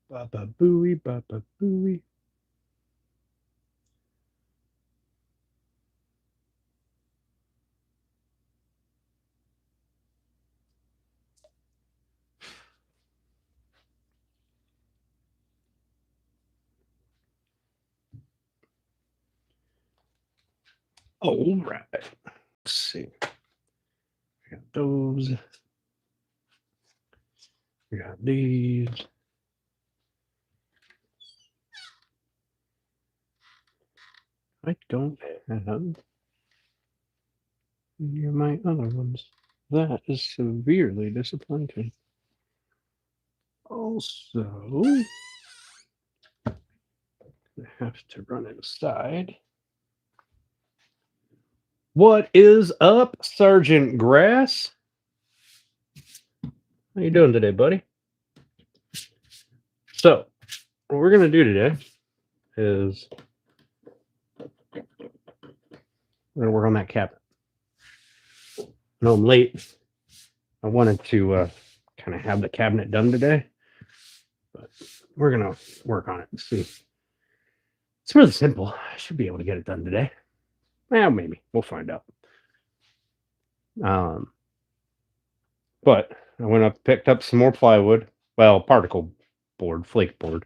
Baba booey, baba booey. All right. Let's see. We got those. We got these. I don't have any of my other ones. That is severely disappointing. Also, I have to run inside. What is up, Sergeant Grass? How you doing today, buddy? So, what we're gonna do today is we're gonna work on that cabinet. I know I'm late. I wanted to kind of have the cabinet done today, but we're gonna work on it and see. It's really simple. I should be able to get it done today. Well, maybe we'll find out. Um, but I went up, picked up some more plywood. Well, particle board, flake board,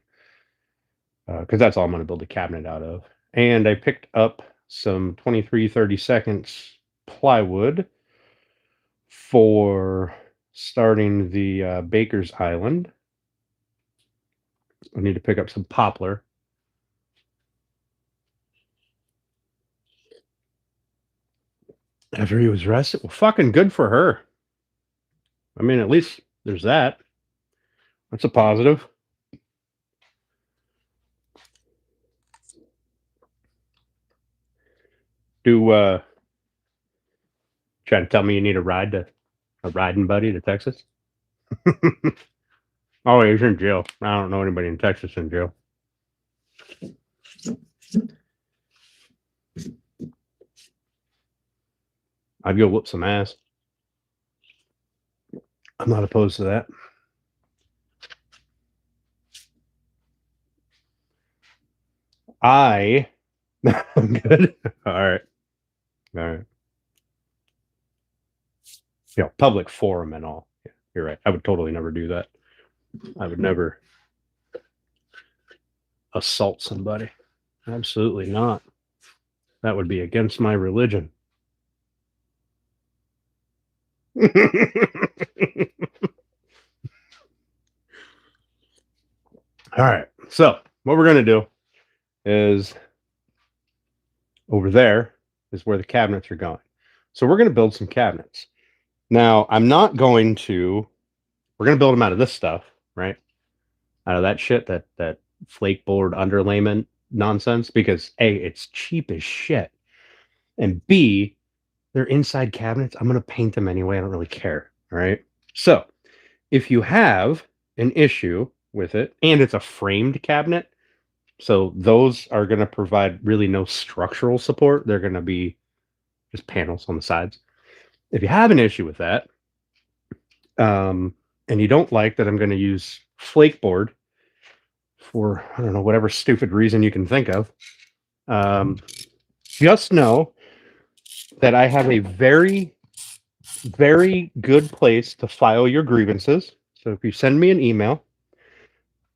because that's all I'm going to build a cabinet out of. And I picked up some 23/32 plywood for starting the Baker's Island. I need to pick up some poplar. After he was rested, well, fucking good for her. I mean, at least there's that. That's a positive. Do try to tell me you need a riding buddy to Texas? Oh, he's in jail. I don't know anybody in Texas in jail. I'd go whoop some ass. I'm not opposed to that. I'm good. All right. All right. Public forum and all. Yeah, you're right. I would totally never do that. I would never assault somebody. Absolutely not. That would be against my religion. All right. So, what we're going to do is over there is where the cabinets are going. So, we're going to build some cabinets. Now, we're going to build them out of this stuff, right? Out of that shit, that flake board underlayment nonsense, because A, it's cheap as shit. And B, they're inside cabinets. I'm going to paint them anyway. I don't really care. All right. So if you have an issue with it, and it's a framed cabinet, so those are going to provide really no structural support. They're going to be just panels on the sides. If you have an issue with that, and you don't like that I'm going to use flake board for, I don't know, whatever stupid reason you can think of, just know that I have a very, very good place to file your grievances. So if you send me an email,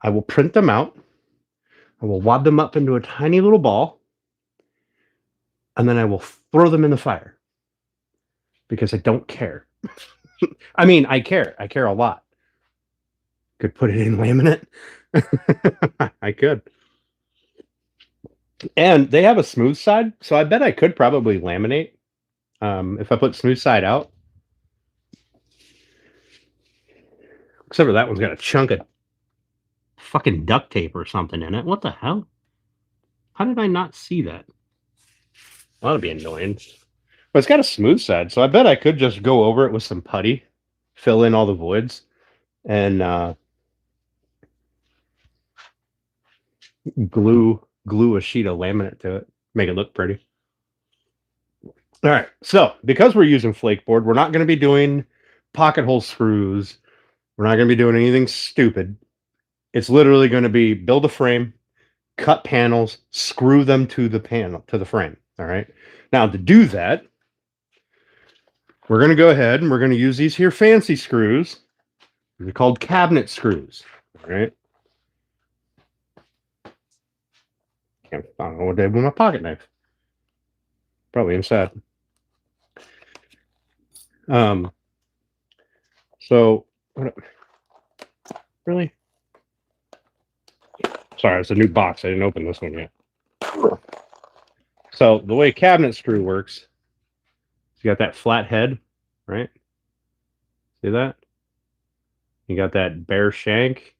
I will print them out. I will wad them up into a tiny little ball, and then I will throw them in the fire because I don't care. I mean, I care. I care a lot. Could put it in laminate. I could. And they have a smooth side, so I bet I could probably laminate if I put smooth side out. Except for that one's got a chunk of fucking duct tape or something in it. What the hell? How did I not see that? Well, that'd be annoying. But it's got a smooth side, so I bet I could just go over it with some putty, fill in all the voids, and glue a sheet of laminate to it, make it look pretty. All right, so because we're using flake board, we're not going to be doing pocket hole screws. We're not going to be doing anything stupid. It's literally going to be build a frame, cut panels, screw them to the frame. All right. Now to do that, we're going to go ahead and we're going to use these here fancy screws. They're called cabinet screws. All right. I don't know what I did with my pocket knife. Probably inside. So really? Sorry, it's a new box. I didn't open this one yet. So the way a cabinet screw works, you got that flat head, right? See that? You got that bare shank.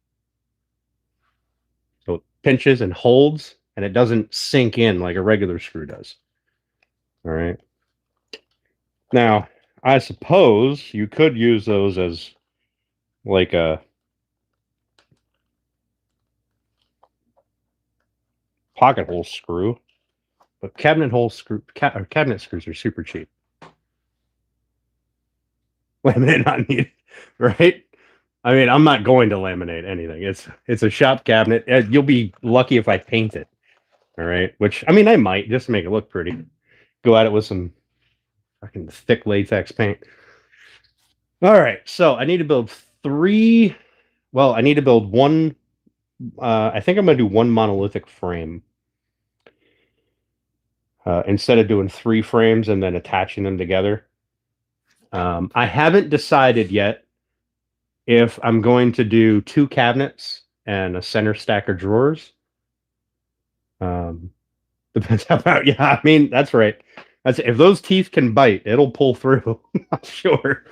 So it pinches and holds, and it doesn't sink in like a regular screw does. All right. Now, I suppose you could use those as like a pocket hole screw, but cabinet screws are super cheap. Laminate not needed, right? I mean, I'm not going to laminate anything. It's a shop cabinet. You'll be lucky if I paint it. All right. Which, I mean, I might just to make it look pretty. Go at it with some fucking thick latex paint. All right. So I need to build three. Well, I need to build one. I think I'm going to do one monolithic frame. Instead of doing 3 frames and then attaching them together. I haven't decided yet if I'm going to do 2 cabinets and a center stack of drawers. Depends how about, yeah, I mean, that's right. If those teeth can bite, it'll pull through. Sure.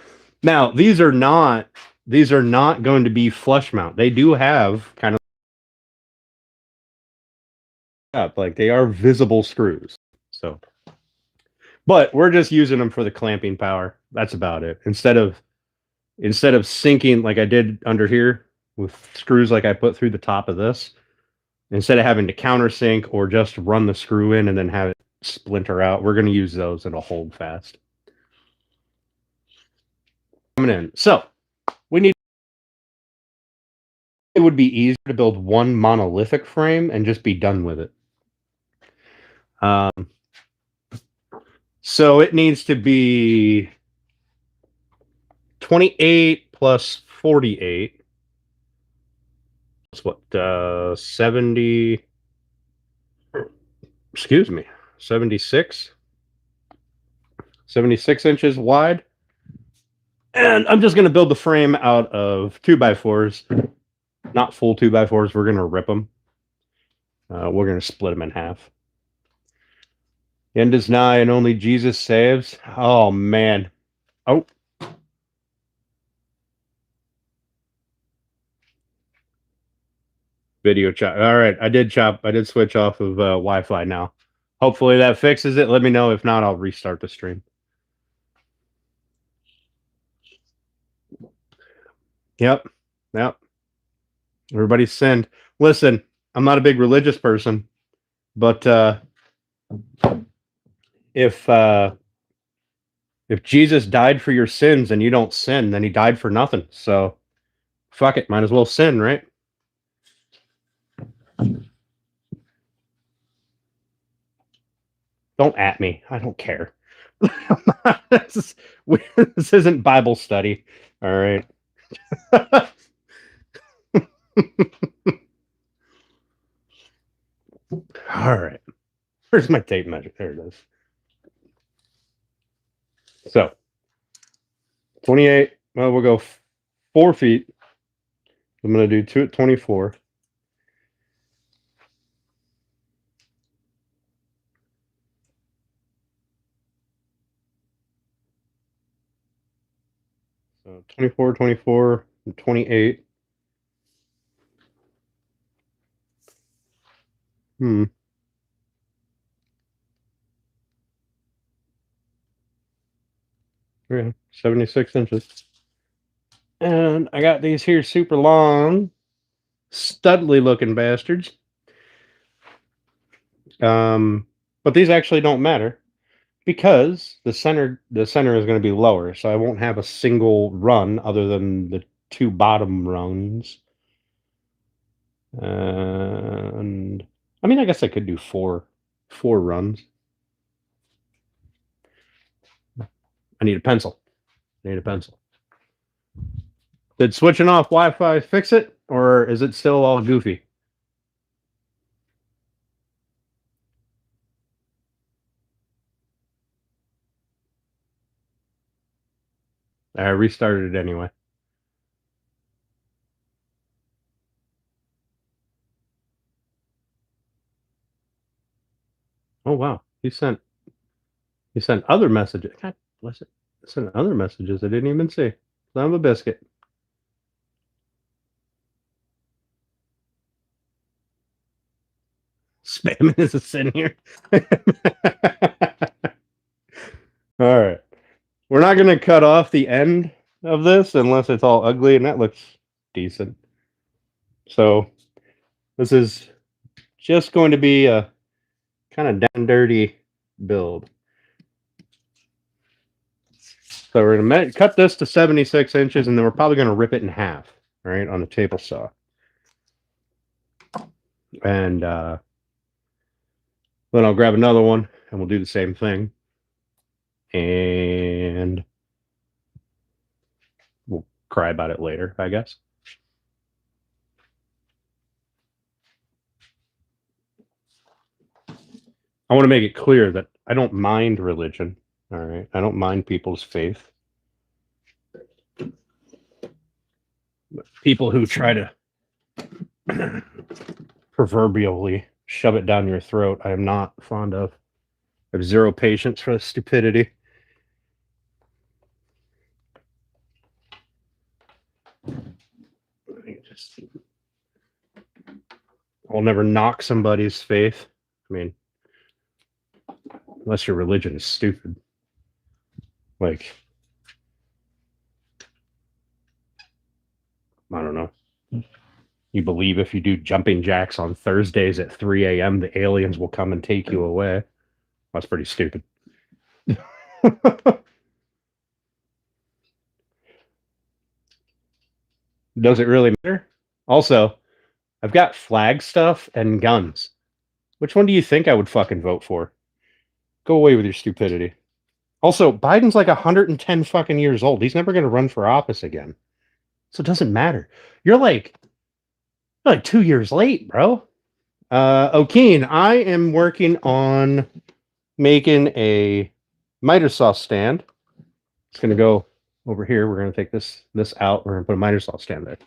Now, these are not going to be flush mount. They do have kind of up, like they are visible screws. So, but we're just using them for the clamping power. That's about it. Instead of sinking like I did under here with screws like I put through the top of this, instead of having to countersink or just run the screw in and then have it splinter out, we're going to use those. It'll hold fast. Coming in. So it would be easier to build one monolithic frame and just be done with it. So it needs to be 28 plus 48. That's what, 70, excuse me, 76 inches wide. And I'm just going to build the frame out of 2x4s, not full 2x4s. We're going to rip them. We're going to split them in half. The end is nigh and only Jesus saves. Oh, man. Oh. Video chop. All right. I did switch off of Wi-Fi now. Hopefully that fixes it. Let me know. If not, I'll restart the stream. Yep. Everybody's sinned. Listen, I'm not a big religious person, but if Jesus died for your sins and you don't sin, then he died for nothing. So fuck it. Might as well sin, right? Don't at me. I don't care. this isn't Bible study. All right. All right. Where's my tape measure? There it is. So 28. Well, we'll go 4 feet. I'm going to do 2 at 24. So 24, 24, and 28. Yeah, 76 inches. And I got these here super long, studly looking bastards. But these actually don't matter because the center is going to be lower, so I won't have a single run other than the 2 bottom rungs. And I mean, I guess I could do four runs. I need a pencil. Did switching off Wi-Fi fix it, or is it still all goofy? I restarted it anyway. Oh wow, he sent other messages. God bless it. He sent other messages I didn't even see. Son of a biscuit. Spam is a sin here. All right. We're not going to cut off the end of this unless it's all ugly, and that looks decent. So this is just going to be a kind of down dirty build. So we're going to cut this to 76 inches, and then we're probably going to rip it in half, right, on the table saw. And then I'll grab another one, and we'll do the same thing. And we'll cry about it later, I guess. I want to make it clear that I don't mind religion. All right. I don't mind people's faith. But people who try to proverbially shove it down your throat, I am not fond of. I have zero patience for stupidity. I'll never knock somebody's faith. I mean, unless your religion is stupid. Like, I don't know. You believe if you do jumping jacks on Thursdays at 3 a.m., the aliens will come and take you away. That's pretty stupid. Does it really matter? Also, I've got flag stuff and guns. Which one do you think I would fucking vote for? Go away with your stupidity. Also, Biden's like 110 fucking years old. He's never going to run for office again. So it doesn't matter. You're like 2 years late, bro. O'Keen, I am working on making a miter saw stand. It's going to go over here. We're going to take this out. We're going to put a miter saw stand there.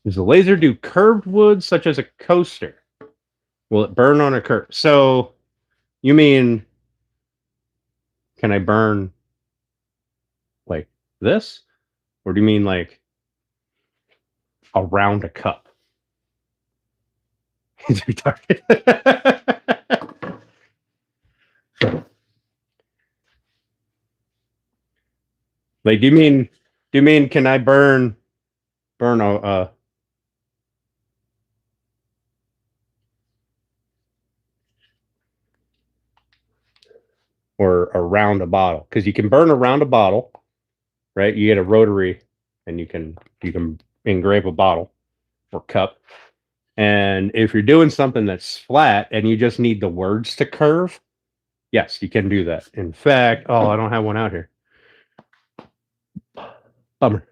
Does the laser do curved wood such as a coaster? Will it burn on a curve? So you mean, can I burn like this? Or do you mean like around a cup? He's retarded. Like, do you mean can I burn a or around a bottle? Because you can burn around a bottle, right? You get a rotary, and you can engrave a bottle or cup. And if you're doing something that's flat and you just need the words to curve, yes, you can do that. In fact, I don't have one out here. Bummer.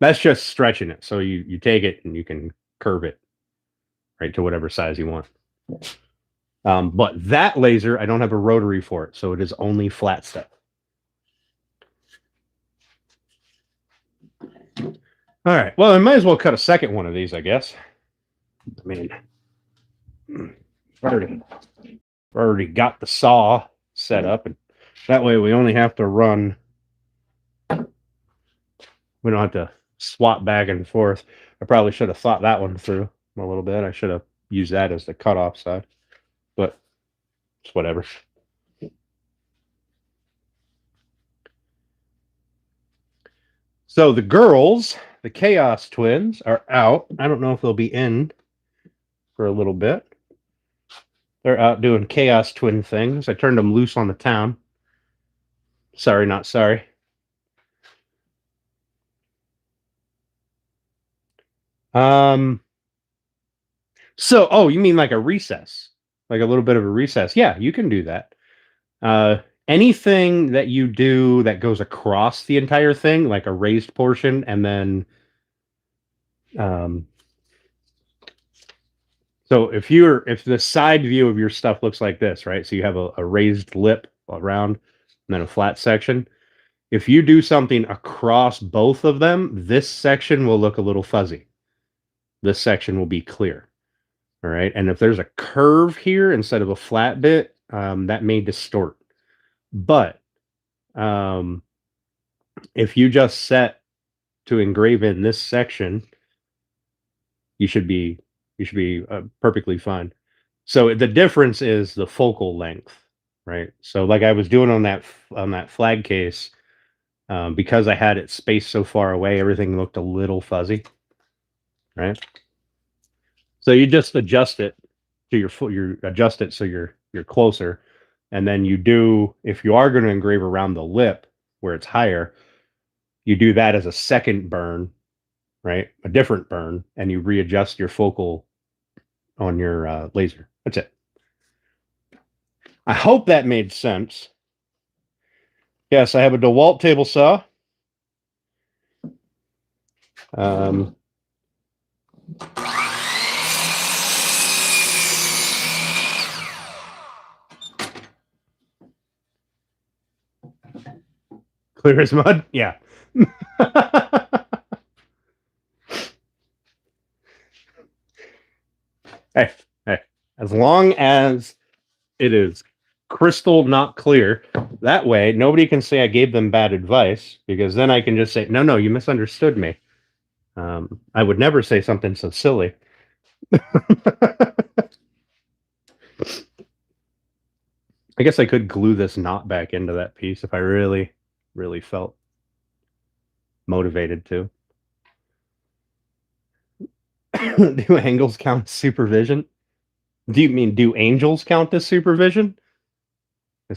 That's just stretching it. So you take it and you can curve it right to whatever size you want. But that laser, I don't have a rotary for it, so it is only flat stuff. All right. Well, I might as well cut a second one of these, I guess. I mean, already got the saw set up, and that way we only have to run. We don't have to swap back and forth. I probably should have thought that one through a little bit. I should have used that as the cutoff side, but it's whatever. So the girls, the Chaos Twins, are out. I don't know if they'll be in for a little bit. They're out doing chaos twin things. I turned them loose on the town. Sorry, not sorry. So, you mean like a recess? Like a little bit of a recess. Yeah, you can do that. Anything that you do that goes across the entire thing, like a raised portion, and then so if the side view of your stuff looks like this, right? So you have a raised lip around and then a flat section. If you do something across both of them, this section will look a little fuzzy. This section will be clear. All right. And if there's a curve here instead of a flat bit, that may distort. But if you just set to engrave in this section, you should be perfectly fine. So the difference is the focal length, right? So like I was doing on that flag case, because I had it spaced so far away, everything looked a little fuzzy, right? So you just adjust it to you adjust it so you're closer, and then if you are going to engrave around the lip where it's higher, you do that as a second burn, right? A different burn, and you readjust your focal on your laser. That's it. I hope that made sense. Yes, I have a DeWalt table saw. Clear as mud? Yeah. Hey, as long as it is crystal not clear, that way nobody can say I gave them bad advice, because then I can just say, no, you misunderstood me. I would never say something so silly. I guess I could glue this knot back into that piece if I really, really felt motivated to. Do angles count as supervision? Do you mean do angels count as supervision?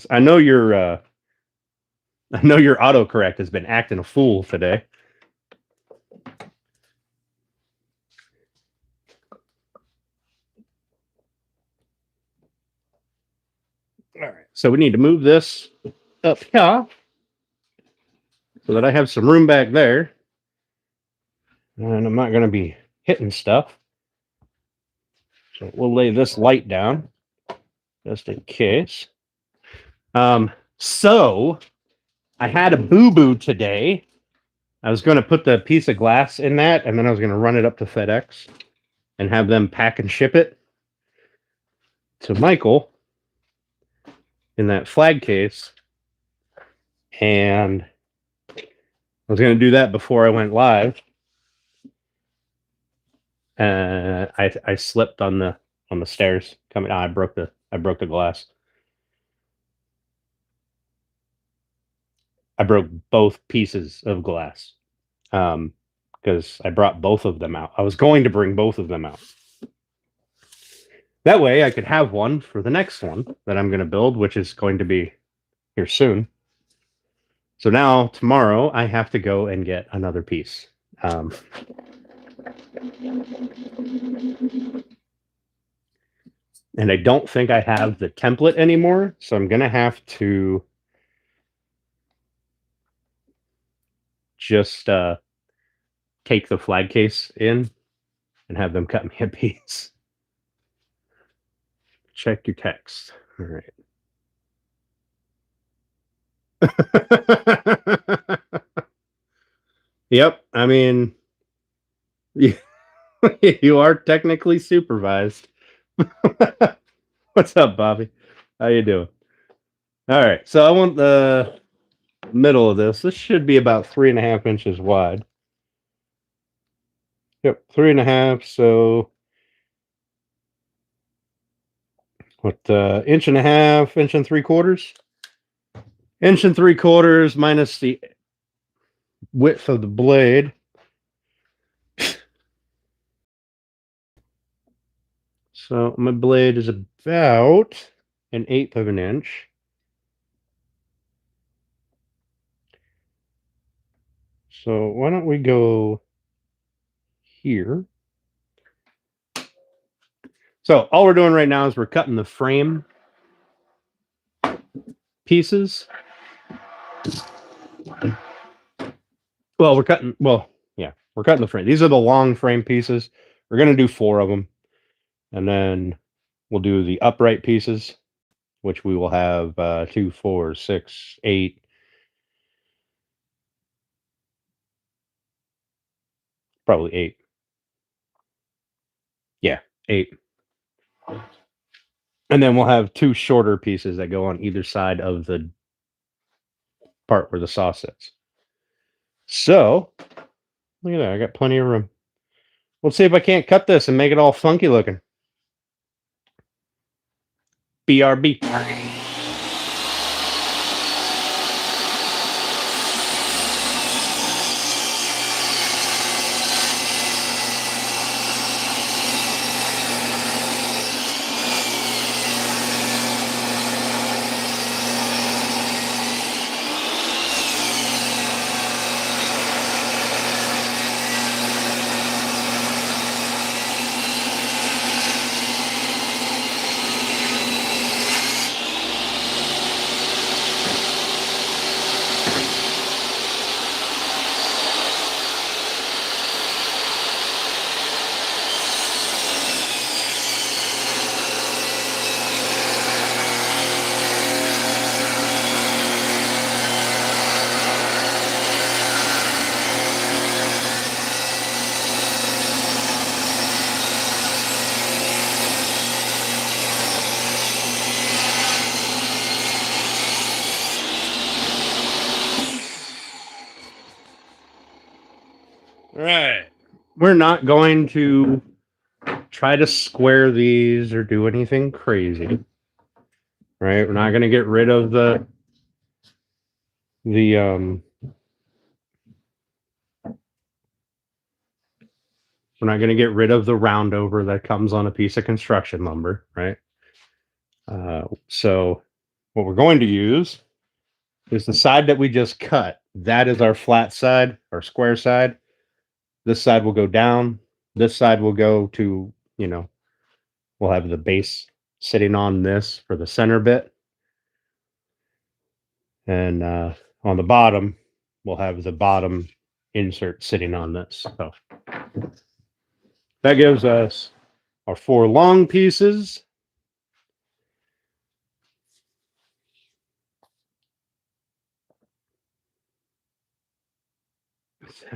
I know your autocorrect has been acting a fool today. All right, so we need to move this up here so that I have some room back there, and I'm not going to be hitting stuff. So we'll lay this light down just in case. So I had a boo-boo today. I was going to put the piece of glass in that, and then I was going to run it up to FedEx and have them pack and ship it to Michael in that flag case. And I was going to do that before I went live. I slipped on the stairs coming. I broke the glass. I broke both pieces of glass because I brought both of them out. I was going to bring both of them out. That way I could have one for the next one that I'm going to build, which is going to be here soon. So now tomorrow I have to go and get another piece. And I don't think I have the template anymore, so I'm going to have to just take the flag case in and have them cut me a piece. Check your text. All right. Yep. I mean, you are technically supervised. What's up, Bobby? How you doing? All right. So I want the middle of this. This should be about 3.5 inches wide. Yep, 3.5. So what? Inch and a half, inch and 3/4. Inch and 3/4 minus the width of the blade. So my blade is about 1/8 of an inch. So why don't we go here? So all we're doing right now is we're cutting the frame pieces. Well, we're cutting the frame. These are the long frame pieces. We're going to do 4 of them. And then we'll do the upright pieces, which we will have 2, 4, 6, 8. Probably 8. Yeah, 8. And then we'll have 2 shorter pieces that go on either side of the part where the saw sits. So, look at that. I got plenty of room. Let's see if I can't cut this and make it all funky looking. BRB. All right. We're not going to try to square these or do anything crazy. Right? We're not going to get rid of the we're not going to get rid of the round over that comes on a piece of construction lumber, right? So what we're going to use is the side that we just cut. That is our flat side, our square side. This side will go down. This side will go to, we'll have the base sitting on this for the center bit. And on the bottom, we'll have the bottom insert sitting on this. So that gives us our 4 long pieces.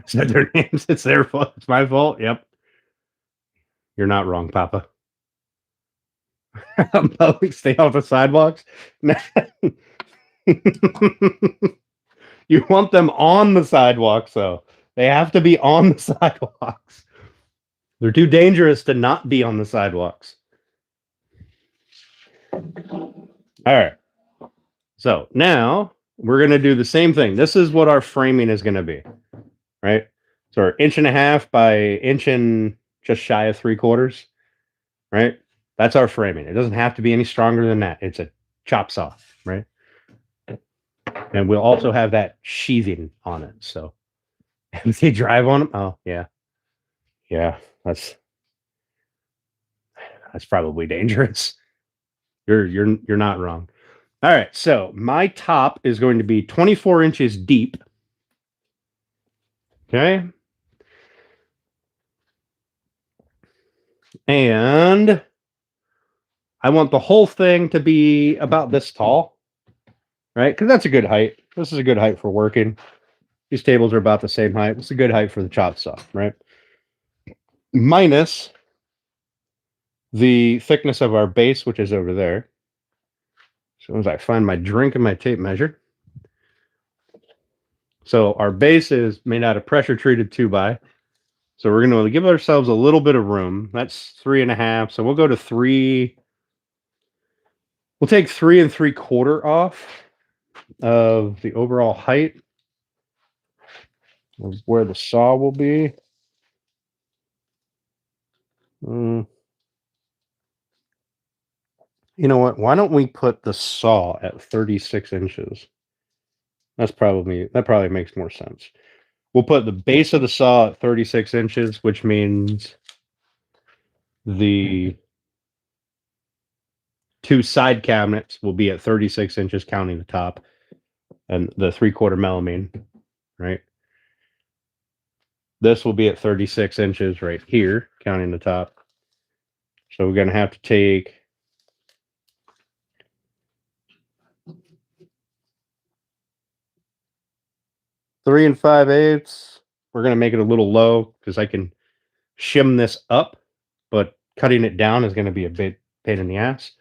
Is that their names? It's their fault. It's my fault. Yep. You're not wrong, Papa. Stay off the sidewalks. You want them on the sidewalks, though. They have to be on the sidewalks. They're too dangerous to not be on the sidewalks. All right. So now we're going to do the same thing. This is what our framing is going to be, right? So our 1.5 by inch and just shy of 3/4, right? That's our framing. It doesn't have to be any stronger than that. It's a chop saw, right? And we'll also have that sheathing on it. So if they drive on them, oh yeah, that's probably dangerous. You're not wrong. All right, so my top is going to be 24 inches deep. Okay. And I want the whole thing to be about this tall, right? Because that's a good height. This is a good height for working. These tables are about the same height. It's a good height for the chop saw, right? Minus the thickness of our base, which is over there. So as I find my drink and my tape measure. So our base is made out of pressure treated 2x. So we're going to give ourselves a little bit of room. That's 3.5. So we'll go to 3. We'll take 3 3/4 off of the overall height of where the saw will be. You know what? Why don't we put the saw at 36 inches? That probably makes more sense. We'll put the base of the saw at 36 inches, which means the two side cabinets will be at 36 inches, counting the top, and the 3/4 melamine, right? This will be at 36 inches right here, counting the top. So we're going to have to take 3 5/8. We're going to make it a little low because I can shim this up, but cutting it down is going to be a bit pain in the ass.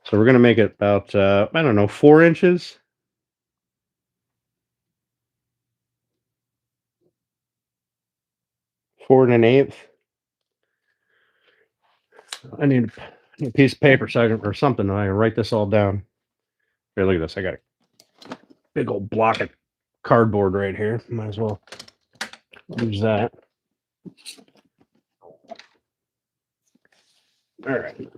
So we're going to make it about, I don't know, 4 inches. 4 1/8. I need a piece of paper so I can, or something, I can write this all down. Here, look at this. I got a big old block of cardboard right here. Might as well use that. All right.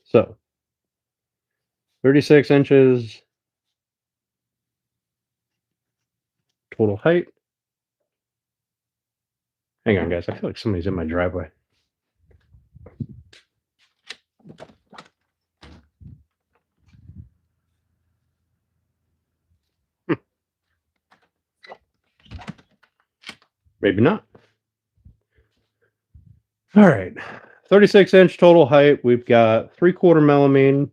So 36 inches total height. Hang on, guys. I feel like somebody's in my driveway. Maybe not. All right. 36-inch total height. We've got 3/4 melamine.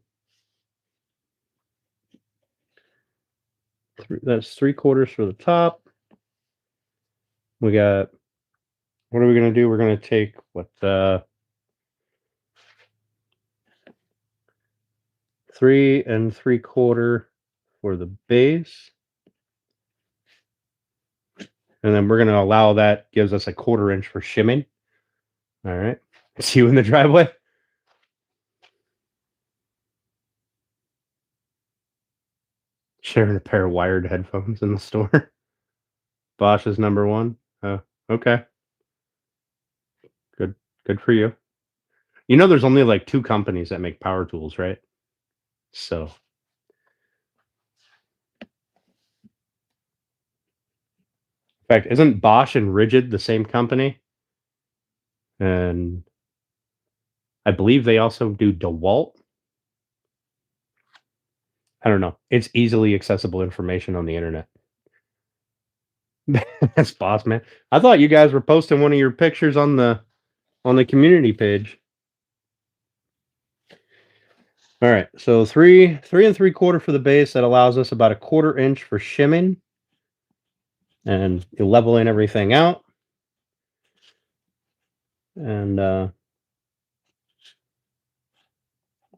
That's 3/4 for the top. We got, what are we going to do? We're going to take what, 3 3/4 for the base. And then we're going to allow that, gives us a 1/4 inch for shimming. All right. See you in the driveway. Sharing a pair of wired headphones in the store. Bosch is number one. Oh, okay. Good for you. You know, there's only like 2 companies that make power tools, right? So, in fact, isn't Bosch and Rigid the same company? And I believe they also do DeWalt. I don't know. It's easily accessible information on the internet. That's Boss, man. I thought you guys were posting one of your pictures on the community page. All right, so 3 3/3 for the base. That allows us about a 1/4 inch for shimming, and you leveling everything out. And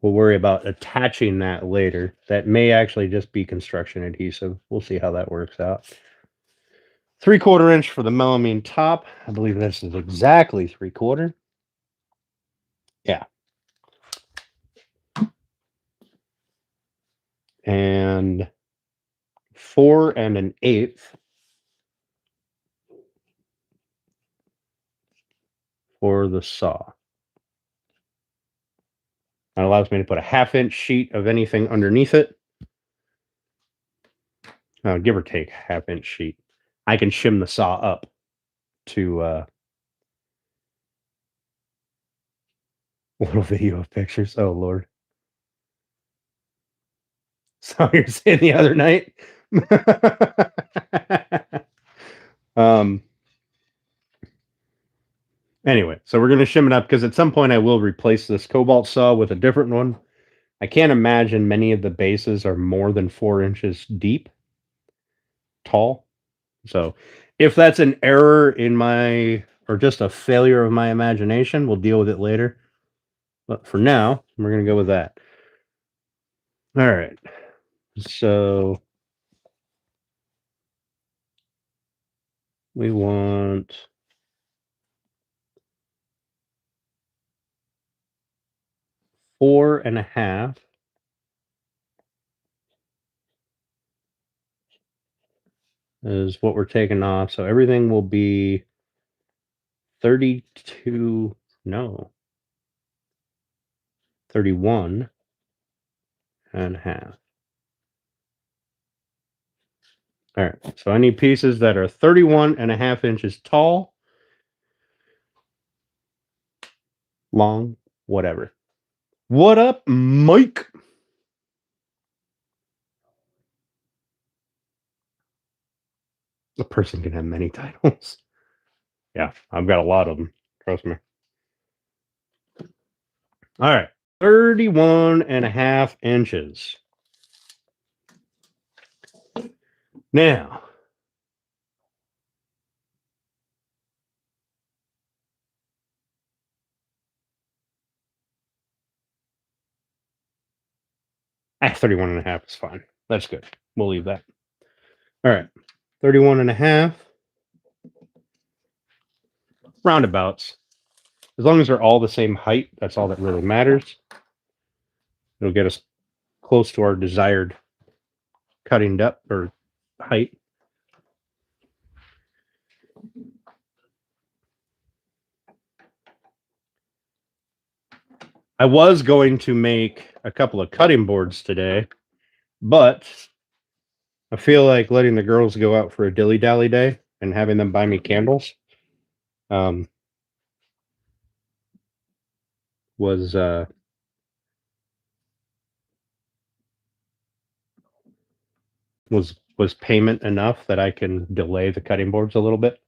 we'll worry about attaching that later. That may actually just be construction adhesive. We'll see how that works out. 3/4 inch for the melamine top. I believe this is exactly 3/4. Yeah. And 4 1/8 for the saw. That allows me to put a 1/2 inch sheet of anything underneath it. Give or take 1/2 inch sheet. I can shim the saw up to a little video of pictures. Oh Lord. So you're saying the other night? um Anyway, so we're going to shim it up because at some point I will replace this cobalt saw with a different one. I can't imagine many of the bases are more than 4 inches deep, tall. So if that's an error in my, or just a failure of my imagination, we'll deal with it later. But for now, we're going to go with that. All right. So we want 4 1/2 is what we're taking off. So everything will be 32. No. 31 and a half. All right, so I need pieces that are 31 and a half inches tall, long, whatever. What up, Mike? A person can have many titles. Yeah, I've got a lot of them. Trust me. All right, 31 and a half inches. Now, Ah, 31 and a half is fine. That's good. We'll leave that. All right. 31 and a half. Roundabouts. As long as they're all the same height, that's all that really matters. It'll get us close to our desired cutting depth or height. I was going to make a couple of cutting boards today, but I feel like letting the girls go out for a dilly-dally day and having them buy me candles was payment enough that I can delay the cutting boards a little bit.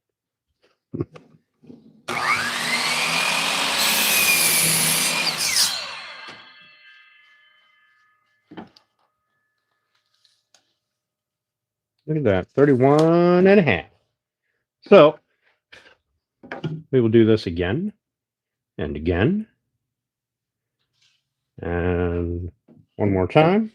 Look at that, 31 and a half. So we will do this again and again and one more time.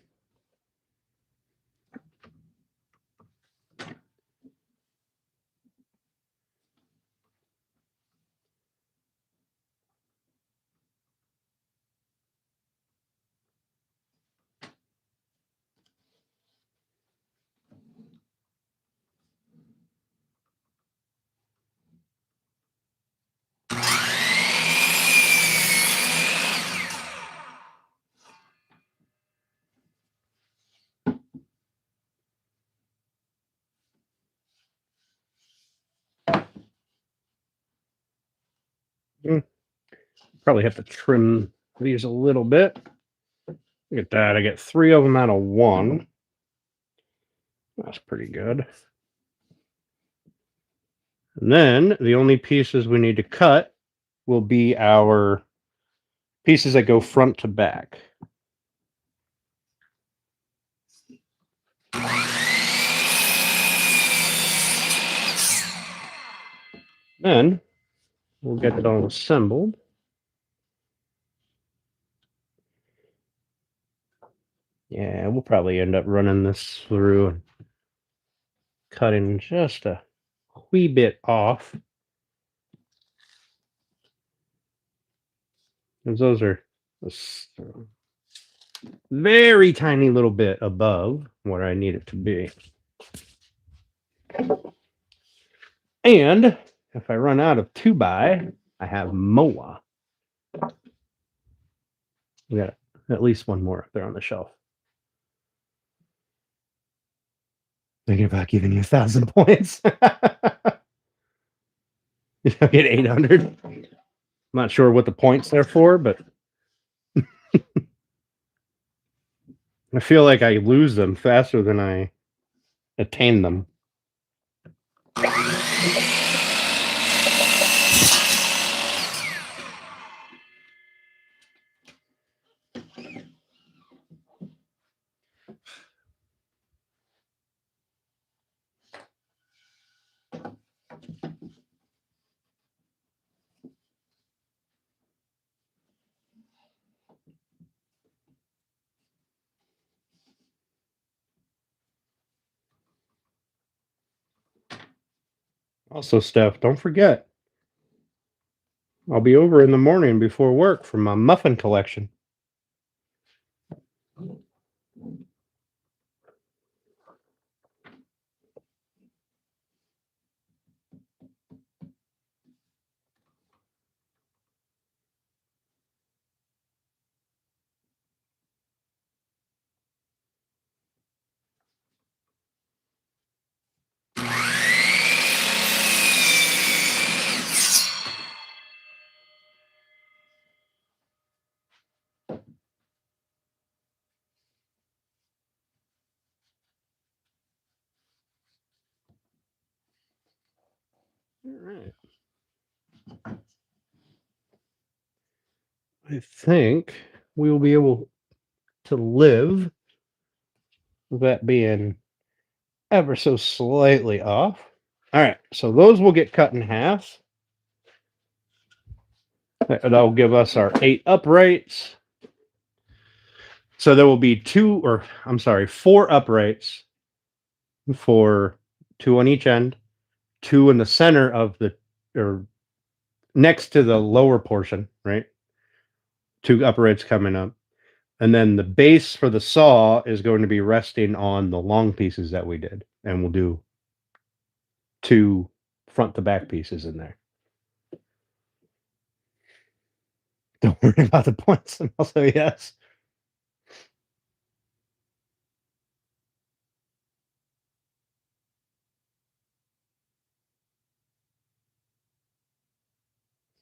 Probably have to trim these a little bit. Look at that. I get 3 of them out of 1. That's pretty good. And then the only pieces we need to cut will be our pieces that go front to back. Then we'll get it all assembled. Yeah, we'll probably end up running this through and cutting just a wee bit off. Because those are a very tiny little bit above what I need it to be. And if I run out of 2x, I have more. We got at least one more up there on the shelf. Thinking about giving you 1,000 points. You'll get 800. I'm not sure what the points are for, but I feel like I lose them faster than I attain them. Also, Steph, don't forget, I'll be over in the morning before work for my muffin collection. All right. I think we will be able to live with that being ever so slightly off. All right, so those will get cut in half. That'll give us our 8 uprights. So there will be 4 uprights for 2 on each end, 2 in the center of or next to the lower portion, right? 2 uprights coming up. And then the base for the saw is going to be resting on the long pieces that we did. And we'll do 2 front to back pieces in there. Don't worry about the points. And also, yes.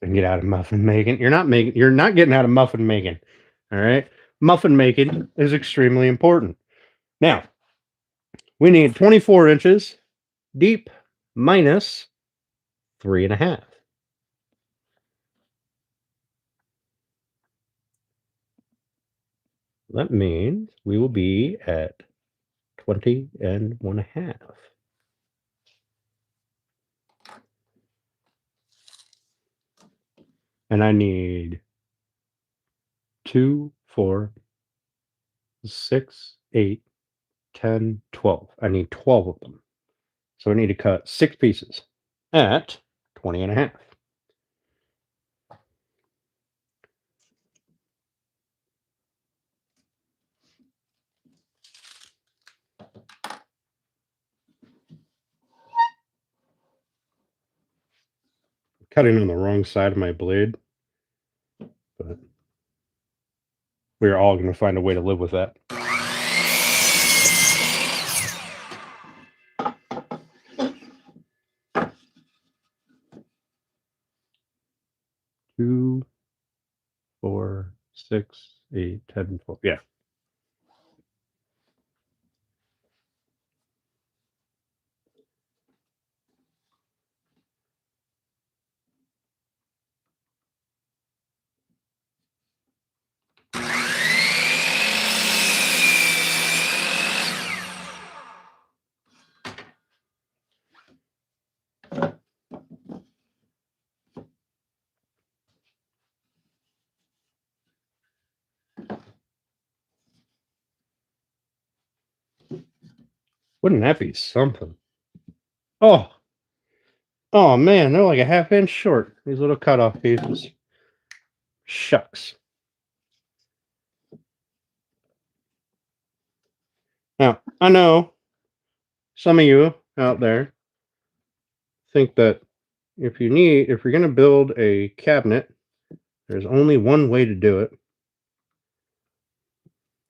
And get out of muffin making. You're not getting out of muffin making. All right. Muffin making is extremely important. Now, we need 24 inches deep minus 3.5. That means we will be at 20 and 1.5. And I need 2, 4, 6, 8, 10, 12. I need 12 of them. So I need to cut 6 pieces at 20 and a half. Cutting on the wrong side of my blade, but we're all going to find a way to live with that. Two, 4, 6, 8, 10, 12. Yeah. Wouldn't that be something? Oh, oh man, they're like a ½ inch short. These little cutoff pieces. Shucks. Now, I know some of you out there think that if you're going to build a cabinet, there's only one way to do it.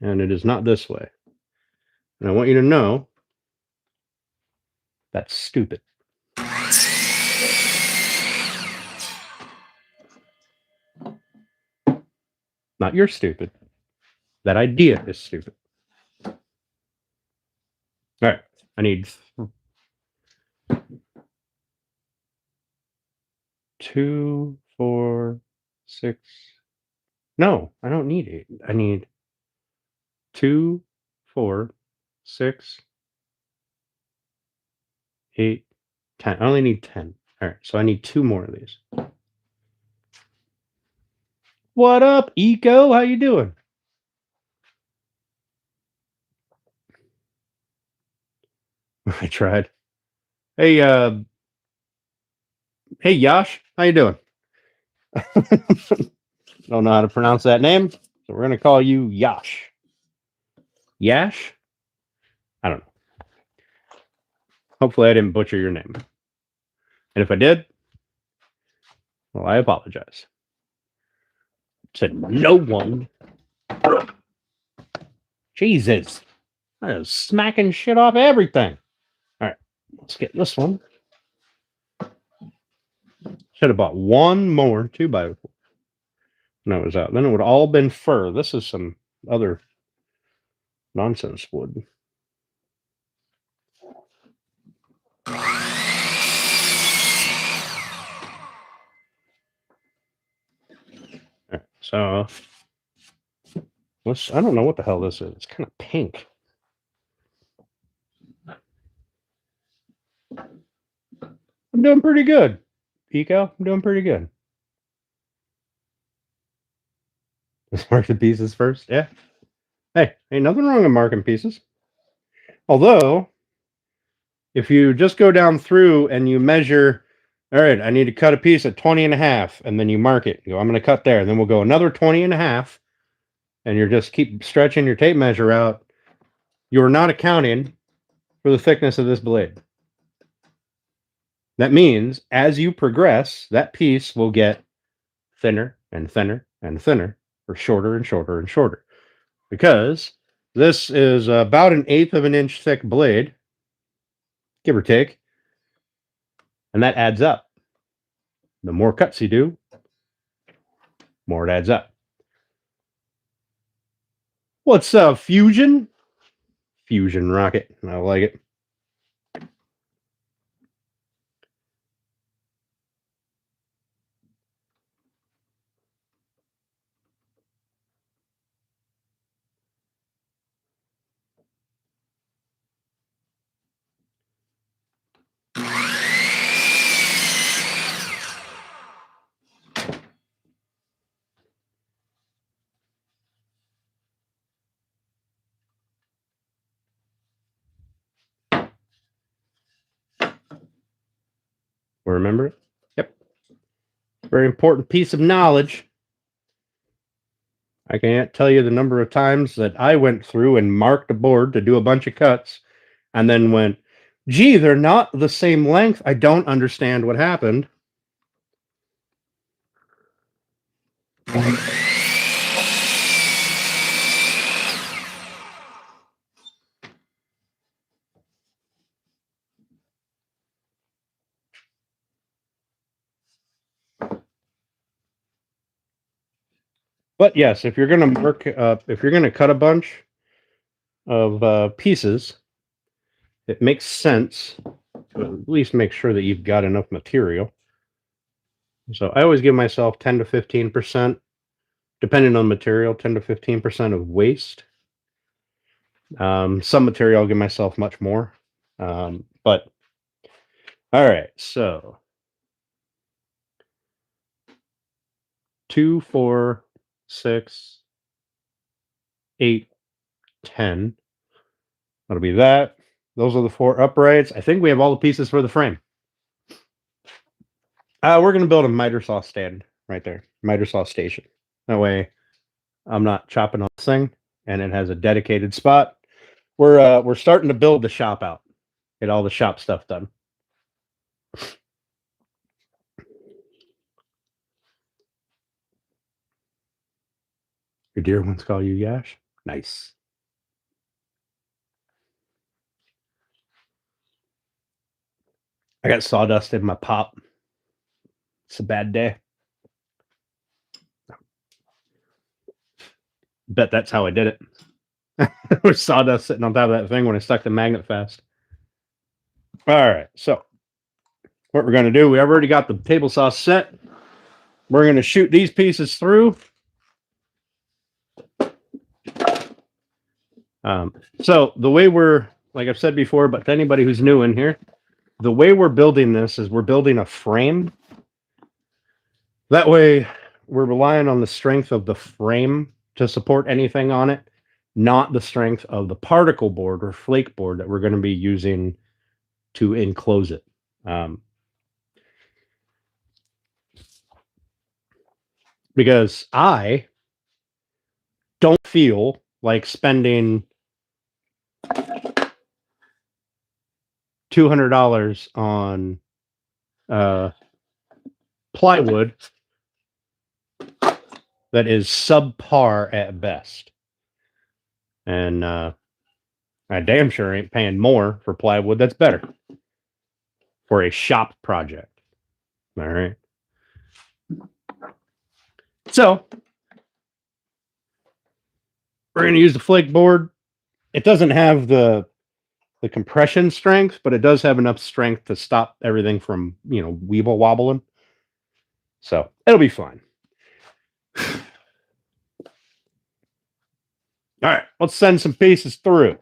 And it is not this way. And I want you to know that's stupid. Not you're stupid. That idea is stupid. All right. I need 2, 4, 6. No, I don't need 8. I need 2, 4, 6, 8, 10. I only need 10. All right. So I need 2 more of these. What up, Eco? How you doing? I tried. Hey, hey, Yash. How you doing? Don't know how to pronounce that name, so we're going to call you Yash. Yash? I don't know. Hopefully I didn't butcher your name. And if I did, well, I apologize. Said no one. Jesus. I was smacking shit off everything. All right, let's get this one. Should have bought one more 2x4. No, it was out. Then it would have all been fur. This is some other nonsense wood. So I don't know what the hell this is. It's kind of pink. I'm doing pretty good. Eco, I'm doing pretty good. Let's mark the pieces first. Yeah. Hey, ain't nothing wrong with marking pieces. Although, if you just go down through and you measure, all right, I need to cut a piece at 20 and a half, and then you mark it. You go, I'm going to cut there. And then we'll go another 20 and a half, and you just keep stretching your tape measure out. You're not accounting for the thickness of this blade. That means as you progress, that piece will get thinner and thinner and thinner, or shorter and shorter and shorter. Because this is about 1/8 of an inch thick blade, give or take, and that adds up. The more cuts you do, more it adds up. What's Fusion? Fusion rocket. I like it. Remember it? Yep. Very important piece of knowledge. I can't tell you the number of times that I went through and marked a board to do a bunch of cuts and then went, gee, they're not the same length. I don't understand what happened. But yes, if you're going to work, if you're going to cut a bunch of pieces, it makes sense to at least make sure that you've got enough material. So I always give myself 10 to 15%, depending on the material, 10 to 15% of waste. Some material I'll give myself much more. But all right, so 2, 4, 6, 8, 10. That'll be that. Those are the 4 uprights. I think we have all the pieces for the frame. We're going to build a miter saw stand right there, miter saw station. That way, I'm not chopping on this thing, and it has a dedicated spot. We're starting to build the shop out, get all the shop stuff done. Your dear ones call you Yash. Nice. I got sawdust in my pop. It's a bad day. Bet that's how I did it. There was sawdust sitting on top of that thing when I stuck the magnet fast. All right, so what we're going to do, we already got the table saw set. We're going to shoot these pieces through. So the way we're, like I've said before, but to anybody who's new in here, the way we're building this is we're building a frame. That way we're relying on the strength of the frame to support anything on it, not the strength of the particle board or flake board that we're going to be using to enclose it. Because I don't feel like spending $200 on plywood that is subpar at best. And I damn sure ain't paying more for plywood that's better for a shop project. All right. So we're going to use the flake board. It doesn't have the compression strength, but it does have enough strength to stop everything from, weeble wobbling. So it'll be fine. All right, let's send some pieces through.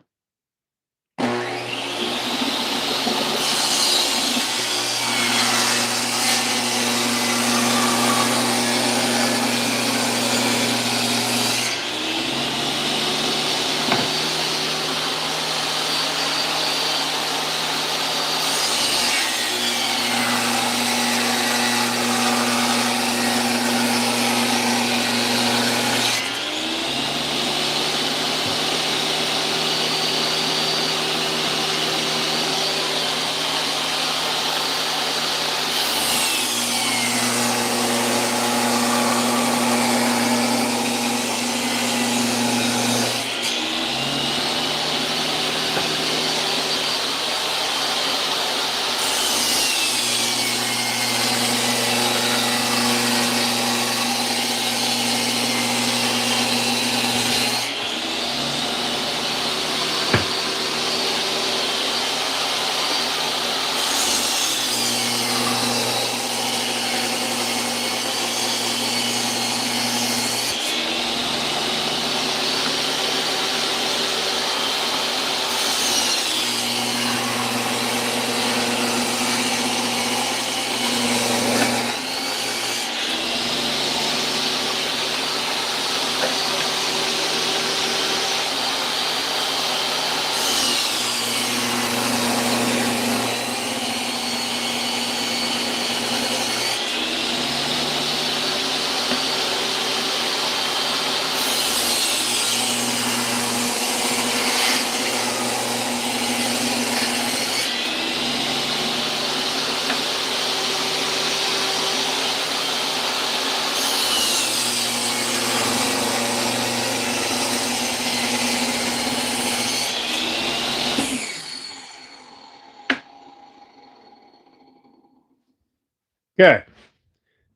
Okay,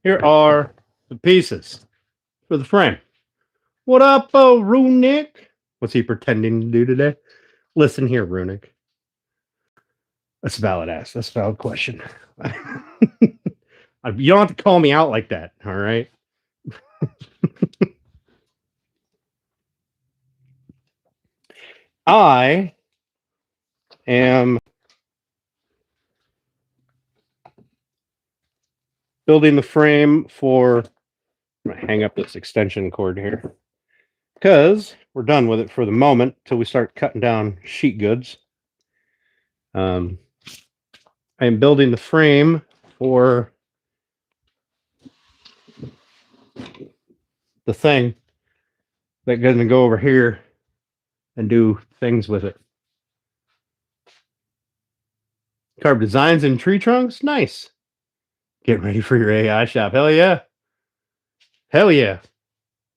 here are the pieces for the frame. What up, Runic? What's he pretending to do today? Listen here, Runic. That's a valid ask. That's a valid question. You don't have to call me out like that, all right? I am building the frame for. I'm going to hang up this extension cord here because we're done with it for the moment till we start cutting down sheet goods. I am building the frame for the thing that's going to go over here and do things with it. Carved designs and tree trunks? Nice. Get ready for your AI shop. Hell yeah. Hell yeah.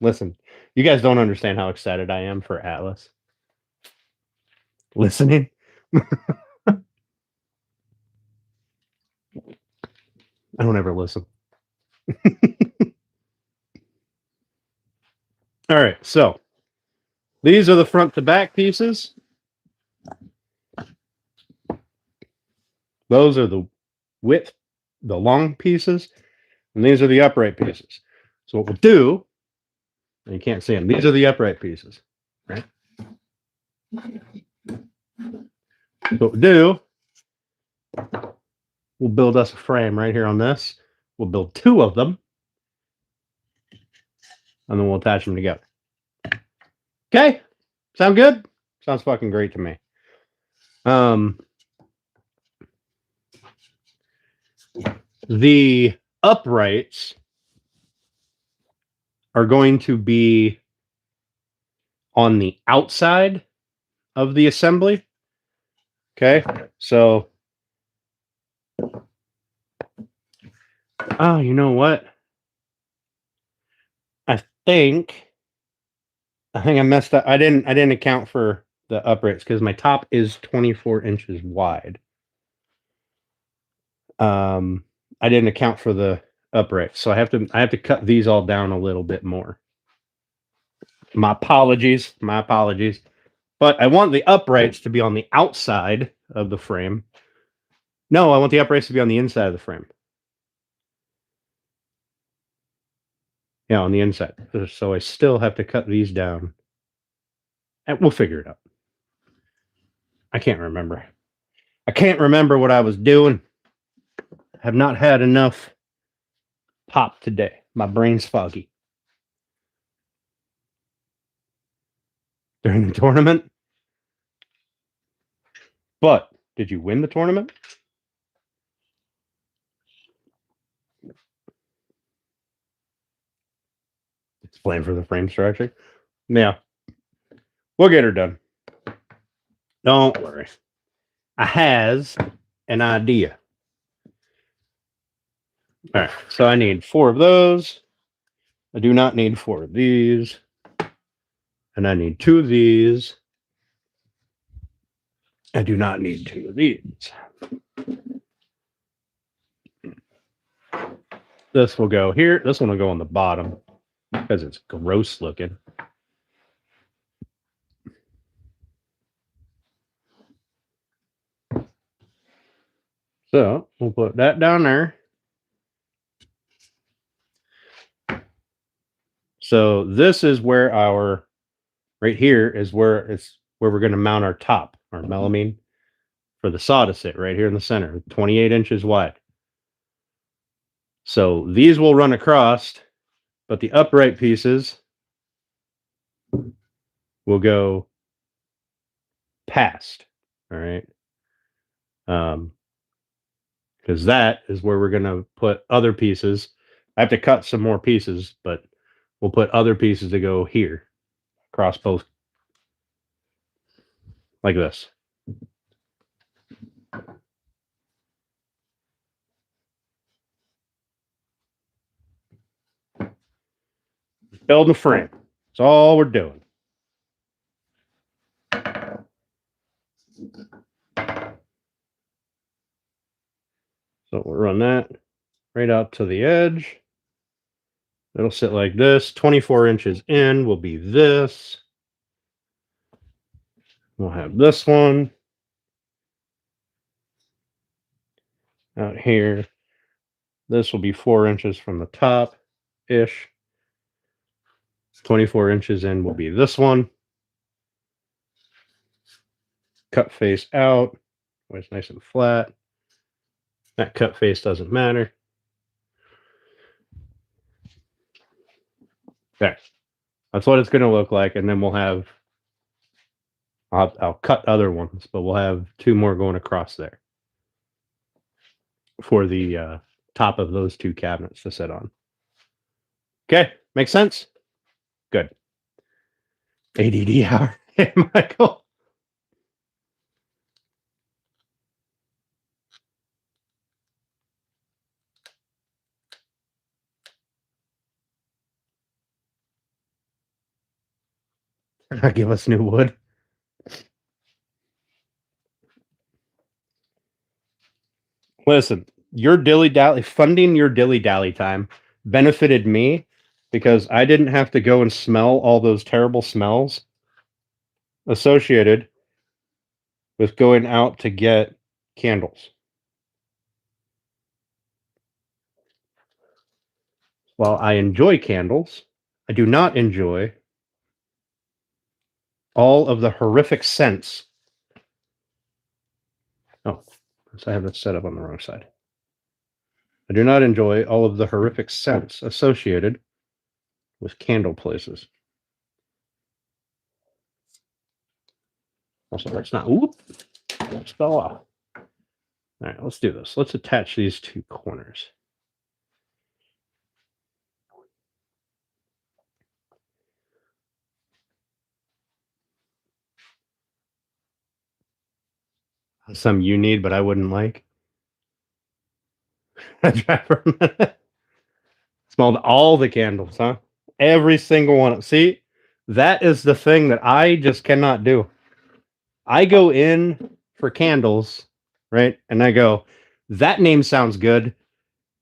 Listen, you guys don't understand how excited I am for Atlas. Listening? I don't ever listen. All right, so these are the front to back pieces. Those are the width, the long pieces, and these are the upright pieces. So what we'll do, and you can't see them, these are the upright pieces, right? So what we'll do, we'll build us a frame right here on this. We'll build two of them, and then we'll attach them together. Okay? Sound good? Sounds fucking great to me. The uprights are going to be on the outside of the assembly. Okay, so you know what? I think I messed up. I didn't account for the uprights because my top is 24 inches wide. I didn't account for the uprights, so I have to cut these all down a little bit more. My apologies. But I want the uprights to be on the outside of the frame. No, I want the uprights to be on the inside of the frame. Yeah, on the inside. So I still have to cut these down And we'll figure it out. I can't remember. I can't remember what I was doing. Have not had enough pop today. My brain's foggy. During the tournament? But did you win the tournament? It's playing for the frame structure. Yeah. We'll get her done. Don't worry. I has an idea. All right. So I need 4 of those. I do not need 4 of these. And I need 2 of these. I do not need 2 of these. This will go here. This one will go on the bottom because it's gross looking. So we'll put that down there. So this is where our, right here is where we're going to mount our top, our melamine for the saw to sit right here in the center, 28 inches wide. So these will run across, but the upright pieces will go past. All right. Because that is where we're going to put other pieces. I have to cut some more pieces, but we'll put other pieces to go here across both like this. Building a frame. That's all we're doing. So we'll run that right out to the edge. It'll sit like this. 24 inches in will be this. We'll have this one out here. This will be 4 inches from the top-ish. 24 inches in will be this one. Cut face out. Always nice and flat. That cut face doesn't matter. Okay. That's what it's going to look like. And then we'll have, I'll cut other ones, but we'll have 2 more going across there for the top of those 2 cabinets to sit on. Okay. Makes sense? Good. ADD hour. Hey, Michael. Give us new wood. Listen, your dilly-dally, funding your dilly-dally time benefited me because I didn't have to go and smell all those terrible smells associated with going out to get candles. While I enjoy candles, I do not enjoy all of the horrific scents. Oh, so I have it set up on the wrong side. I do not enjoy all of the horrific scents associated with candle places. Also, that's not, oop, that fell off. All right, let's do this. Let's attach these 2 corners. Some you need, but I wouldn't like. I tried for a minute. Smelled all the candles, huh? Every single one. See, that is the thing that I just cannot do. I go in for candles, right? And I go, that name sounds good.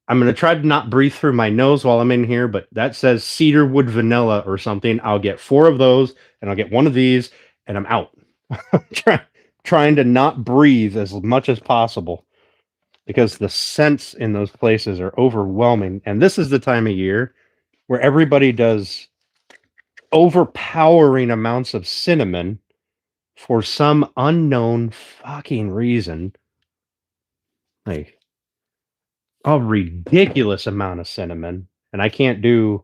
I'm going to try to not breathe through my nose while I'm in here, but that says cedar wood vanilla or something. I'll get 4 of those and I'll get 1 of these and I'm out. Trying to not breathe as much as possible because the scents in those places are overwhelming. And this is the time of year where everybody does overpowering amounts of cinnamon for some unknown fucking reason. Like a ridiculous amount of cinnamon. And I can't do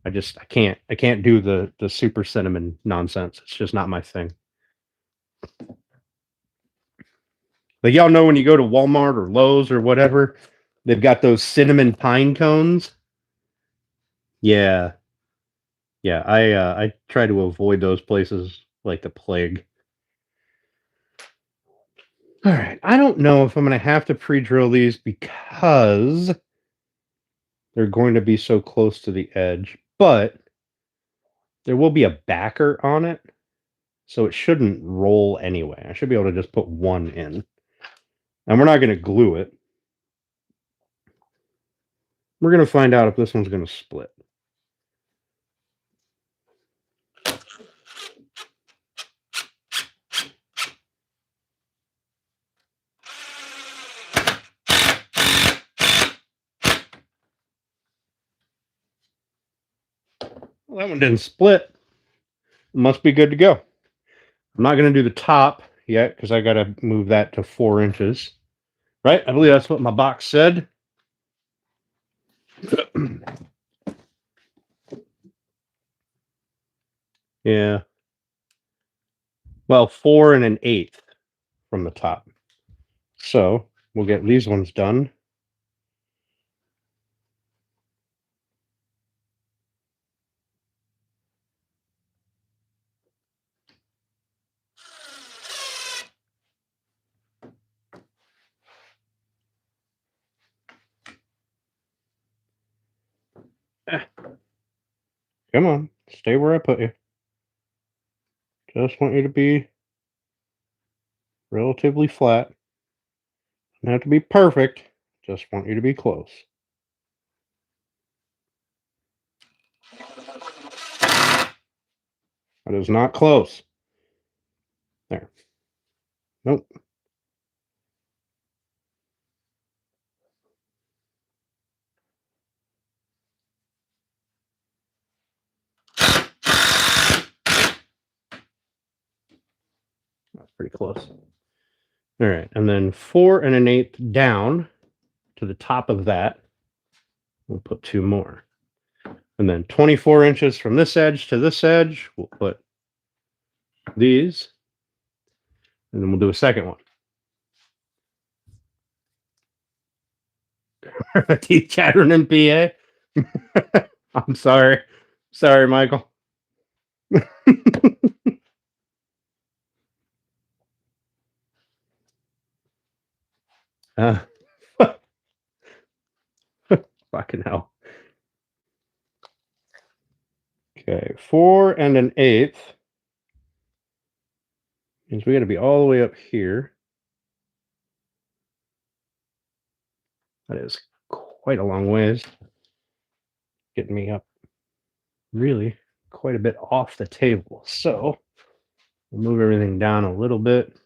I can't do the super cinnamon nonsense. It's just not my thing. Like y'all know when you go to Walmart or Lowe's or whatever, they've got those cinnamon pine cones. Yeah. Yeah, I try to avoid those places like the plague. All right. I don't know if I'm going to have to pre-drill these because they're going to be so close to the edge, but there will be a backer on it, so it shouldn't roll anyway. I should be able to just put one in. And we're not going to glue it. We're going to find out if this one's going to split. Well, that one didn't split. It must be good to go. I'm not going to do the top yet because I got to move that to 4 inches. Right? I believe that's what my box said. Yeah. Well, 4 1/8 from the top. So we'll get these ones done. Come on, stay where I put you. Just want you to be relatively flat. Don't have to be perfect. Just want you to be close. That is not close. There. Nope. That's pretty close. All right, and then 4 1/8 down to the top of that. We'll put 2 more. And then 24 inches from this edge to this edge, we'll put these. And then we'll do a second one. Teeth chattering in PA. I'm sorry. Sorry, Michael. uh, fucking hell. Okay, 4 1/8 means we got to be all the way up here. That is quite a long ways. Getting me up really quite a bit off the table. So we'll move everything down a little bit.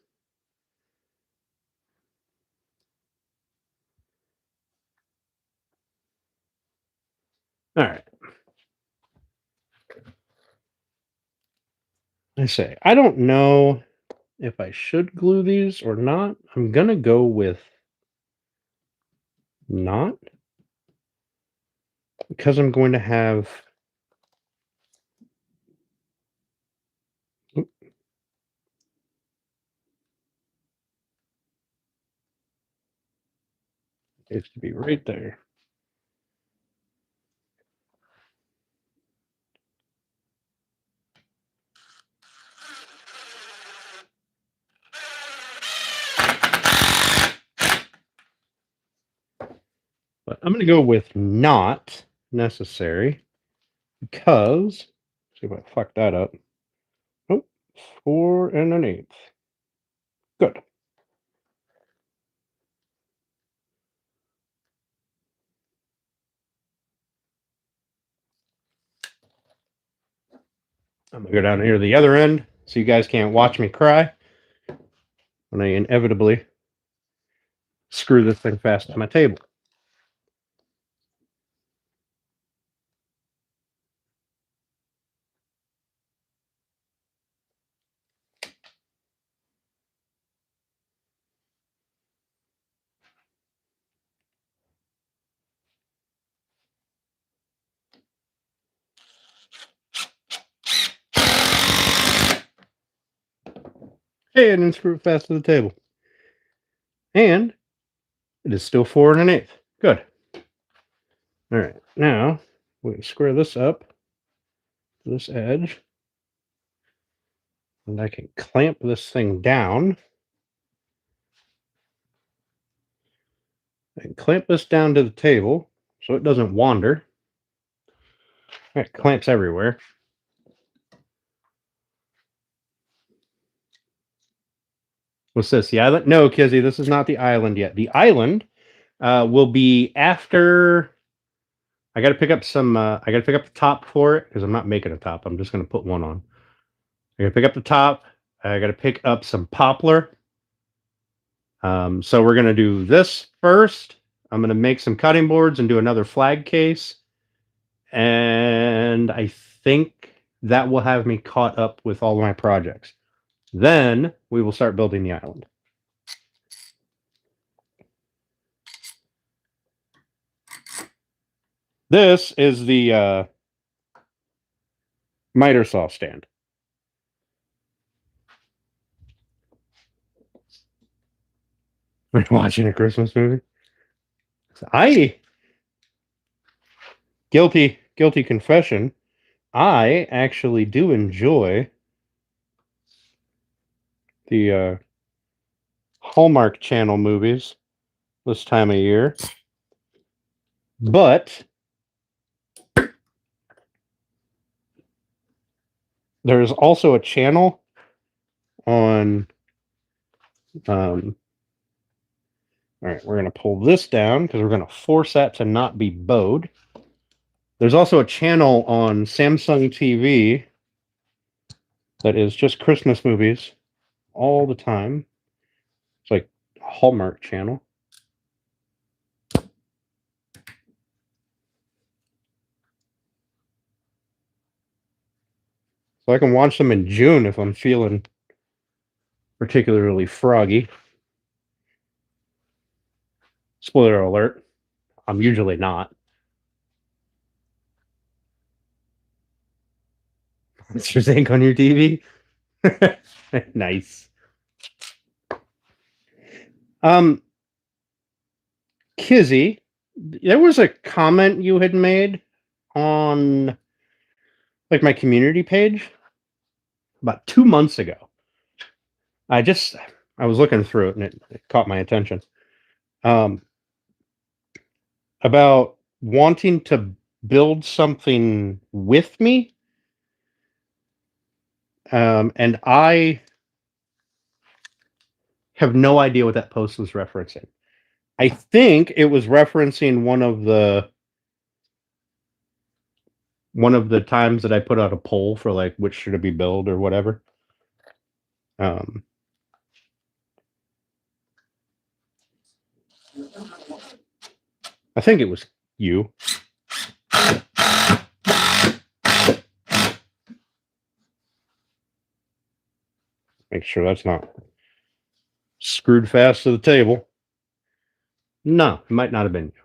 All right. I say, I don't know if I should glue these or not. I'm going to go with not because I'm going to have it to be right there. But I'm going to go with not necessary because, see if I fuck that up. Oh, 4 1/8. Good. I'm going to go down here to the other end so you guys can't watch me cry when I inevitably screw this thing fast to my table. And then screw it fast to the table. And it is still 4 1/8. Good. All right, now we square this up to this edge, and I can clamp this thing down and clamp this down to the table so it doesn't wander. It clamps everywhere. What's this? The island? No, Kizzy, this is not the island yet. The island will be after. I got to pick up some. I got to pick up the top for it because I'm not making a top. I'm just going to put one on. I got to pick up the top. I got to pick up some poplar. So we're going to do this first. I'm going to make some cutting boards and do another flag case. And I think that will have me caught up with all my projects. Then we will start building the island. This is the miter saw stand. We're watching a Christmas movie. Guilty confession. I actually do enjoy the Hallmark Channel movies this time of year, but there's also a channel on. All right, we're going to pull this down because we're going to force that to not be bowed. There's also a channel on Samsung TV that is just Christmas movies all the time. It's like a Hallmark channel. So I can watch them in June if I'm feeling particularly froggy. Spoiler alert, I'm usually not. Monsters Inc. on your TV? Nice. Kizzy, there was a comment you had made on like my community page about 2 months ago. I was looking through it and it caught my attention. About wanting to build something with me. And I have no idea what that post was referencing. I think it was referencing one of the times that I put out a poll for like which should it be built or whatever. I think it was you. Make sure that's not screwed fast to the table. No, it might not have been you.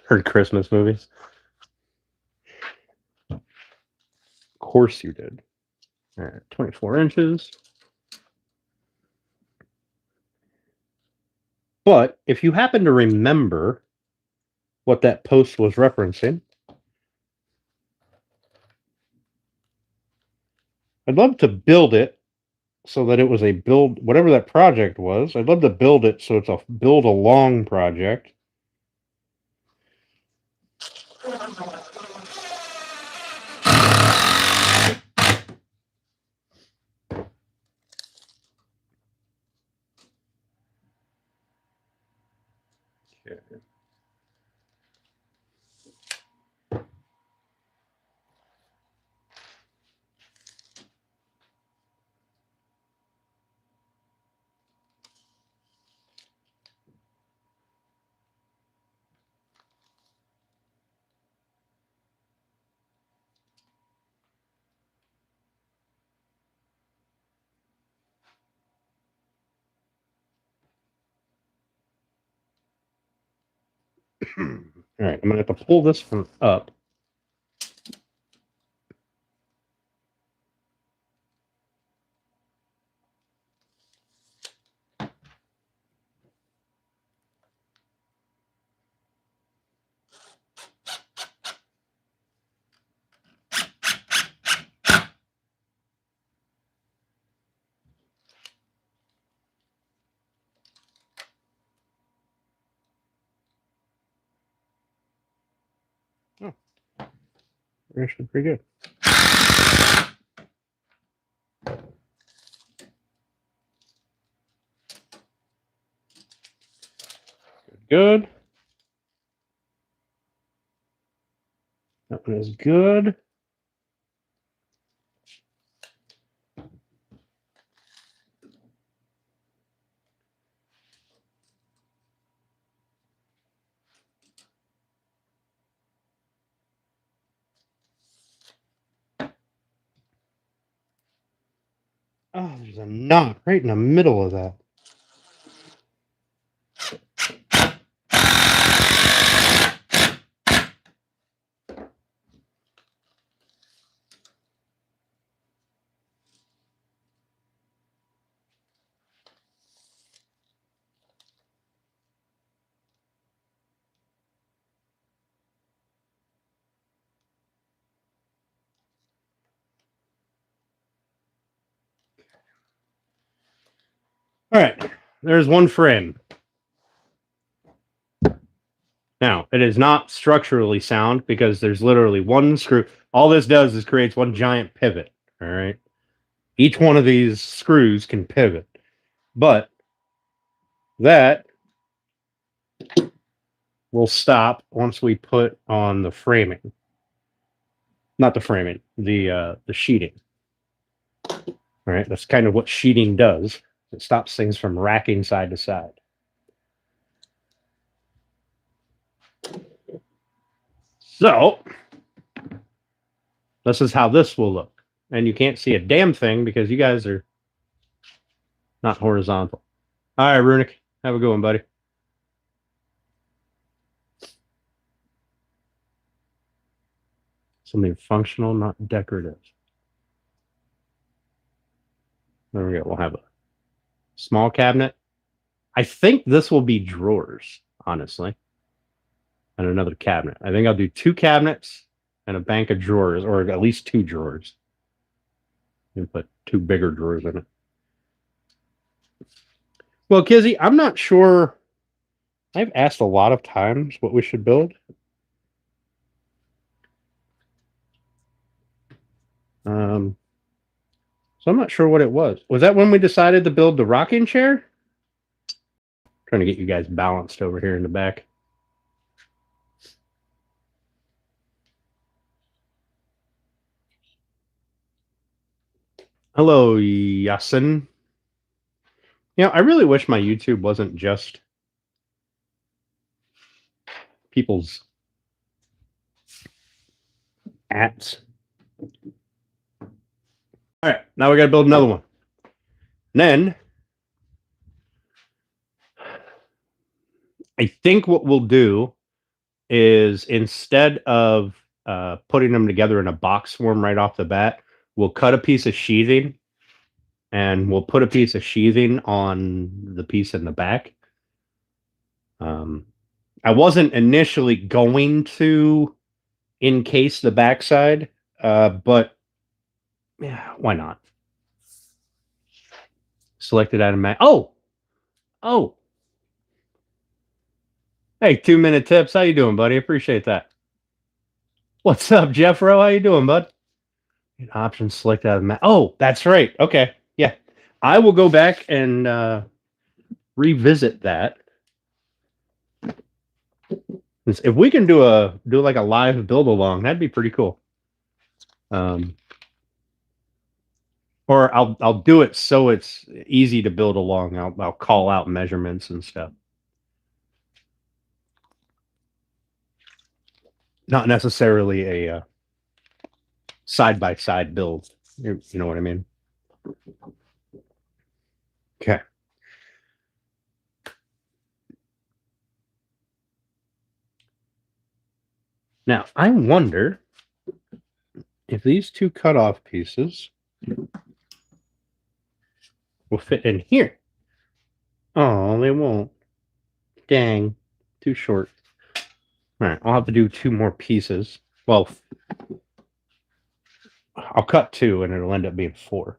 Heard Christmas movies. Of course you did. All right, 24 inches. But if you happen to remember what that post was referencing, I'd love to build it so that it was a build, whatever that project was. I'd love to build it so it's a build along project. Okay. All right, I'm going to have to pull this one up. Actually pretty good. Good. That one is good. Oh, there's a knot right in the middle of that. All right, there's one frame. Now, it is not structurally sound because there's literally one screw. All this does is creates one giant pivot. All right. Each one of these screws can pivot, but that will stop once we put on the framing. Not the framing, the sheeting. All right, that's kind of what sheeting does. It stops things from racking side to side. So this is how this will look. And you can't see a damn thing because you guys are not horizontal. All right, Runic, have a good one, buddy. Something functional, not decorative. There we go. We'll have a small cabinet. I think this will be drawers, honestly. And another cabinet. I think I'll do 2 cabinets and a bank of drawers, or at least 2 drawers. And put 2 bigger drawers in it. Well, Kizzy, I'm not sure. I've asked a lot of times what we should build. So I'm not sure what it was. Was that when we decided to build the rocking chair? Trying to get you guys balanced over here in the back. Hello, Yasin. You know, I really wish my YouTube wasn't just people's apps. All right, now we got to build another one. And then I think what we'll do is instead of putting them together in a box form right off the bat, we'll cut a piece of sheathing and we'll put a piece of sheathing on the piece in the back. I wasn't initially going to encase the backside, but yeah, why not? Selected item map. Oh. Hey, 2-minute tips. How you doing, buddy? Appreciate that. What's up, Jeffro? How you doing, bud? Options select out of map. Oh, that's right. Okay, yeah. I will go back and revisit that. If we can do like a live build along, that'd be pretty cool. Or I'll do it so it's easy to build along. I'll call out measurements and stuff. Not necessarily a side-by-side build. You know what I mean? Okay. Now, I wonder if these 2 cutoff pieces will fit in here. Oh, they won't. Dang. Too short. All right, I'll have to do 2 more pieces. Well, I'll cut 2 and it'll end up being 4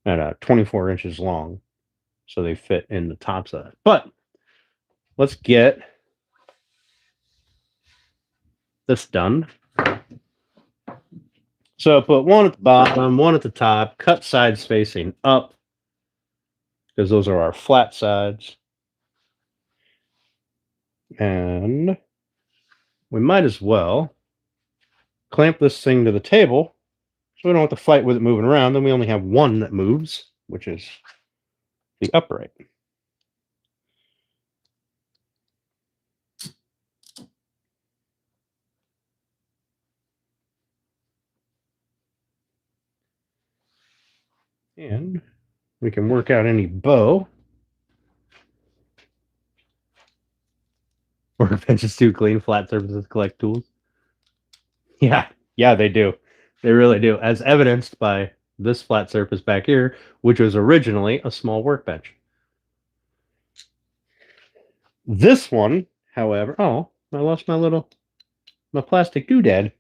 at 24 inches long. So they fit in the tops of it. But let's get this done. So put one at the bottom, one at the top, cut sides facing up, because those are our flat sides. And we might as well clamp this thing to the table so we don't have to fight with it moving around. Then we only have one that moves, which is the upright. And we can work out any bow. Workbenches too clean, flat surfaces collect tools. Yeah, they do. They really do, as evidenced by this flat surface back here, which was originally a small workbench. This one, however, oh, I lost my plastic doodad.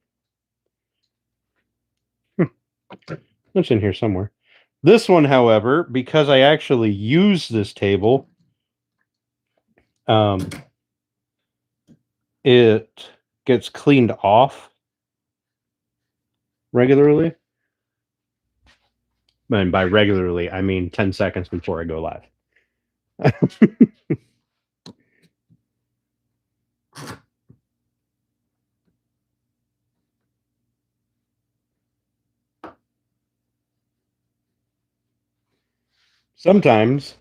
It's in here somewhere. This one, however, because I actually use this table, it gets cleaned off regularly. And by regularly, I mean 10 seconds before I go live. Sometimes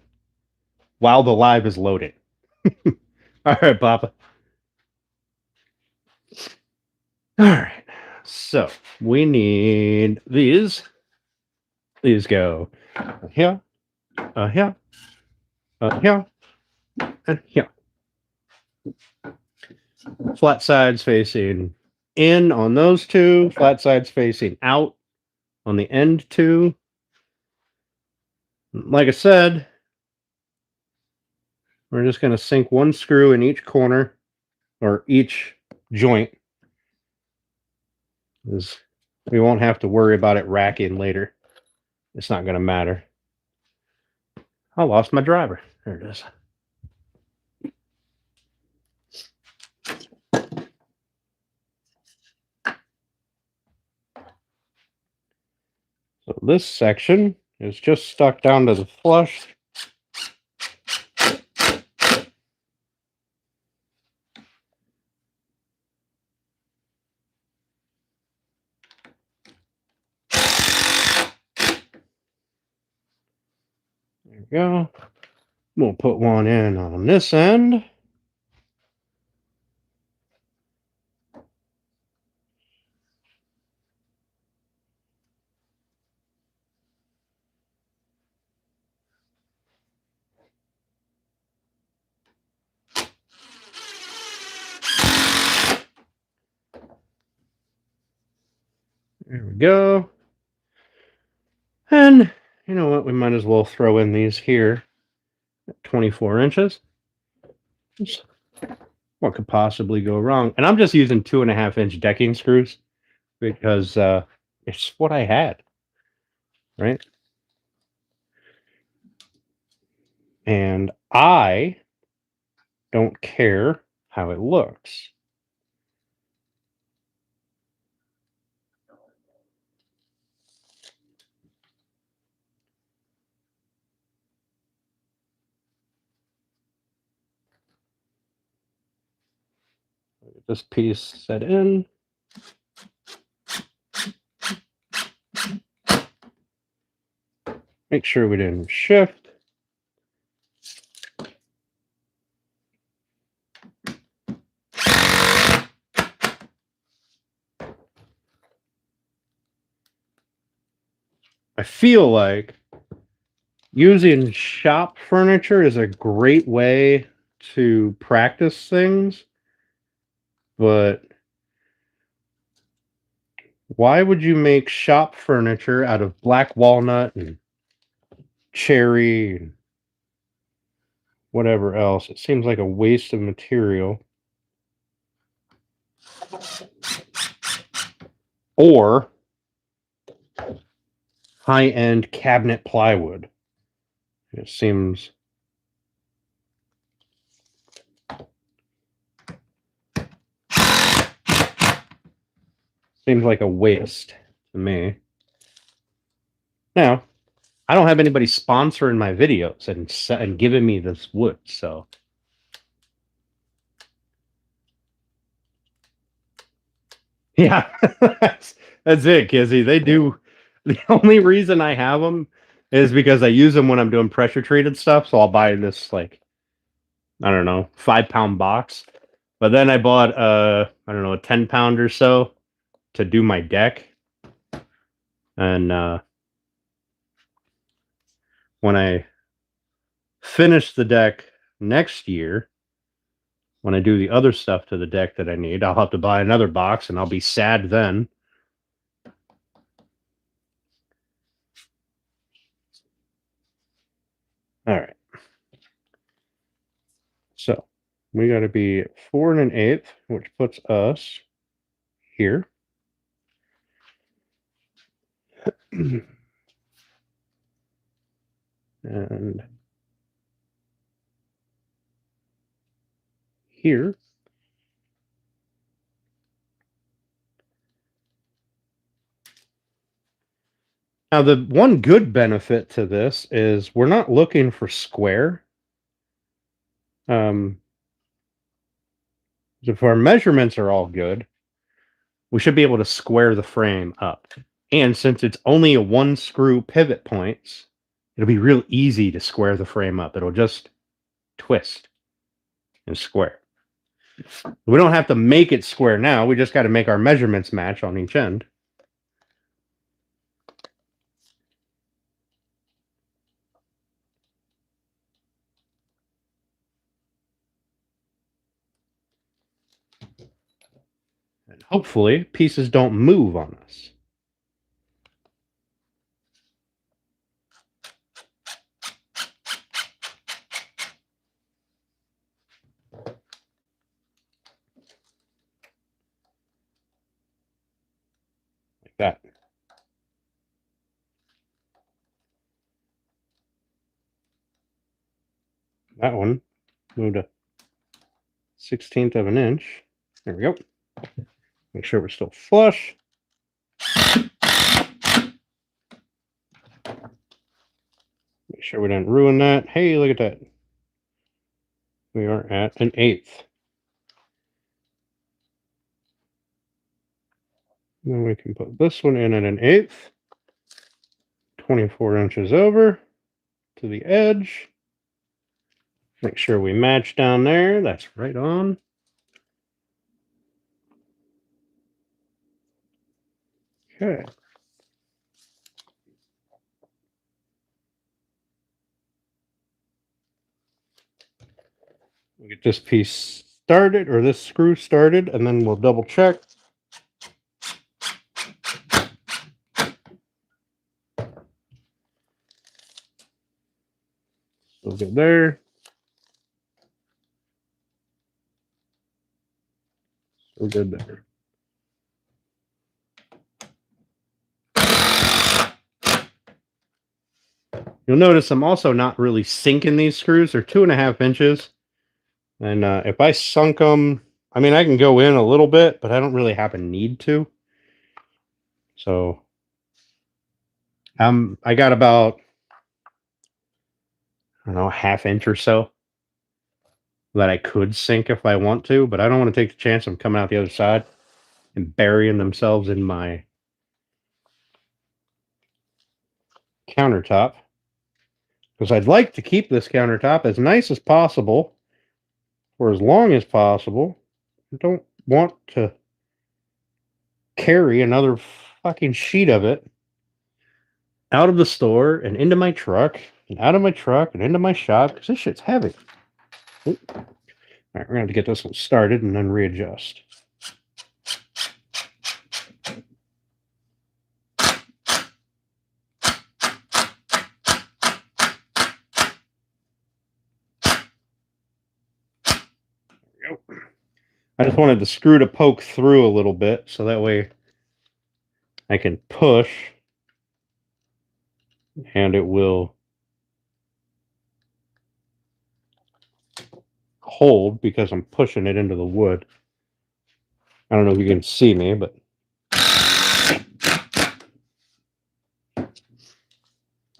while the live is loading. All right, Papa. All right. So we need these. These go here, here, here, and here. Flat sides facing in on those two. Flat sides facing out on the end two. Like I said, we're just going to sink one screw in each corner or each joint. We won't have to worry about it racking later. It's not going to matter. I lost my driver. There it is. So this section is just stuck down to the flush. There we go. We'll put one in on this end. There we go. And you know what? We might as well throw in these here at 24 inches. What could possibly go wrong? And I'm just using 2.5-inch decking screws because it's what I had, right? And I don't care how it looks. Get this piece set in. Make sure we didn't shift. I feel like using shop furniture is a great way to practice things, but why would you make shop furniture out of black walnut and cherry and whatever else? It seems like a waste of material. Or high-end cabinet plywood. It seems like a waste to me. Now, I don't have anybody sponsoring my videos and giving me this wood, so. Yeah, that's it, Kizzy. They do. The only reason I have them is because I use them when I'm doing pressure treated stuff. So I'll buy this, like, I don't know, 5-pound box. But then I bought I don't know, a 10-pound or so to do my deck. And when I finish the deck next year, when I do the other stuff to the deck that I need, I'll have to buy another box, and I'll be sad then. All right. So we got to be 4 1/8, which puts us here. And here. Now, the one good benefit to this is we're not looking for square. If our measurements are all good, we should be able to square the frame up. And since it's only a 1-screw pivot points, it'll be real easy to square the frame up. It'll just twist and square. We don't have to make it square now. We just got to make our measurements match on each end. And hopefully pieces don't move on us. Like that. That one moved a 1/16 of an inch. There we go. Make sure we're still flush. Make sure we didn't ruin that. Hey, look at that. We are at 1/8. Then we can put this one in at 1/8. 24 inches over to the edge. Make sure we match down there. That's right on. Okay. We'll get this piece started, or this screw started, and then we'll double check. We'll get there. So good there. You'll notice I'm also not really sinking these screws. They're 2.5 inches. And if I sunk them, I mean, I can go in a little bit, but I don't really have a need to. So I got about, I don't know, a 1/2 inch or so that I could sink if I want to, but I don't want to take the chance of coming out the other side and burying themselves in my countertop. Because I'd like to keep this countertop as nice as possible for as long as possible. I don't want to carry another fucking sheet of it out of the store and into my truck and out of my truck and into my shop because this shit's heavy. All right, we're going to have to get this one started and then readjust. There we go. I just wanted the screw to poke through a little bit so that way I can push and it will hold because I'm pushing it into the wood. I don't know if you can see me, but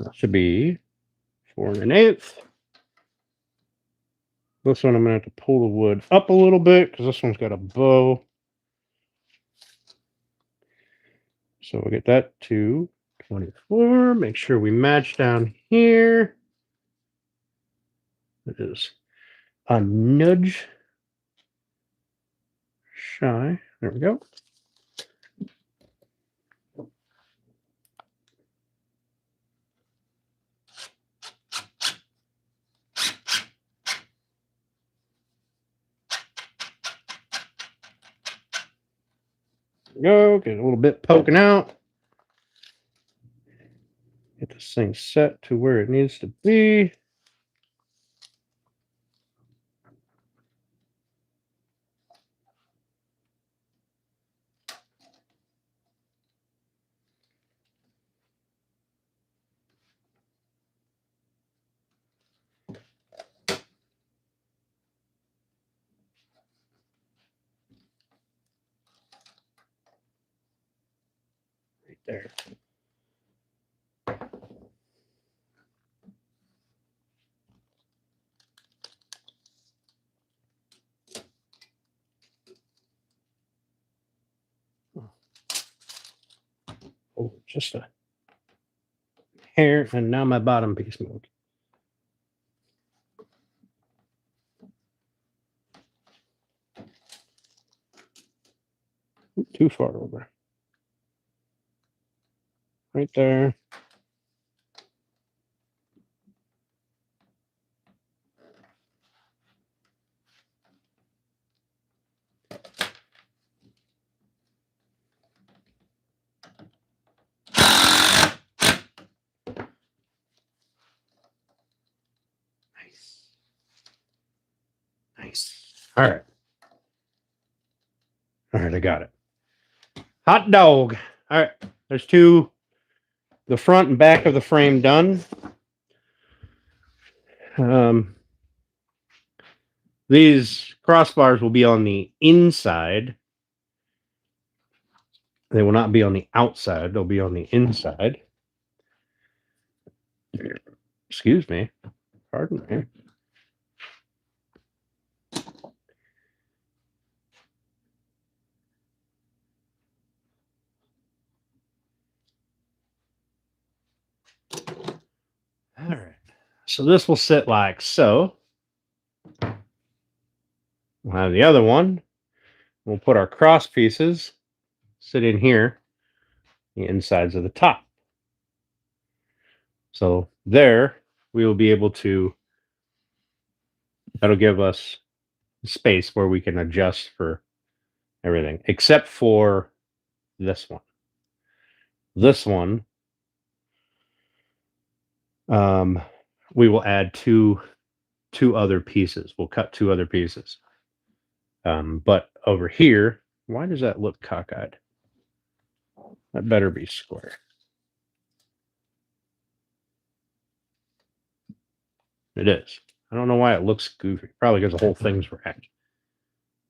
That should be 4 1/8. This one I'm going to have to pull the wood up a little bit because this one's got a bow. So we'll get that to 24. Make sure we match down here. It is a nudge shy. There we go. Go, get a little bit poking out. Get this thing set to where it needs to be. Right there. Oh, just a hair, and now my bottom piece moved. Too far over. Right there. Nice. All right. All right, I got it. Hot dog. All right. There's the front and back of the frame done. These crossbars will be on the inside. They will not be on the outside. They'll be on the inside. Excuse me. Pardon me. All right. So this will sit like so. We'll have the other one. We'll put our cross pieces sit in here, the insides of the top. So there we will be able to, that'll give us space where we can adjust for everything, except for this one. This one, we will add two other pieces. We'll cut 2 other pieces. But over here, why does that look cockeyed? That better be square. It is. I don't know why it looks goofy. Probably because the whole thing's racked.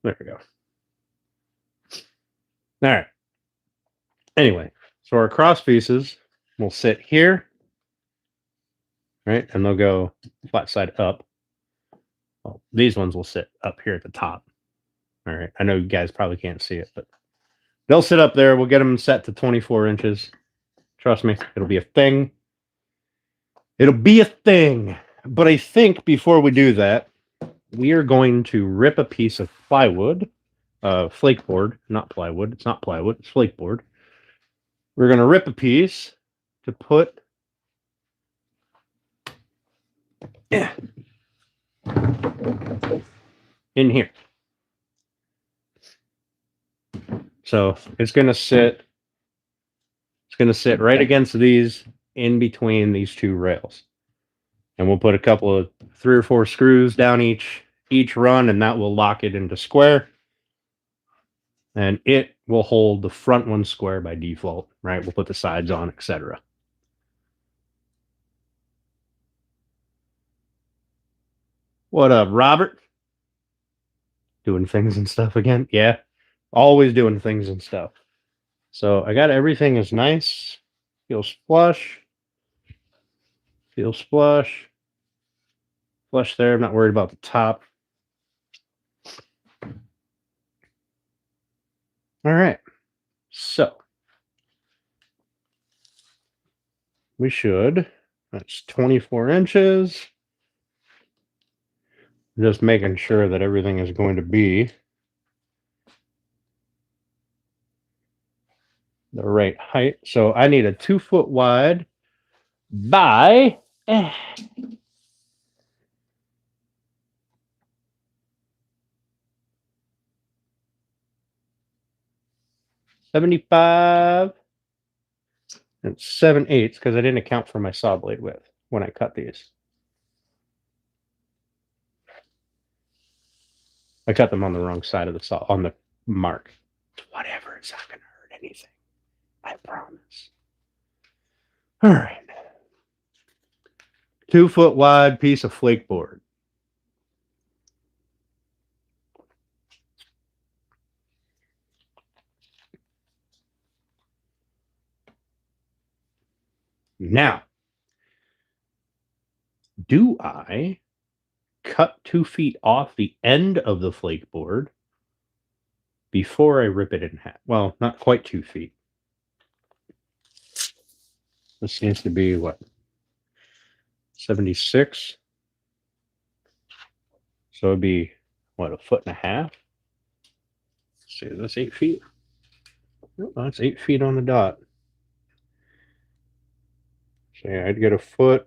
There we go. All right. Anyway, so our cross pieces will sit here, right? And they'll go flat side up. Well, these ones will sit up here at the top. All right. I know you guys probably can't see it, but they'll sit up there. We'll get them set to 24 inches. Trust me, it'll be a thing. It'll be a thing. But I think before we do that, we are going to rip a piece of plywood, flake board, not plywood. It's not plywood, it's flake board. We're going to rip a piece to put in here. So it's going to sit right against these, in between these 2 rails. And we'll put a couple of 3 or 4 screws down each run, and that will lock it into square. And it will hold the front one square by default, right? We'll put the sides on, etc. What up, Robert? Doing things and stuff again? Yeah, always doing things and stuff. So I got everything is nice, feels flush. Feels flush. Flush there. I'm not worried about the top. All right. So we should. That's 24 inches. Just making sure that everything is going to be the right height. So I need a 2 foot wide by 75 and 7/8 because I didn't account for my saw blade width when I cut these. I cut them on the wrong side of the saw, on the mark. Whatever, it's not going to hurt anything. I promise. All right. 2 foot wide piece of flake board. Now, do I cut 2 feet off the end of the flake board before I rip it in half? Well, not quite 2 feet. This seems to be what? 76. So it'd be what, 1.5 feet? Let's see, is this 8 feet? Oh, that's 8 feet on the dot. So yeah, I'd get a foot.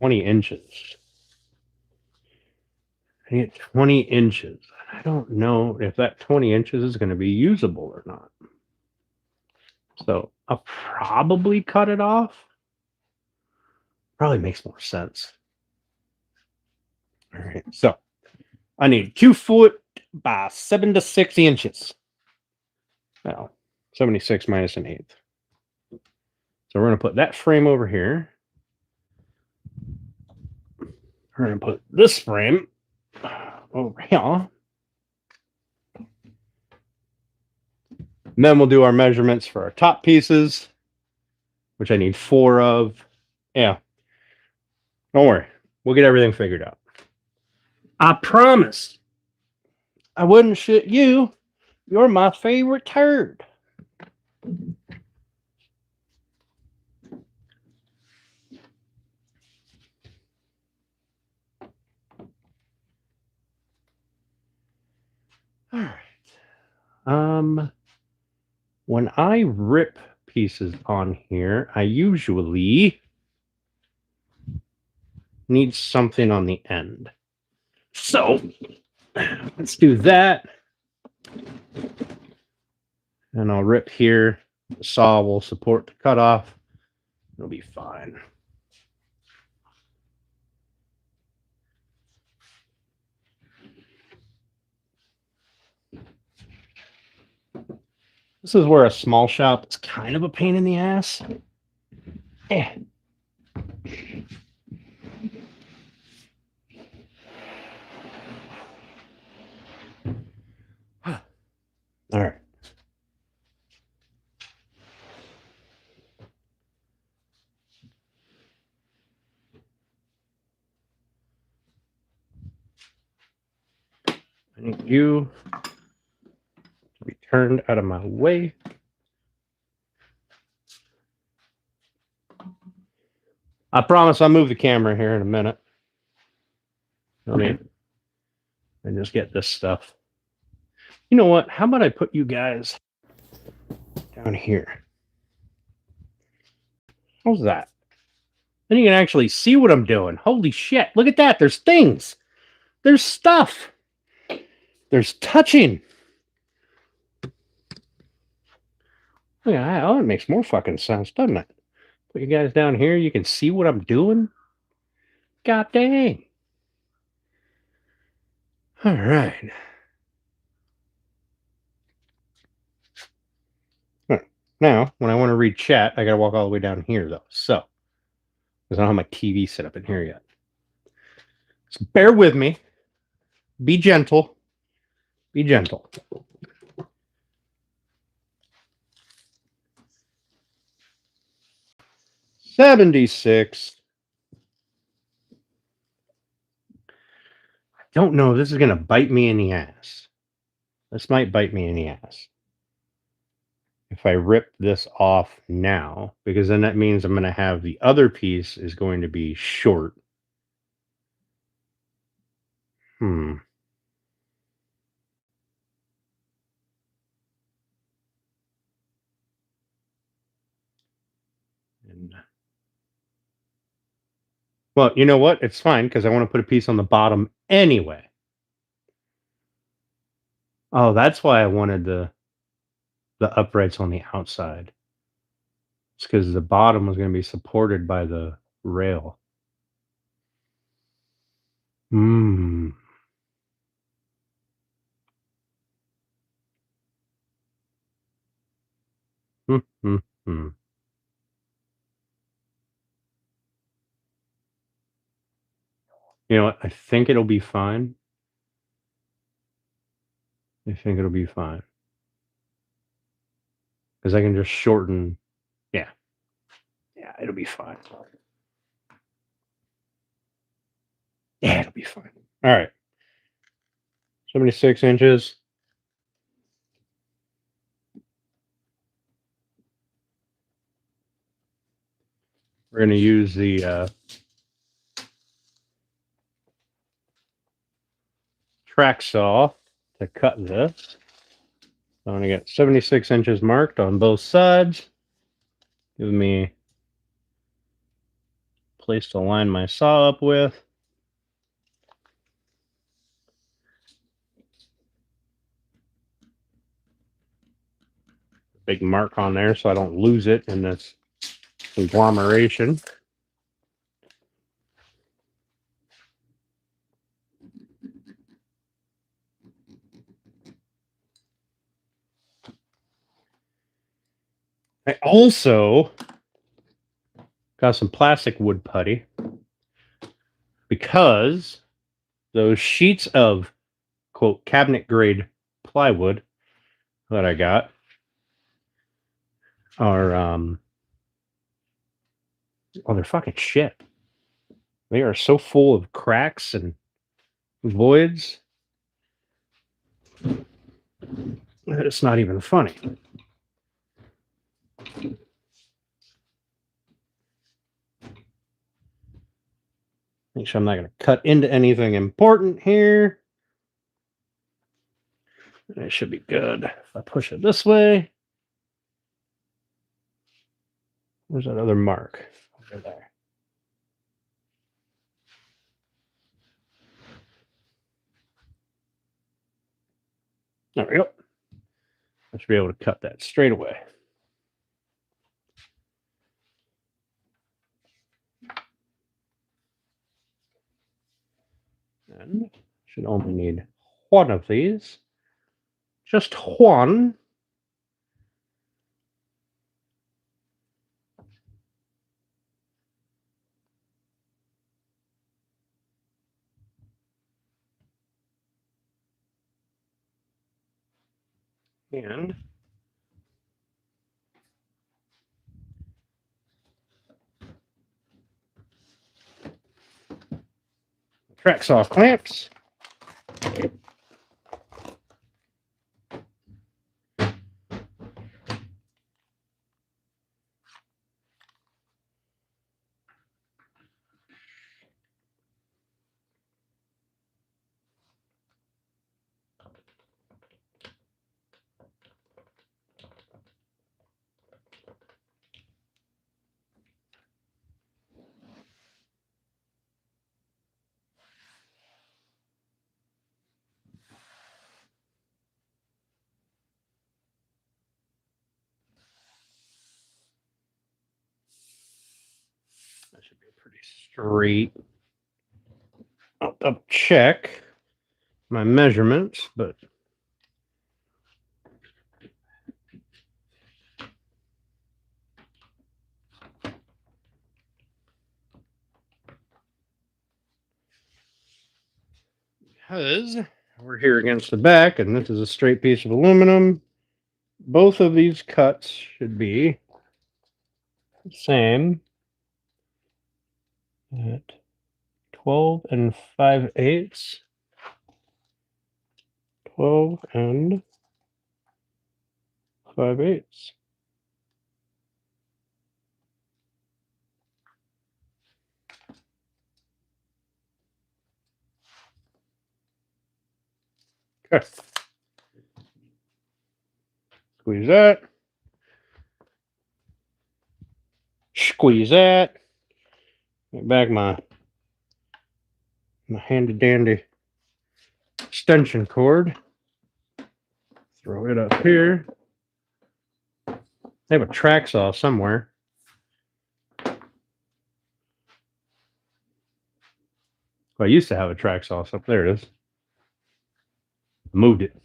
$20 inches. I get 20 inches. I don't know if that 20 inches is going to be usable or not. So I'll probably cut it off. Probably makes more sense. All right, so I need 2 foot by 7 to 6 inches. Well, 76 minus an eighth. So we're going to put that frame over here. We're going to put this frame over here. And then we'll do our measurements for our top pieces, which I need 4 of. Yeah. Don't worry. We'll get everything figured out. I promise. I wouldn't shit you. You're my favorite turd. All right. When I rip pieces on here, I usually need something on the end. So let's do that. And I'll rip here. The saw will support the cutoff. It'll be fine. This is where a small shop is kind of a pain in the ass. Eh. All right. I need you to be turned out of my way. I promise I'll move the camera here in a minute. Okay. And just get this stuff. You know what? How about I put you guys down here? How's that? Then you can actually see what I'm doing. Holy shit. Look at that. There's things. There's stuff. There's touching. Look at that. Oh, it makes more fucking sense, doesn't it? Put you guys down here. You can see what I'm doing. God dang. All right. Now, when I want to read chat, I got to walk all the way down here, though. So, because I don't have my TV set up in here yet. So bear with me. Be gentle. Be gentle. $76. I don't know if this is going to bite me in the ass. This might bite me in the ass. If I rip this off now, because then that means I'm going to have the other piece is going to be short. And, well, you know what? It's fine because I want to put a piece on the bottom anyway. Oh, that's why I wanted the uprights on the outside. It's because the bottom was going to be supported by the rail. Hmm. Hmm. Hmm. Hmm. You know what? I think it'll be fine. I think it'll be fine because I can just shorten. Yeah. Yeah, it'll be fine. Yeah, it'll be fine. All right. 76 inches. We're going to use the track saw to cut this. So I'm going to get 76 inches marked on both sides. Give me a place to line my saw up with. Big mark on there so I don't lose it in this conglomeration. I also got some plastic wood putty because those sheets of quote cabinet grade plywood that I got are oh, they're fucking shit. They are so full of cracks and voids that it's not even funny. Make sure I'm not going to cut into anything important here. It should be good. If I push it this way, where's that other mark? Over there. There we go. I should be able to cut that straight away. And should only need one of these. Just one. And track saw clamps. That should be pretty straight. I'll double check my measurements, but because we're here against the back, and this is a straight piece of aluminum. Both of these cuts should be the same at 12 and 5/8. 12 and 5/8. Okay. Squeeze that. Squeeze that. Get back my handy dandy extension cord. Throw it up here. I have a track saw somewhere. Well, I used to have a track saw, so there it is. Moved it.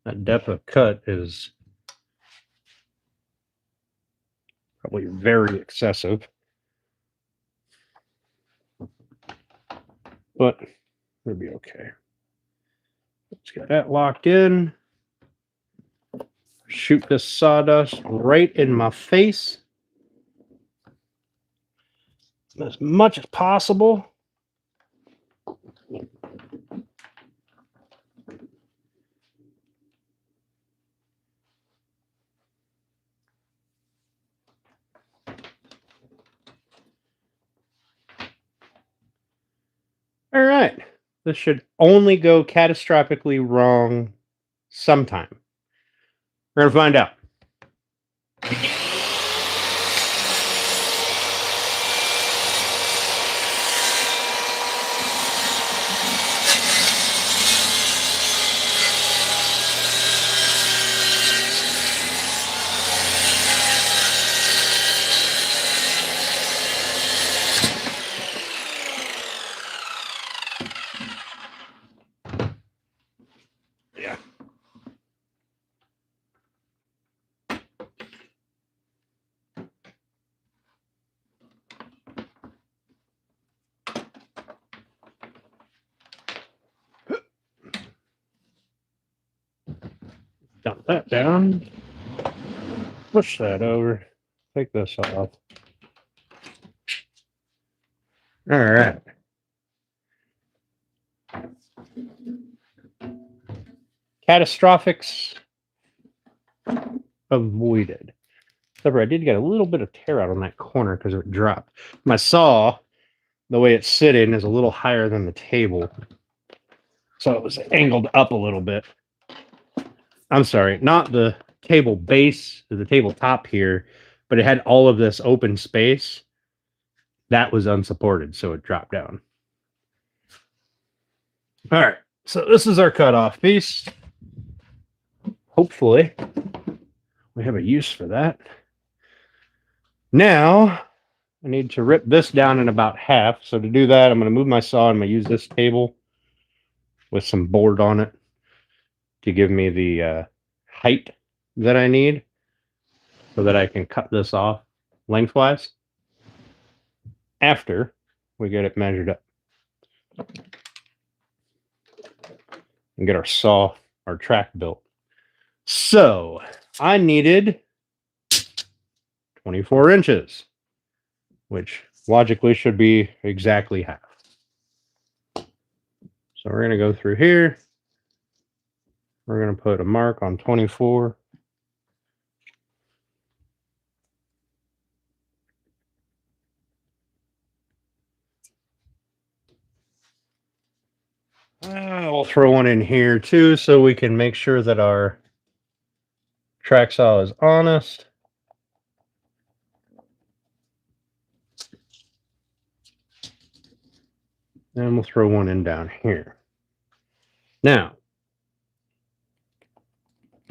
That depth of cut is probably very excessive, but it'll be okay. Let's get that locked in. Shoot this sawdust right in my face as much as possible. All right. This should only go catastrophically wrong sometime. We're going to find out. Yeah. Dump that down. Push that over. Take this off. All right. Catastrophics avoided. However, I did get a little bit of tear out on that corner because it dropped. My saw, the way it's sitting, is a little higher than the table. So it was angled up a little bit. I'm sorry, not the table base, the tabletop here, but it had all of this open space. That was unsupported, so it dropped down. All right, so this is our cutoff piece. Hopefully, we have a use for that. Now, I need to rip this down in about half. So to do that, I'm going to move my saw. I'm going to use this table with some board on it to give me the height that I need so that I can cut this off lengthwise after we get it measured up and get our saw, our track built. So I needed 24 inches, which logically should be exactly half. So we're going to go through here. We're going to put a mark on 24. We'll throw one in here too so we can make sure that our track saw is honest. And we'll throw one in down here. Now,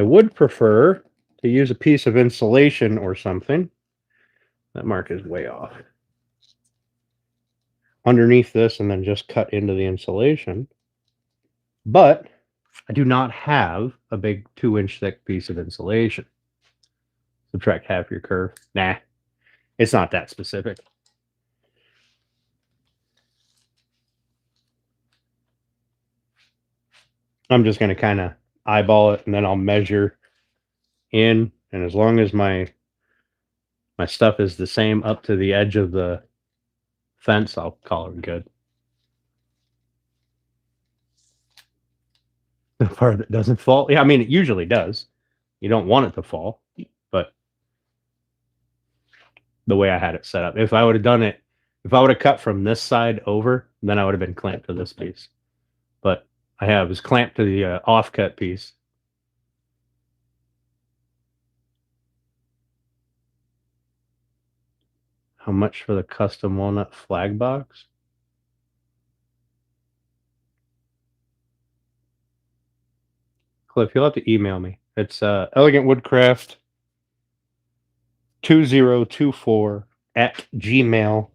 I would prefer to use a piece of insulation or something. That mark is way off. Underneath this and then just cut into the insulation. But I do not have a big 2-inch thick piece of insulation. Subtract half your curve. Nah, it's not that specific. I'm just going to kind of eyeball it, and then I'll measure in. And as long as my stuff is the same up to the edge of the fence, I'll call it good. The part that doesn't fall. Yeah, I mean, it usually does. You don't want it to fall, but the way I had it set up. If I would have done it, if I would have cut from this side over, then I would have been clamped to this piece. But I have is clamped to the offcut piece. How much for the custom walnut flag box? Cliff, you'll have to email me. It's Elegant Woodcraft 2024 at gmail.com.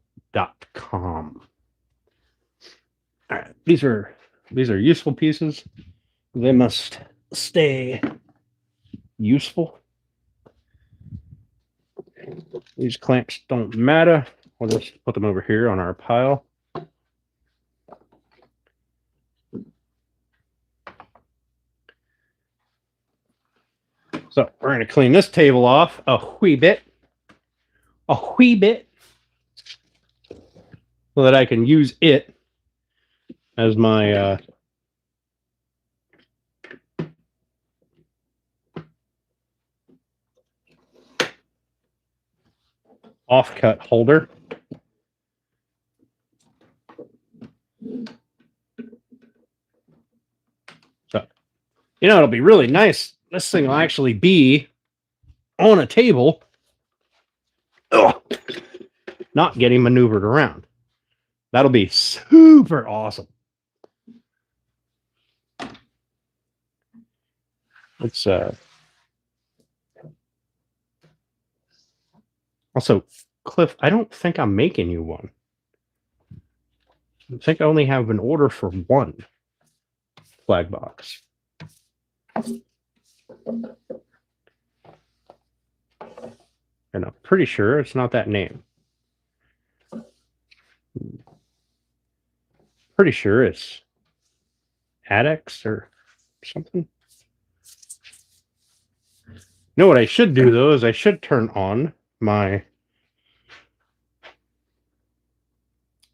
All right, these are useful pieces. They must stay useful. These clamps don't matter. We'll just put them over here on our pile. So we're going to clean this table off a wee bit, so that I can use it as my offcut holder. So, it'll be really nice. This thing will actually be on a table, not getting maneuvered around. That'll be super awesome. Let's also, Cliff, I don't think I'm making you one. I think I only have an order for one flag box. And I'm pretty sure it's not that name. Pretty sure it's Adex or something. You know what I should do, though, is I should turn on my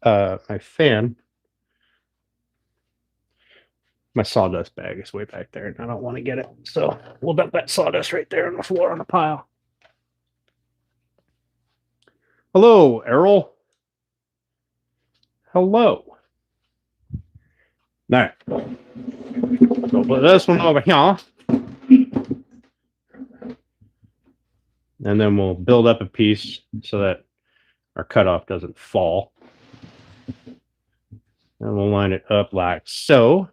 my fan. My sawdust bag is way back there, and I don't want to get it. So we'll dump that sawdust right there on the floor on the pile. Hello, Errol. Hello. All right. So put this one over here. And then we'll build up a piece so that our cutoff doesn't fall. And we'll line it up like so.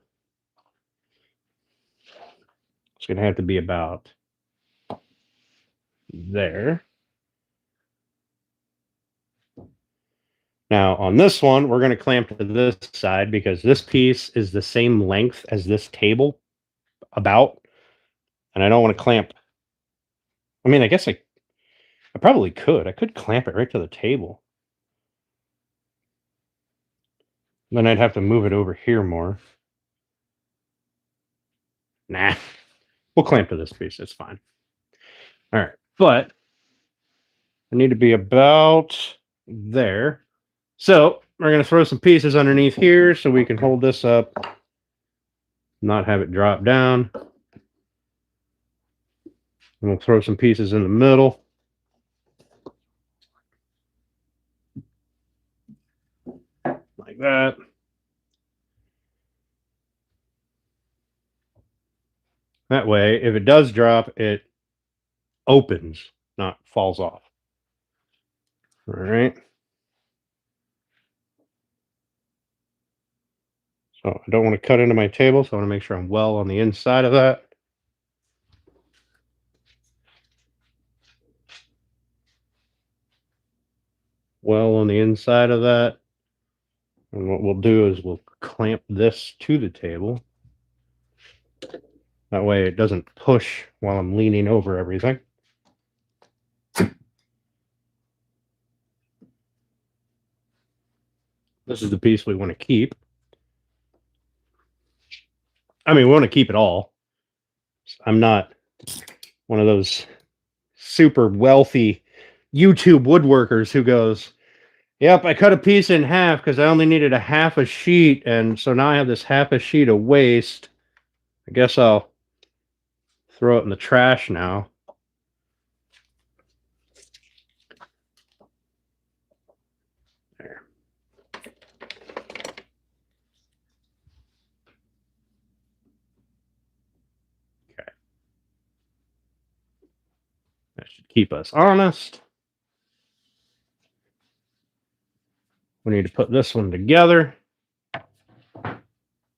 It's going to have to be about there. Now, on this one, we're going to clamp to this side because this piece is the same length as this table, about. And I don't want to clamp. I mean, I guess I probably could. I could clamp it right to the table. Then I'd have to move it over here more. Nah. We'll clamp to this piece. It's fine. All right. But I need to be about there. So we're going to throw some pieces underneath here so we can hold this up, not have it drop down. And we'll throw some pieces in the middle. Like that. That way, if it does drop, it opens, not falls off. All right. So I don't want to cut into my table, so I want to make sure I'm well on the inside of that. Well on the inside of that. And what we'll do is we'll clamp this to the table. That way it doesn't push while I'm leaning over everything. This is the piece we want to keep. I mean, we want to keep it all. I'm not one of those super wealthy YouTube woodworkers who goes, yep, I cut a piece in half because I only needed a half a sheet, and so now I have this half a sheet of waste. I guess I'll throw it in the trash now. There. Okay. That should keep us honest. We need to put this one together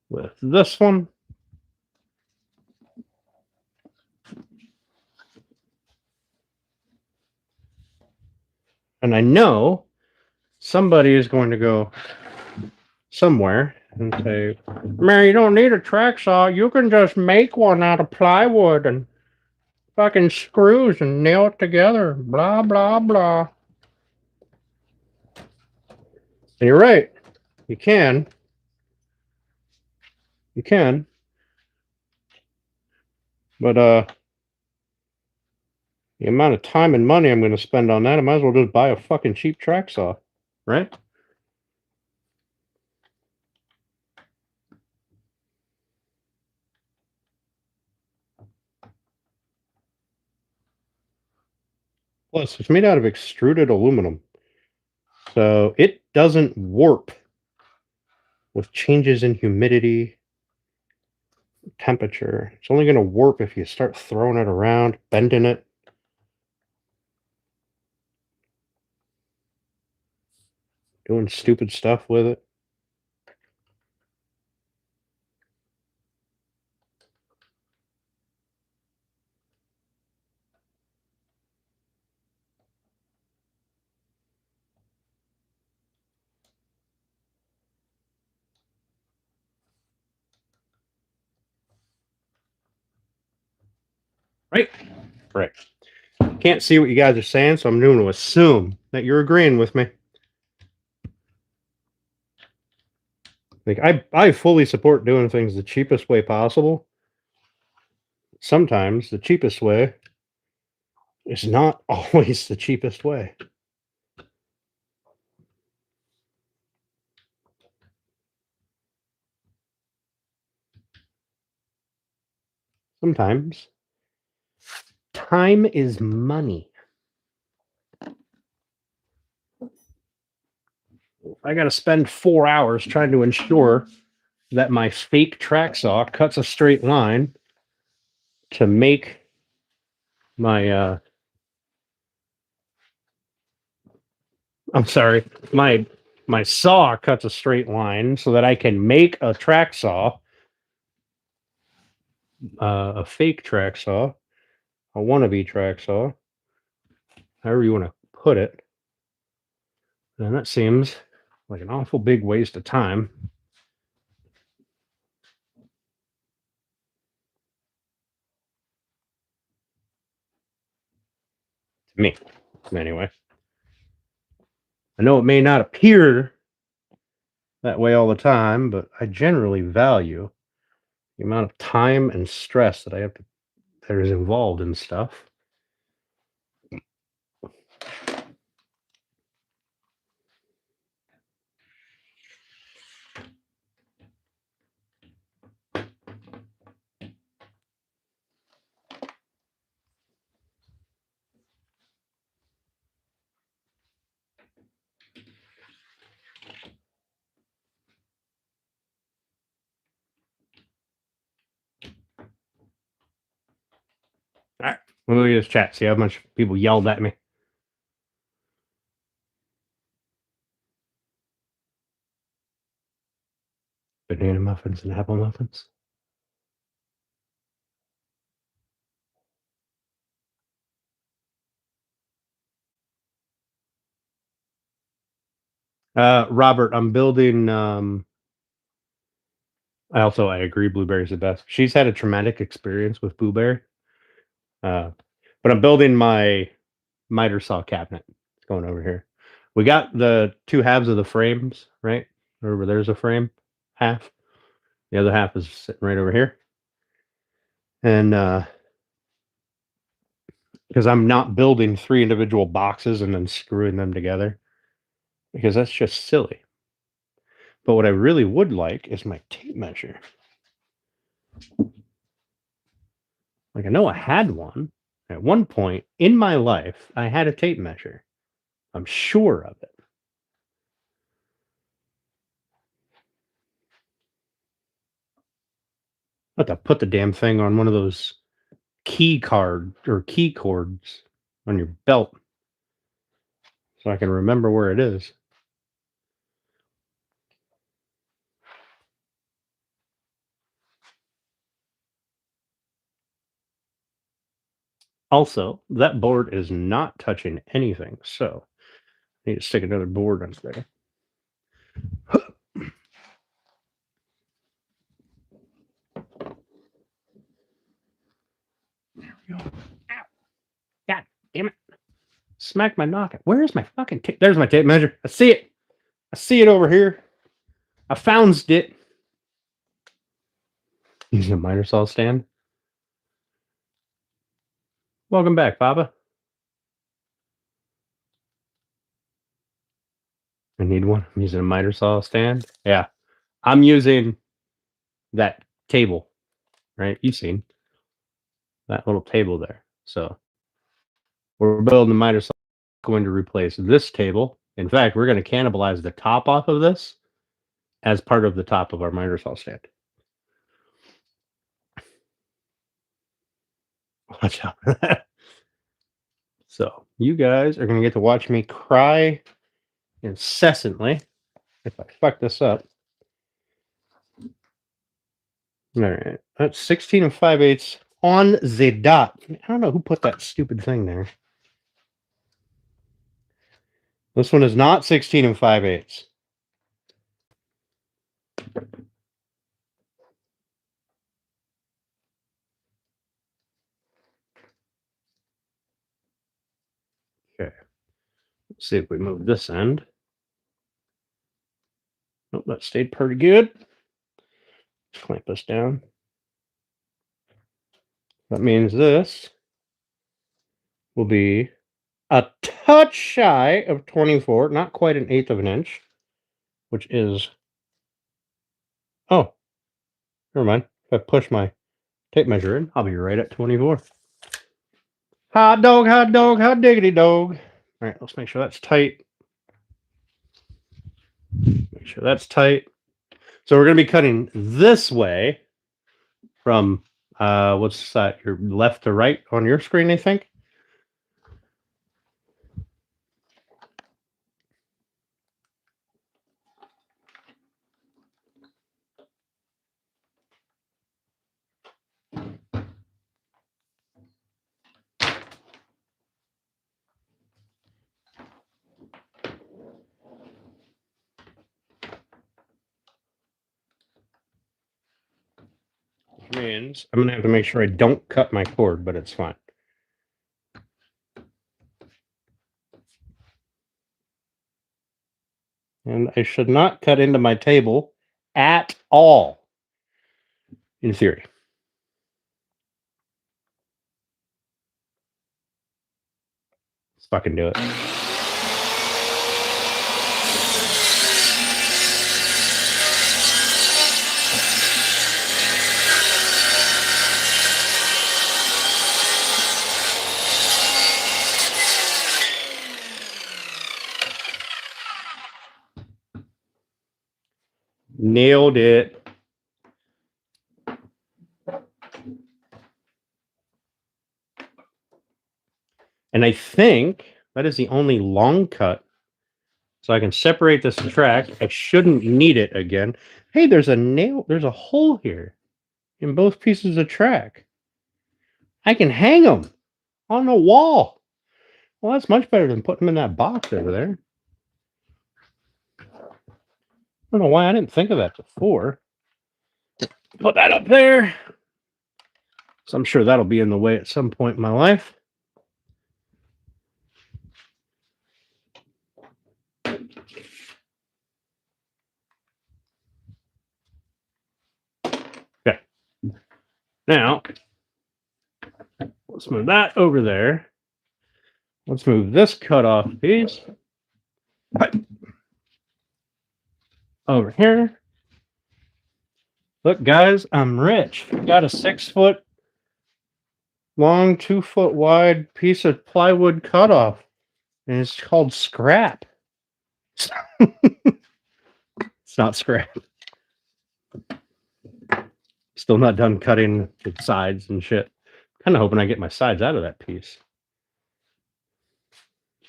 with this one. And I know somebody is going to go somewhere and say, man, you don't need a track saw. You can just make one out of plywood and fucking screws and nail it together. Blah, blah, blah. And you're right. You can. You can. But the amount of time and money I'm going to spend on that, I might as well just buy a fucking cheap track saw, right? Plus, it's made out of extruded aluminum, so it doesn't warp with changes in humidity, temperature. It's only going to warp if you start throwing it around, bending it. Doing stupid stuff with it. Right? Right. Can't see what you guys are saying, so I'm going to assume that you're agreeing with me. Like I fully support doing things the cheapest way possible. Sometimes the cheapest way is not always the cheapest way. Sometimes time is money. I got to spend 4 hours trying to ensure that my fake track saw cuts a straight line to make my I'm sorry, my saw cuts a straight line so that I can make a track saw, a fake track saw, a wannabe track saw, however you want to put it. And that seems like an awful big waste of time. To me, anyway. I know it may not appear that way all the time, but I generally value the amount of time and stress that that is involved in stuff. All right, we'll look at this chat. See how much people yelled at me. Banana muffins and apple muffins. Robert, I'm building. I agree. Blueberry's the best. She's had a traumatic experience with blueberry. But I'm building my miter saw cabinet. It's going over here. We got the two halves of the frames, right? Over there's a frame, half. The other half is sitting right over here. And because I'm not building 3 individual boxes and then screwing them together, because that's just silly. But what I really would like is my tape measure. Like, I know I had one. At one point in my life, I had a tape measure. I'm sure of it. I have to put the damn thing on one of those key card or key cords on your belt so I can remember where it is. Also, that board is not touching anything, so I need to stick another board under there. There we go. Ow. God damn it. Smack my noggin. Where's my fucking tape? There's my tape measure. I see it. I see it over here. I found it. Using a miter saw stand. Welcome back, Papa. I need one. I'm using a miter saw stand. Yeah. I'm using that table, right? You've seen that little table there. So we're building a miter saw going to replace this table. In fact, we're going to cannibalize the top off of this as part of the top of our miter saw stand. Watch out for that. So you guys are going to get to watch me cry incessantly if I fuck this up. All right, that's 16 5/8 on the dot. I don't know who put that stupid thing there. This one is not 16 5/8. Okay, let's see if we move this end. Oh, that stayed pretty good. Clamp this down. That means this will be a touch shy of 24, not quite an eighth of an inch, which is, oh, never mind. If I push my tape measure in, I'll be right at 24. Hot dog, hot diggity dog. All right, let's make sure that's tight. Make sure that's tight. So we're going to be cutting this way from, what's that, your left to right on your screen, I think. Which means I'm going to have to make sure I don't cut my cord, but it's fine. And I should not cut into my table at all, in theory. Let's fucking do it. Nailed it. And I think that is the only long cut. So I can separate this track. I shouldn't need it again. Hey, there's a nail. There's a hole here in both pieces of track. I can hang them on the wall. Well, that's much better than putting them in that box over there. I don't know why I didn't think of that before. Put that up there. So I'm sure that'll be in the way at some point in my life. Now, let's move that over there. Let's move this cutoff piece over here. Look, guys, I'm rich. Got a 6-foot long, 2-foot wide piece of plywood cutoff, and it's called scrap. It's not scrap. Still not done cutting the sides and shit. Kind of hoping I get my sides out of that piece.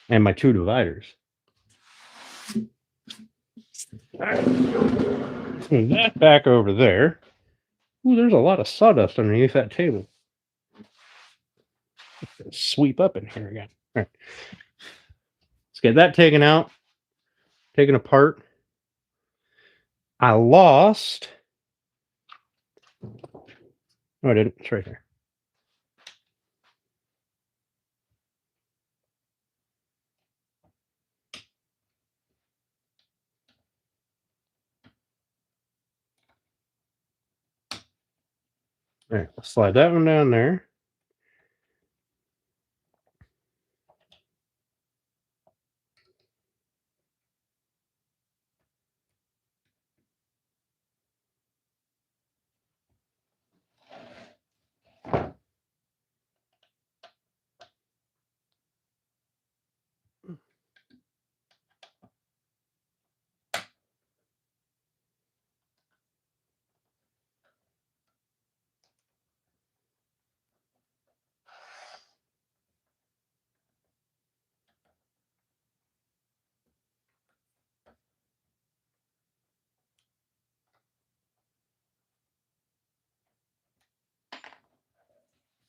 And my 2 dividers. Right. Move that back over there. Ooh, there's a lot of sawdust underneath that table. Sweep up in here again. All right. Let's get that taken out, taken apart. I lost. No, I didn't. It's right here. All right, slide that one down there.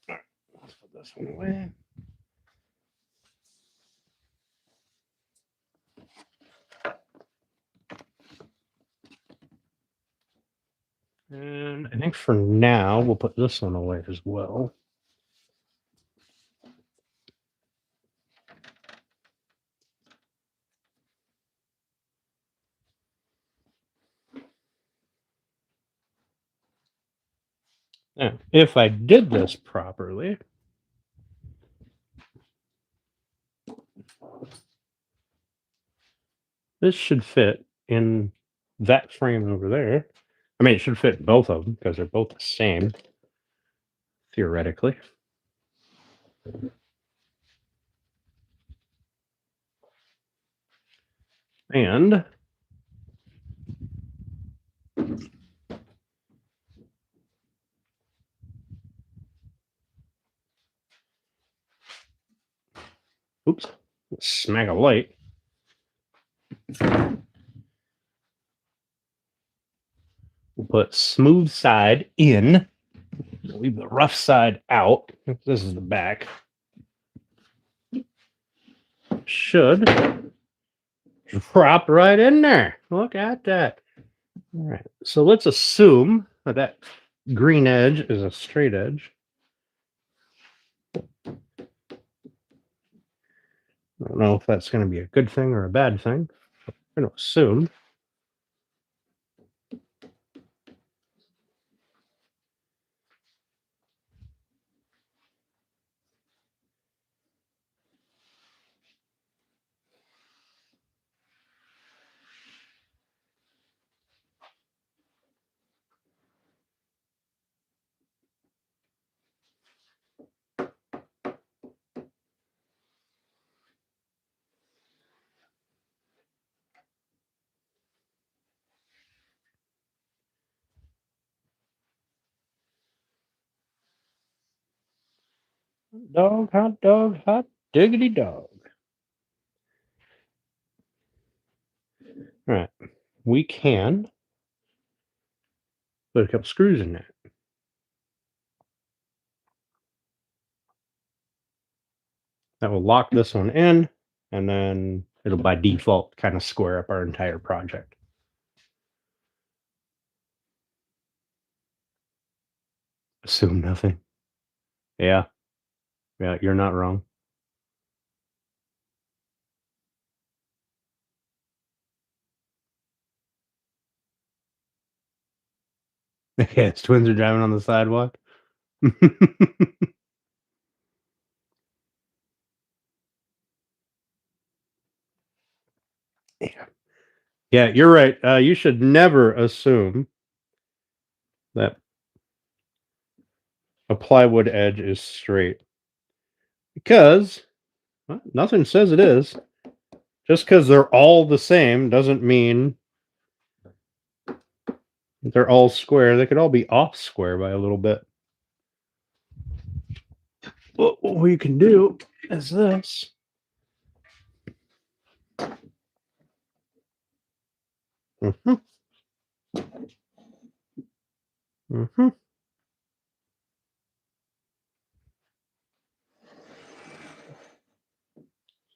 All right, let's put this one away. And I think for now, we'll put this one away as well. Now, if I did this properly, this should fit in that frame over there. I mean, it should fit both of them because they're both the same, theoretically. And oops, smack a light. We'll put smooth side in. Leave the rough side out. This is the back. Should drop right in there. Look at that. All right. So let's assume that that green edge is a straight edge. I don't know if that's going to be a good thing or a bad thing. I'm going to assume. Hot dog, hot diggity dog. All right. We can put a couple screws in there. That will lock this one in, and then it'll by default kind of square up our entire project. Assume nothing. Yeah. Yeah, you're not wrong. Yes, twins are driving on the sidewalk. Yeah, you're right. You should never assume that a plywood edge is straight because well, nothing says it is. Just because they're all the same doesn't mean they're all square. They could all be off square by a little bit. What we can do is this. Mm-hmm. Mm-hmm.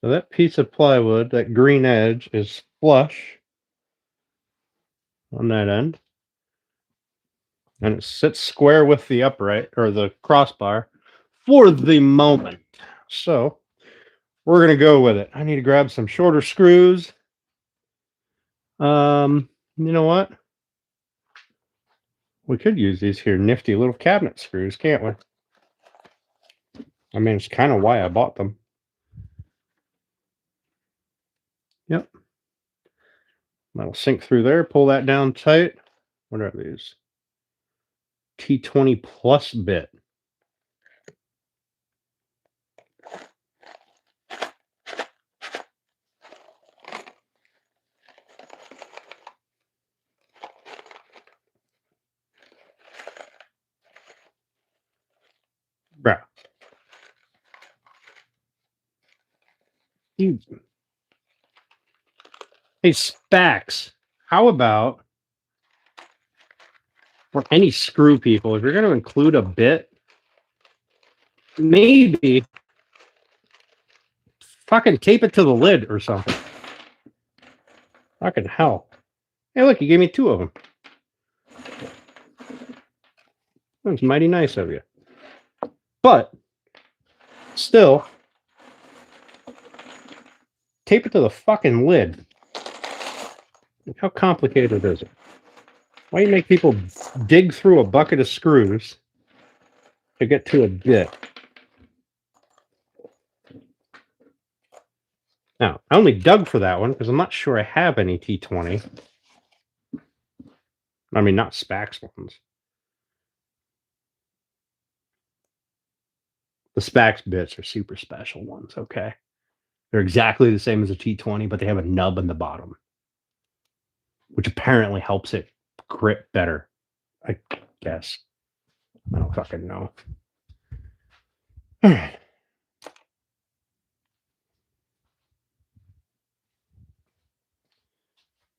So that piece of plywood, that green edge, is flush on that end. And it sits square with the upright or the crossbar for the moment. So we're going to go with it. I need to grab some shorter screws. You know what? We could use these here nifty little cabinet screws, can't we? I mean, it's kind of why I bought them. Yep. That'll sink through there. Pull that down tight. What are these? T20 plus bit. Bruh. You... Hey, Spax, how about for any screw people, if you're going to include a bit, maybe fucking tape it to the lid or something. Fucking hell. Hey, look, you gave me 2 of them. That's mighty nice of you. But still, tape it to the fucking lid. How complicated is it? Why do you make people dig through a bucket of screws to get to a bit? Now, I only dug for that one because I'm not sure I have any T20. I mean, not Spax ones. The Spax bits are super special ones, okay? They're exactly the same as a T20, but they have a nub in the bottom, which apparently helps it grip better, I guess. I don't fucking know. All right.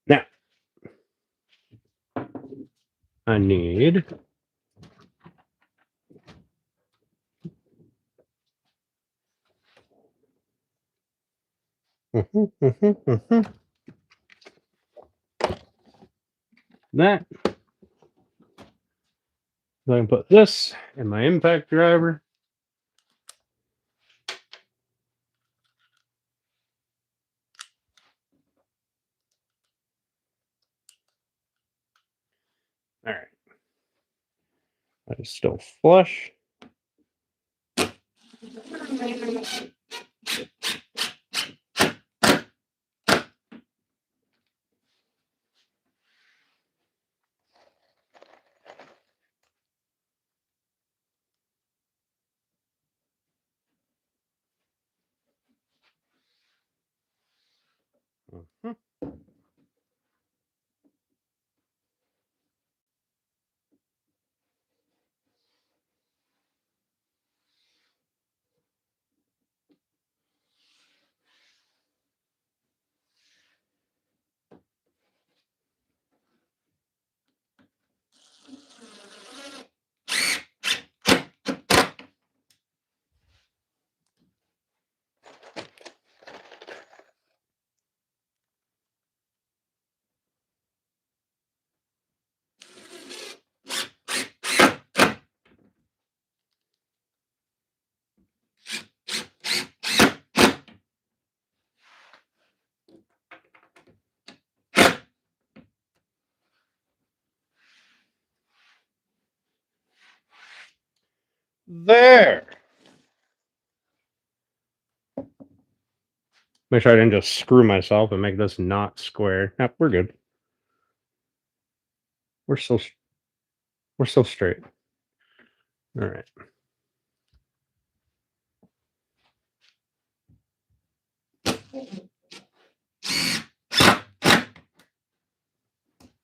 Now, I need that. I can put this in my impact driver. All right. That is still flush. Mhm. There. Make sure I didn't just screw myself and make this not square. Nope, we're good. We're still straight. All right.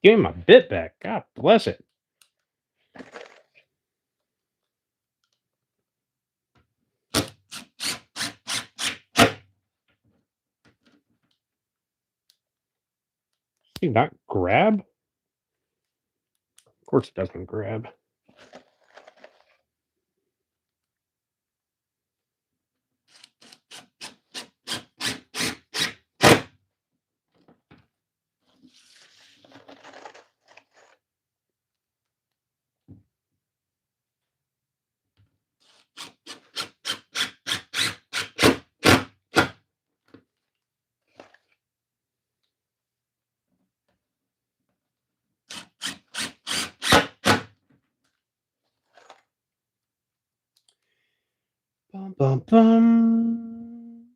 Give me my bit back. God bless it. Did not grab? Of course it doesn't grab. Bum, bum, bum.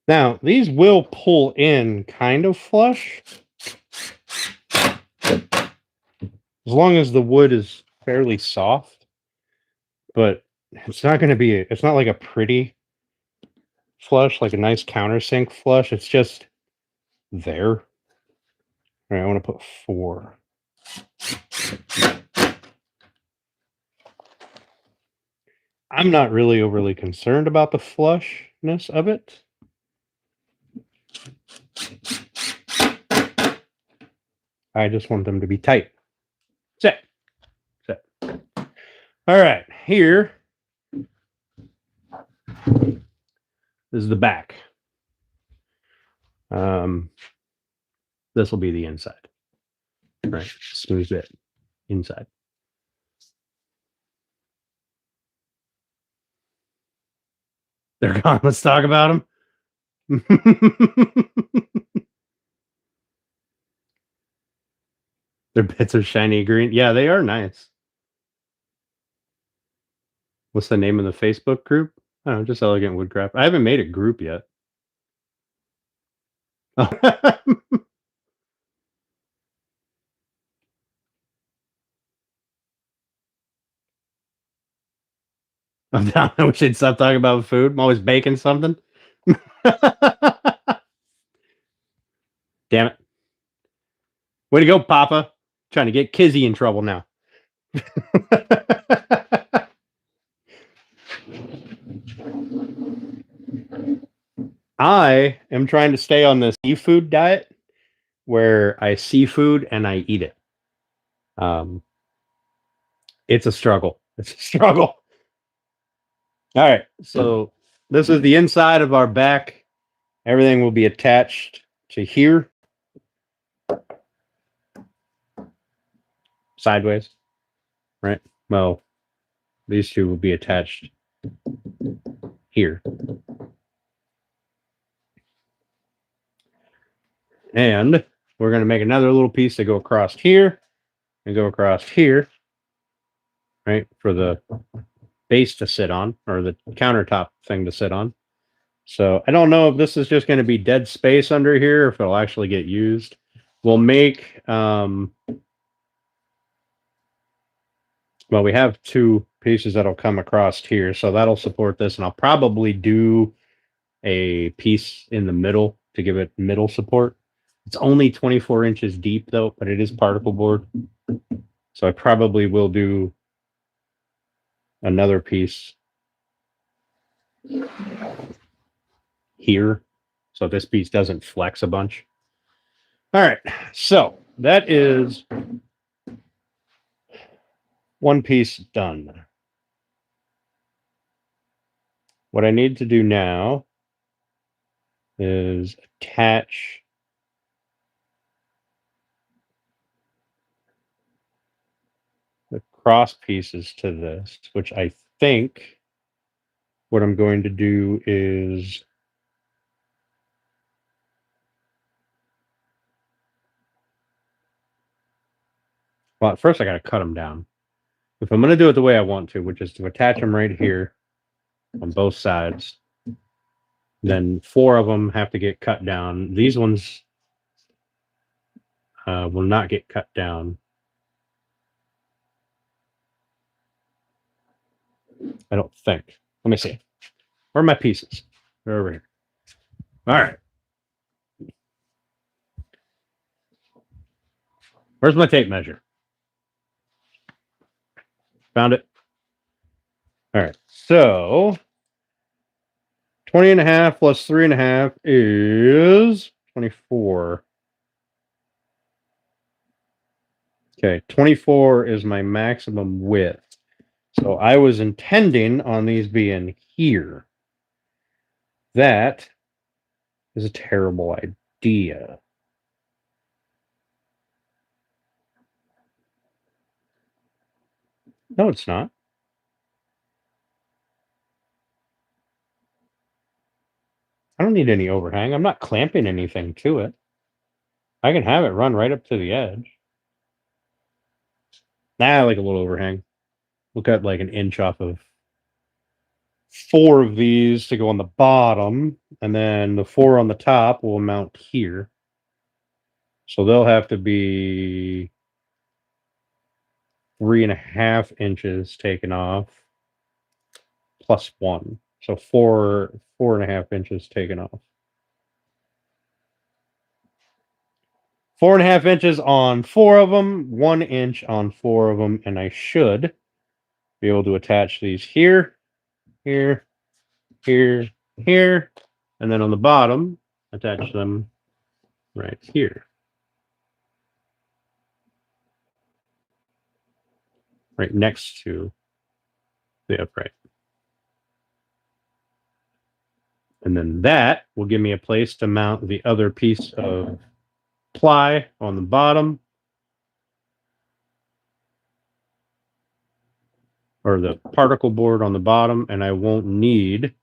Now, these will pull in kind of flush. As long as the wood is fairly soft. But it's not going to be, it's not like a pretty flush, like a nice countersink flush. It's just there. All right, I want to put 4. I'm not really overly concerned about the flushness of it. I just want them to be tight. Set. All right, here is the back. This will be the inside. Right, smooth it inside. They're gone. Let's talk about them. Their bits are shiny green. Yeah, they are nice. What's the name of the Facebook group? I don't know, just Elegant Woodcraft. I haven't made a group yet. I'm down. I wish I'd stop talking about food. I'm always baking something. Damn it. Way to go, Papa. Trying to get Kizzy in trouble now. I am trying to stay on the seafood diet where I see food and I eat it. It's a struggle. It's a struggle. All right. So this is the inside of our back. Everything will be attached to here. Sideways. Right? Well, these two will be attached here. And we're going to make another little piece to go across here and go across here, right, for the base to sit on, or the countertop thing to sit on. So I don't know if this is just going to be dead space under here, or if it'll actually get used. We'll make, well, we have 2 pieces that'll come across here, so that'll support this, and I'll probably do a piece in the middle to give it middle support. It's only 24 inches deep, though, but it is particle board. So I probably will do another piece here, so this piece doesn't flex a bunch. All right, so that is one piece done. What I need to do now is attach the cross pieces to this, which I think what I'm going to do is well, at first I got to cut them down. If I'm going to do it the way I want to, which is to attach them right here on both sides, then 4 of them have to get cut down. These ones will not get cut down. I don't think. Let me see. Where are my pieces? They're over here. All right. Where's my tape measure? Found it. All right. So 20 and a half plus 3 and a half is 24. Okay. 24 is my maximum width. So I was intending on these being here. That is a terrible idea. No, it's not. I don't need any overhang. I'm not clamping anything to it. I can have it run right up to the edge. Nah, I like a little overhang. We'll cut like an inch off of 4 of these to go on the bottom, and then the 4 on the top will mount here. So they'll have to be 3.5 inches taken off plus 1. So 4.5 inches taken off. 4.5 inches on 4 of them, 1 inch on 4 of them, and I should be able to attach these here, here, here, here, and then on the bottom, attach them right here. Right next to the upright. And then that will give me a place to mount the other piece of ply on the bottom, or the particle board on the bottom, and I won't need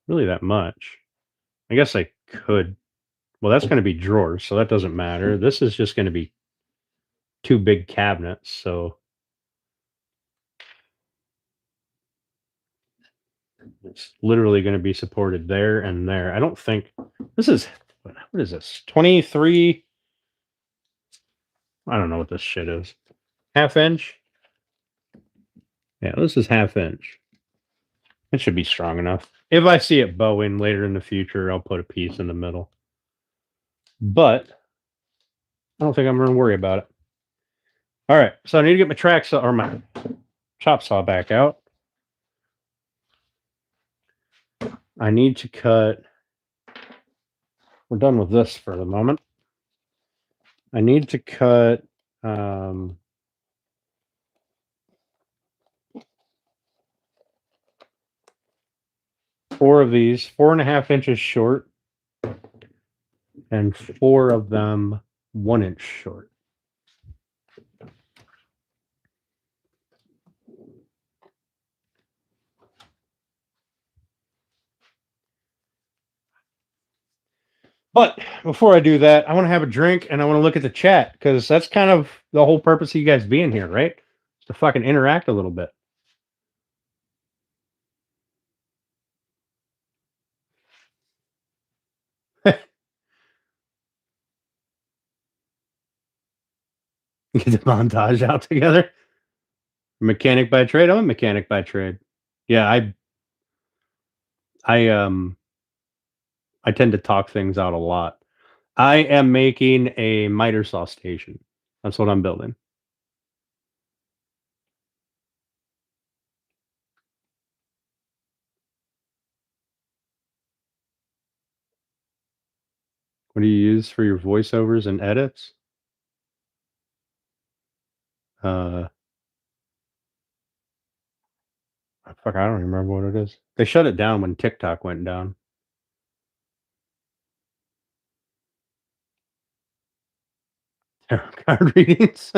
really that much. I guess I could. Well, that's going to be drawers, so that doesn't matter. This is just going to be 2 big cabinets, so it's literally going to be supported there and there. I don't think this is, what is this? 23. I don't know what this shit is. 1/2 inch. Yeah, this is 1/2 inch. It should be strong enough. If I see it bowing later in the future, I'll put a piece in the middle. But I don't think I'm going to worry about it. All right, so I need to get my track saw or my chop saw back out. I need to cut. We're done with this for the moment. I need to cut 4 of these, 4.5 inches short, and 4 of them 1 inch short. But before I do that, I want to have a drink and I want to look at the chat, because that's kind of the whole purpose of you guys being here, right? To fucking interact a little bit. Get the montage out together. Mechanic by trade. I'm a mechanic by trade. Yeah, I tend to talk things out a lot. I am making a miter saw station. That's what I'm building. What do you use for your voiceovers and edits? Fuck, I don't remember what it is. They shut it down when TikTok went down. Tarot card readings.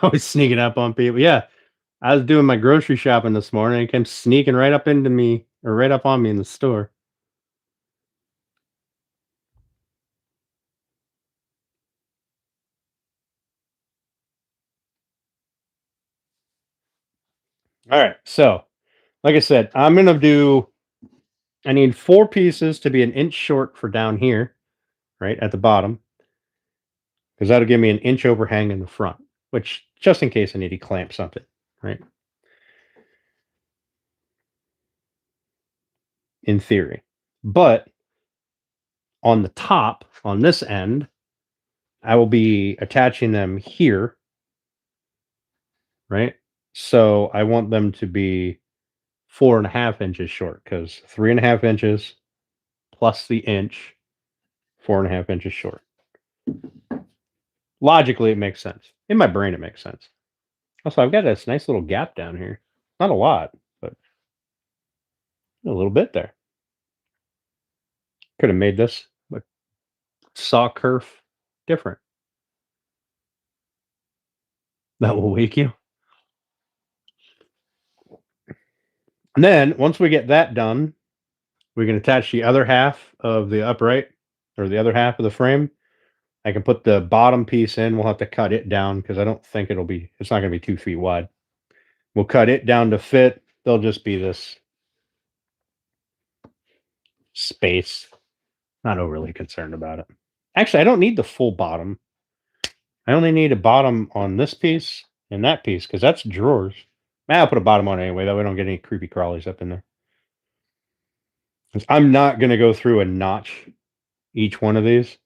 Always sneaking up on people. Yeah, I was doing my grocery shopping this morning. It came sneaking right up into me, or right up on me in the store. All right, so like I said, I'm gonna do. I need 4 pieces to be an inch short for down here, right at the bottom, because that'll give me an inch overhang in the front. Which, just in case I need to clamp something, right? In theory, but on the top, on this end, I will be attaching them here, right? So I want them to be 4.5 inches short because 3.5 inches plus the inch, 4.5 inches short. Logically, it makes sense. In my brain, it makes sense. Also, I've got this nice little gap down here. Not a lot, but a little bit there. Could have made this like saw kerf different. That will wake you. And then once we get that done, we can attach the other half of the upright or the other half of the frame. I can put the bottom piece in. We'll have to cut it down because I don't think it's not going to be 2 feet wide. We'll cut it down to fit. There'll just be this space. Not overly concerned about it. Actually, I don't need the full bottom. I only need a bottom on this piece and that piece because that's drawers. I'll put a bottom on anyway. That way I don't get any creepy crawlies up in there. 'Cause I'm not going to go through and notch each one of these.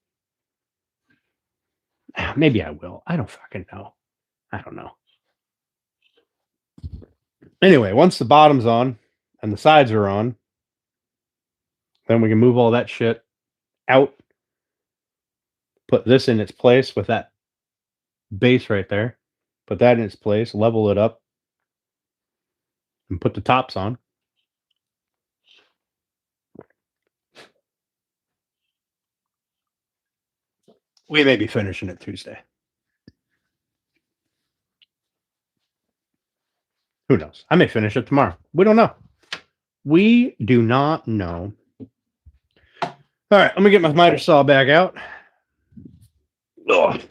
Maybe I will. I don't fucking know. I don't know. Anyway, once the bottom's on and the sides are on, then we can move all that shit out, put this in its place with that base right there, put that in its place, level it up, and put the tops on. We may be finishing it Tuesday. Who knows? I may finish it tomorrow. We don't know. We do not know. All right, let me get my miter saw back out. Ugh.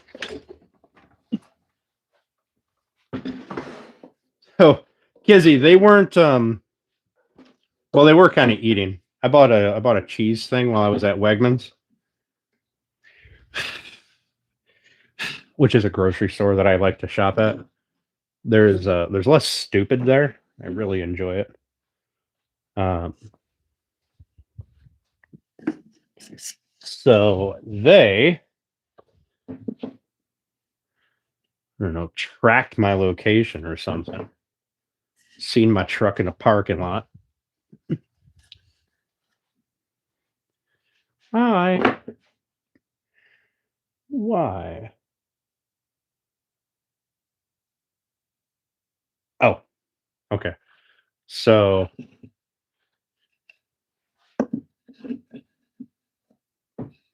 So, Kizzy, they weren't. Well, they were kind of eating. I bought a cheese thing while I was at Wegmans, which is a grocery store that I like to shop at. There's less stupid there. I really enjoy it. So they, I don't know, tracked my location or something. Seen my truck in a parking lot. Hi. Why? Oh, okay. So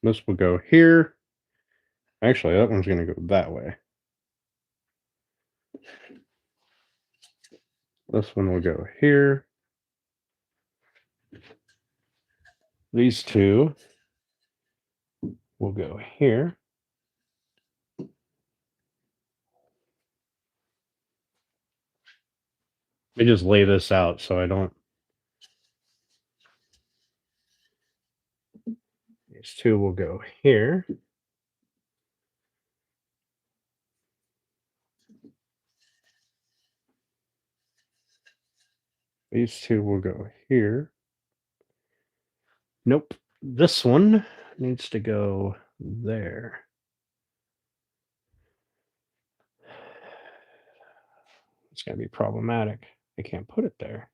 this will go here. Actually, that one's going to go that way. This one will go here. These two will go here. Let me just lay this out so I don't. These two will go here. These two will go here. Nope. This one needs to go there. It's going to be problematic. I can't put it there.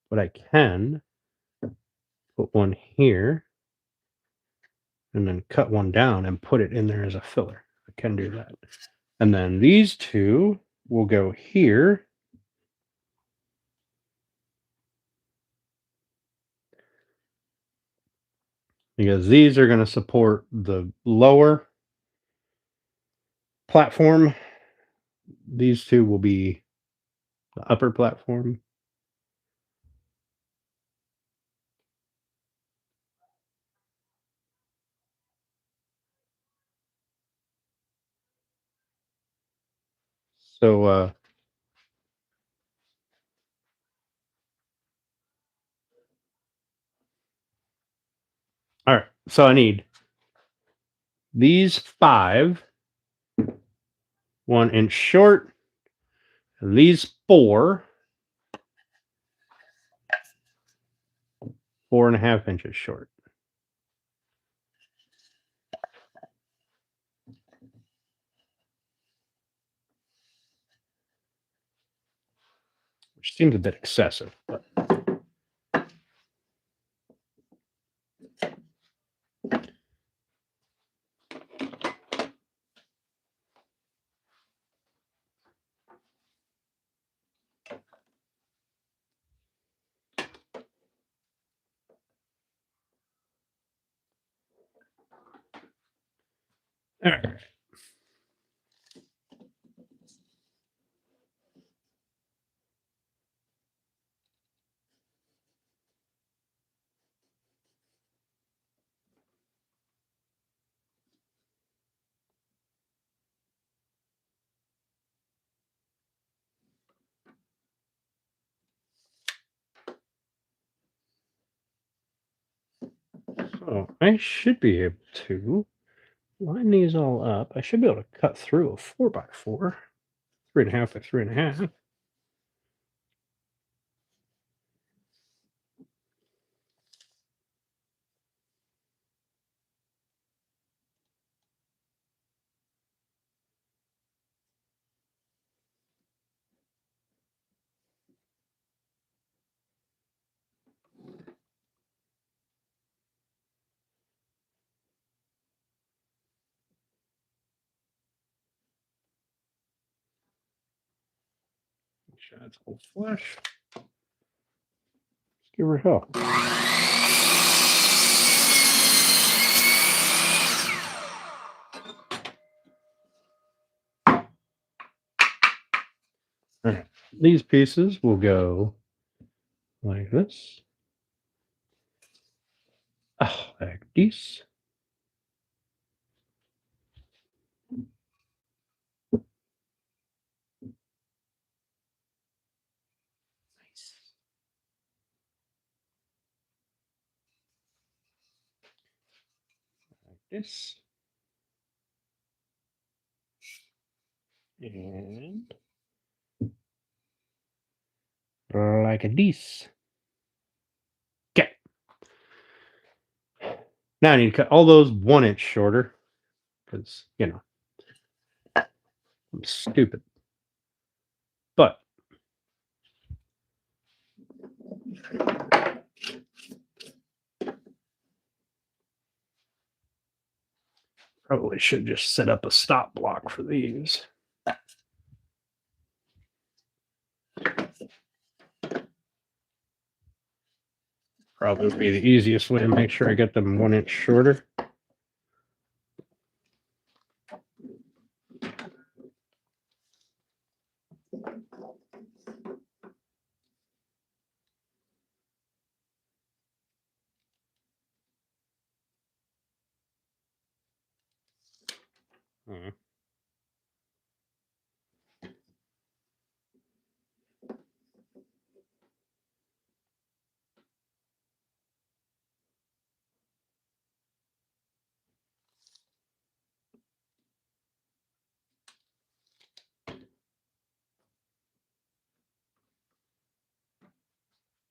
But I can put one here and then cut one down and put it in there as a filler. I can do that. And then these two will go here. because these are going to support the lower platform. These two will be the upper platform. So, all right. So I need these 5 1-inch short, these 4 4.5 inches short. Which seems a bit excessive, but all right. So I should be able to line these all up. I should be able to cut through a 4x4, 3.5 by 3.5. Make sure that's all flush. Let's give her hell. All right. These pieces will go like this. Oh, like this. Nice. Like this. And like this. Okay. Now I need to cut all those 1-inch shorter because, I'm stupid. But probably should just set up a stop block for these. Probably would be the easiest way to make sure I get them 1-inch shorter. Hmm.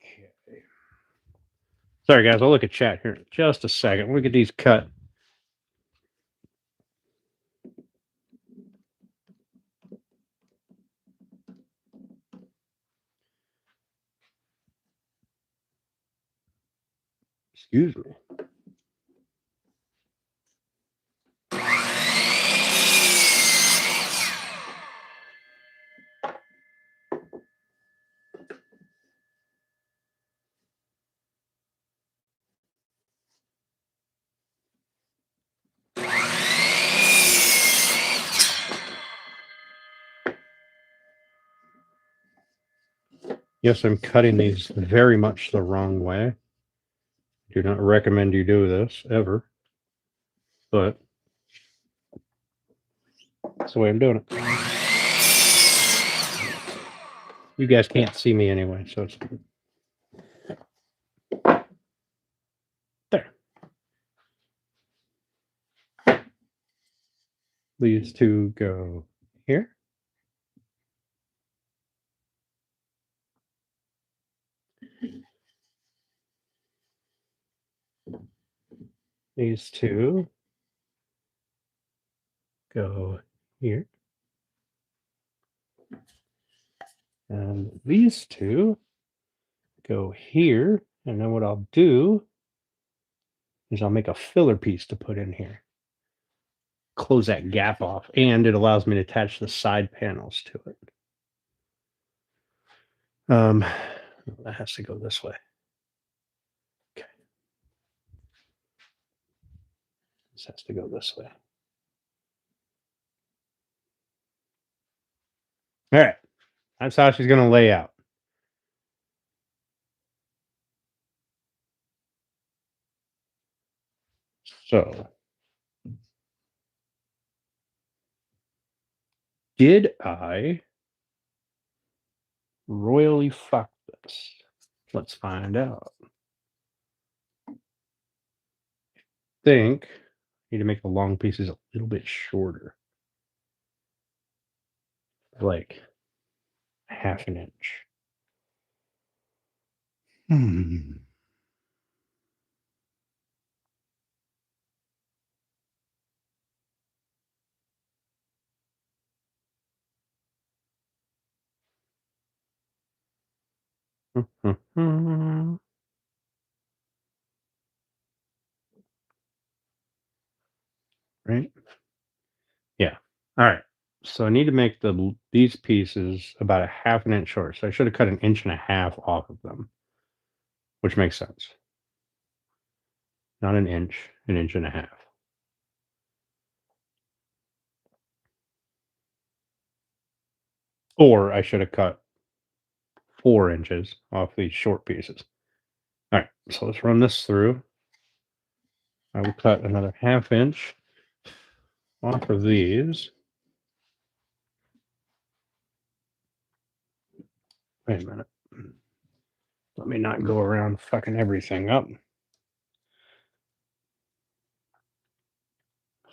Okay. Sorry, guys. I'll look at chat here in just a second. We'll get these cut. Excuse me. Yes, I'm cutting these very much the wrong way. Do not recommend you do this ever, but that's the way I'm doing it. You guys can't see me anyway, so it's there. These two go here. These two go here. And these two go here. And then what I'll do is I'll make a filler piece to put in here. Close that gap off, and it allows me to attach the side panels to it. That has to go this way. Okay. This has to go this way. All right. That's how she's going to lay out. So, did I royally fuck this? Let's find out. Think I need to make the long pieces a little bit shorter, like half an inch. Hmm. Right? Yeah. All right. So I need to make these pieces about a half an inch short. So I should have cut an inch and a half off of them, which makes sense. Not an inch and a half. Or I should have cut 4 inches off these short pieces. All right. So let's run this through. I will cut another half inch off of these. Wait a minute. Let me not go around fucking everything up.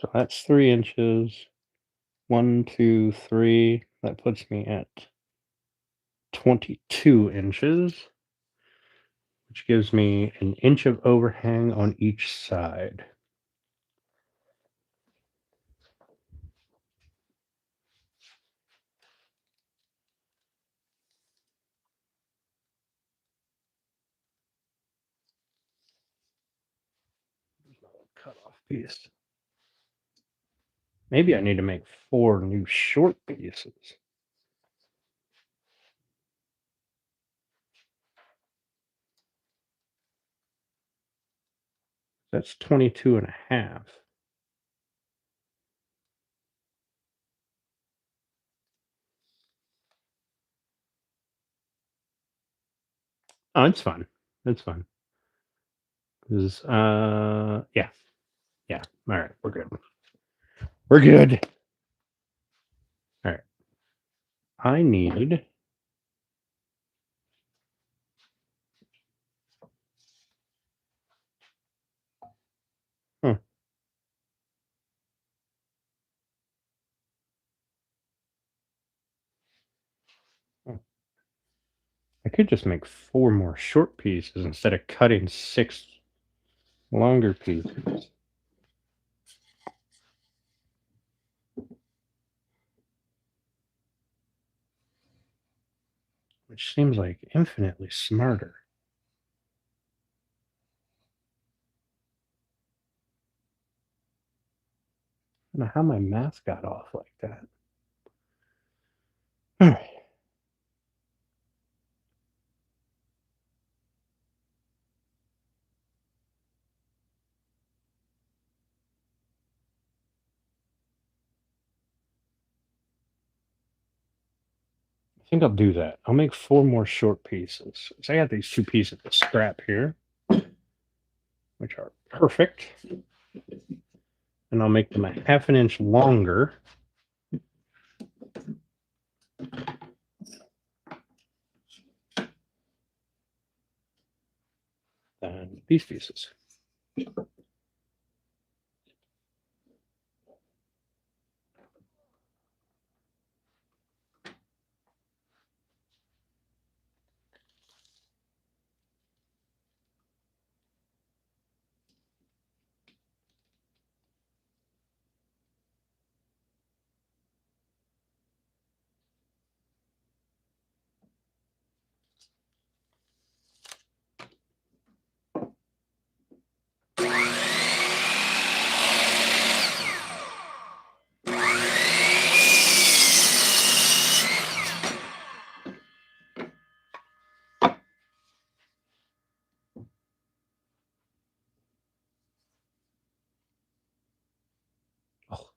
So that's 3 inches. 1, 2, 3. That puts me at 22 inches, which gives me an inch of overhang on each side. Cut off piece. Maybe I need to make 4 new short pieces. That's 22 and a half. Oh, it's fine. It's fine. This, yeah. Yeah. All right. We're good. We're good. All right. I need I could just make 4 more short pieces instead of cutting 6 longer pieces. Which seems like infinitely smarter. I don't know how my math got off like that. All right. think I'll do that. I'll make 4 more short pieces. So I got these 2 pieces of scrap here, which are perfect. And I'll make them a 1/2 inch longer. Than these pieces. Oh,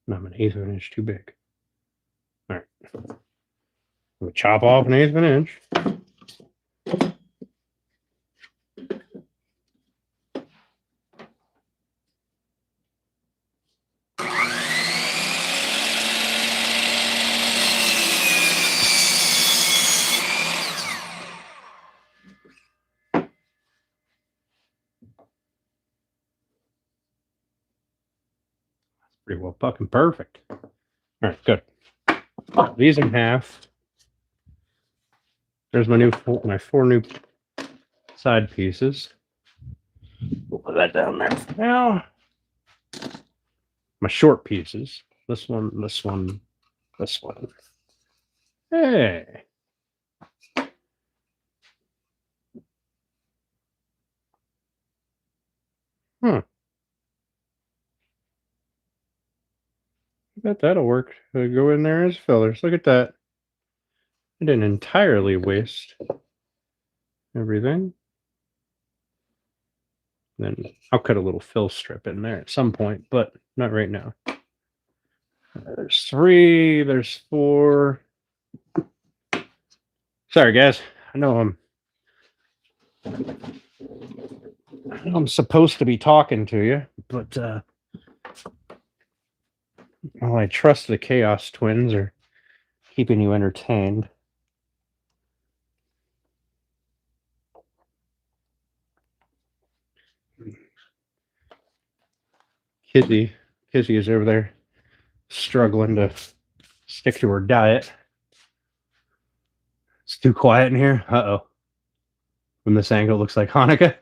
I'm an 1/8 of an inch too big. All right. We'll chop off an 1/8 of an inch. Pretty well fucking perfect. All right, good. These in half. There's my 4 new side pieces. We'll put that down there for now. My short pieces. This one, this one, this one. Hey. I bet that'll work. Go in there as fillers. Look at that. I didn't entirely waste everything. Then I'll cut a little fill strip in there at some point, but not right now. There's 3, there's 4. Sorry, guys. I know I'm supposed to be talking to you, but well, I trust the Chaos Twins are keeping you entertained. Kizzy is over there struggling to stick to her diet. It's too quiet in here. Uh-oh. From this angle, it looks like Hanukkah.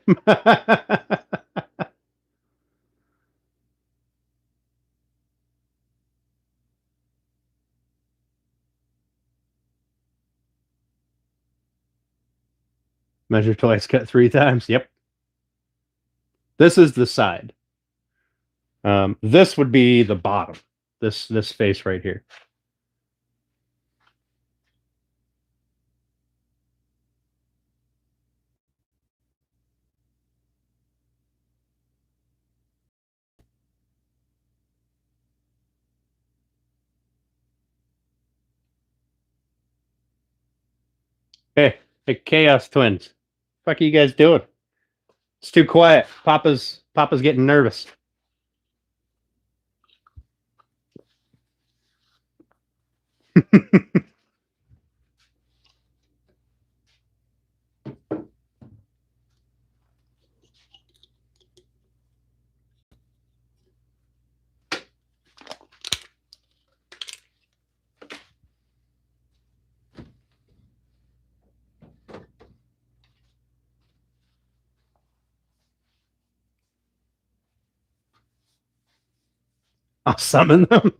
Measure twice, cut 3 times. Yep. This is the side. This would be the bottom. This space right here. Hey, Chaos Twins. What the fuck are you guys doing? It's too quiet. Papa's getting nervous. I'll summon them.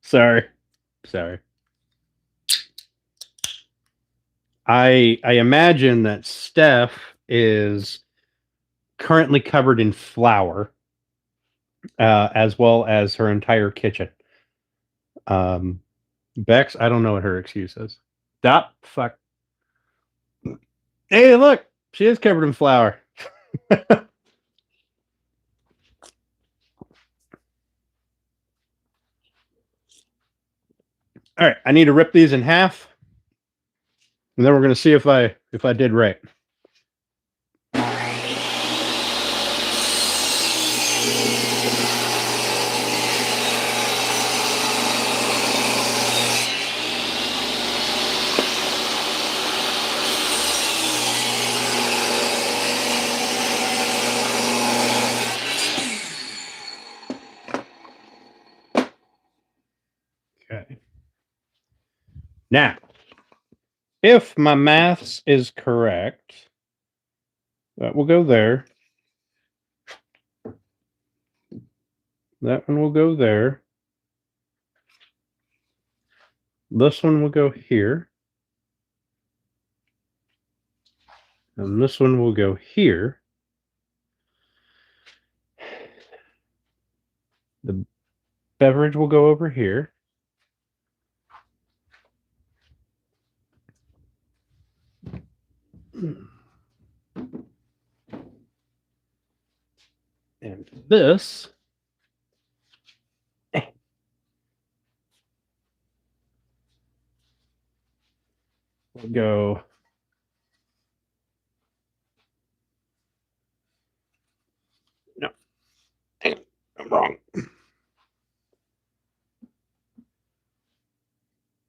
Sorry. I imagine that Steph is currently covered in flour, as well as her entire kitchen. Bex, I don't know what her excuse is. Fuck. Hey, look, she is covered in flour. All right, I need to rip these in half, and then we're going to see if I did right. Okay. Now, if my maths is correct, that will go there. That one will go there. This one will go here. And this one will go here. The beverage will go over here. And this will go no. Dang it, I'm wrong.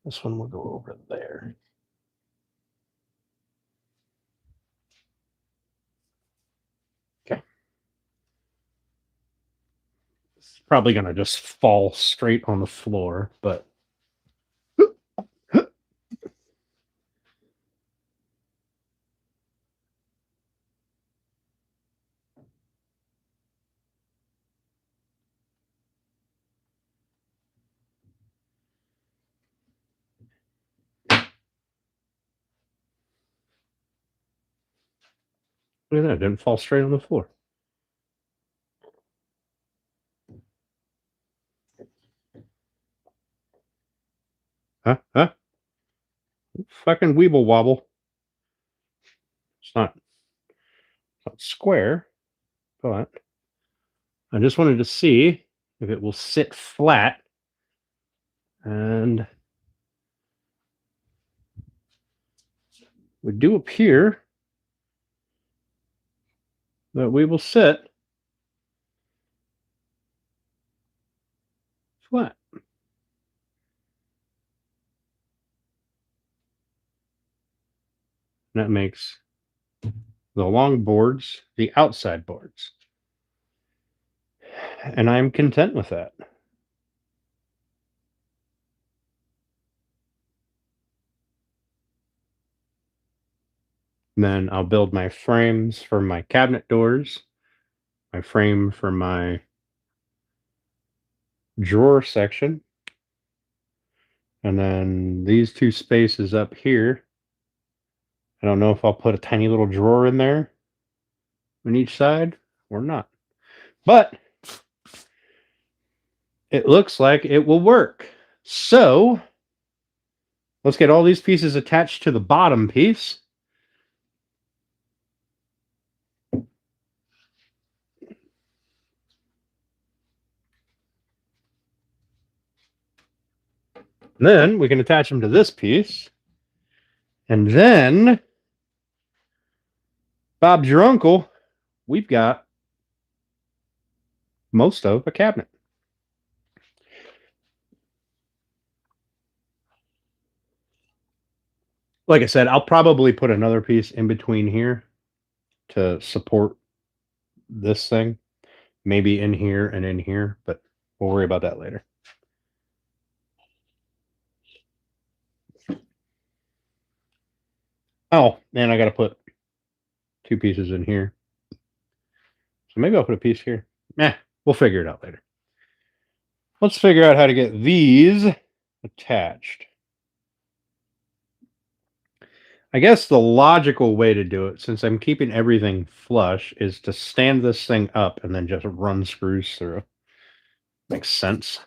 This one will go over there. Okay. It's probably going to just fall straight on the floor, but look at that. It didn't fall straight on the floor. Huh? Fucking weeble wobble. It's not square, but I just wanted to see if it will sit flat and we do appear that we will sit flat. That makes the long boards the outside boards. And I'm content with that. And then I'll build my frames for my cabinet doors, my frame for my drawer section, and then these two spaces up here. I don't know if I'll put a tiny little drawer in there on each side or not, but it looks like it will work. So let's get all these pieces attached to the bottom piece. Then we can attach them to this piece. And then, Bob's your uncle, we've got most of a cabinet. Like I said, I'll probably put another piece in between here to support this thing. Maybe in here and in here, but we'll worry about that later. Oh, and I got to put two pieces in here. So maybe I'll put a piece here. We'll figure it out later. Let's figure out how to get these attached. I guess the logical way to do it, since I'm keeping everything flush, is to stand this thing up and then just run screws through. Makes sense.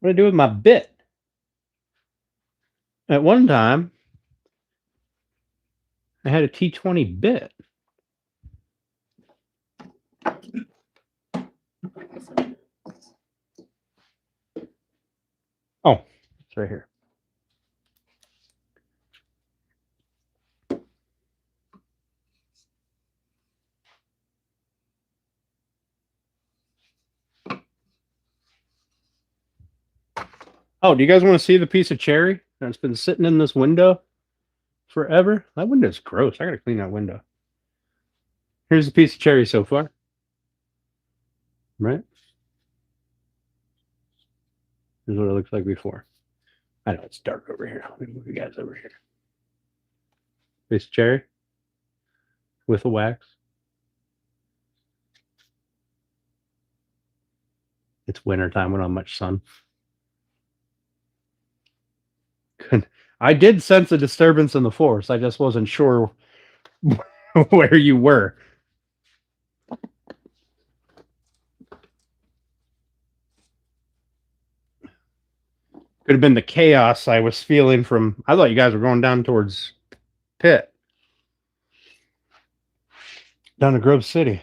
What do I do with my bit? At one time, I had a T20 bit. Oh, it's right here. Oh, do you guys want to see the piece of cherry that's been sitting in this window forever? That window's gross. I gotta clean that window. Here's the piece of cherry so far. Right? Here's what it looks like before. I know it's dark over here. Let me move you guys over here. Piece of cherry with a wax. It's wintertime. We don't have much sun. I did sense a disturbance in the force. I just wasn't sure where you were. Could have been the chaos I was feeling from. I thought you guys were going down towards Pitt, down to Grove City.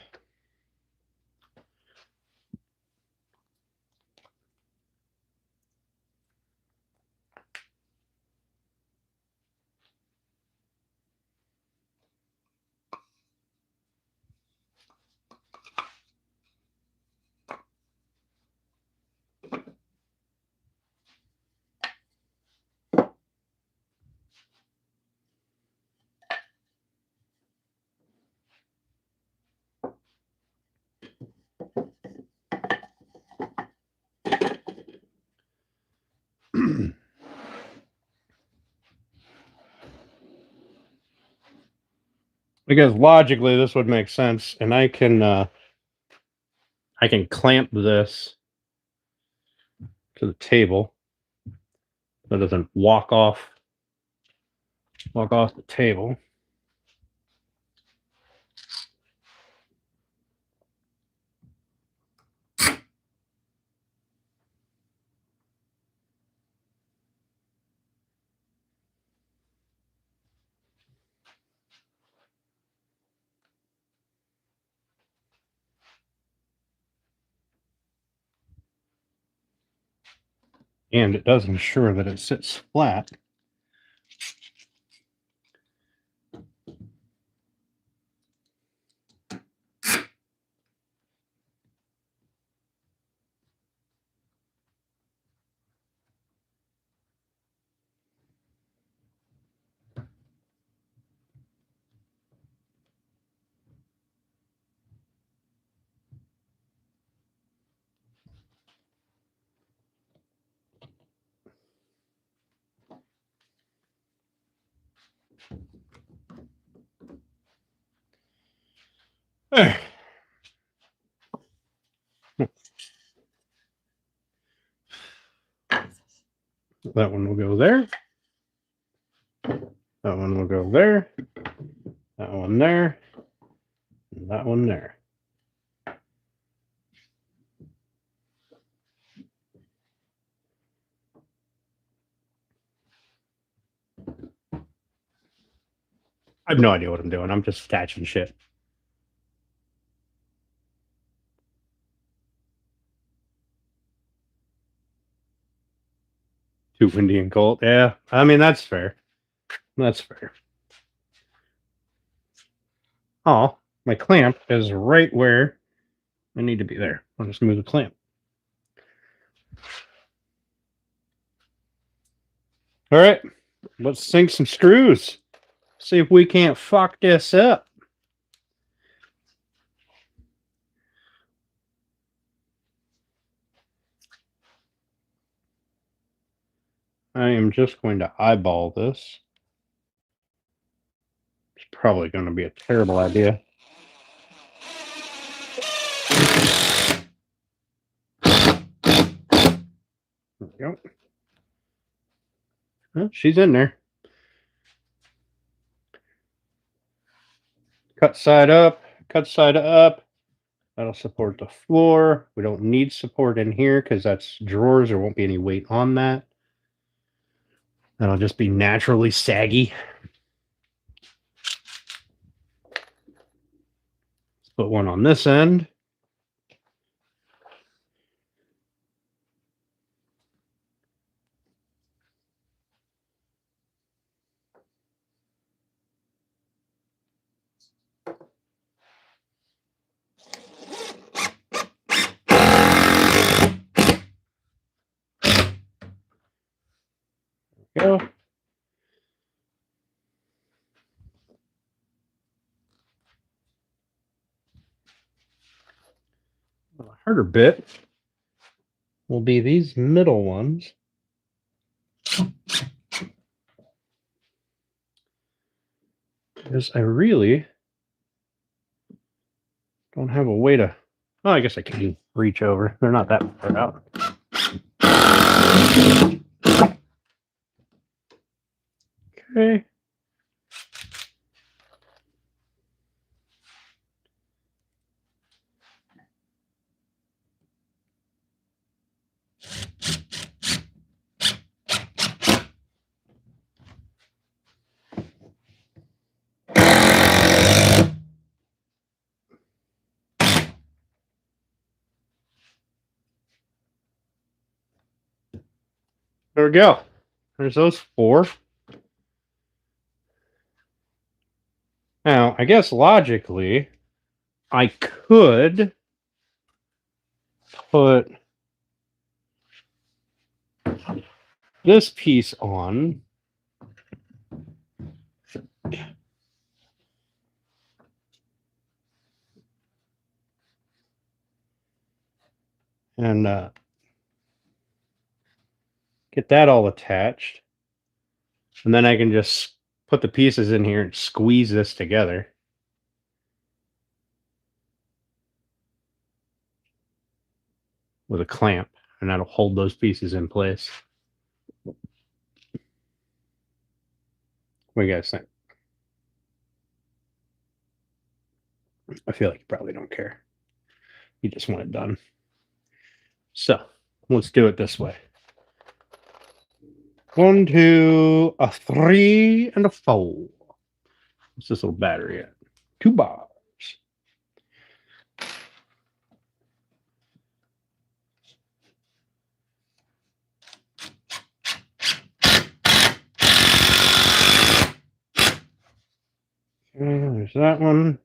Because logically this would make sense, and I can clamp this to the table so it doesn't walk off the table. And it does ensure that it sits flat. There. That one will go there. That one will go there. That one there. And that one there. I have no idea what I'm doing. I'm just attaching shit. Too windy and cold. Yeah, I mean, that's fair. That's fair. Oh, my clamp is right where I need to be there. I'll just move the clamp. All right, let's sink some screws. See if we can't fuck this up. I am just going to eyeball this. It's probably going to be a terrible idea. There we go. Well, she's in there. Cut side up, cut side up. That'll support the floor. We don't need support in here because that's drawers. There won't be any weight on that. That'll just be naturally saggy. Let's put one on this end. go. The harder bit will be these middle ones. Because I really don't have a way to... Oh, I guess I can reach over. They're not that far out. Okay. There we go. There's those 4. Now, I guess logically, I could put this piece on. And get that all attached. And then I can just put the pieces in here and squeeze this together. With a clamp, and that'll hold those pieces in place. What do you guys think? I feel like you probably don't care. You just want it done. So let's do it this way. 1, 2, a 3, and a 4. What's this little battery at? 2 bars. Okay, there's that one.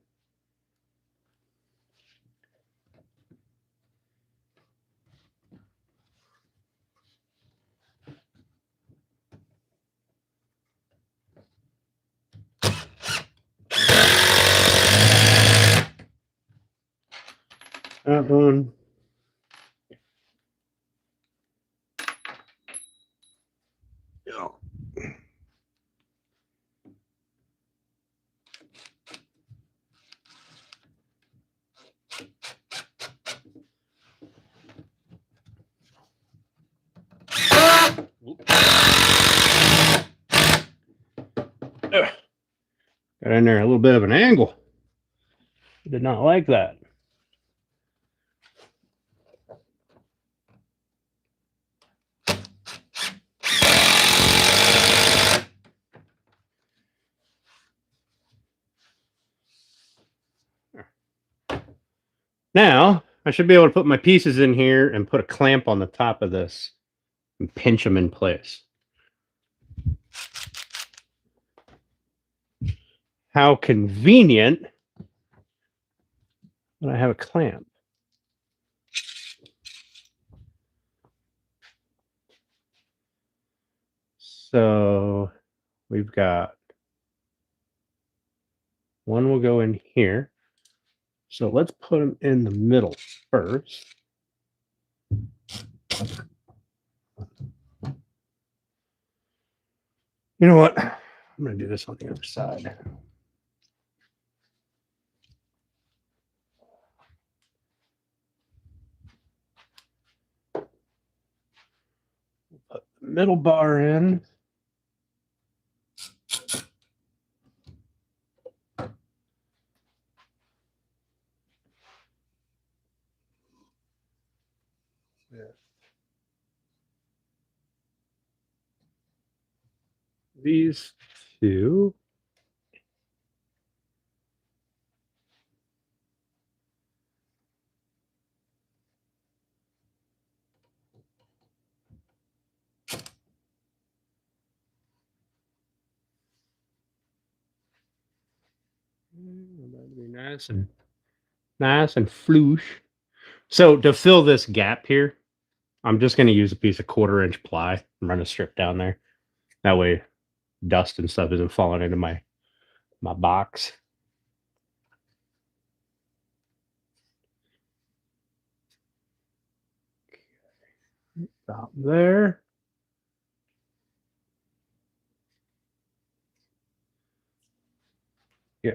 That one. Yeah. Got in there a little bit of an angle. Did not like that. Now, I should be able to put my pieces in here and put a clamp on the top of this and pinch them in place. How convenient that I have a clamp. So we've got one will go in here. So let's put them in the middle first. You know what? I'm going to do this on the other side. Put the middle bar in. These 2. That'd be nice and floosh. So to fill this gap here, I'm just going to use a piece of 1/4-inch ply and run a strip down there. That way dust and stuff isn't falling into my box. Stop there. Yeah.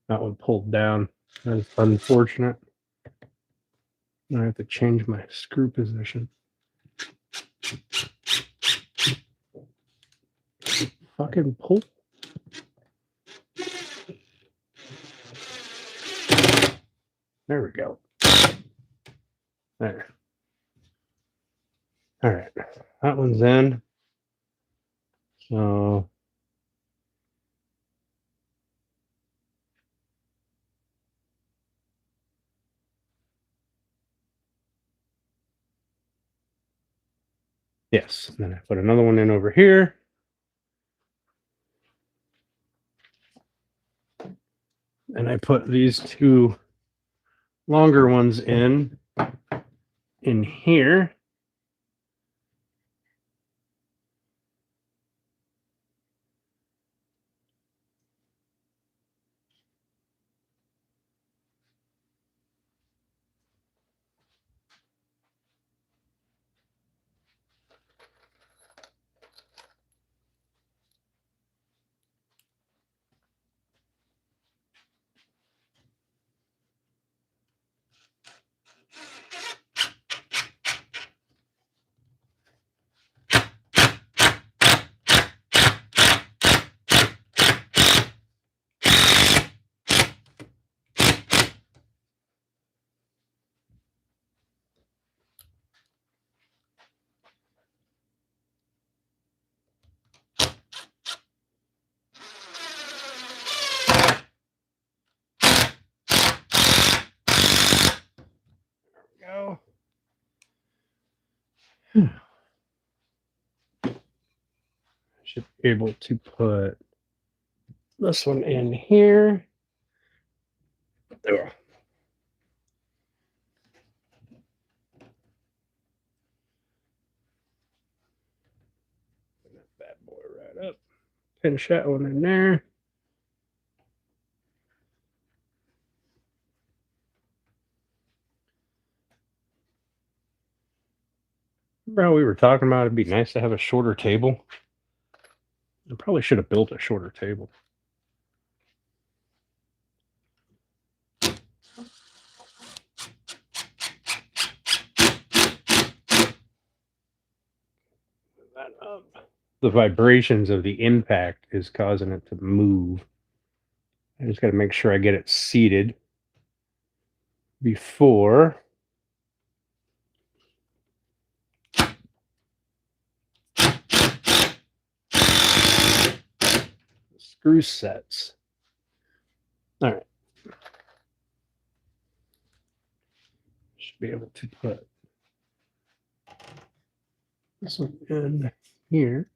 That one pulled down. That's unfortunate. I have to change my screw position. Fucking pull. There we go. There. All right. That one's in. So yes. And then I put another one in over here. And I put these two longer ones in here. Go. Should be able to put this one in here. There. Put that bad boy right up. Finish that one in there. Remember how we were talking about it'd be nice to have a shorter table? I probably should have built a shorter table. That up. The vibrations of the impact is causing it to move. I just got to make sure I get it seated before screw sets. All right. Should be able to put this one in here.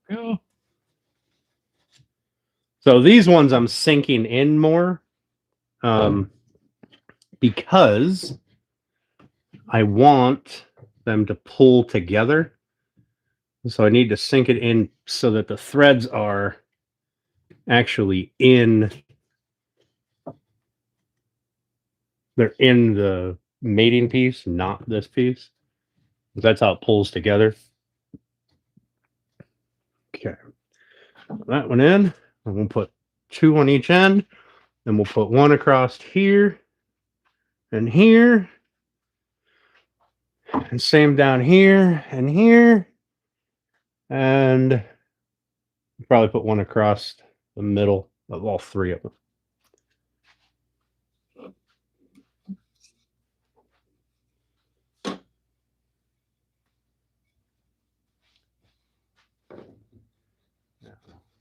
Go. So these ones I'm sinking in more because I want them to pull together. So I need to sink it in so that the threads are actually in, they're in the mating piece, not this piece. That's how it pulls together. Okay, that one in, and we'll put 2 on each end, and we'll put 1 across here and here, and same down here and here, and probably put 1 across the middle of all 3 of them.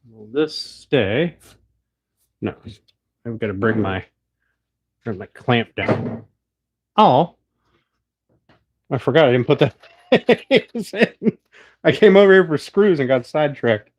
Will this stay? No, I've got to bring my clamp down. Oh, I forgot I didn't put that in. I came over here for screws and got sidetracked.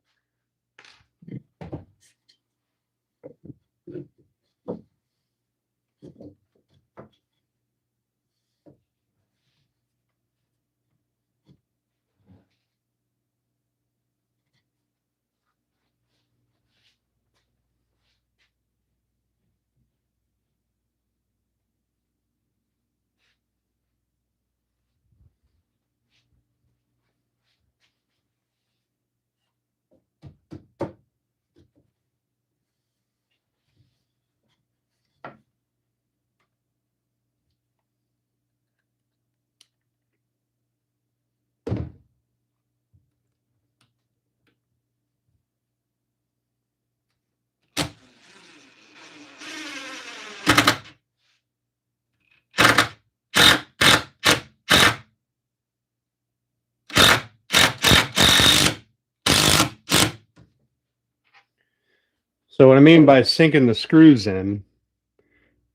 So what I mean by sinking the screws in,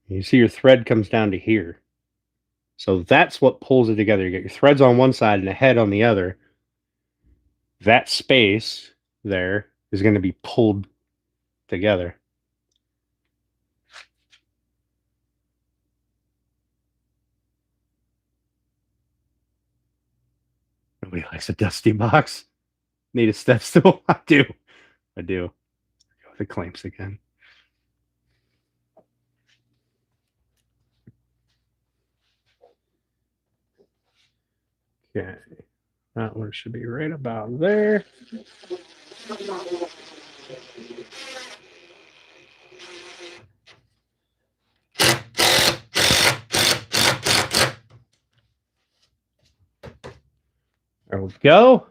you see your thread comes down to here. So that's what pulls it together. You get your threads on one side and a head on the other. That space there is going to be pulled together. Nobody likes a dusty box. Need a step stool? I do. I do. Go with the clamps again. Okay. That one should be right about there. There we go.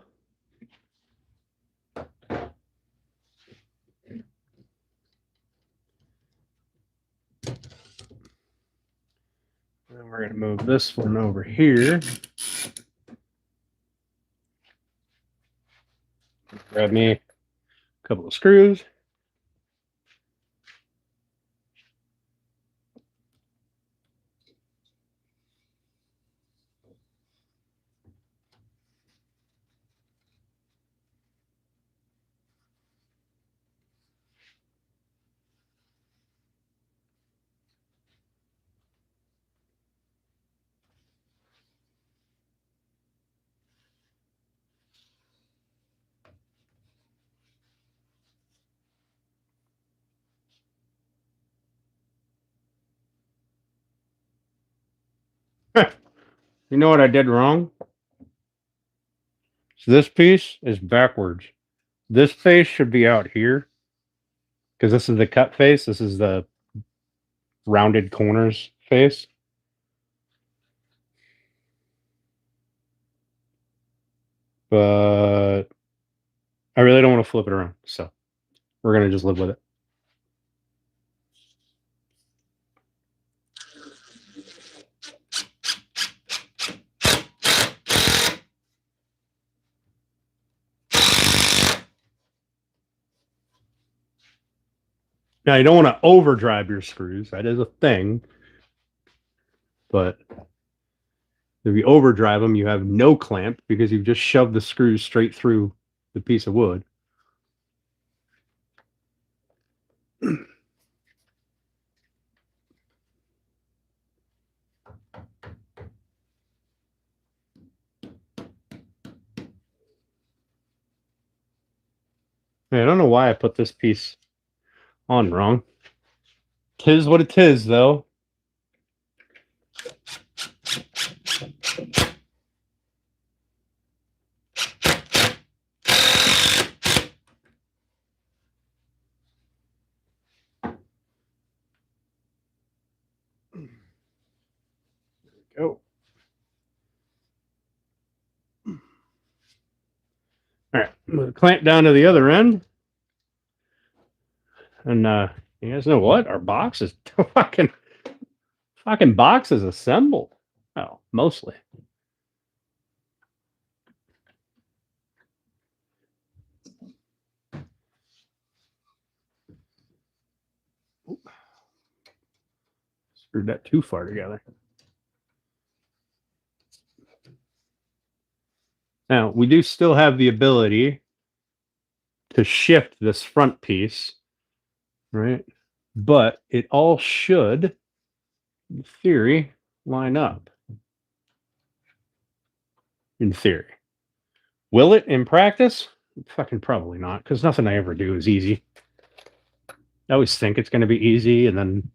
Then we're going to move this one over here. Grab me a couple of screws. You know what I did wrong? So this piece is backwards. This face should be out here because this is the cut face. This is the rounded corners face. But I really don't want to flip it around. So we're going to just live with it. Now, you don't want to overdrive your screws. That is a thing. But if you overdrive them, you have no clamp because you've just shoved the screws straight through the piece of wood. I don't know why I put this piece on wrong. Tis what it is, though. Go. All right, I'm gonna clamp down to the other end, and you guys know what? Our box is fucking box is assembled. Oh, mostly. Screwed that too far together. Now, we do still have the ability to shift this front piece, right? But it all should, in theory, line up. In theory. Will it in practice? Fucking probably not, because nothing I ever do is easy. I always think it's going to be easy, and then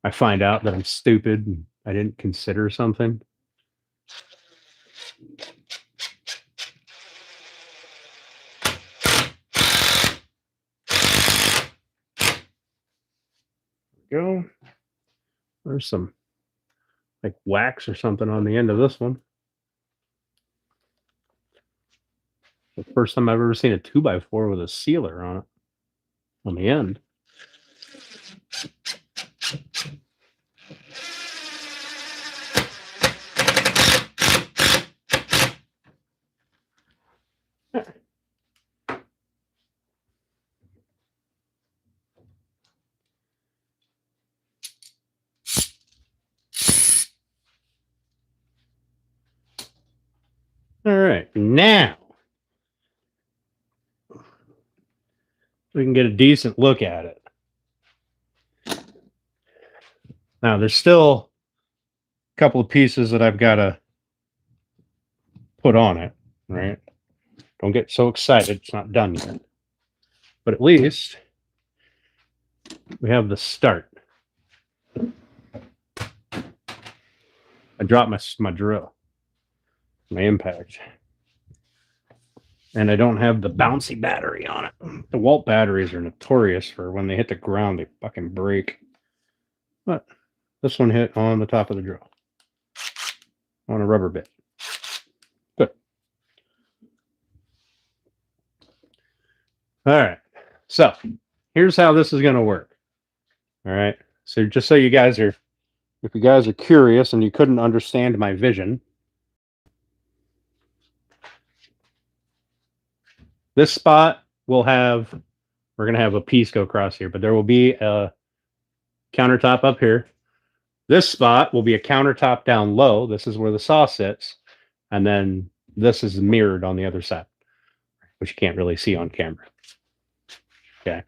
I find out that I'm stupid and I didn't consider something. Go. There's some like wax or something on the end of this one. The first time I've ever seen a 2x4 with a sealer on it on the end. All right, now we can get a decent look at it. Now, there's still a couple of pieces that I've got to put on it, right? Don't get so excited. It's not done yet. But at least we have the start. I dropped my drill, my impact. And I don't have the bouncy battery on it. The Walt batteries are notorious for when they hit the ground, they fucking break. But this one hit on the top of the drill on a rubber bit. Good. All right. So here's how this is going to work. All right. So just so you guys are, if you guys are curious and you couldn't understand my vision, this spot will have, we're going to have a piece go across here, but there will be a countertop up here. This spot will be a countertop down low. This is where the saw sits. And then this is mirrored on the other side, which you can't really see on camera. Okay.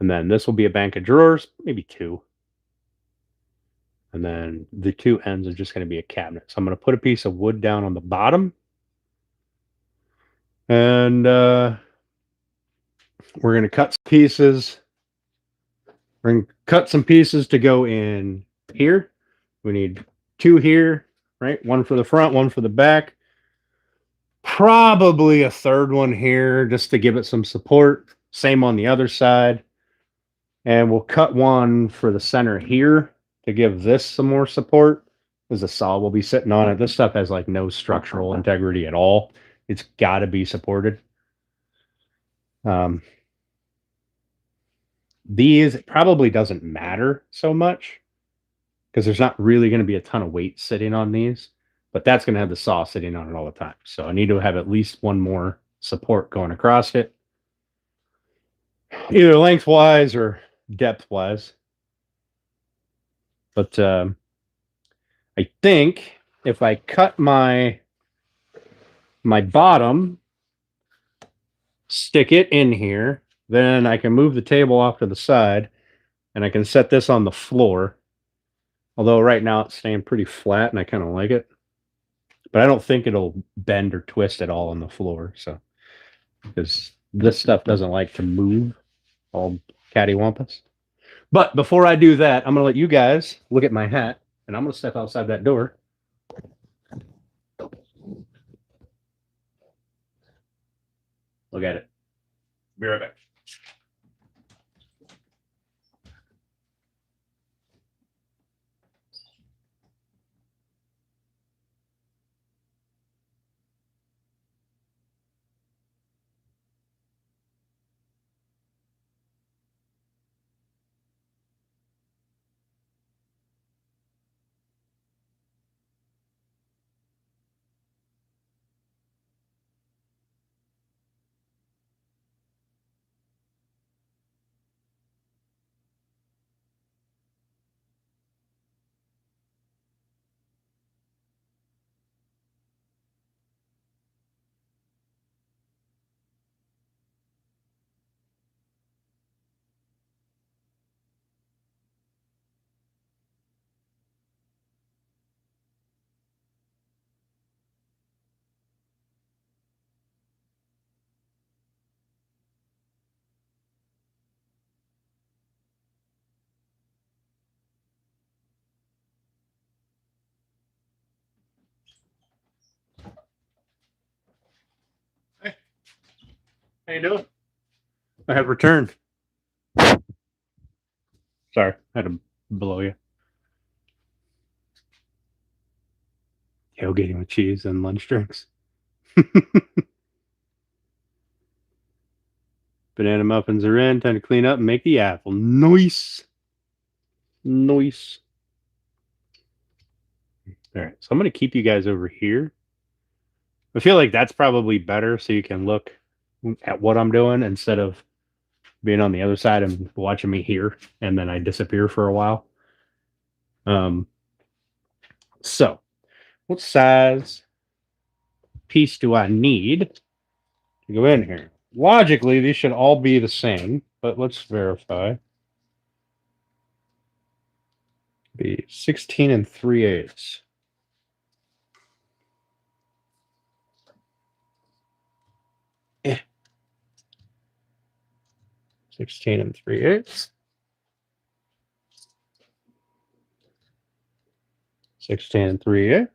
And then this will be a bank of drawers, maybe two. And then the two ends are just going to be a cabinet. So I'm going to put a piece of wood down on the bottom. And we're going to cut some pieces. We're going to cut some pieces to go in here. We need two here, right? One for the front, one for the back. Probably a third one here just to give it some support. Same on the other side. And we'll cut one for the center here to give this some more support, because the saw will be sitting on it. This stuff has like no structural integrity at all. It's got to be supported. These probably doesn't matter so much because there's not really going to be a ton of weight sitting on these, but that's going to have the saw sitting on it all the time. So I need to have at least one more support going across it, either lengthwise or depth-wise. But I think if I cut my bottom, stick it in here, then I can move the table off to the side and I can set this on the floor. Although right now it's staying pretty flat and I kind of like it. but I don't think it'll bend or twist at all on the floor. So, because this stuff doesn't like to move, all cattywampus. But before I do that, I'm going to let you guys look at my hat, and I'm going to step outside that door. Look at it. Be right back. Hey, how you doing? I have returned. Sorry, I had to blow you. Tailgating with cheese and lunch drinks. Banana muffins are in. Time to clean up and make the apple. Nice. Nice. All right, so I'm going to keep you guys over here. I feel like that's probably better so you can look at what I'm doing instead of being on the other side and watching me here and then I disappear for a while. So what size piece do I need to go in here? Logically, these should all be the same, but let's verify. Be 16 and 3/8. Eh. 16 and 3/8. 16 and 3/8.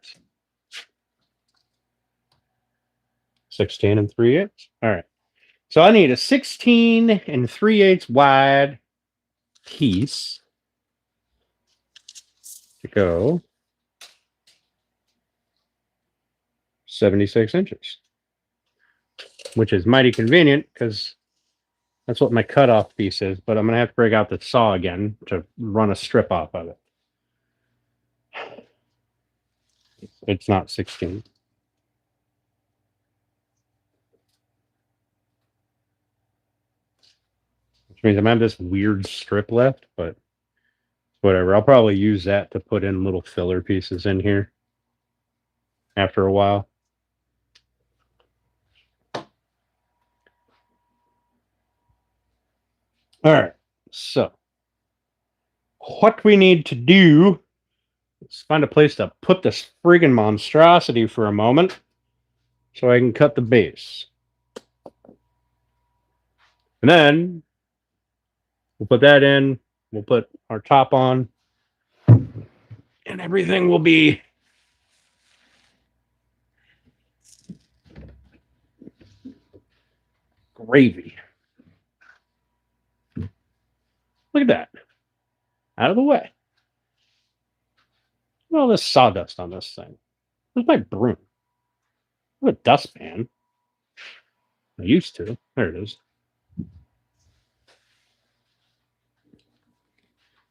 16 and 3/8. All right. So I need a 16 and 3/8 wide piece to go 76 inches, which is mighty convenient because that's what my cutoff piece is. But I'm going to have to break out the saw again to run a strip off of it. It's not 16. Which means I have this weird strip left, but whatever. I'll probably use that to put in little filler pieces in here after a while. All right. So what we need to do is find a place to put this friggin' monstrosity for a moment so I can cut the base. And then we'll put that in. We'll put our top on. And everything will be gravy. Look at that. Out of the way. Look at all this sawdust on this thing. Where's my broom? I have a dustpan. I used to. There it is.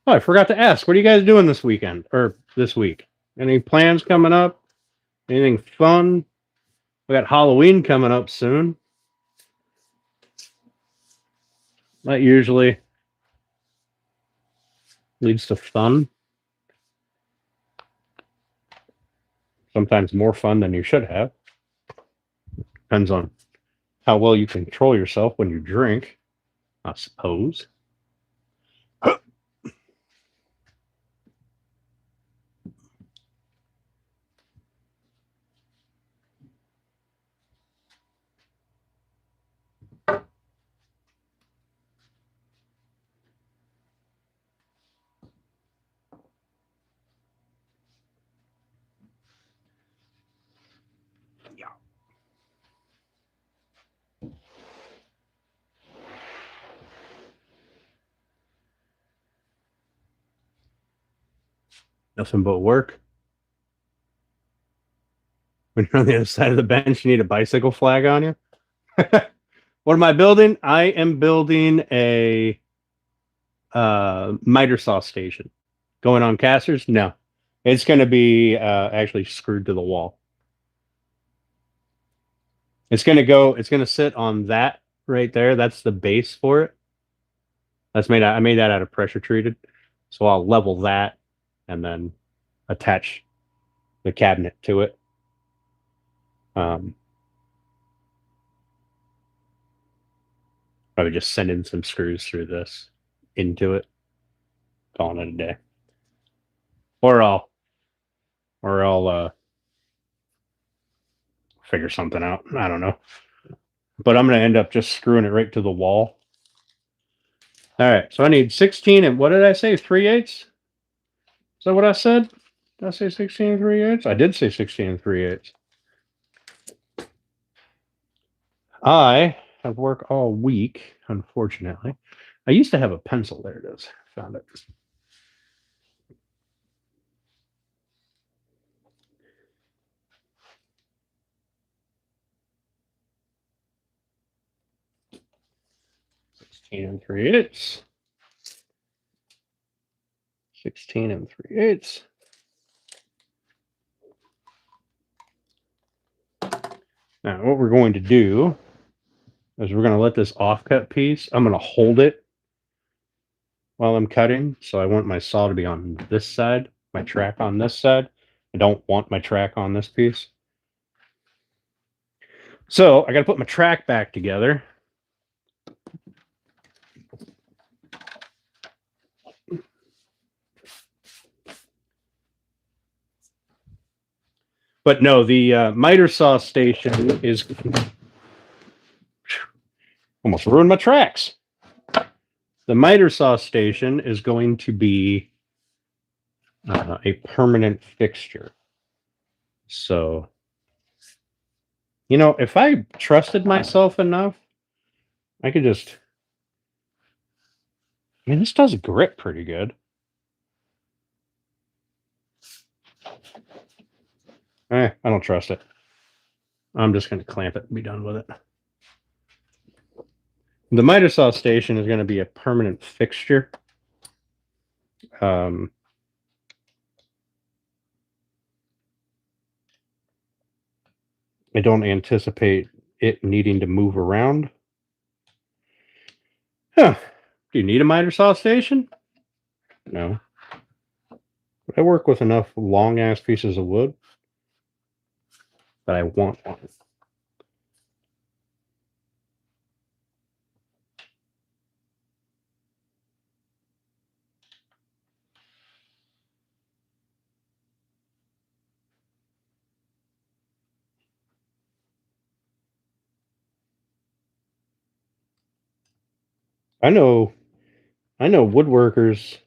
Oh, I forgot to ask. What are you guys doing this weekend? Or this week? Any plans coming up? Anything fun? We got Halloween coming up soon. That usually leads to fun. Sometimes more fun than you should have. Depends on how well you control yourself when you drink, I suppose. Nothing but work. When you're on the other side of the bench, you need a bicycle flag on you. What am I building? I am building a miter saw station. Going on casters? No. It's going to be actually screwed to the wall. It's going to go, it's going to sit on that right there. That's the base for it. I made that out of pressure treated. So I'll level that and then attach the cabinet to it. Probably just send in some screws through this into it, calling it a day. Or I'll figure something out. I don't know. But I'm going to end up just screwing it right to the wall. All right, so I need 16 and what did I say? 3/8? Is that what I said? Did I say 16 3/8? I did say 16 3/8. I have work all week, unfortunately. I used to have a pencil. There it is. Found it. Sixteen and 3/8. 16 and 3/8. Now, what we're going to do is we're going to let this offcut piece, I'm going to hold it while I'm cutting. So I want my saw to be on this side, my track on this side. I don't want my track on this piece. So I got to put my track back together. But no, the miter saw station is almost ruined my tracks. The miter saw station is going to be a permanent fixture. So, you know, if I trusted myself enough, I could just. I mean, this does grip pretty good. I don't trust it. I'm just going to clamp it and be done with it. The miter saw station is going to be a permanent fixture. I don't anticipate it needing to move around. Huh. Do you need a miter saw station? No. But I work with enough long ass pieces of wood that I want one. I know woodworkers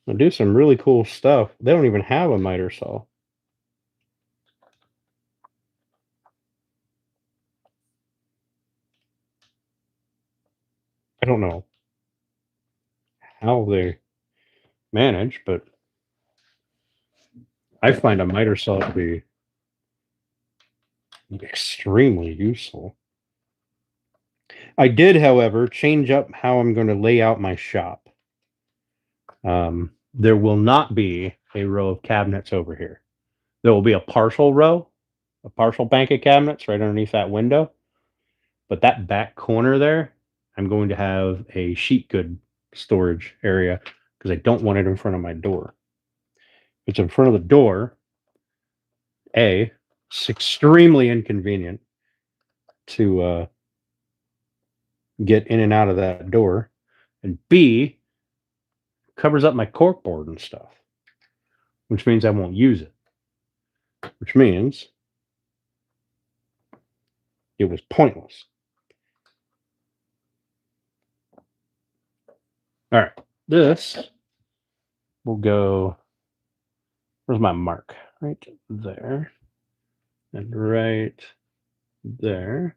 that do some really cool stuff. They don't even have a miter saw. I don't know how they manage, but I find a miter saw to be extremely useful. I did, however, change up how I'm going to lay out my shop. There will not be a row of cabinets over here. There will be a partial row, a partial bank of cabinets right underneath that window. But that back corner there, I'm going to have a sheet good storage area because I don't want it in front of my door. If it's in front of the door, it's extremely inconvenient to get in and out of that door, and B, covers up my corkboard and stuff, which means I won't use it, which means it was pointless. All right, this will go, where's my mark? Right there, and right there.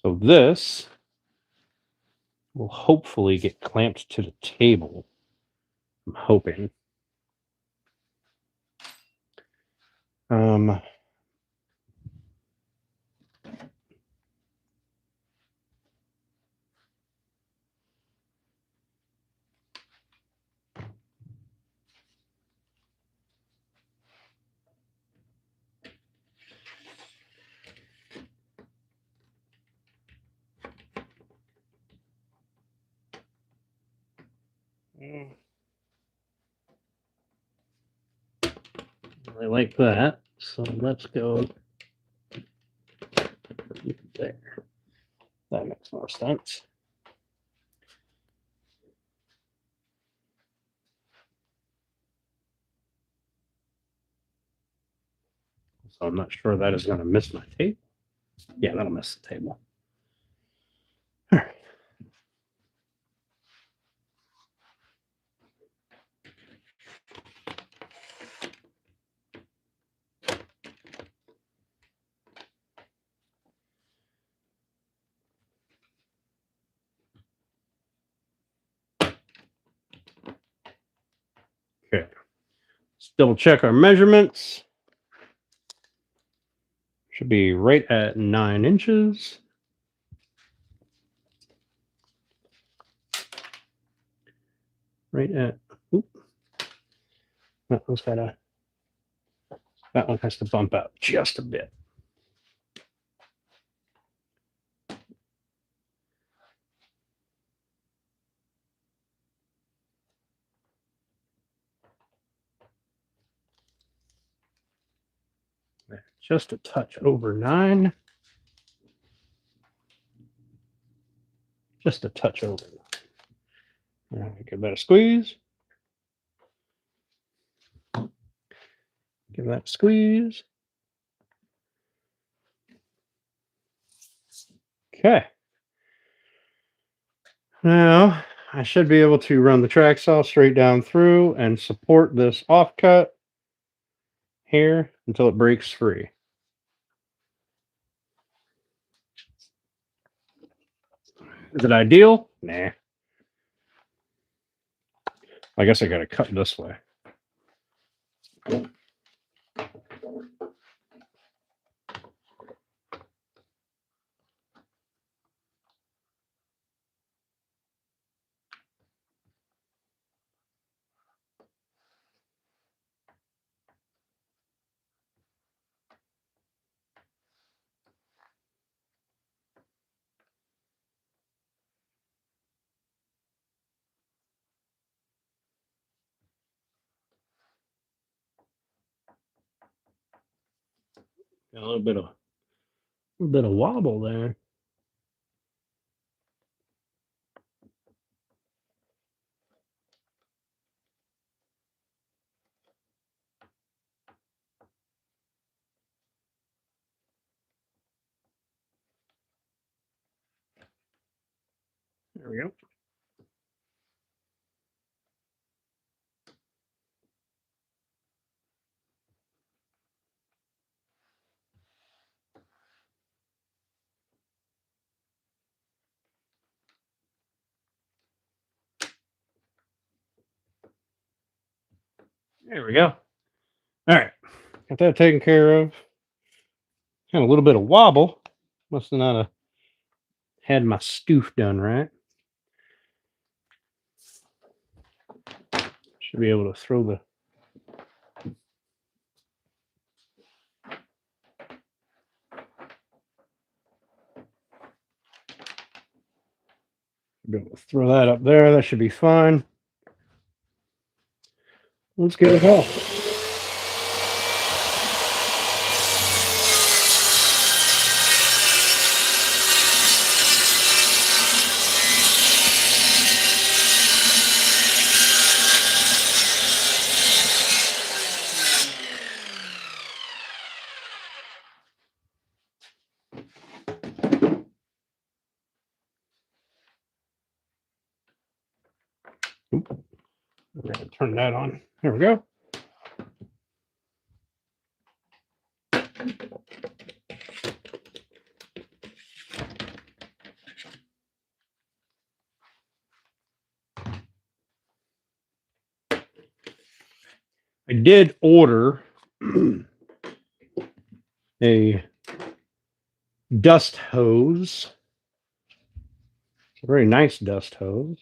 So this will hopefully get clamped to the table. I'm hoping. I like that. So let's go there. That makes more sense. So I'm not sure that is going to miss my table. Yeah, that'll miss the table. All right. Okay. Let's double check our measurements. Should be right at 9 inches. Right at, oop. That one has to bump out just a bit. Just a touch over 9. Just a touch over. All right, give that a squeeze. Give that a squeeze. Okay. Now I should be able to run the track saw straight down through and support this offcut here until it breaks free. Is it ideal? Nah. I guess I got to cut this way. Got a little bit of wobble there. There we go. There we go. All right. Got that taken care of. Had a little bit of wobble. Must have not have had my stoof done right. Should be able to throw the throw that up there. That should be fine. Let's get it off. We're going to turn that on. There we go. I did order a dust hose. It's a very nice dust hose.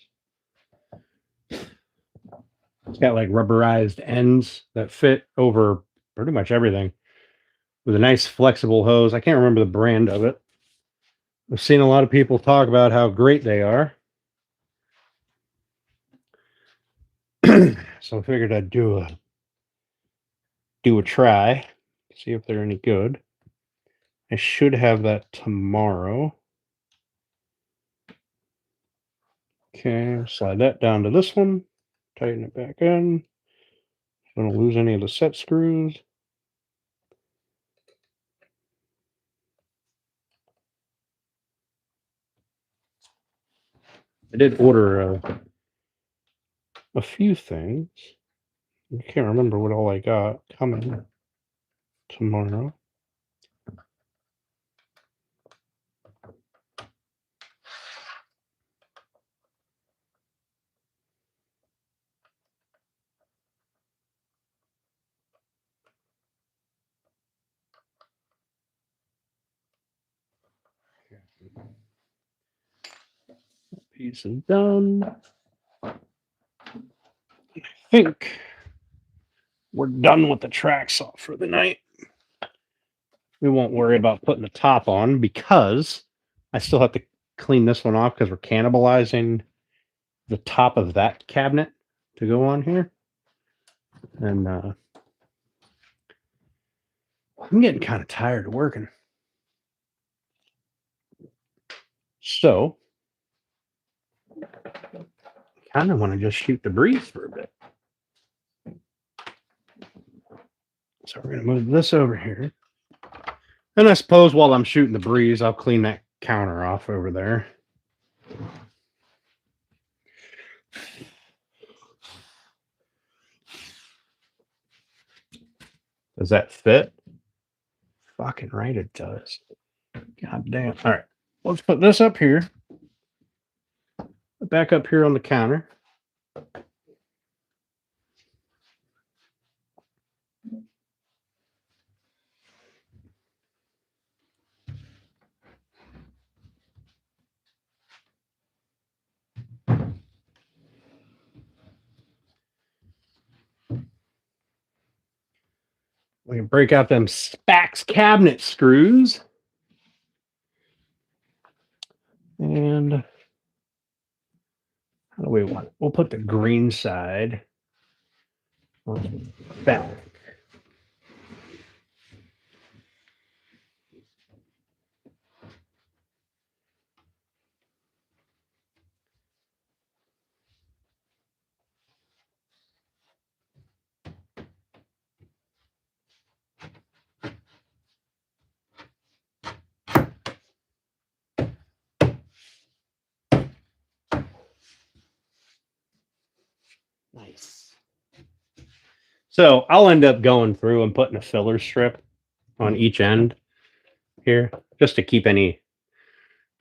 It's got like rubberized ends that fit over pretty much everything with a nice flexible hose. I can't remember the brand of it. I've seen a lot of people talk about how great they are. So I figured I'd do a try, see if they're any good. I should have that tomorrow. Okay, slide that down to this one, tighten it back in. Don't lose any of the set screws. I did order a few things. I can't remember what all I got coming tomorrow. Piece is done. I think we're done with the track saw for the night. We won't worry about putting the top on because I still have to clean this one off because we're cannibalizing the top of that cabinet to go on here. And I'm getting kind of tired of working. So I kind of want to just shoot the breeze for a bit. So we're going to move this over here. And I suppose while I'm shooting the breeze, I'll clean that counter off over there. Does that fit? Fucking right it does. God damn. All right. Let's put this up here. Back up here on the counter. We can break out them Spax cabinet screws. And how do we want it? We'll put the green side on the back. Nice. So I'll end up going through and putting a filler strip on each end here just to keep any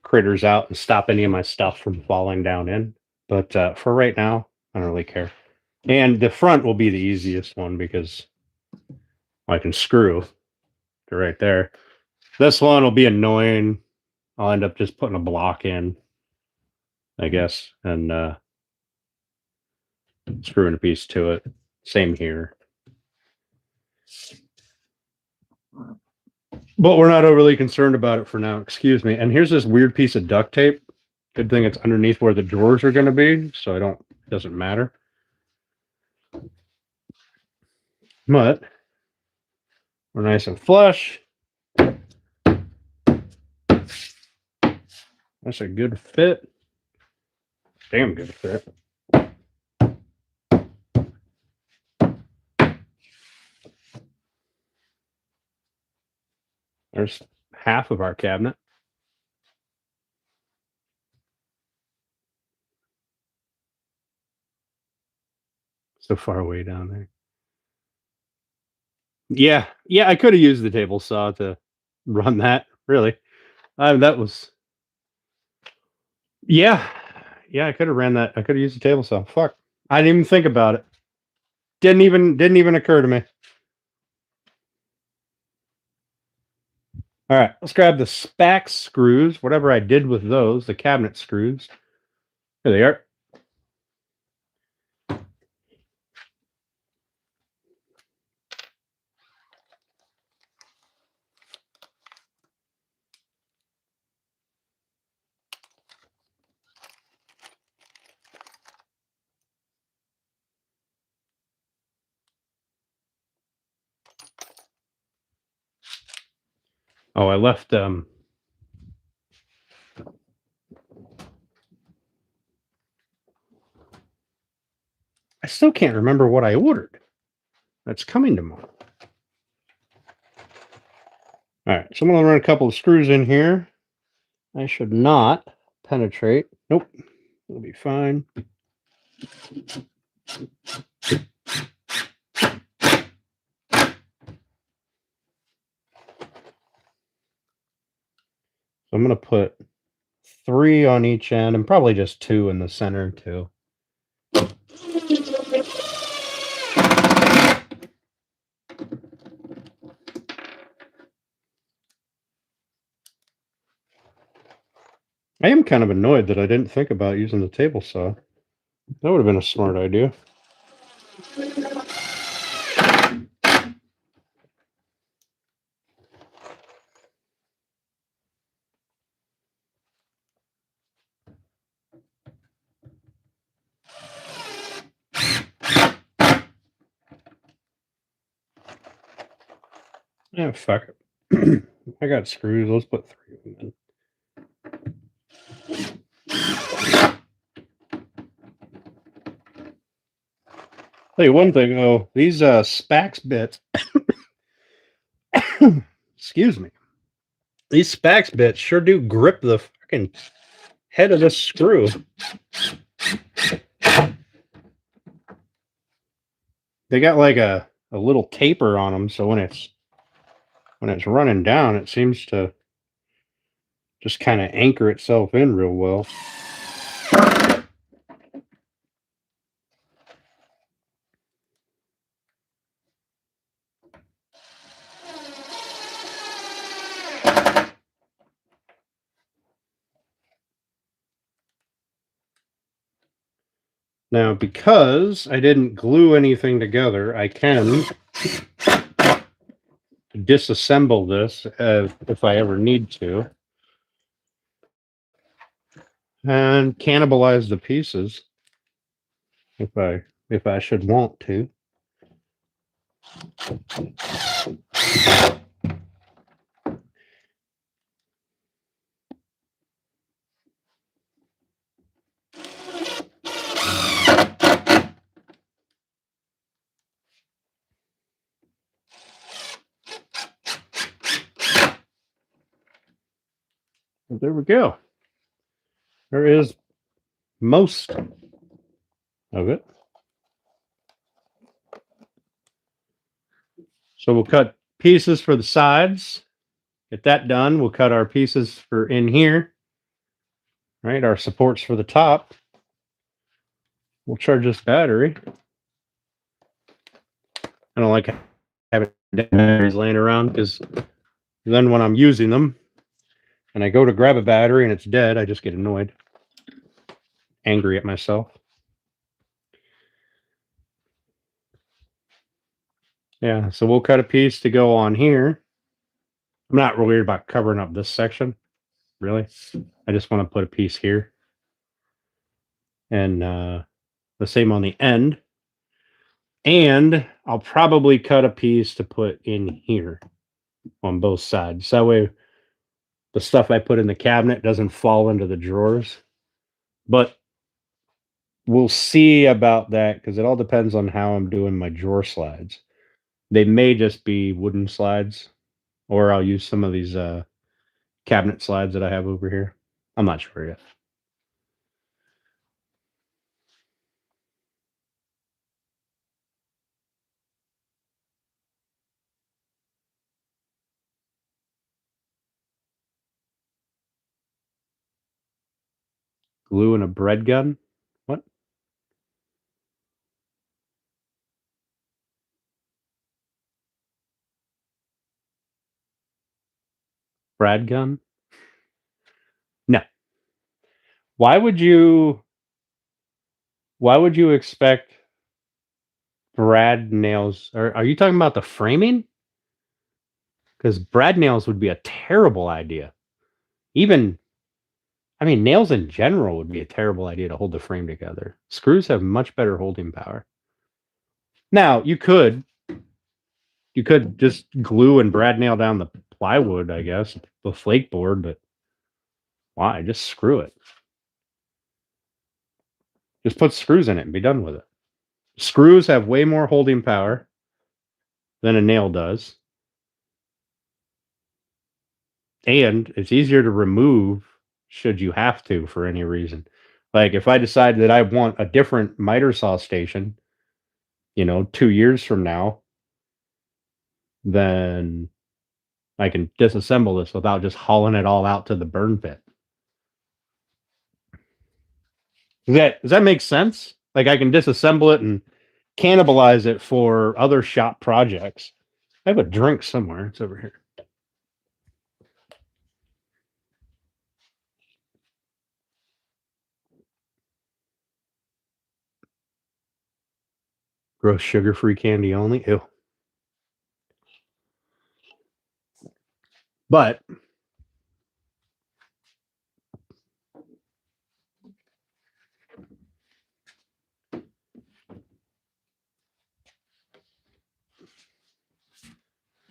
critters out and stop any of my stuff from falling down in. But for right now, I don't really care. And the front will be the easiest one because I can screw to right there. This one will be annoying. I'll end up just putting a block in, I guess, and screwing a piece to it. Same here. But we're not overly concerned about it for now. Excuse me. And here's this weird piece of duct tape. Good thing it's underneath where the drawers are going to be, so it doesn't matter. But we're nice and flush. That's a good fit. Damn good fit. There's half of our cabinet. So far away down there. Yeah, I could have used the table saw to run that. Really, that was. Yeah, I could have ran that. I could have used the table saw. Fuck, I didn't even think about it. Didn't even occur to me. All right, let's grab the spax screws, whatever I did with those, the cabinet screws. Here they are. Oh, I left I still can't remember what I ordered. That's coming tomorrow. All right, so I'm going to run a couple of screws in here. I should not penetrate. Nope, it'll be fine. So I'm going to put 3 on each end and probably just 2 in the center too. I am kind of annoyed that I didn't think about using the table saw. That would have been a smart idea. Yeah, fuck it. I got screws. Let's put 3 of them in. Tell you one thing though, these spax bits, excuse me, these spax bits sure do grip the fucking head of this screw. They got like a little taper on them, so when it's running down, it seems to just kind of anchor itself in real well. Now, because I didn't glue anything together, I can disassemble this if I ever need to, and cannibalize the pieces if I should want to. But there we go. There is most of it. So we'll cut pieces for the sides. Get that done. We'll cut our pieces for in here. Right, our supports for the top. We'll charge this battery. I don't like having batteries laying around because then when I'm using them and I go to grab a battery and it's dead, I just get annoyed, angry at myself. Yeah, so we'll cut a piece to go on here. I'm not worried about covering up this section, really. I just want to put a piece here. And the same on the end. And I'll probably cut a piece to put in here on both sides. So that way the stuff I put in the cabinet doesn't fall into the drawers. But we'll see about that because it all depends on how I'm doing my drawer slides. They may just be wooden slides, or I'll use some of these cabinet slides that I have over here. I'm not sure yet. Glue and a bread gun? What? Brad gun? No. Why would you expect Brad nails? Or are you talking about the framing? Because Brad nails would be a terrible idea. Even, I mean, nails in general would be a terrible idea to hold the frame together. Screws have much better holding power. Now, you could just glue and Brad nail down the plywood, I guess, the flake board, but why? Just screw it. Just put screws in it and be done with it. Screws have way more holding power than a nail does. And it's easier to remove should you have to for any reason. Like if I decide that I want a different miter saw station, 2 years from now, then I can disassemble this without just hauling it all out to the burn pit. Does that make sense? Like I can disassemble it and cannibalize it for other shop projects. I have a drink somewhere. It's over here. Gross sugar-free candy only. Ew. But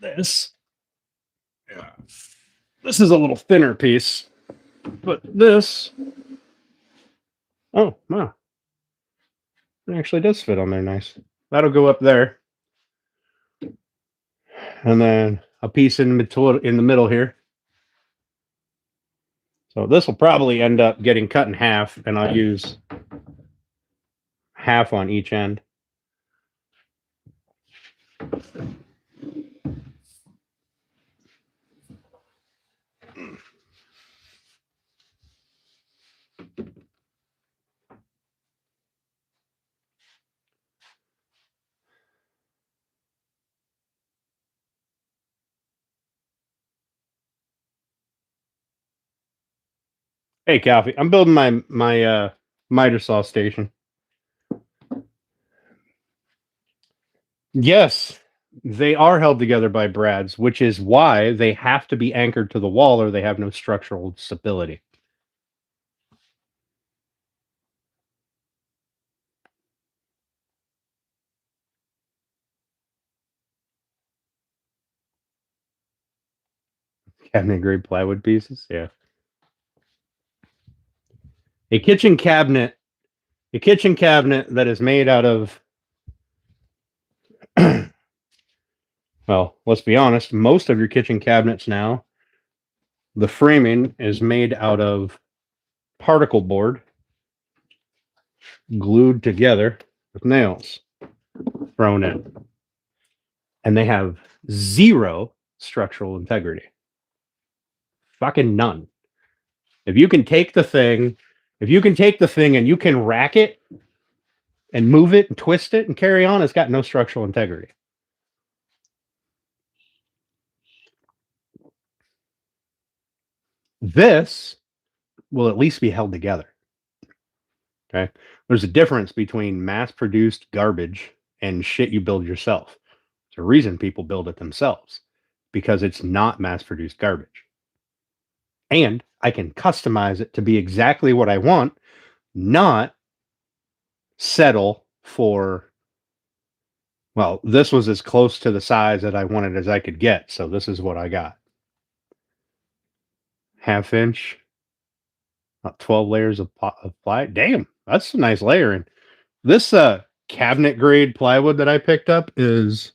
this is a little thinner piece. But this, oh wow, it actually does fit on there nice. That'll go up there, and then a piece in the middle here. So this will probably end up getting cut in half, and I'll use half on each end. Hey, Calfee, I'm building my miter saw station. Yes, they are held together by brads, which is why they have to be anchored to the wall or they have no structural stability. Cabinet grade plywood pieces, yeah. A kitchen cabinet that is made out of well, let's be honest, most of your kitchen cabinets now, the framing is made out of particle board glued together with nails thrown in. And they have zero structural integrity. Fucking none. If you can take the thing and you can rack it and move it and twist it and carry on, it's got no structural integrity. This will at least be held together. Okay. There's a difference between mass-produced garbage and shit you build yourself. There's a reason people build it themselves, because it's not mass-produced garbage. And I can customize it to be exactly what I want, not settle for, well, this was as close to the size that I wanted as I could get, so this is what I got. 1/2 inch, about 12 layers of ply. Damn, that's a nice layering. This cabinet grade plywood that I picked up is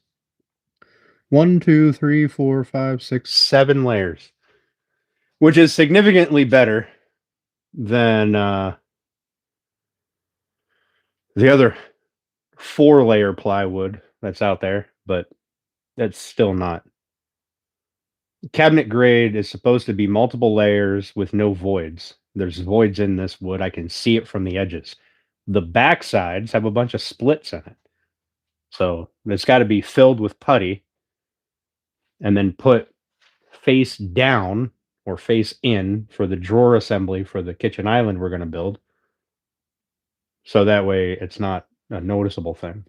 1, 2, 3, 4, 5, 6, 7 layers, which is significantly better than the other 4-layer plywood that's out there, but that's still not. Cabinet grade is supposed to be multiple layers with no voids. There's voids in this wood. I can see it from the edges. The back sides have a bunch of splits in it. So it's got to be filled with putty and then put face down or face in for the drawer assembly for the kitchen island we're going to build. So that way it's not a noticeable thing.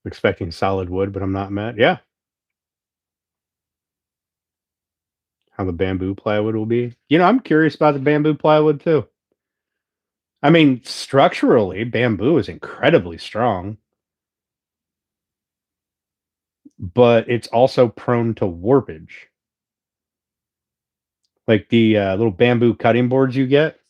Expecting solid wood, but I'm not mad. Yeah. How the bamboo plywood will be. I'm curious about the bamboo plywood too. I mean, structurally, bamboo is incredibly strong, but it's also prone to warpage. Like the little bamboo cutting boards you get,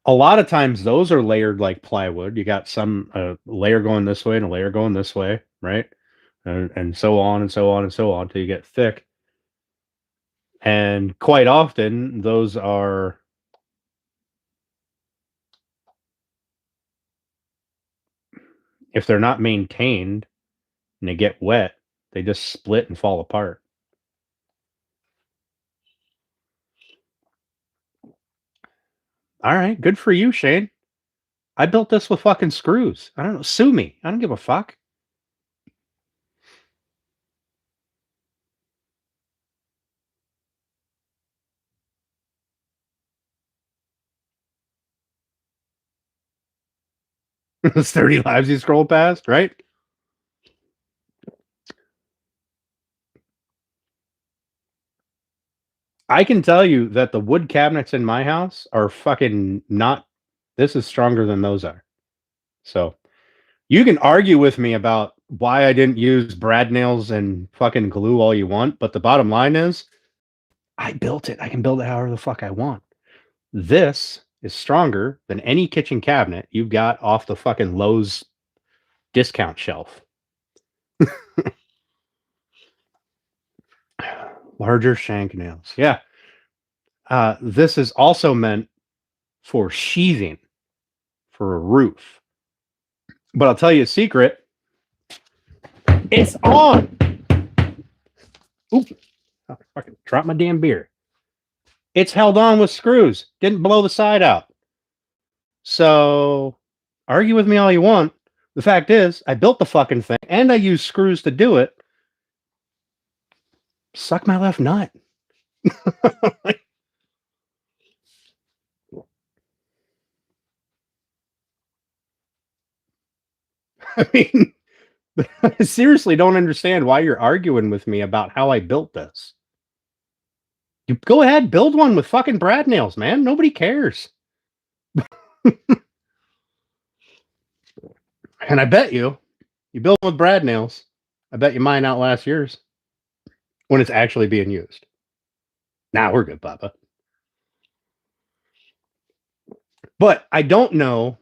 a lot of times those are layered like plywood. You got some layer going this way and a layer going this way, right? And so on and so on and so on till you get thick. And quite often, those are, if they're not maintained and they get wet, they just split and fall apart. All right, good for you, Shane. I built this with fucking screws. I don't know. Sue me. I don't give a fuck. It's 30 lives you scroll past, right? I can tell you that the wood cabinets in my house are fucking not. This is stronger than those are. So you can argue with me about why I didn't use brad nails and fucking glue all you want, but the bottom line is I built it. I can build it however the fuck I want. This is stronger than any kitchen cabinet you've got off the fucking Lowe's discount shelf. Larger shank nails. Yeah. This is also meant for sheathing for a roof. But I'll tell you a secret. It's on. Oop. I fucking dropped my damn beer. It's held on with screws. Didn't blow the side out. So argue with me all you want. The fact is, I built the fucking thing and I used screws to do it. Suck my left nut. I mean, I seriously don't understand why you're arguing with me about how I built this. You go ahead, build one with fucking brad nails, man. Nobody cares. And I bet you build with brad nails. I bet you mine outlast yours when it's actually being used. Nah, we're good, Papa. But I don't know.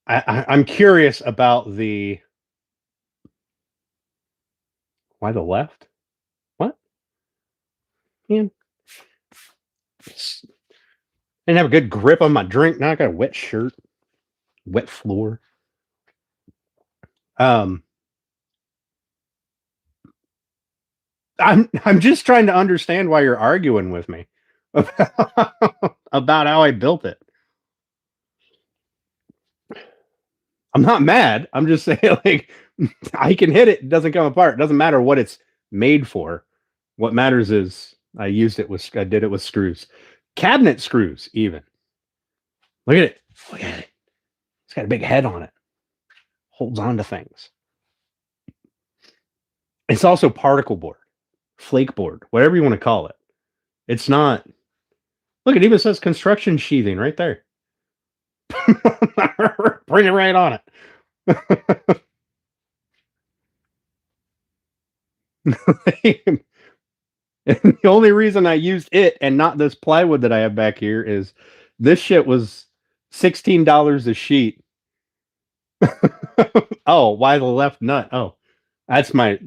I'm curious about why the left? What? Man, didn't have a good grip on my drink. Now I got a wet shirt, wet floor. I'm just trying to understand why you're arguing with me about how I built it. I'm not mad. I'm just saying, like, I can hit it. It doesn't come apart. It doesn't matter what it's made for. What matters is I did it with screws, cabinet screws, even. Look at it. Look at it. It's got a big head on it. Holds on to things. It's also particle board, flake board, whatever you want to call it. It's not. Look, it even says construction sheathing right there. Bring it right on it. And the only reason I used it and not this plywood that I have back here is this shit was $16 a sheet. Oh, why the left nut? Oh, that's my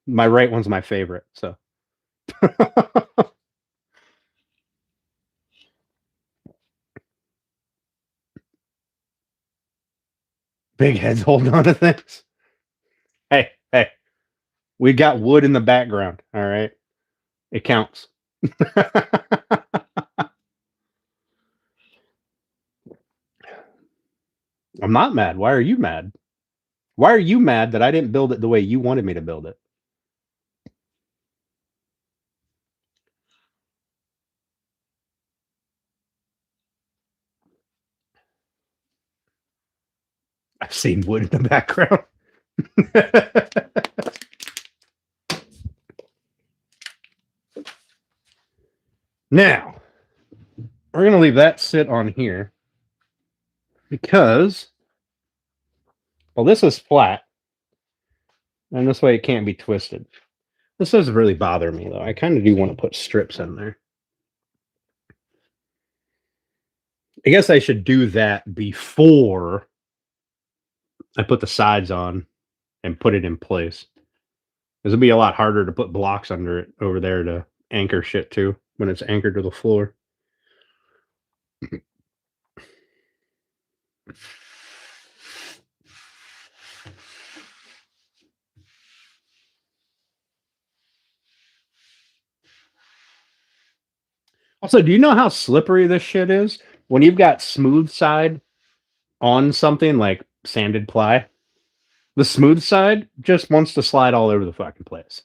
right one's my favorite. So big heads holding on to things. Hey, we got wood in the background. All right, it counts. I'm not mad. Why are you mad? Why are you mad that I didn't build it the way you wanted me to build it? I've seen wood in the background. Now, we're going to leave that sit on here because, well, this is flat, and this way it can't be twisted. This doesn't really bother me, though. I kind of do want to put strips in there. I guess I should do that before I put the sides on and put it in place. This would be a lot harder to put blocks under it over there to anchor shit to when it's anchored to the floor. Also, do you know how slippery this shit is? When you've got smooth side on something like sanded ply, the smooth side just wants to slide all over the fucking place.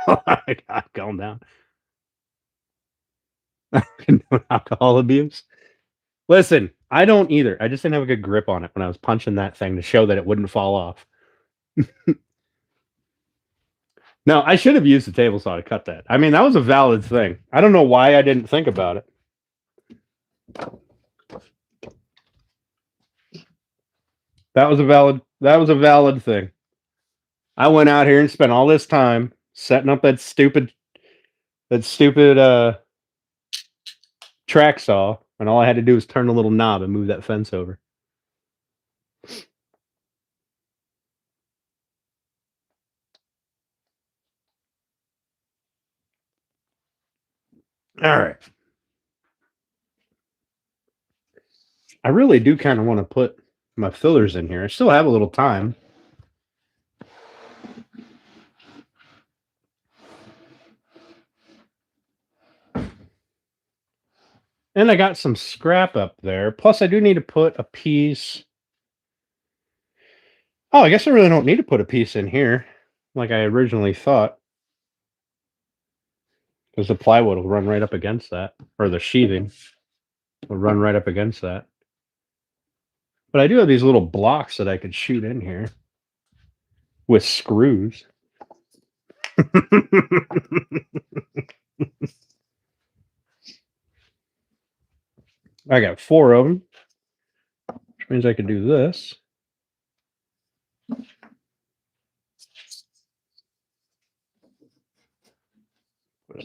Oh my God, calm down. No alcohol abuse. Listen, I don't either. I just didn't have a good grip on it when I was punching that thing to show that it wouldn't fall off. No, I should have used the table saw to cut that. I mean, that was a valid thing. I don't know why I didn't think about it. That was a valid thing. I went out here and spent all this time setting up that stupid track saw, and all I had to do was turn the little knob and move that fence over. All right. I really do kind of want to put my fillers in here. I still have a little time. And I got some scrap up there. Plus, I do need to put a piece. Oh, I guess I really don't need to put a piece in here like I originally thought. Because the plywood will run right up against that. Or the sheathing will run right up against that. But I do have these little blocks that I could shoot in here with screws. I got 4 of them, which means I can do this. Put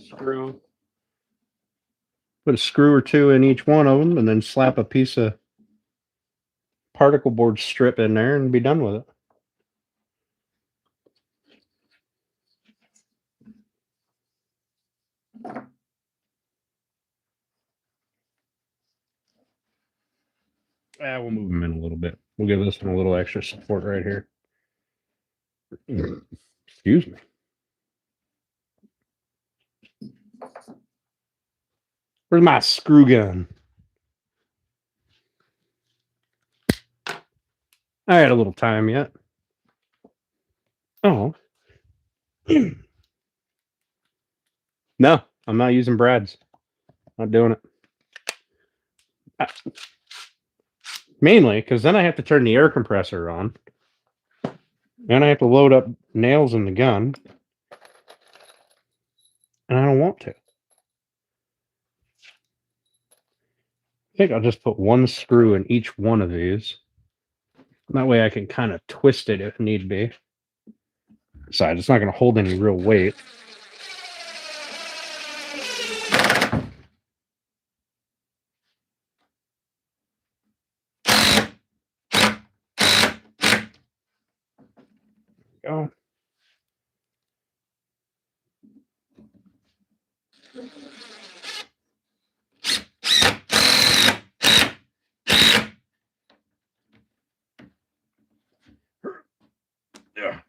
a screw or 2 in each one of them, and then slap a piece of particle board strip in there and be done with it. We'll move them in a little bit. We'll give this one a little extra support right here. Excuse me. Where's my screw gun? I had a little time yet. Oh. No, I'm not using Brad's. Not doing it. Mainly because then I have to turn the air compressor on. Then I have to load up nails in the gun. And I don't want to. I think I'll just put 1 screw in each one of these. That way I can kind of twist it if need be. Besides, it's not going to hold any real weight. Go. Yeah.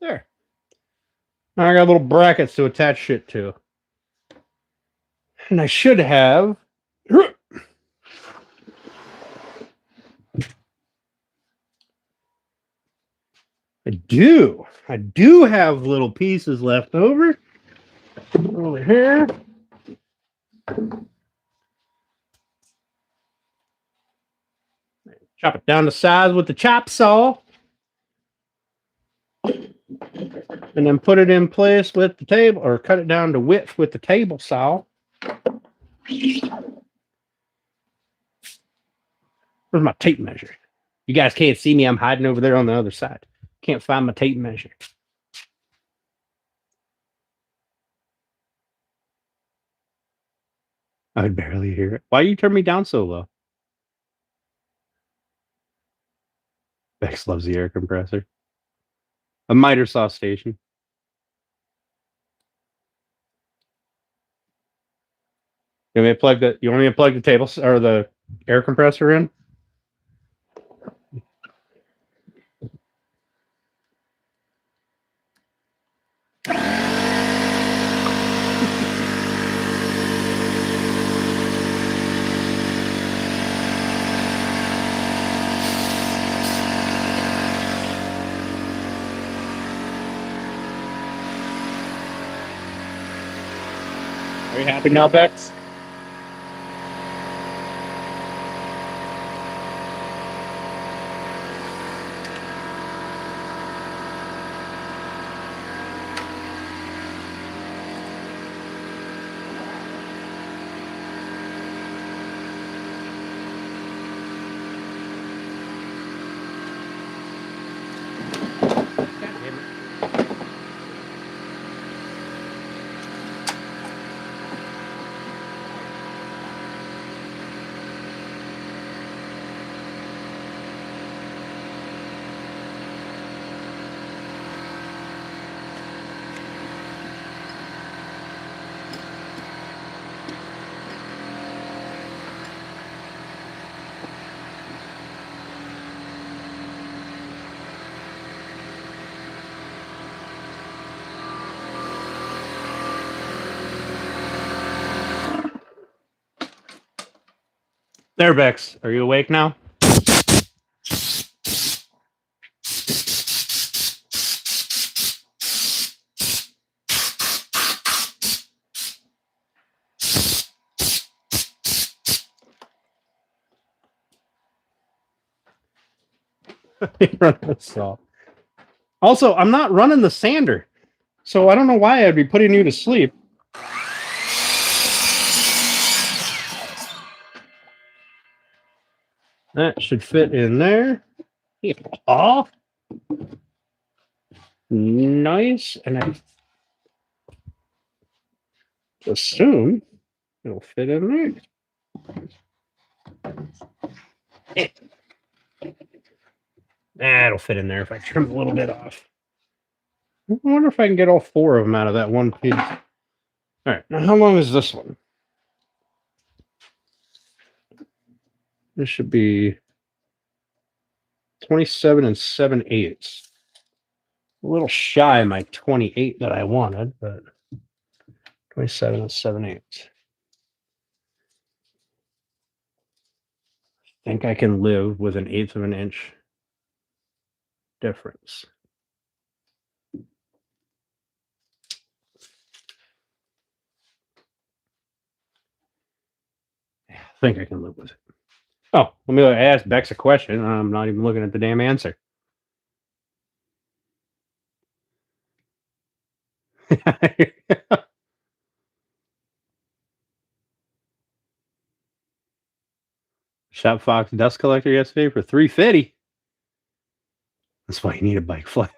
There. Now I got little brackets to attach shit to. And I should have. I do have little pieces left over here. Chop it down to size with the chop saw. And then put it in place with the table, or cut it down to width with the table saw. Where's my tape measure? You guys can't see me. I'm hiding over there on the other side. Can't find my tape measure. I could barely hear it. Why you turn me down so low? Bex loves the air compressor. A miter saw station. You want me to plug the? You want me to plug the table or the air compressor in? Are you happy now, Bex? There, Bex. Are you awake now? Also, I'm not running the sander, so I don't know why I'd be putting you to sleep. That should fit in there. Oh, nice. And I assume it'll fit in there. It'll fit in there if I trim a little bit off. I wonder if I can get all four of them out of that one piece. All right, now how long is this one? This should be 27 and 7/8. A little shy of my 28 that I wanted, but 27 and 7/8. I think I can live with an 1/8 of an inch difference. I think I can live with it. Oh, let me ask Bex a question. I'm not even looking at the damn answer. Shop Fox dust collector yesterday for $350. That's why you need a bike flag.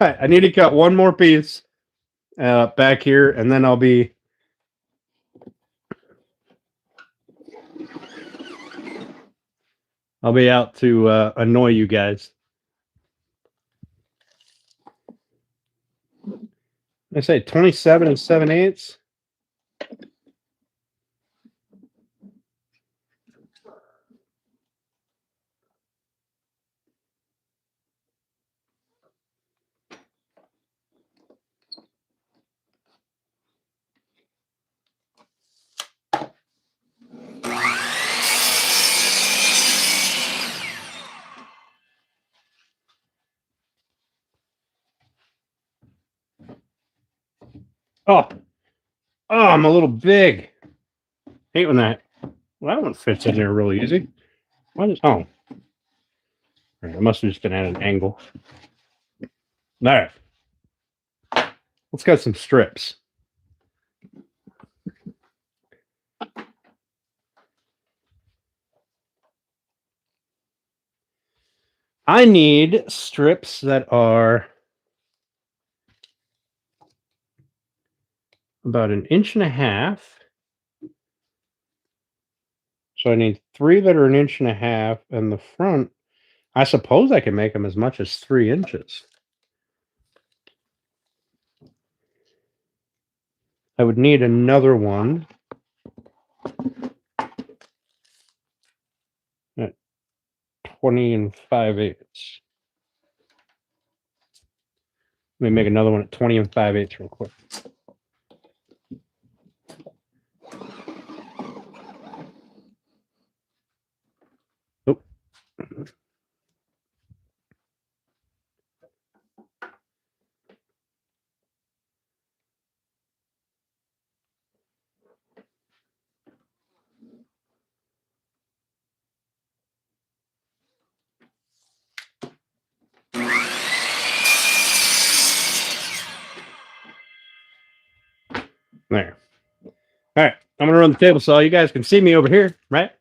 I need to cut one more piece back here, and then I'll be out to annoy you guys. I say 27 7/8. Oh, I'm a little big. Hate when that. Well, that one fits in there really easy. What is? Oh, it must have just been at an angle. All right, let's cut some strips. I need strips that are about 1.5 inches. So I need 3 that are 1.5 inches, and the front, I suppose I can make them as much as 3 inches. I would need another one at 20 5/8. Let me make another one at 20 5/8 real quick. Oh. There. All right, I'm gonna run the table saw. You guys can see me over here, right?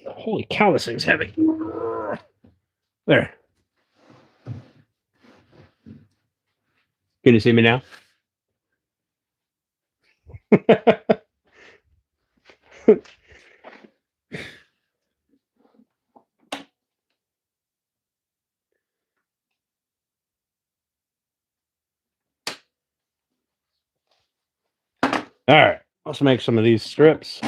Holy cow, this thing's heavy. There. Can you see me now? All right, let's make some of these strips.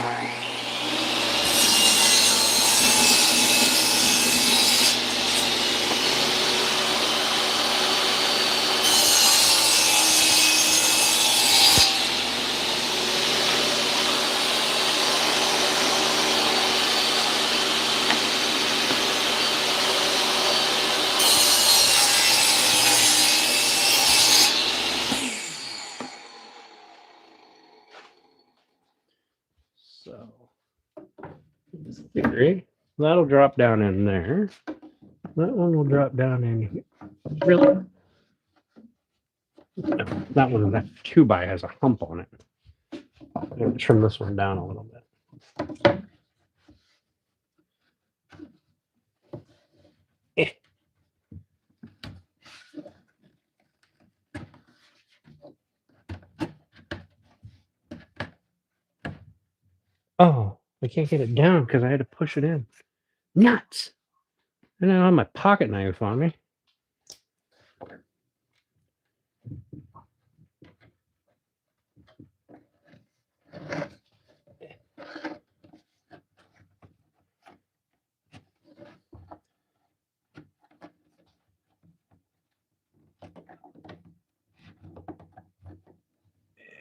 So, theory, that'll drop down in there. That one will drop down in here. Really? No, that one, that 2x has a hump on it. I'm going to trim this one down a little bit. Eh. Oh, I can't get it down because I had to push it in. Nuts! And I don't have my pocket knife on me.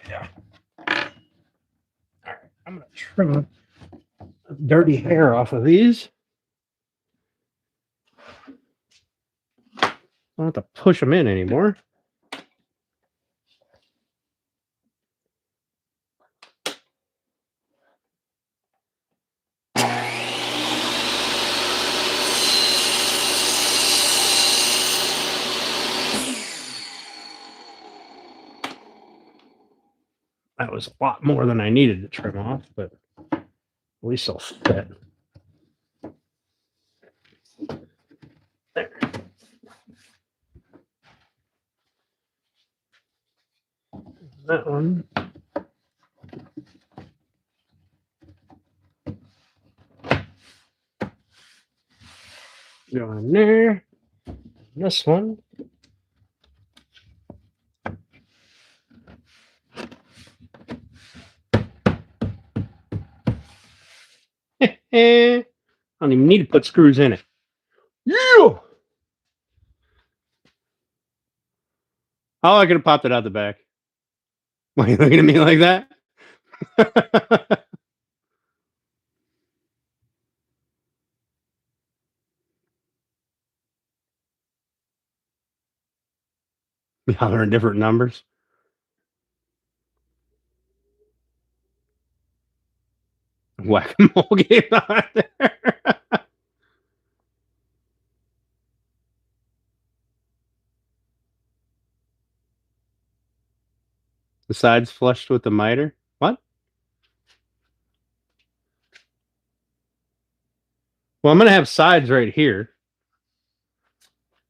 Yeah. All right, I'm going to trim dirty hair off of these. don't have to push them in anymore. That was a lot more than I needed to trim off, but at least it'll fit. There. That one. Go in there. This one. I don't even need to put screws in it. Yeah! Oh, I could have popped it out the back. Why are you looking at me like that? Yeah, they're in different numbers. Whack-a-mole game on there. The sides flushed with the miter. What? Well, I'm going to have sides right here.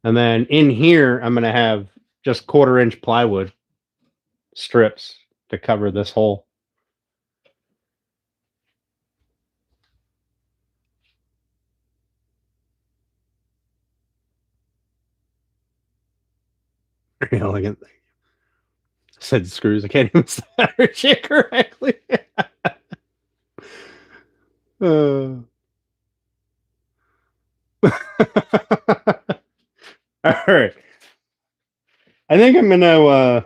And then in here, I'm going to have just 1/4-inch plywood strips to cover this hole. Very elegant. I said screws. I can't even solder shit correctly. All right. I think I'm gonna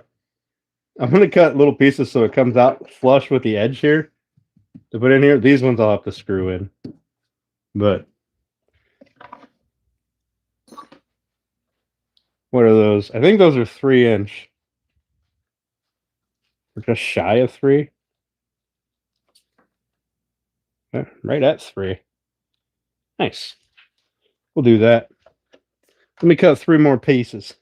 cut little pieces so it comes out flush with the edge here to put in here. These ones I'll have to screw in, but what are those? I think those are 3-inch. We're just shy of 3. Yeah, right at 3. Nice. We'll do that. Let me cut 3 more pieces.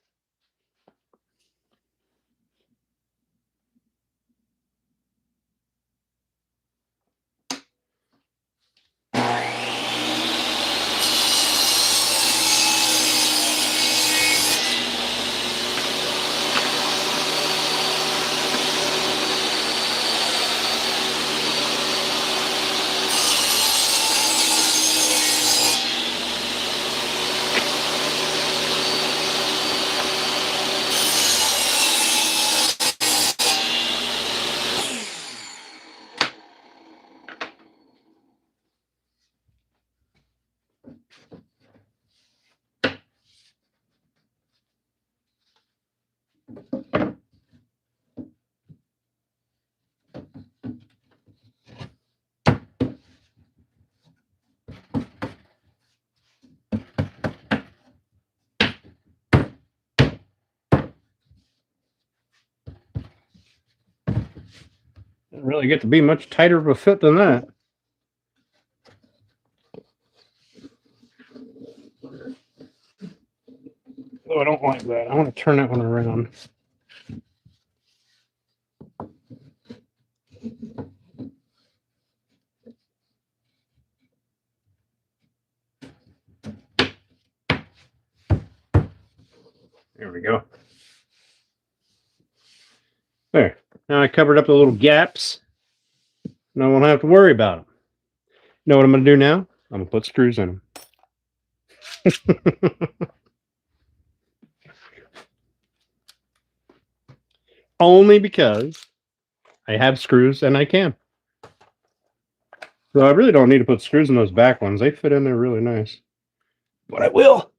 Didn't really get to be much tighter of a fit than that. Oh, I don't like that. I want to turn that one around. There we go. There. Now I covered up the little gaps. And I won't have to worry about them. You know what I'm going to do now? I'm going to put screws in them. Only because I have screws and I can. So I really don't need to put screws in those back ones. They fit in there really nice. But I will.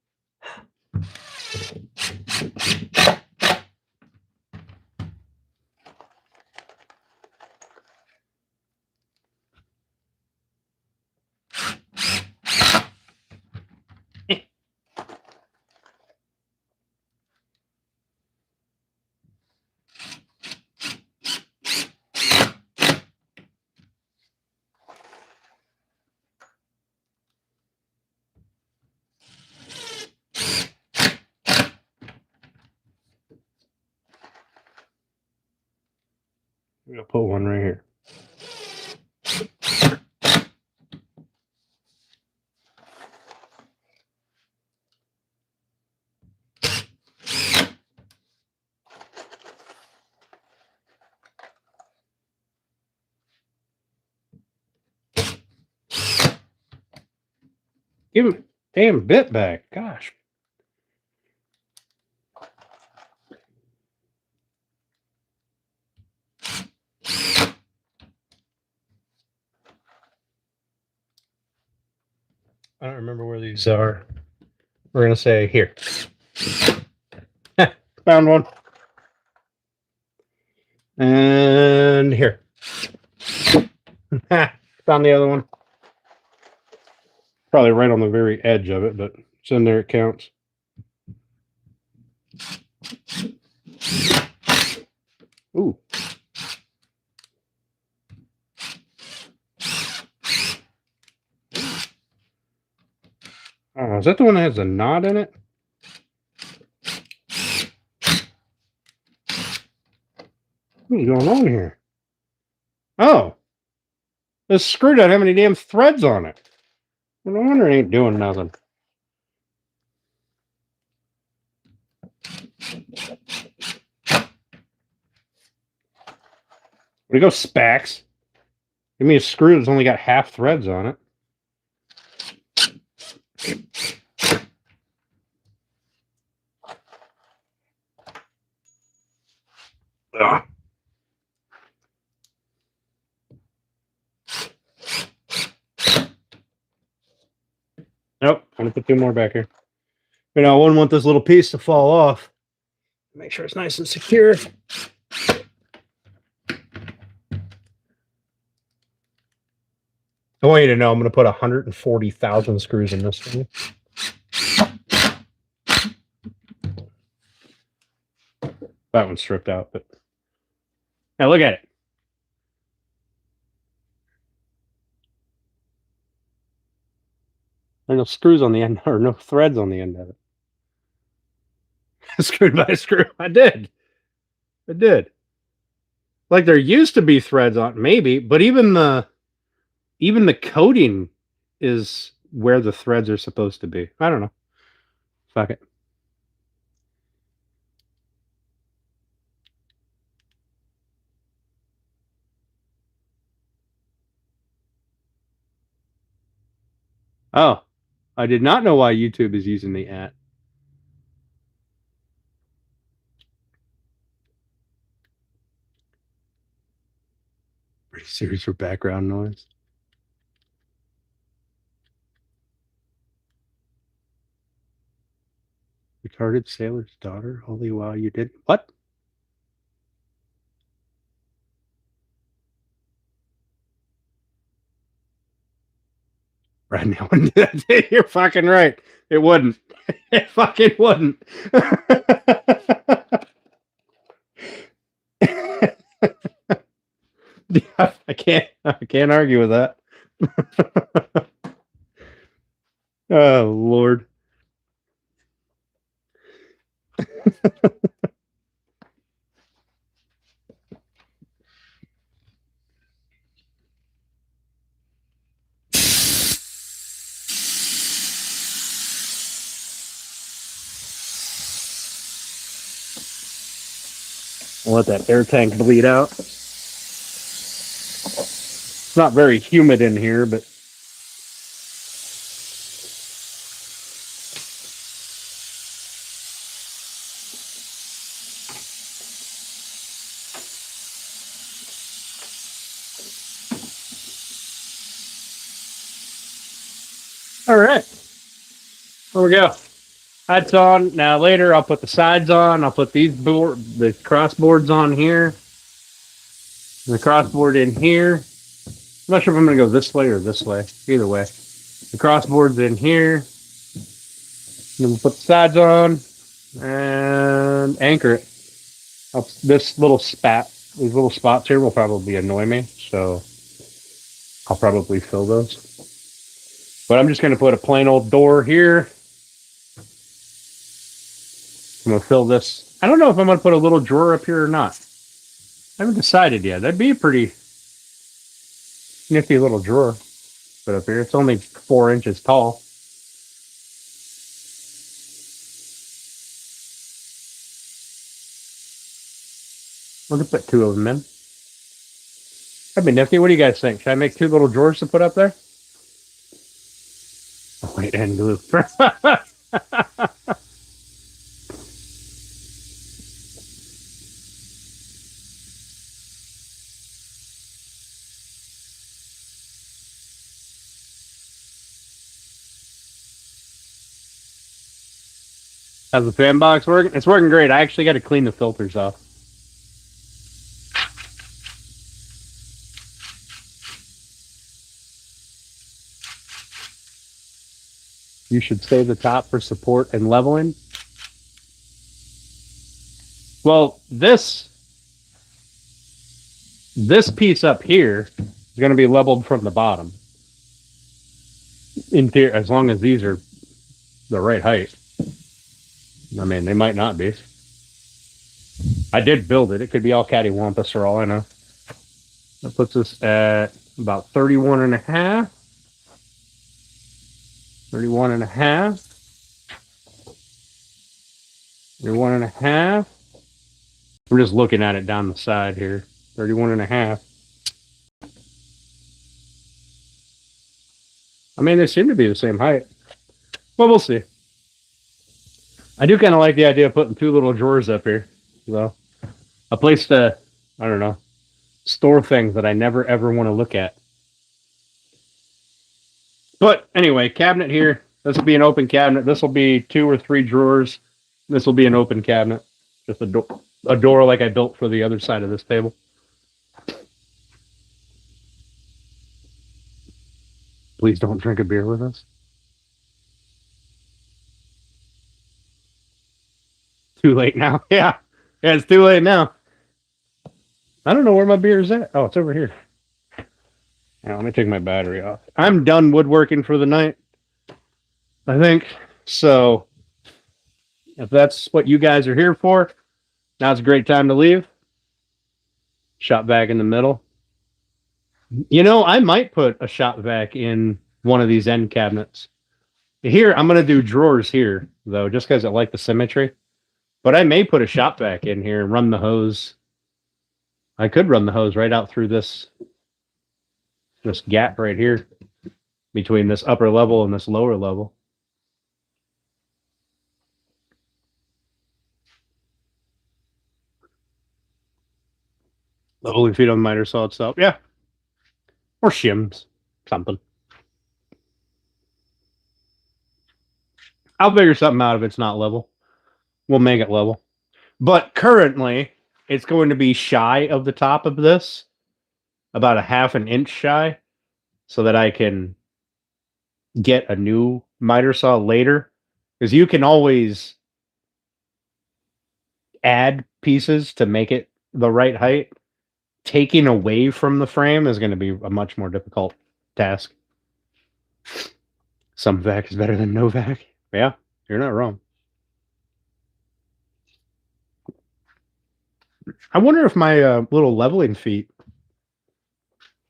gonna put one right here. Give him damn bit back. Gosh. I don't remember where these are. We're going to say here. Found one. And here. Found the other one. Probably right on the very edge of it, but it's in there. It counts. Ooh. Oh, is that the one that has a knot in it? What's going on here? Oh. This screw doesn't have any damn threads on it. No wonder it ain't doing nothing. Where'd it go, Spax? Give me a screw that's only got half threads on it. Ugh. Nope, I'm gonna put two more back here. You know, I wouldn't want this little piece to fall off. Make sure it's nice and secure. I want you to know I'm going to put 140,000 screws in this thing. That one's stripped out, but now look at it. There are no screws on the end, or no threads on the end of it. Screwed by a screw. I did. Like there used to be threads on, maybe, but even the coating is where the threads are supposed to be. I don't know. Fuck it. Oh, I did not know why YouTube is using the @ Pretty serious for background noise. Retarded sailor's daughter? Holy wow, you did what? Right now, you're fucking right. It wouldn't. It fucking wouldn't. I can't argue with that. Oh Lord. I'll let that air tank bleed out. It's not very humid in here, but all right. There we go. That's on. Now later I'll put the sides on. I'll put the crossboards on here. And the crossboard in here. I'm not sure if I'm going to go this way or this way. Either way. The crossboard's in here. Then we'll put the sides on and anchor it. This little these little spots here will probably annoy me, so I'll probably fill those. But I'm just going to put a plain old door here. I'm going to fill this. I don't know if I'm going to put a little drawer up here or not. I haven't decided yet. That'd be a pretty nifty little drawer put up here. It's only 4 inches tall. We'll just put 2 of them in. That'd be nifty. What do you guys think? Should I make 2 little drawers to put up there? Oh, wait, and glue. How's the fan box working? It's working great. I actually got to clean the filters off. You should save the top for support and leveling. Well, this piece up here is going to be leveled from the bottom. In theory, as long as these are the right height. I mean, they might not be. I did build it. It could be all cattywampus for all I know. That puts us at about 31 and a half. 31 and a half. 31 and a half. We're just looking at it down the side here. 31 and a half. I mean, they seem to be the same height. But we'll see. I do kind of like the idea of putting 2 little drawers up here. So, a place to, I don't know, store things that I never ever want to look at. But anyway, cabinet here. This will be an open cabinet. This will be 2 or 3 drawers. This will be an open cabinet. Just a door like I built for the other side of this table. Please don't drink a beer with us. Too late now. Yeah. Yeah, it's too late now. I don't know where my beer is at. Oh, it's over here. Now, let me take my battery off. I'm done woodworking for the night, I think. So, if that's what you guys are here for, now's a great time to leave. Shop vac in the middle. You know, I might put a shop vac in one of these end cabinets. Here, I'm going to do drawers here, though, just because I like the symmetry. But I may put a shop vac in here and run the hose. I could run the hose right out through this gap right here between this upper level and this lower level. The holy feet on the miter saw itself. Yeah. Or shims. Something. I'll figure something out if it's not level. We'll make it level. But currently, it's going to be shy of the top of this. About a 1/2 inch shy. So that I can get a new miter saw later. Because you can always add pieces to make it the right height. Taking away from the frame is going to be a much more difficult task. Some vac is better than no vac. Yeah, you're not wrong. I wonder if my little leveling feet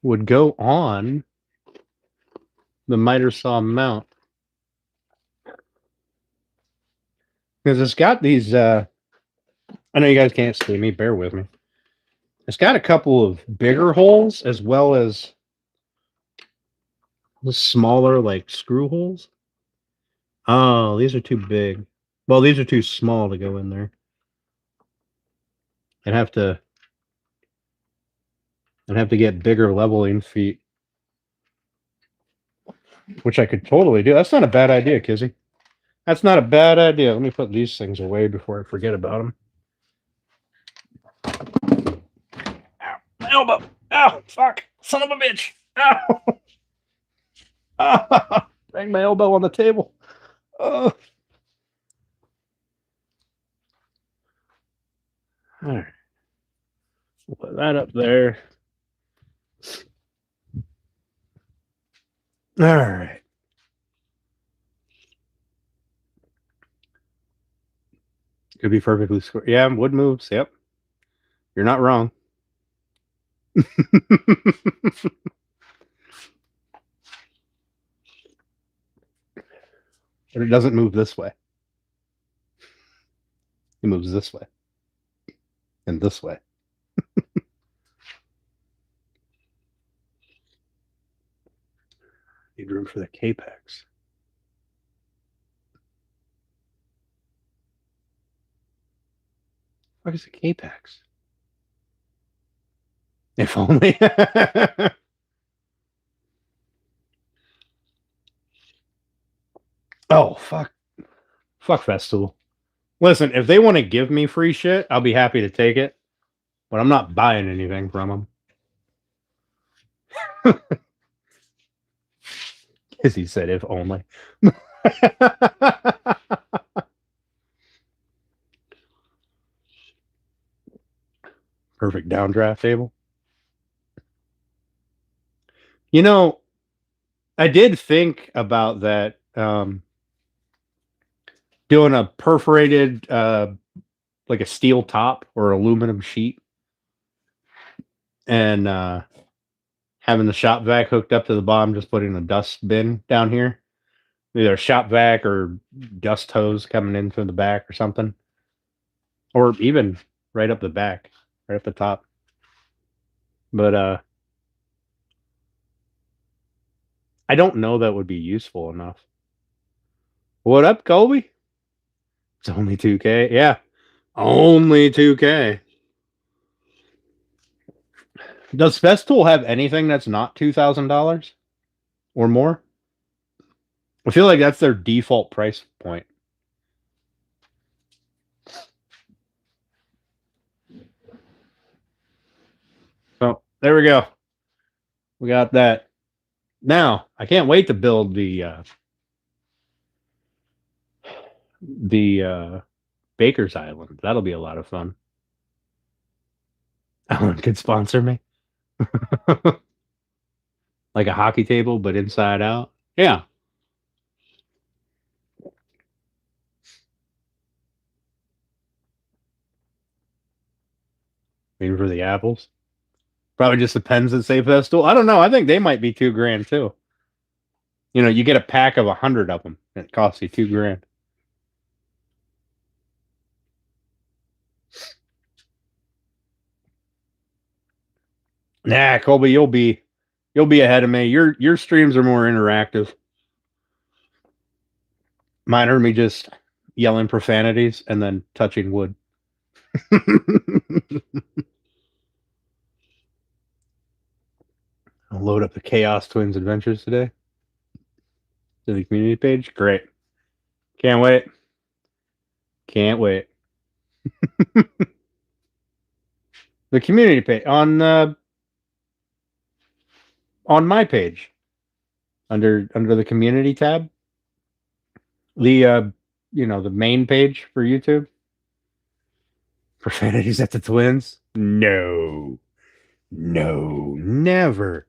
would go on the miter saw mount. Because it's got these, I know you guys can't see me, bear with me. It's got a couple of bigger holes as well as the smaller, like, screw holes. Oh, these are too big. Well, these are too small to go in there. I'd have to get bigger leveling feet. Which I could totally do. That's not a bad idea, Kizzy. That's not a bad idea. Let me put these things away before I forget about them. Ow, my elbow. Ow, fuck. Son of a bitch. Ow. Ah, bang my elbow on the table. Oh. All right. We'll put that up there. All right. Could be perfectly square. Yeah, wood moves. Yep. You're not wrong. But it doesn't move this way. It moves this way. And this way. Need room for the Capex. What is a Capex? If only. Oh, fuck. Fuck Festool. Listen, if they want to give me free shit, I'll be happy to take it. But I'm not buying anything from them. As he said, if only. Perfect downdraft table. You know, I did think about that. Doing a perforated, like a steel top or aluminum sheet, and having the shop vac hooked up to the bottom, just putting a dust bin down here, either a shop vac or dust hose coming in from the back or something, or even right up the back, right up the top. But I don't know that would be useful enough. What up, Colby? It's only 2K. Yeah, only 2K. Does Festool have anything that's not $2,000 or more? I feel like that's their default price point. So there we go. We got that. Now I can't wait to build the Baker's Island. That'll be a lot of fun. Alan could sponsor me. Like a hockey table, but inside out. Yeah. Waiting for the apples. Probably just depends at Safe Festival. I don't know. I think they might be $2,000 too. You know, you get a pack of 100 of them, and it costs you $2,000. Nah, Colby, you'll be ahead of me. Your streams are more interactive. Mine are me just yelling profanities and then touching wood. I'll load up the Chaos Twins Adventures today to the community page. Great. Can't wait. Can't wait. The community page on my page under the community tab. The the main page for YouTube. Profanities at the Twins? No. No, never.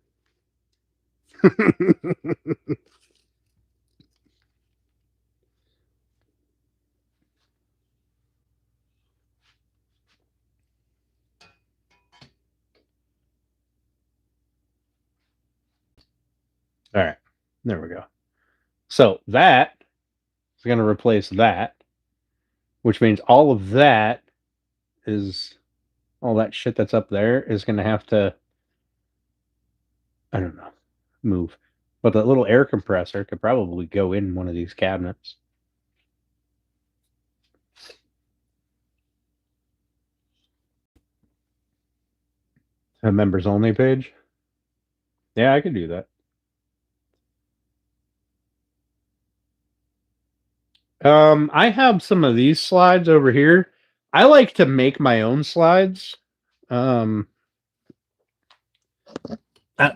All right, there we go. So that is going to replace that, which means all of that is all that shit that's up there is going to have to, I don't know, move. But that little air compressor could probably go in one of these cabinets. A members only page? Yeah, I could do that. I have some of these slides over here. I like to make my own slides.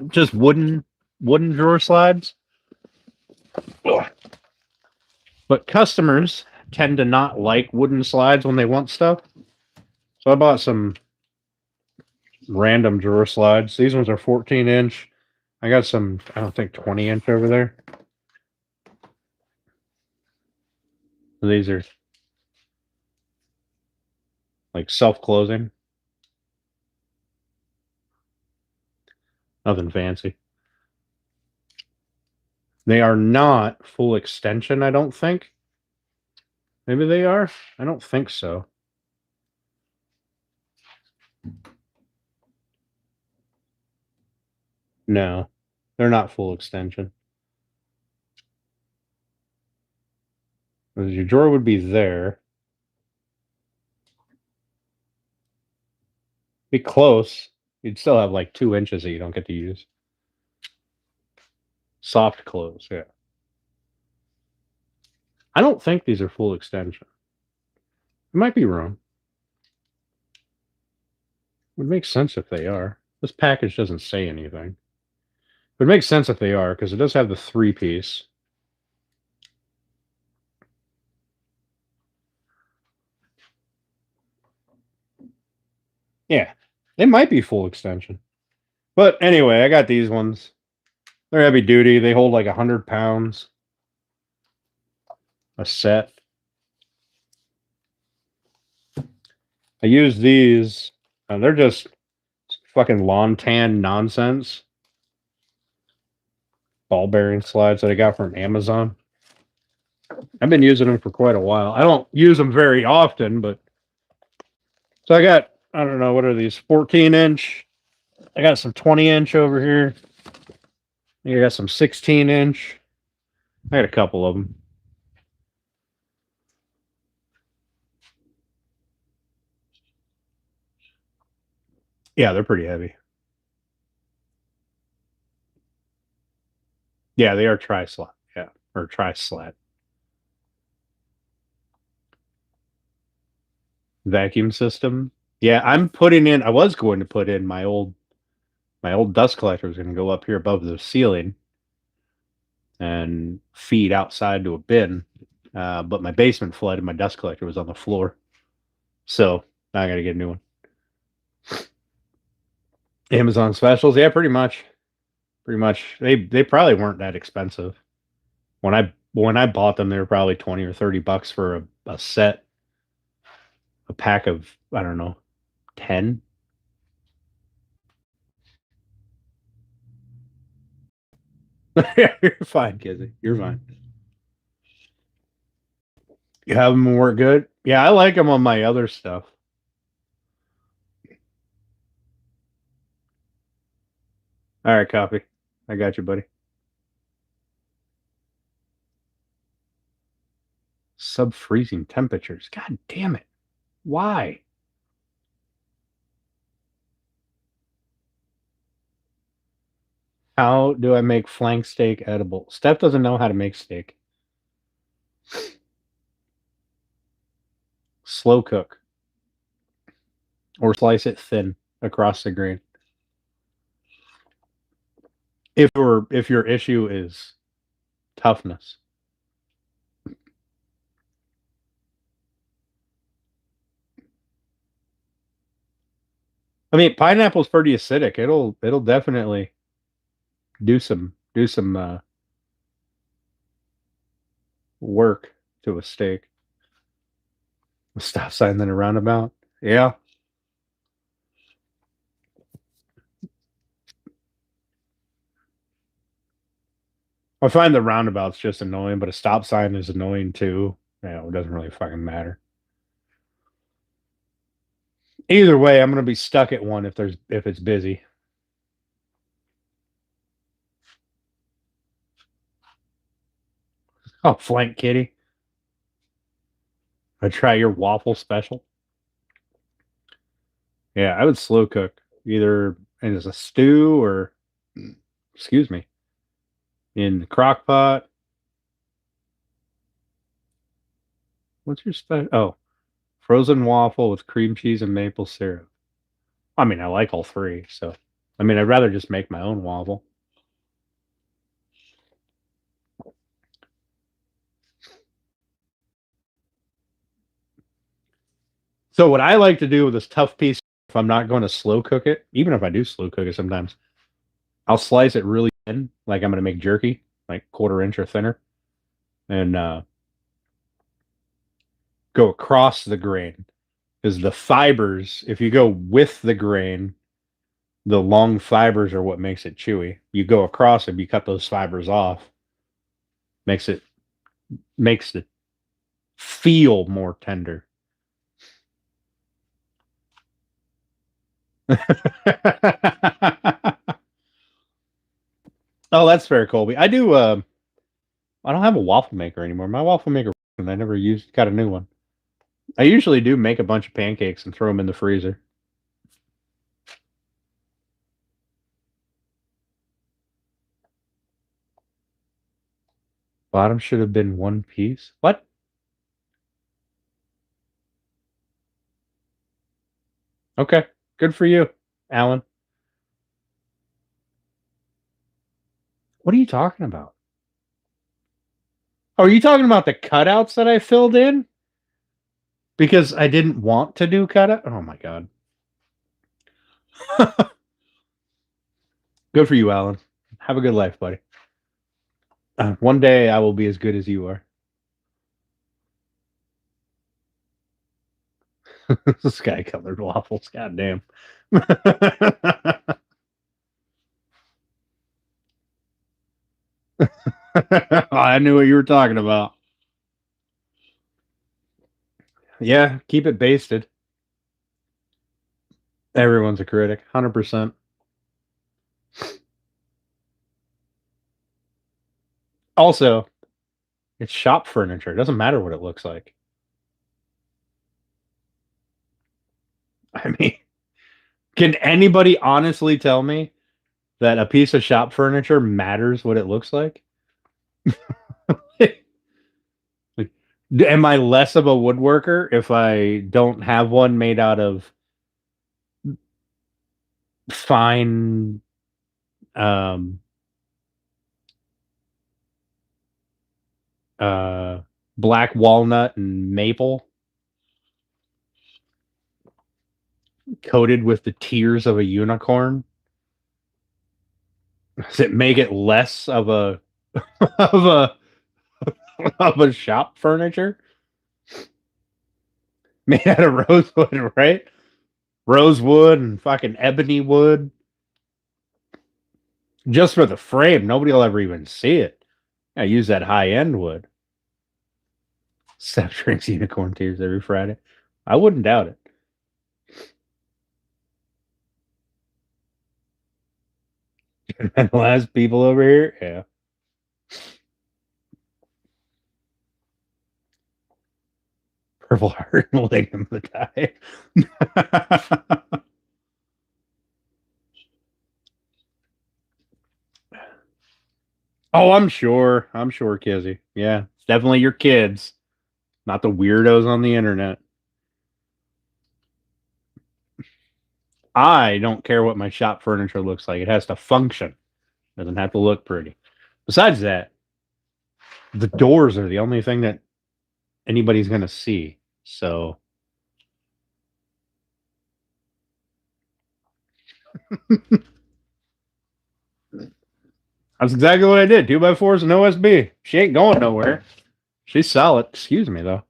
Just wooden drawer slides. But customers tend to not like wooden slides when they want stuff. So I bought some random drawer slides. These ones are 14-inch. I got some, I don't think 20-inch over there. These are like self-closing. Nothing fancy. They are not full extension, I don't think. Maybe they are? I don't think so. No, they're not full extension. Your drawer would be there. Be close. You'd still have like 2 inches that you don't get to use. Soft close, yeah. I don't think these are full extension. I might be wrong. Would make sense if they are. This package doesn't say anything. It makes sense if they are, because it does have the 3-piece. Yeah, they might be full extension. But anyway, I got these ones. They're heavy duty. They hold like 100 pounds a set. I use these. They're just fucking lawn tan nonsense. Ball bearing slides that I got from Amazon. I've been using them for quite a while. I don't use them very often, but so I got, I don't know, what are these? 14-inch. I got some 20-inch over here. I got some 16-inch. I got a couple of them. Yeah, they're pretty heavy. Yeah, they are tri-slat. Yeah, or tri-slat. Vacuum system. Yeah, I'm putting in. I was going to put in my old dust collector was going to go up here above the ceiling and feed outside to a bin, but my basement flooded. And my dust collector was on the floor, so now I got to get a new one. Amazon specials, yeah, pretty much. Pretty much, they probably weren't that expensive. When I bought them, they were probably 20 or 30 bucks for a set, a pack of, I don't know, 10. You're fine, Kizzy. You're fine. You have them work good? Yeah, I like them on my other stuff. All right, copy. I got you, buddy. Sub-freezing temperatures. God damn it. Why? How do I make flank steak edible? Steph doesn't know how to make steak. Slow cook. Or slice it thin across the grain. If your issue is toughness. I mean, pineapple's pretty acidic. It'll definitely do some work to a steak. A stop sign then a roundabout. Yeah. I find the roundabout's just annoying, but a stop sign is annoying too. It doesn't really fucking matter. Either way, I'm gonna be stuck at one if it's busy. Oh, flank kitty. I try your waffle special. Yeah, I would slow cook either as a stew or, excuse me, in the crock pot. What's your special? Oh, frozen waffle with cream cheese and maple syrup. I mean, I like all three, so I mean, I'd rather just make my own waffle. So what I like to do with this tough piece, if I'm not going to slow cook it, even if I do slow cook it sometimes, I'll slice it really thin, like I'm going to make jerky, like 1/4 inch or thinner, and go across the grain. Because the fibers, if you go with the grain, The long fibers are what makes it chewy. You go across them, you cut those fibers off, makes it feel more tender. Oh, that's fair, Colby. I do. I don't have a waffle maker anymore. My waffle maker, and I never got a new one. I usually do make a bunch of pancakes and throw them in the freezer. Bottom should have been one piece. What? Okay, good for you, Alan. What are you talking about? Oh, are you talking about the cutouts that I filled in? Because I didn't want to do cutout? Oh my god. Good for you, Alan. Have a good life, buddy. One day I will be as good as you are. Sky colored waffles. God damn. I knew what you were talking about. Yeah, keep it basted. Everyone's a critic. 100%. Also, it's shop furniture. It doesn't matter what it looks like. I mean, can anybody honestly tell me that a piece of shop furniture matters what it looks like? Like, am I less of a woodworker if I don't have one made out of fine um uh black walnut and maple coated with the tears of a unicorn? Does it make it less of a of a of a shop furniture made out of rosewood, right? Rosewood and fucking ebony wood. Just for the frame, nobody will ever even see it. I use that high end wood. Steph drinks unicorn tears every Friday. I wouldn't doubt it. And the last people over here, yeah. Purple heart and William the tie. Oh, I'm sure. I'm sure, Kizzy. Yeah, it's definitely your kids, not the weirdos on the internet. I don't care what my shop furniture looks like. It has to function. It doesn't have to look pretty. Besides that, the doors are the only thing that anybody's going to see. So that's exactly what I did. 2x4s and OSB. She ain't going nowhere. She's solid. Excuse me, though.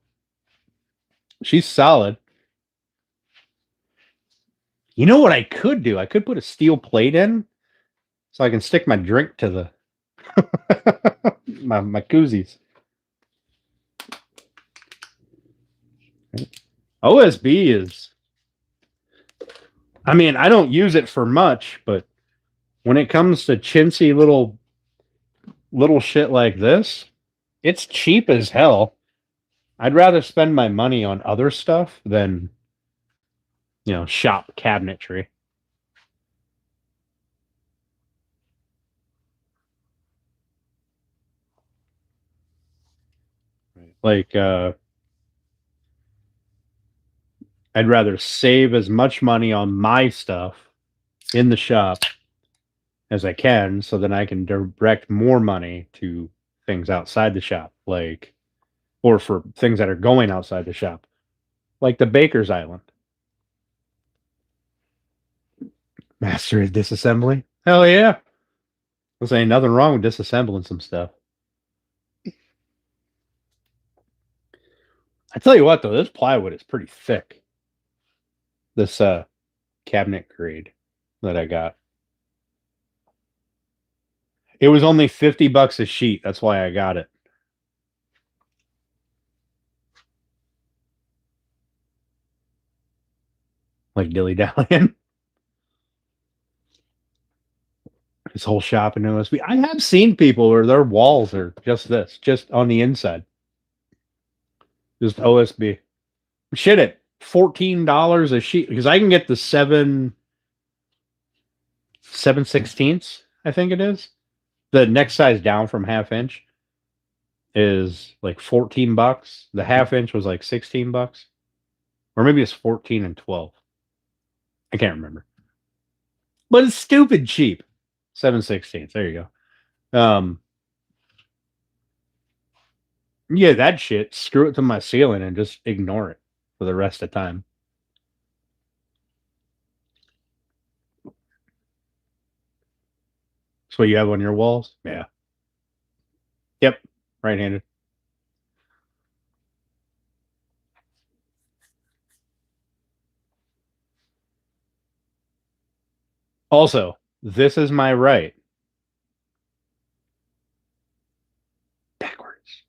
She's solid. You know what I could do? I could put a steel plate in so I can stick my drink to the my koozies. OSB is, I mean, I don't use it for much, but when it comes to chintzy little shit like this, it's cheap as hell. I'd rather spend my money on other stuff than, shop cabinetry. Like, I'd rather save as much money on my stuff in the shop as I can, so then I can direct more money to things outside the shop, or for things that are going outside the shop, like the Baker's Island. Master of disassembly? Hell yeah. There's ain't nothing wrong with disassembling some stuff. I tell you what, though, this plywood is pretty thick. This cabinet grade. that I got. It was only $50 a sheet. That's why I got it. Like dilly dallying. His whole shop in OSB. I have seen people where their walls are just this, just on the inside, just OSB. Shit it, $14 a sheet because I can get the 7/16, I think it is. The next size down from half inch is like $14. The half inch was like $16, or maybe it's 14 and 12. I can't remember, but it's stupid cheap. 7/16. There you go. Yeah, that shit. Screw it to my ceiling and just ignore it for the rest of the time. That's what you have on your walls? Yeah. Yep. Right-handed. Also, this is my right. Backwards.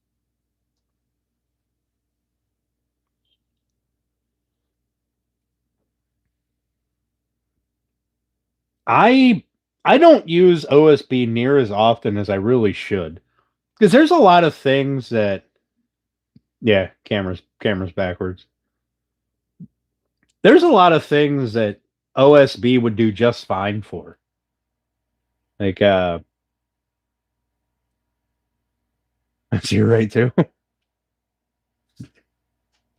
I I don't use OSB near as often as I really should. Because there's a lot of things that yeah, cameras backwards. There's a lot of things that OSB would do just fine for. Like that's your right too.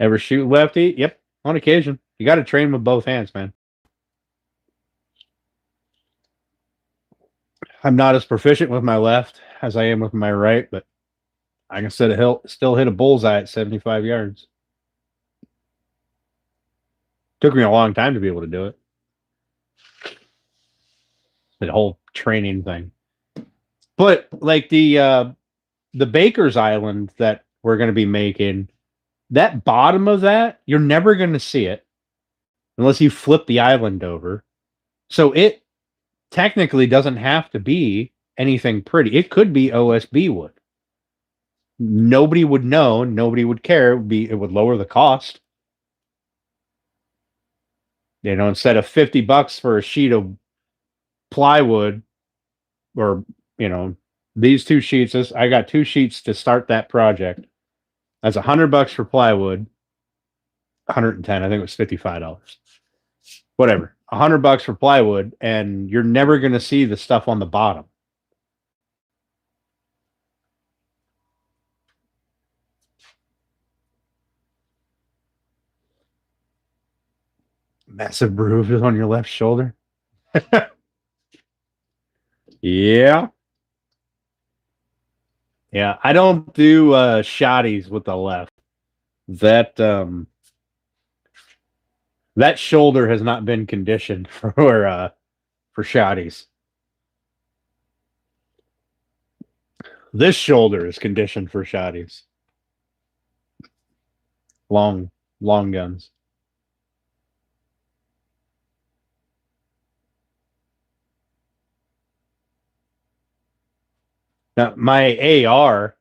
Ever shoot lefty? Yep, on occasion. You got to train with both hands, man. I'm not as proficient with my left as I am with my right, but I can still hit a bullseye at 75 yards. Took me a long time to be able to do it. The whole training thing. But like the Baker's Island that we're going to be making, that bottom of that, you're never going to see it unless you flip the island over. So it technically doesn't have to be anything pretty. It could be OSB wood. Nobody would know. Nobody would care. It would lower the cost. You know, instead of $50 for a sheet of plywood, or you know, these two sheets. I got two sheets to start that project. That's $100 for plywood. 110. I think it was $55. Whatever. $100 for plywood, and you're never going to see the stuff on the bottom. Massive bruises on your left shoulder. Yeah. Yeah. I don't do shotties with the left. That that shoulder has not been conditioned for shotties. This shoulder is conditioned for shotties. Long guns. Now my AR,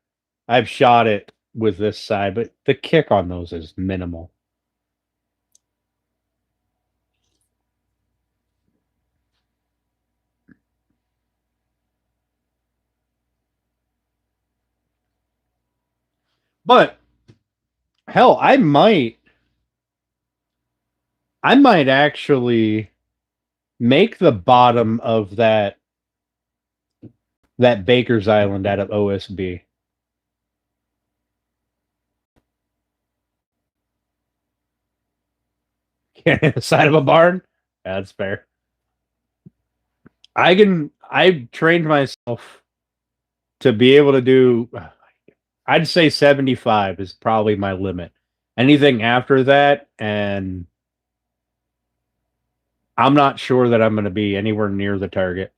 I've shot it with this side, but the kick on those is minimal. But hell, I might actually make the bottom of that Baker's Island out of OSB. The side of a barn? Yeah, that's fair. I've trained myself to be able to do, I'd say 75 is probably my limit. Anything after that, and I'm not sure that I'm going to be anywhere near the target.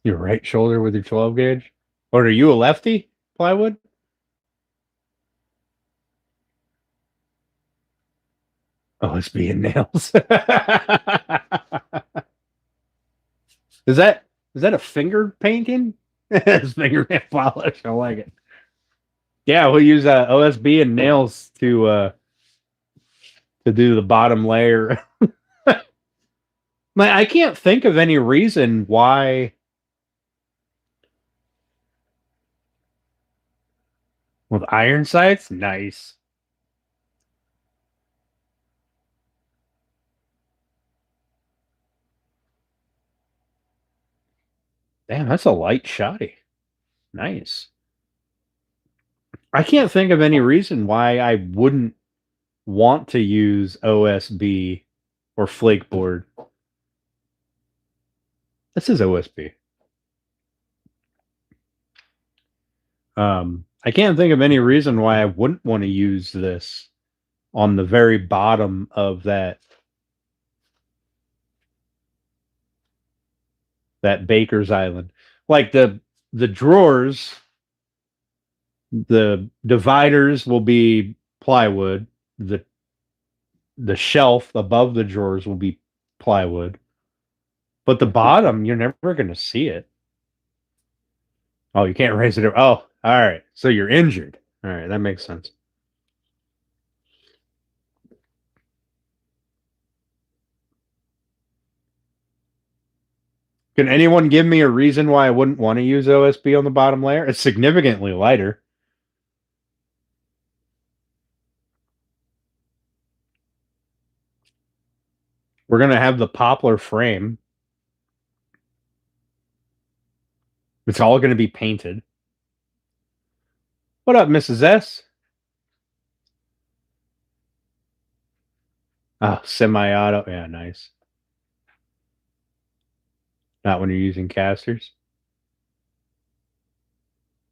Your right shoulder with your 12 gauge? Or are you a lefty, plywood? Oh, it's being nails. Is that a finger painting? It's fingernail polish. I like it. Yeah, we'll use OSB and nails to do the bottom layer. I can't think of any reason why. With iron sights, nice. Damn, that's a light shoddy. Nice. I can't think of any reason why I wouldn't want to use OSB or flake board. This is OSB. I can't think of any reason why I wouldn't want to use this on the very bottom of that baker's island. Like the drawers, the dividers will be plywood. The shelf above the drawers will be plywood. But the bottom, you're never going to see it. Oh, you can't raise it. Oh, all right. So you're injured. All right, that makes sense. Can anyone give me a reason why I wouldn't want to use OSB on the bottom layer? It's significantly lighter. We're going to have the poplar frame. It's all going to be painted. What up, Mrs. S? Oh, semi-auto. Yeah, nice. Not when you're using casters.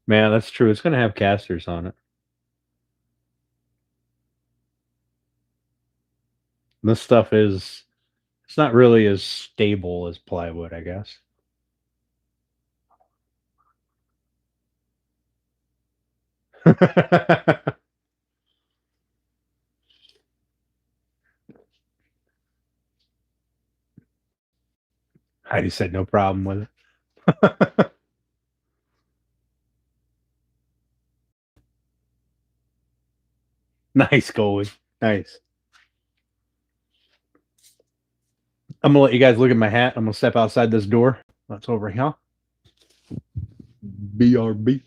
Man, that's true. It's going to have casters on it. This stuff it's not really as stable as plywood, I guess. Heidi said no problem with it. Nice, Coley. Nice. I'm gonna let you guys look at my hat. I'm gonna step outside this door. That's over here. BRB.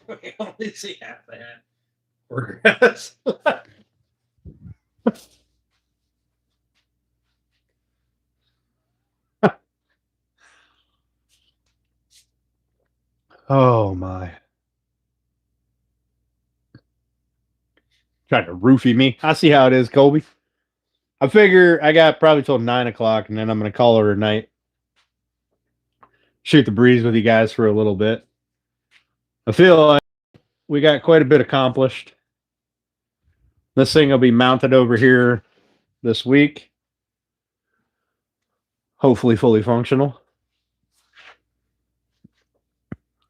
We only see half the hat. Progress. Oh my. Trying to roofie me. I see how it is, Colby. I figure I got probably till 9 o'clock, and then I'm going to call her a night. Shoot the breeze with you guys for a little bit. I feel like we got quite a bit accomplished. This thing will be mounted over here this week. Hopefully fully functional.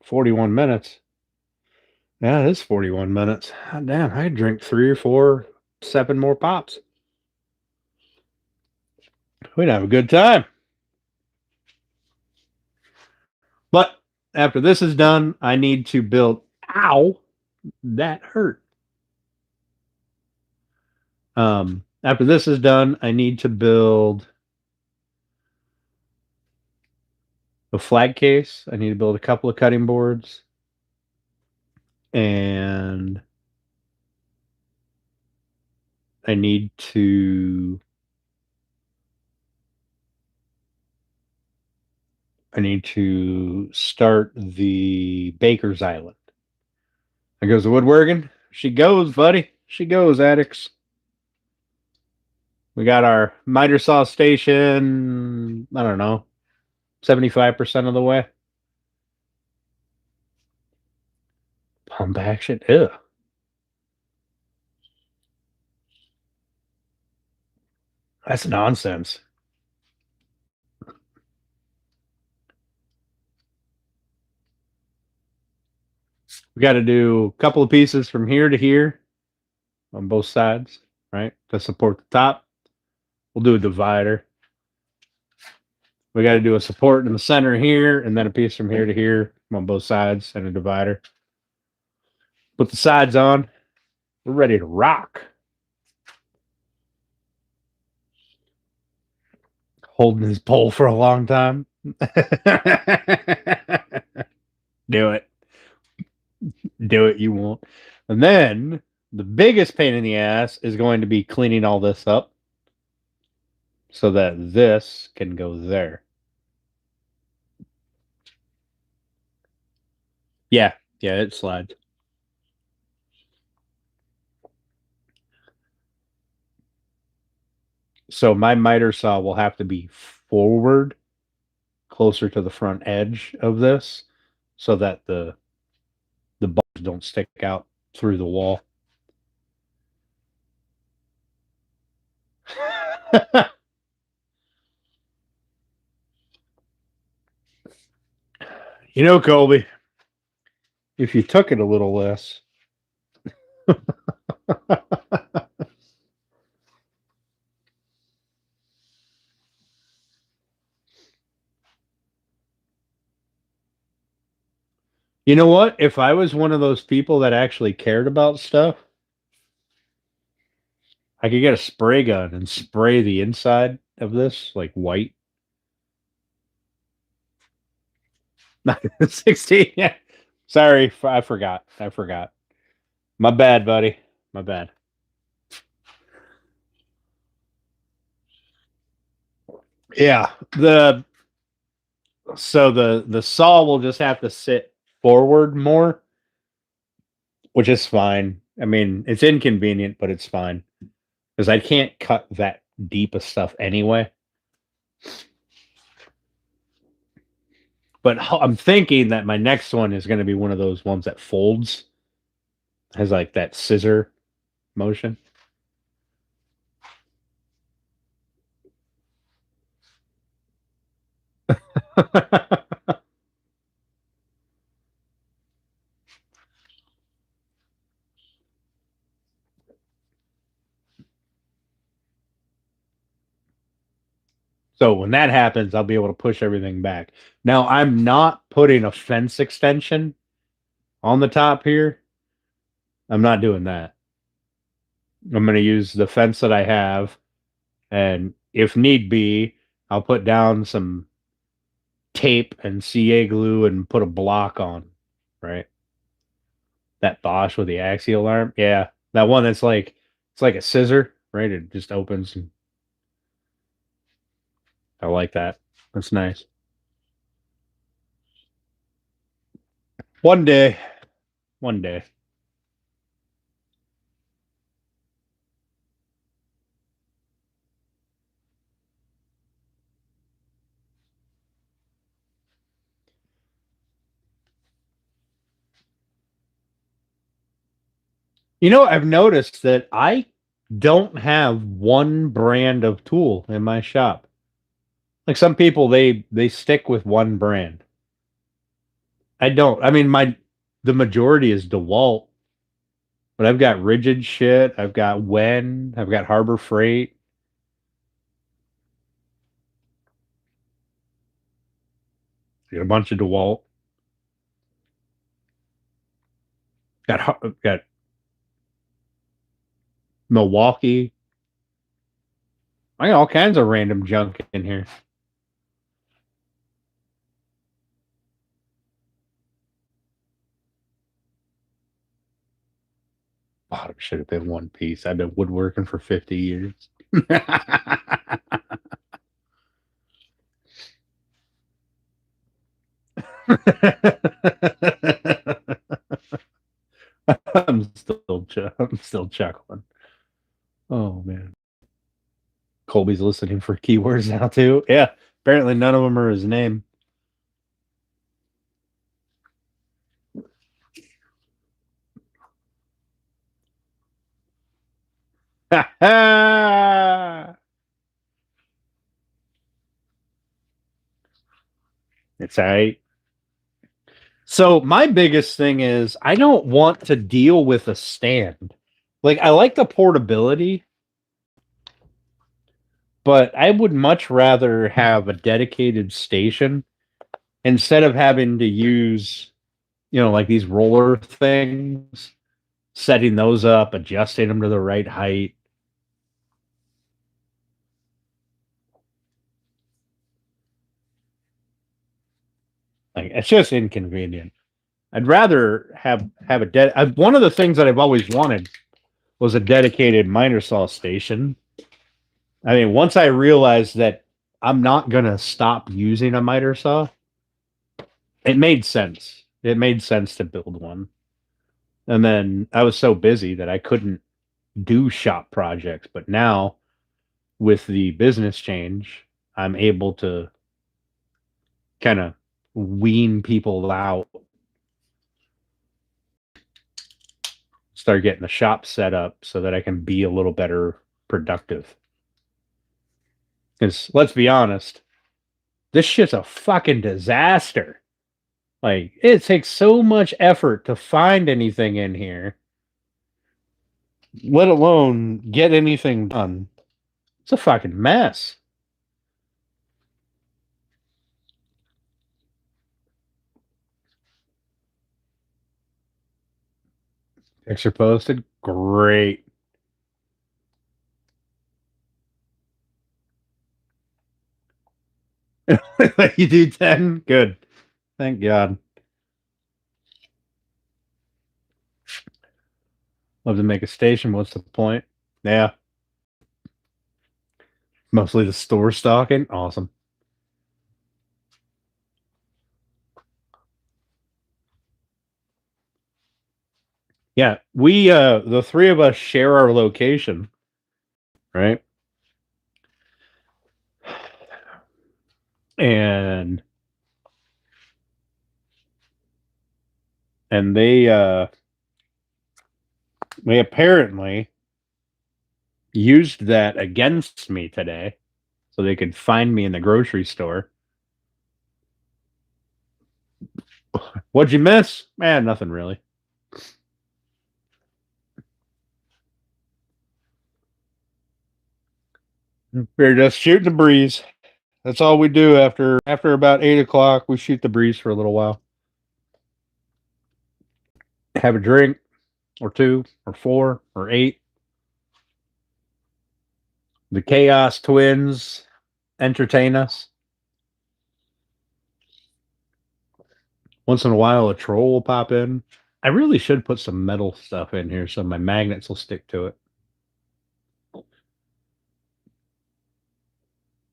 41 minutes. Yeah, it is 41 minutes. God damn, I could drink 3 or 4, 7 more pops. We'd have a good time. But after this is done, I need to build. Ow, that hurt. After this is done, I need to build a flag case. I need to build a couple of cutting boards. And I need to start the Baker's Island. There goes the woodworking. She goes, buddy. She goes, addicts. We got our miter saw station, I don't know, 75% of the way. Pump action. Ew. That's nonsense. We got to do a couple of pieces from here to here on both sides, right? To support the top. We'll do a divider. We got to do a support in the center here, and then a piece from here to here on both sides, and a divider. Put the sides on. We're ready to rock. Holding his pole for a long time. Do it. Do it, you won't. And then the biggest pain in the ass is going to be cleaning all this up so that this can go there. Yeah, it slides. So my miter saw will have to be forward, closer to the front edge of this, so that the bars don't stick out through the wall. You know, Colby, if you took it a little less. You know what? If I was one of those people that actually cared about stuff, I could get a spray gun and spray the inside of this like white. 16. Yeah. Sorry, I forgot. My bad, buddy. My bad. Yeah. The saw will just have to sit forward more, which is fine. I mean, it's inconvenient, but it's fine because I can't cut that deep of stuff anyway. But I'm thinking that my next one is going to be one of those ones that folds, has like that scissor motion. So when that happens, I'll be able to push everything back. Now, I'm not putting a fence extension on the top here. I'm not doing that. I'm going to use the fence that I have, and if need be, I'll put down some tape and CA glue and put a block on, right? That Bosch with the axial arm. Yeah, that one that's like, it's like a scissor, right? It just opens. I like that. That's nice. One day. One day. You know, I've noticed that I don't have one brand of tool in my shop. Like some people, they stick with one brand. I don't. I mean, the majority is DeWalt, but I've got Rigid shit. I've got Wen. I've got Harbor Freight. Get a bunch of DeWalt. Got Milwaukee. I got all kinds of random junk in here. Bottom should have been one piece. I've been woodworking for 50 years. I'm still chuckling. Oh man. Colby's listening for keywords now too. Yeah. Apparently none of them are his name. It's all right. So my biggest thing is I don't want to deal with a stand. Like I like the portability, but I would much rather have a dedicated station instead of having to use, like these roller things, setting those up, adjusting them to the right height. Like it's just inconvenient. I'd rather have a one of the things that I've always wanted was a dedicated miter saw station. I mean, once I realized that I'm not gonna stop using a miter saw, it made sense. It made sense to build one. And then I was so busy that I couldn't do shop projects. But now with the business change, I'm able to kind of wean people out, start getting the shop set up so that I can be a little better productive. Because let's be honest, this shit's a fucking disaster. Like, it takes so much effort to find anything in here, let alone get anything done. It's a fucking mess. Picture posted. Great. You do 10? Good. Thank God. Love to make a station. What's the point? Yeah. Mostly the store stocking. Awesome. Yeah. We the three of us share our location. Right? And they apparently used that against me today so they could find me in the grocery store. What'd you miss? Man, nothing really. We're just shooting the breeze. That's all we do after about 8 o'clock. We shoot the breeze for a little while. Have a drink or two or four or eight. The Chaos Twins entertain us. Once in a while, a troll will pop in. I really should put some metal stuff in here so my magnets will stick to it.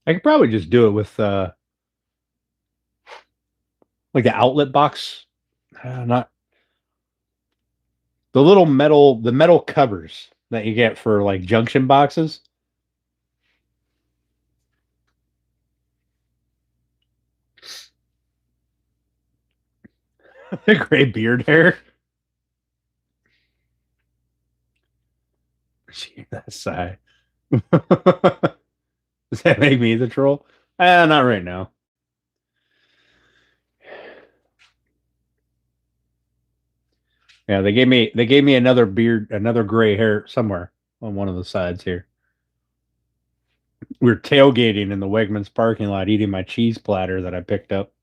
I could probably just do it with like the outlet box. Not the little metal covers that you get for like junction boxes. The gray beard hair. That sigh. Does that make me the troll? Not right now. Yeah, they gave me another beard, another gray hair somewhere on one of the sides here. We were tailgating in the Wegmans parking lot, eating my cheese platter that I picked up.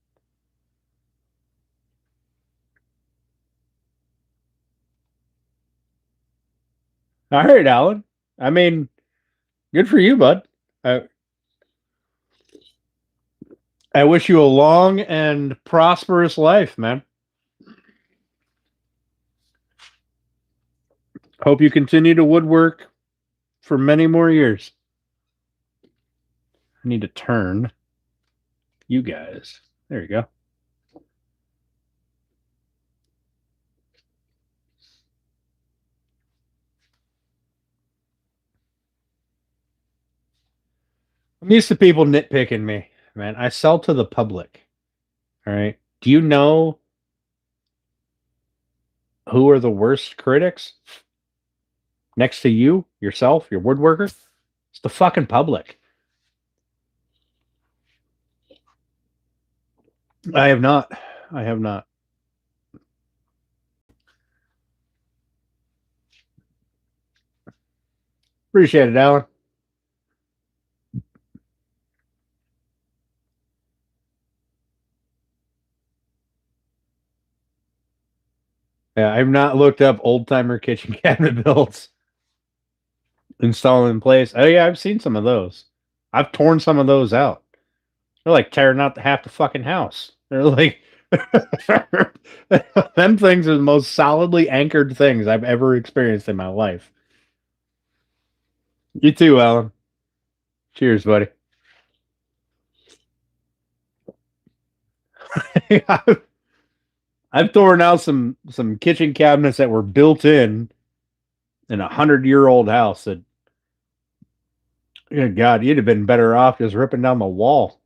All right, Alan. I mean, good for you, bud. I, I wish you a long and prosperous life, man. Hope you continue to woodwork for many more years. I need to turn you guys. There you go. I'm used to people nitpicking me, man. I sell to the public. All right. Do you know who are the worst critics next to you, yourself, your woodworker? It's the fucking public. I have not. I have not. Appreciate it, Alan. Yeah, I've not looked up old timer kitchen cabinet builds. Install in place. Oh yeah, I've seen some of those. I've torn some of those out. They're like tearing out half the fucking house. They're like them things are the most solidly anchored things I've ever experienced in my life. You too, Alan. Cheers, buddy. I've torn out some kitchen cabinets that were built in 100-year-old house that, good God, you'd have been better off just ripping down the wall.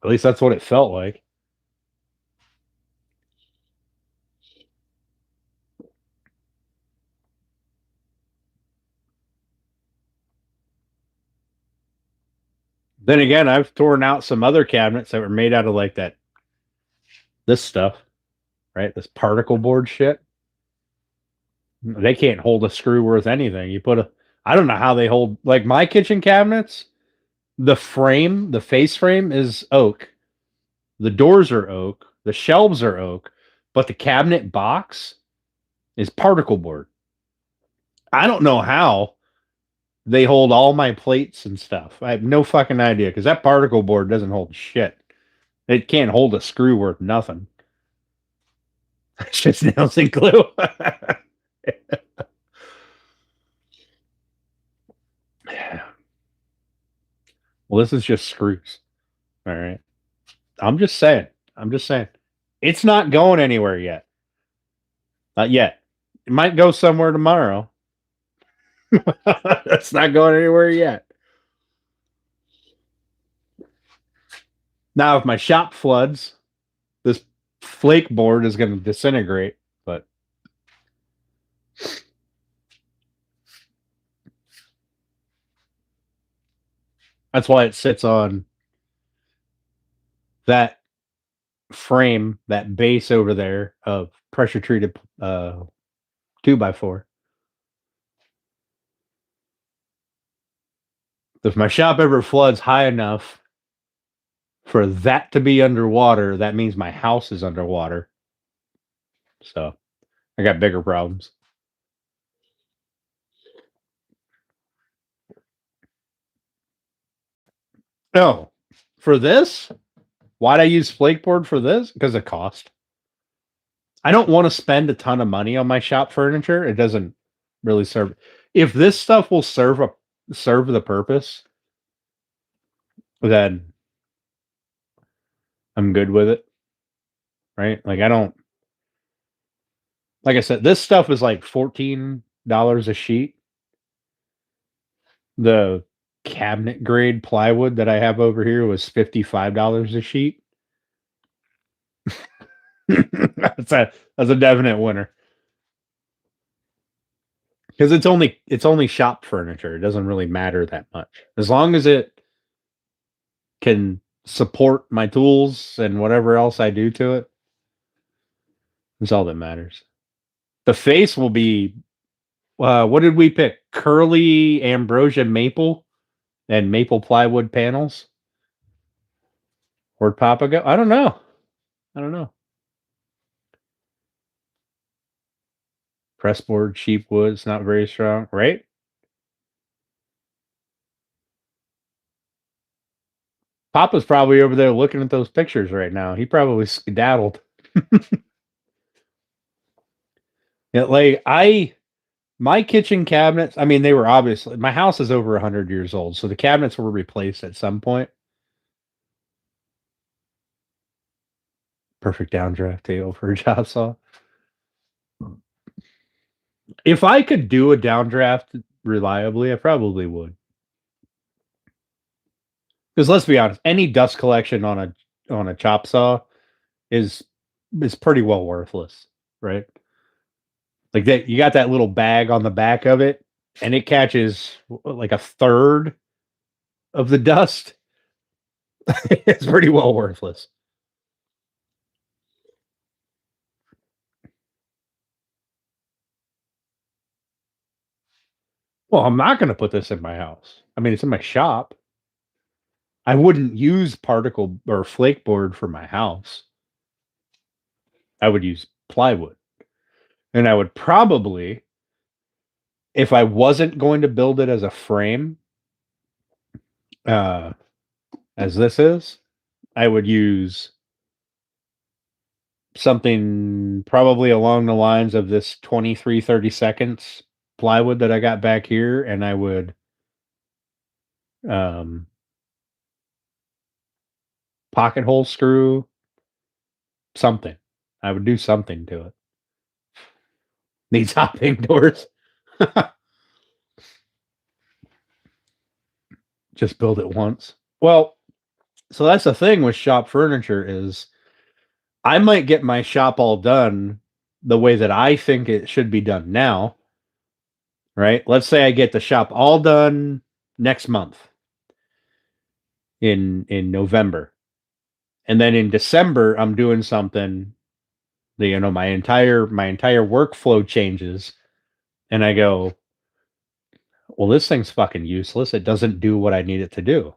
At least that's what it felt like. Then again, I've torn out some other cabinets that were made out of like this stuff, right? This particle board shit. They can't hold a screw worth anything. I don't know how they hold, like my kitchen cabinets, the face frame is oak. The doors are oak. The shelves are oak, but the cabinet box is particle board. I don't know how they hold all my plates and stuff. I have no fucking idea because that particle board doesn't hold shit. It can't hold a screw worth nothing. It's just nails and glue. Well, this is just screws. All right. I'm just saying. I'm just saying. It's not going anywhere yet. Not yet. It might go somewhere tomorrow. It's not going anywhere yet. Now, if my shop floods, this flake board is going to disintegrate, but that's why it sits on that frame, that base over there of pressure treated 2x4. If my shop ever floods high enough for that to be underwater, that means my house is underwater. So I got bigger problems. No, for this, why'd I use flakeboard for this? Because of cost. I don't want to spend a ton of money on my shop furniture. It doesn't really serve. If this stuff will serve the purpose, then I'm good with it. Right? Like I don't, like I said, this stuff is like $14 a sheet. The cabinet grade plywood that I have over here was $55 a sheet. That's a definite winner. Because it's only shop furniture. It doesn't really matter that much. As long as it can support my tools and whatever else I do to it, that's all that matters. The face will be what did we pick? Curly ambrosia maple and maple plywood panels. Where'd Papa go? I don't know. I don't know. Pressboard, cheap wood, it's not very strong, right? Papa's probably over there looking at those pictures right now. He probably skedaddled. Yeah, like my kitchen cabinets, I mean, they were obviously, my house is over 100 years old, so the cabinets were replaced at some point. Perfect downdraft table for a job saw. If I could do a downdraft reliably, I probably would. Because let's be honest, any dust collection on a chop saw is pretty well worthless, right? Like that, you got that little bag on the back of it, and it catches like a third of the dust. It's pretty well worthless. Well, I'm not going to put this in my house. I mean, it's in my shop. I wouldn't use particle or flake board for my house. I would use plywood. And I would probably, if I wasn't going to build it as a frame, uh, as this is, I would use something probably along the lines of this 23/32 plywood that I got back here, and I would um, pocket hole screw something. I would do something to it. Needs hopping doors. Just build it once. Well, so that's the thing with shop furniture is I might get my shop all done the way that I think it should be done now. Right? Let's say I get the shop all done next month in November. And then in December I'm doing something that, you know, my entire workflow changes, and I go, well, this thing's fucking useless. It doesn't do what I need it to do.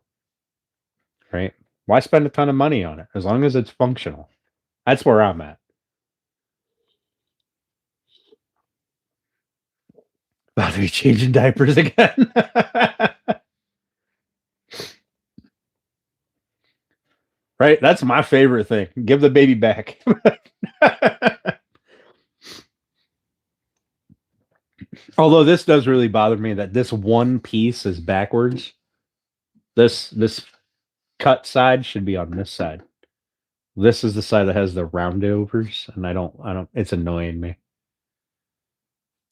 Right? Why spend a ton of money on it as long as it's functional? That's where I'm at. About to be changing diapers again. Right? That's my favorite thing. Give the baby back. Although this does really bother me that this one piece is backwards. This cut side should be on this side. This is the side that has the roundovers, and I don't, it's annoying me.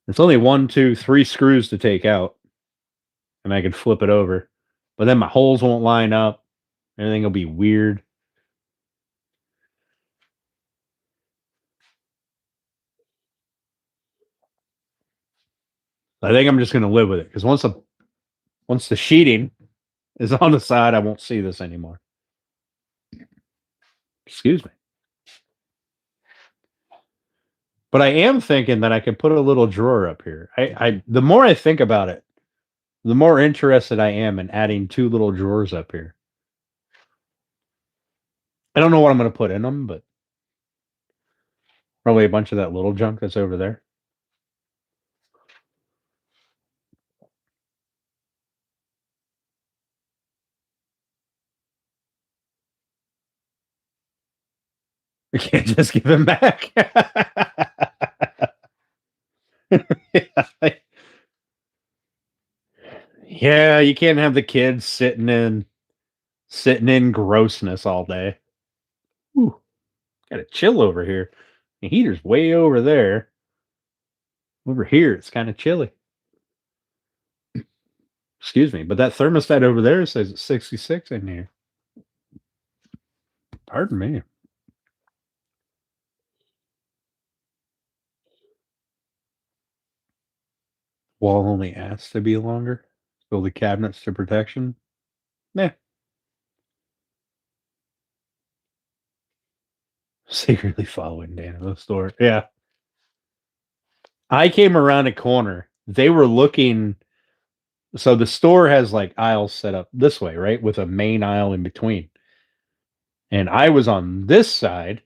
It's only 1, 2, 3 screws to take out, and I can flip it over. But then my holes won't line up. Everything will be weird. I think I'm just going to live with it, because once the sheeting is on the side, I won't see this anymore. Excuse me. But I am thinking that I could put a little drawer up here. The more I think about it, the more interested I am in adding 2 little drawers up here. I don't know what I'm going to put in them, but probably a bunch of that little junk that's over there. I can't just give him back. Yeah, you can't have the kids sitting in grossness all day. Ooh, got a chill over here. The heater's way over there. Over here, it's kind of chilly. Excuse me, but that thermostat over there says it's 66 in here. Pardon me. Wall only asks to be longer. Build the cabinets to protection. Nah. Secretly following Dan to the store. Yeah. I came around a corner. They were looking. So the store has like aisles set up this way, right? With a main aisle in between. And I was on this side,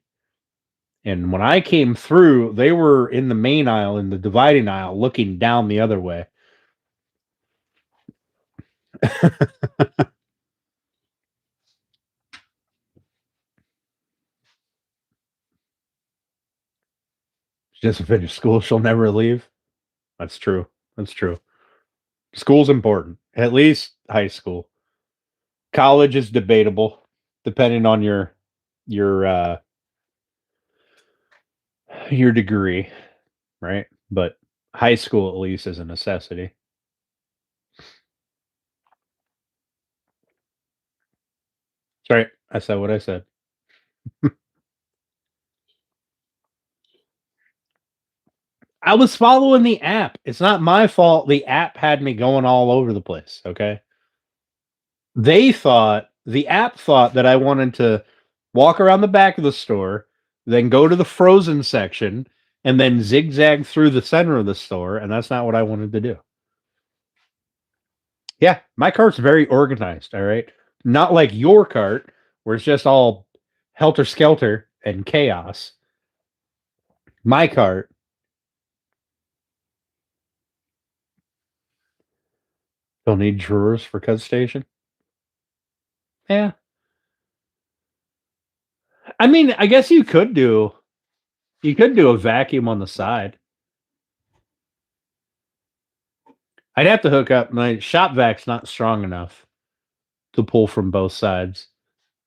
And when I came through, they were in the main aisle, in the dividing aisle, looking down the other way. She doesn't finish school, she'll never leave. That's true. That's true. School's important, at least high school. College is debatable, depending on your your degree, right? But high school at least is a necessity. That's right. I said what I said. I was following the app. It's not my fault. The app had me going all over the place. Okay. The app thought that I wanted to walk around the back of the store, then go to the frozen section, and then zigzag through the center of the store. And that's not what I wanted to do. Yeah. My cart's very organized. All right. Not like your cart, where it's just all helter skelter and chaos. My cart. Don't need drawers for cut station. Yeah. I mean, I guess you could do a vacuum on the side. I'd have to hook up my shop vac's not strong enough to pull from both sides.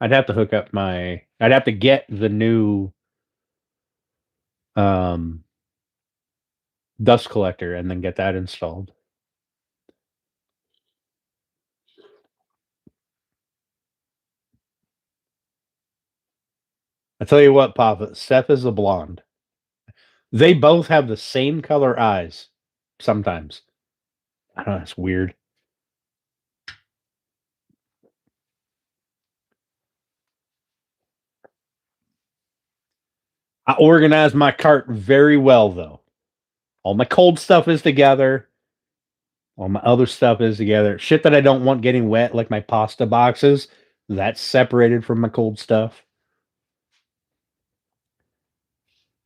I'd have to get the new um dust collector and then get that installed. I tell you what, Papa, Steph is a blonde. They both have the same color eyes sometimes. I don't know, it's weird. I organize my cart very well though. All my cold stuff is together. All my other stuff is together. Shit that I don't want getting wet, like my pasta boxes, that's separated from my cold stuff.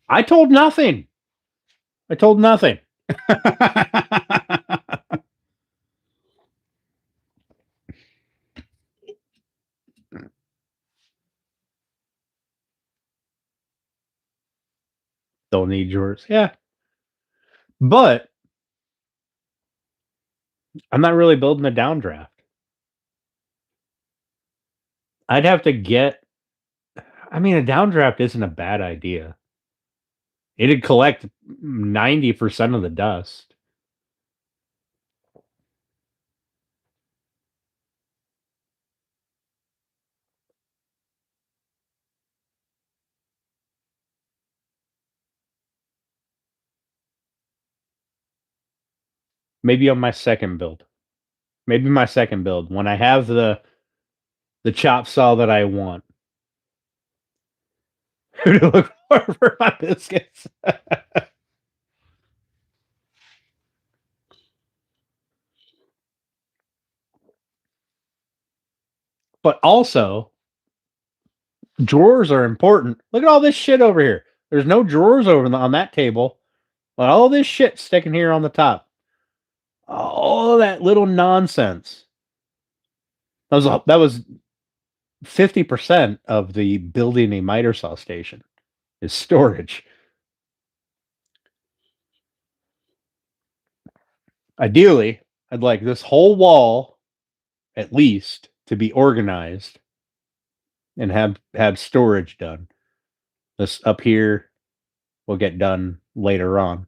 I told nothing. I told nothing. Don't need yours. Yeah. But I'm not really building a downdraft. I'd have to get, I mean, a downdraft isn't a bad idea. It'd collect 90% of the dust. Maybe on my second build. Maybe my second build. When I have the chop saw that I want. Who to look for my biscuits? But also, drawers are important. Look at all this shit over here. There's no drawers on that table. But all this shit sticking here on the top. All that little nonsense. That was 50% of the building a miter saw station is storage. Ideally, I'd like this whole wall at least to be organized and have storage done. This up here will get done later on.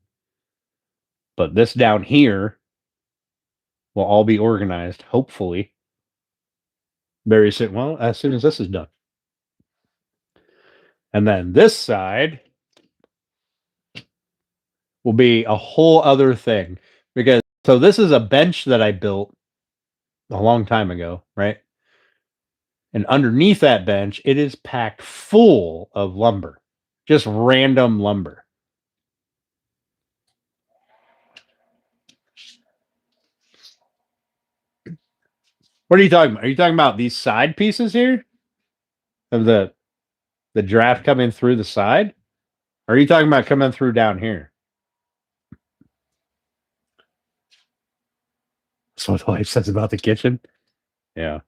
But this down here will all be organized, hopefully, very soon. Well, as soon as this is done. And then this side will be a whole other thing. Because so this is a bench that I built a long time ago, right? And underneath that bench, it is packed full of lumber. Just random lumber. What are you talking about? Are you talking about these side pieces here? Of the draft coming through the side? Or are you talking about coming through down here? That's what the wife says about the kitchen. Yeah.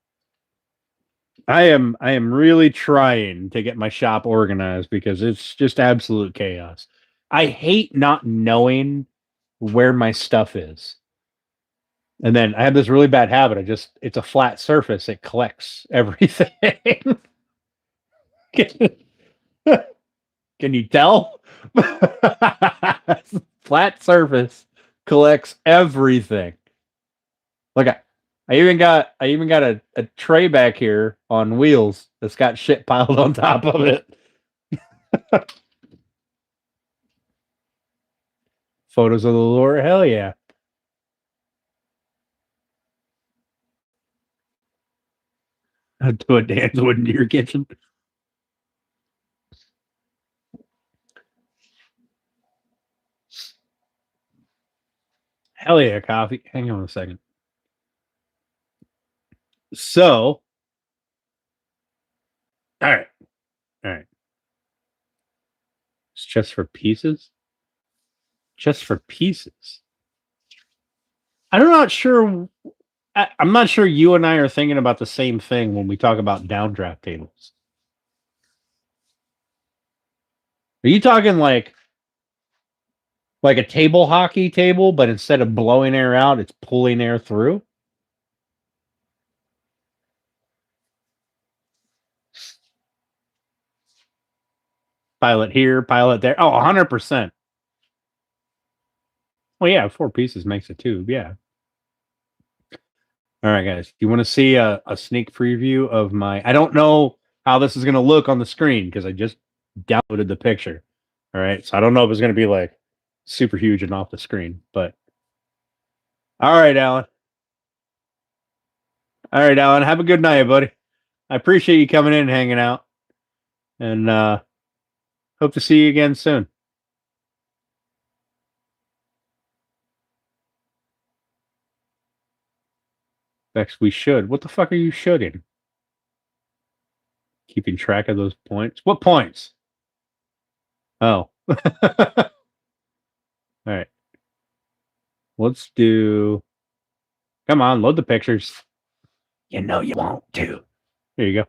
I am really trying to get my shop organized because it's just absolute chaos. I hate not knowing where my stuff is. And then I have this really bad habit. It's a flat surface. It collects everything. Can you tell? Flat surface collects everything. Look, I even got a tray back here on wheels that's got shit piled on top of it. Photos of the lure, hell yeah. I'll do a dance wood into your kitchen. Hell yeah, coffee. Hang on a second. So, all right, all right. It's just for pieces. Just for pieces. I'm not sure. I'm not sure you and I are thinking about the same thing when we talk about downdraft tables. Are you talking like a table hockey table, but instead of blowing air out, it's pulling air through? Pilot here, pilot there. Oh, 100%. Well, yeah, 4 pieces makes a tube. Yeah. All right, guys. Do you want to see a sneak preview of my? I don't know how this is going to look on the screen because I just downloaded the picture. All right. So I don't know if it's going to be like super huge and off the screen, but all right, Alan. All right, Alan. Have a good night, buddy. I appreciate you coming in and hanging out. And hope to see you again soon. Bex, we should. What the fuck are you shooting? Keeping track of those points? What points? Oh. All right. Let's do. Come on, load the pictures. You know you won't do. There you go.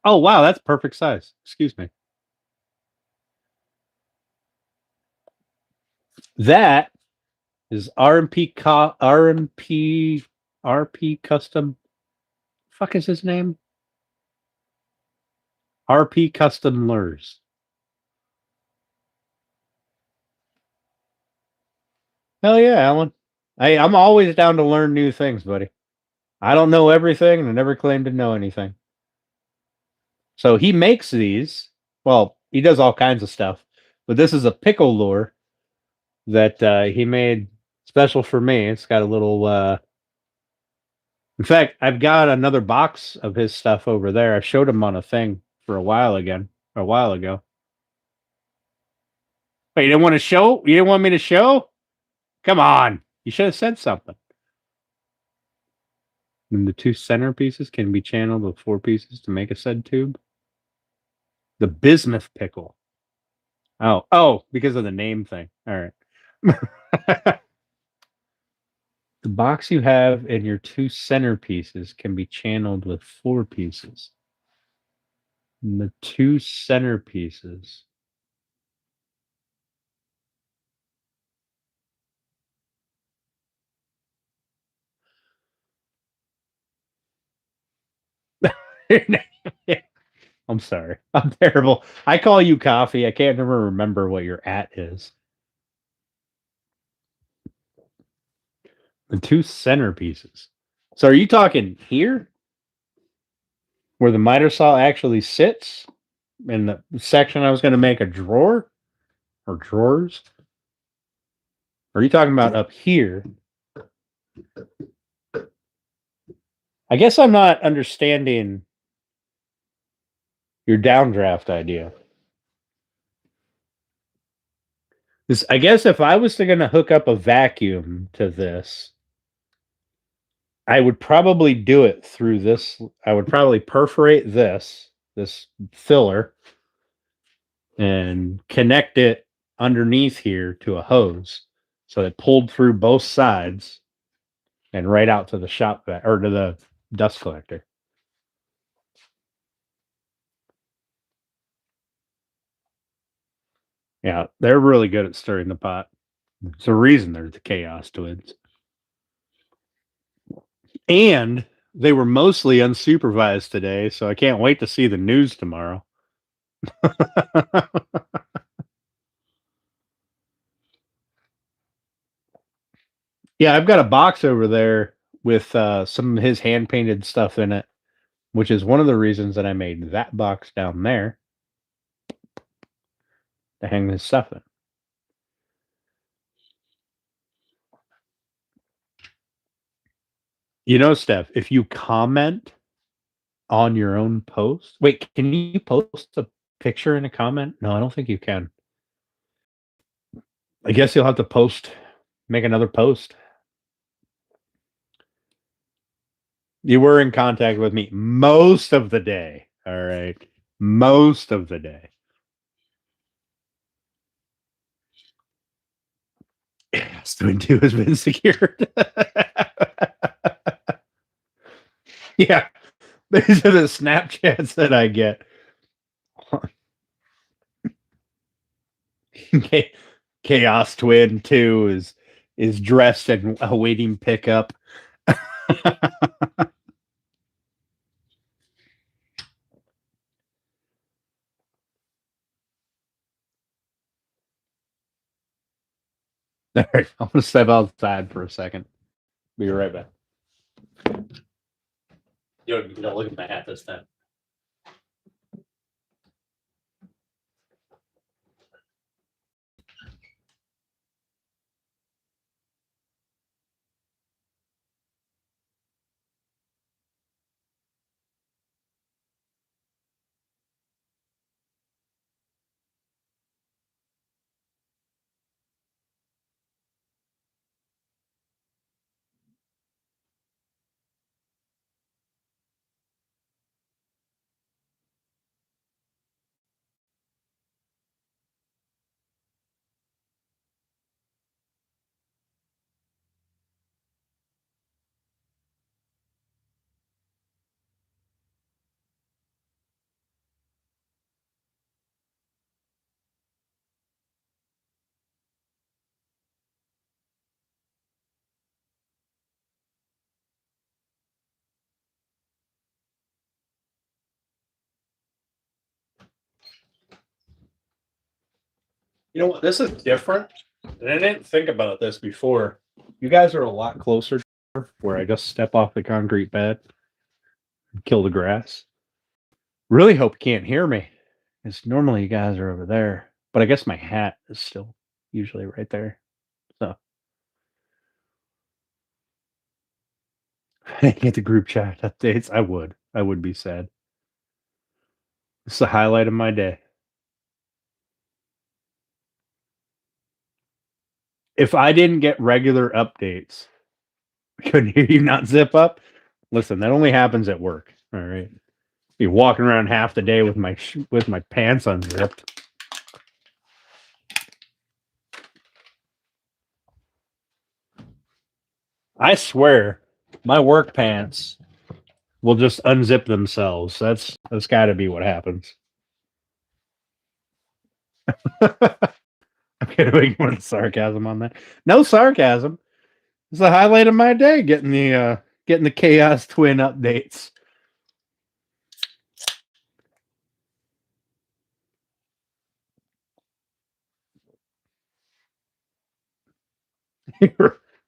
Oh, wow, that's perfect size. Excuse me. That is RP Custom. Fuck is his name? RP Custom Lures. Hell yeah, Alan. I'm always down to learn new things, buddy. I don't know everything and I never claim to know anything. So he makes these. Well, he does all kinds of stuff, but this is a pickle lure that he made special for me. It's got a little. In fact, I've got another box of his stuff over there. I showed him on a thing for a while ago. Wait, you didn't want to show? You didn't want me to show? Come on. You should have said something. And the 2 centerpieces can be channeled with 4 pieces to make a said tube. The bismuth pickle. Oh, because of the name thing. All right. The box you have in your 2 centerpieces can be channeled with 4 pieces. And the 2 centerpieces. I'm sorry. I'm terrible. I call you Coffee. I can't ever remember what your at is. The 2 centerpieces. So are you talking here? Where the miter saw actually sits? In the section I was going to make a drawer? Or drawers? Or are you talking about up here? I guess I'm not understanding your downdraft idea. I guess if I was going to hook up a vacuum to this, I would probably do it through this. I would probably perforate this this filler and connect it underneath here to a hose. So it pulled through both sides and right out to the shop or to the dust collector. Yeah, they're really good at stirring the pot. It's the reason they're the Chaos Twins. And they were mostly unsupervised today, so I can't wait to see the news tomorrow. Yeah, I've got a box over there with some of his hand painted stuff in it, which is one of the reasons that I made that box down there to hang this stuff in. You know, Steph, if you comment on your own post, wait, can you post a picture in a comment? No, I don't think you can. I guess you'll have to make another post. You were in contact with me most of the day. All right. Most of the day. Yes, Twin 2 has been secured. Yeah. These are the Snapchats that I get. Chaos Twin 2 is dressed and awaiting pickup. All right, I'm gonna step outside for a second. Be right back. You don't look at my hat this time. You know what? This is different. And I didn't think about this before. You guys are a lot closer to where I just step off the concrete pad and kill the grass. Really hope you can't hear me. Because normally you guys are over there. But I guess my hat is still usually right there. So I get the group chat updates. I would. I would be sad. It's the highlight of my day. If I didn't get regular updates, couldn't hear you not zip up. Listen, that only happens at work. All right, be walking around half the day with my pants unzipped. I swear, my work pants will just unzip themselves. That's got to be what happens. I'm gonna ignore the sarcasm on that. No sarcasm. It's the highlight of my day getting the Chaos Twin updates.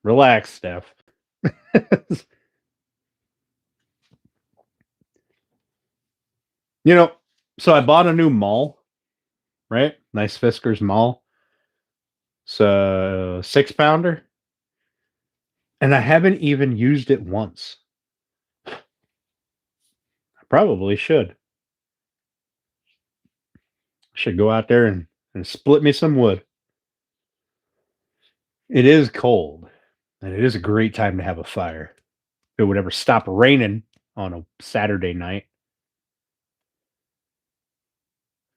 Relax, Steph. You know, so I bought a new maul, right? Nice Fiskars maul. So 6-pounder. And I haven't even used it once. I probably should. I should go out there and split me some wood. It is cold, and it is a great time to have a fire. If it would ever stop raining on a Saturday night.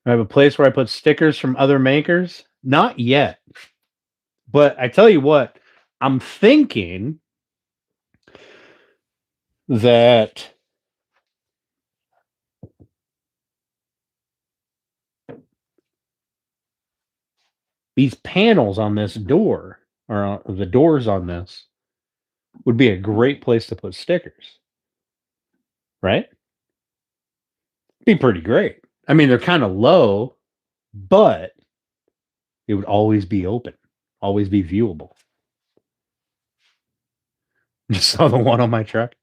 I have a place where I put stickers from other makers. Not yet. But I tell you what, I'm thinking that these panels on this door, or the doors on this, would be a great place to put stickers, right? Be pretty great. I mean, they're kind of low, but it would always be open, always be viewable. You saw the one on my truck?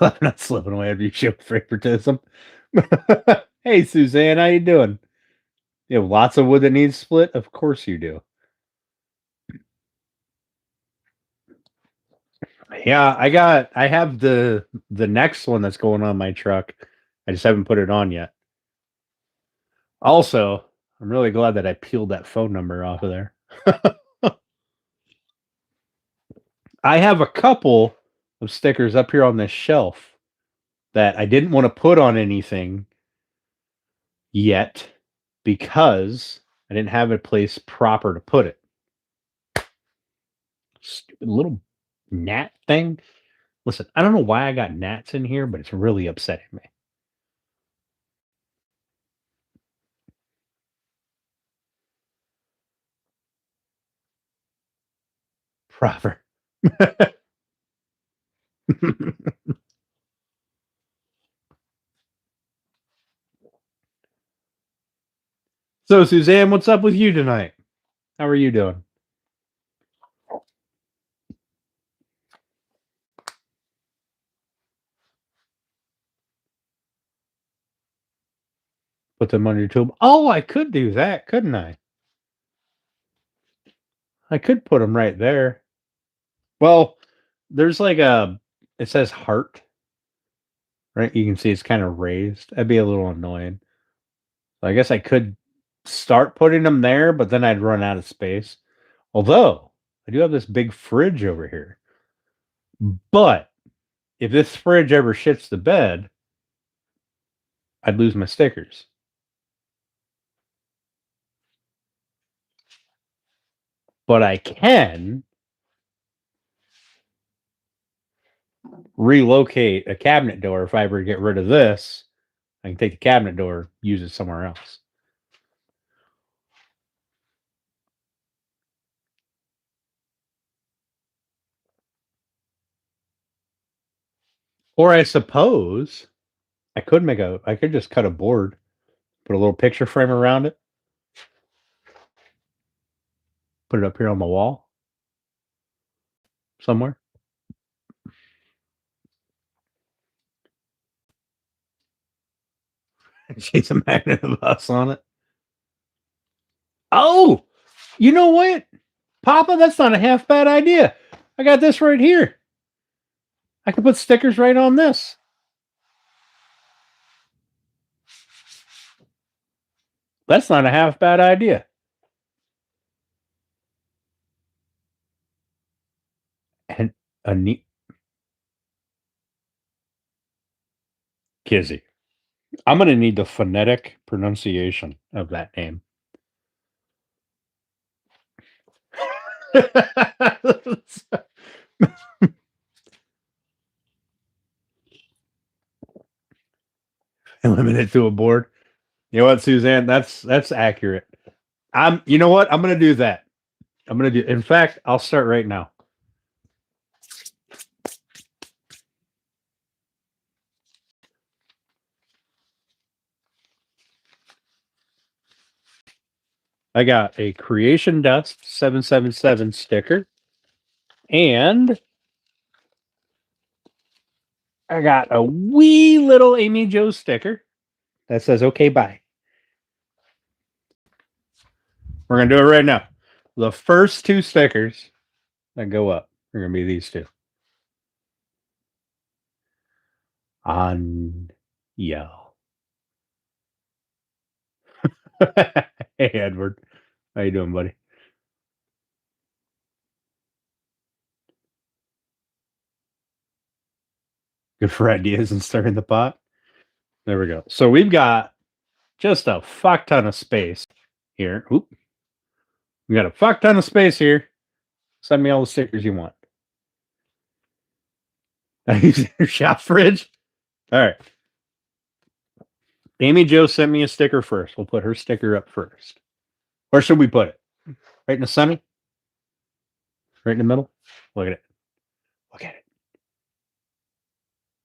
I'm not slipping away after you show favoritism. Hey, Suzanne, how you doing? You have lots of wood that needs split? Of course you do. Yeah, I have the next one that's going on my truck. I just haven't put it on yet. Also, I'm really glad that I peeled that phone number off of there. I have a couple of stickers up here on this shelf that I didn't want to put on anything yet because I didn't have a place proper to put it. Stupid little gnat thing. Listen, I don't know why I got gnats in here, but it's really upsetting me. Proper. So, Suzanne, what's up with you tonight? How are you doing? Put them on your tube. Oh, I could do that, couldn't I? I could put them right there. Well, there's like it says heart, right? You can see it's kind of raised. That'd be a little annoying. So I guess I could start putting them there, but then I'd run out of space. Although I do have this big fridge over here. But if this fridge ever shits the bed, I'd lose my stickers. But I can relocate a cabinet door if I ever get rid of this. I can take the cabinet door, use it somewhere else. Or I suppose I could just cut a board, put a little picture frame around it, put it up here on the wall somewhere. She's a magnet of us on it. Oh, you know what, Papa? That's not a half bad idea. I got this right here. I can put stickers right on this. That's not a half bad idea. And a neat Kizzy. I'm going to need the phonetic pronunciation of that name. And limit it to a board. You know what, Suzanne? That's accurate. You know what? I'm gonna do that. In fact, I'll start right now. I got a Creation Dust 777 sticker. And I got a wee little Amy Jo sticker that says okay, bye. We're gonna do it right now. The first two stickers that go up are gonna be these two. On yell. Hey Edward. How you doing, buddy? Good for ideas and stirring the pot. There we go. So we've got just a fuck ton of space here. Oop. We got a fuck ton of space here. Send me all the stickers you want. Your shop fridge. All right. Amy Jo sent me a sticker first. We'll put her sticker up first. Where should we put it? Right in the center? Right in the middle? Look at it. Look at it.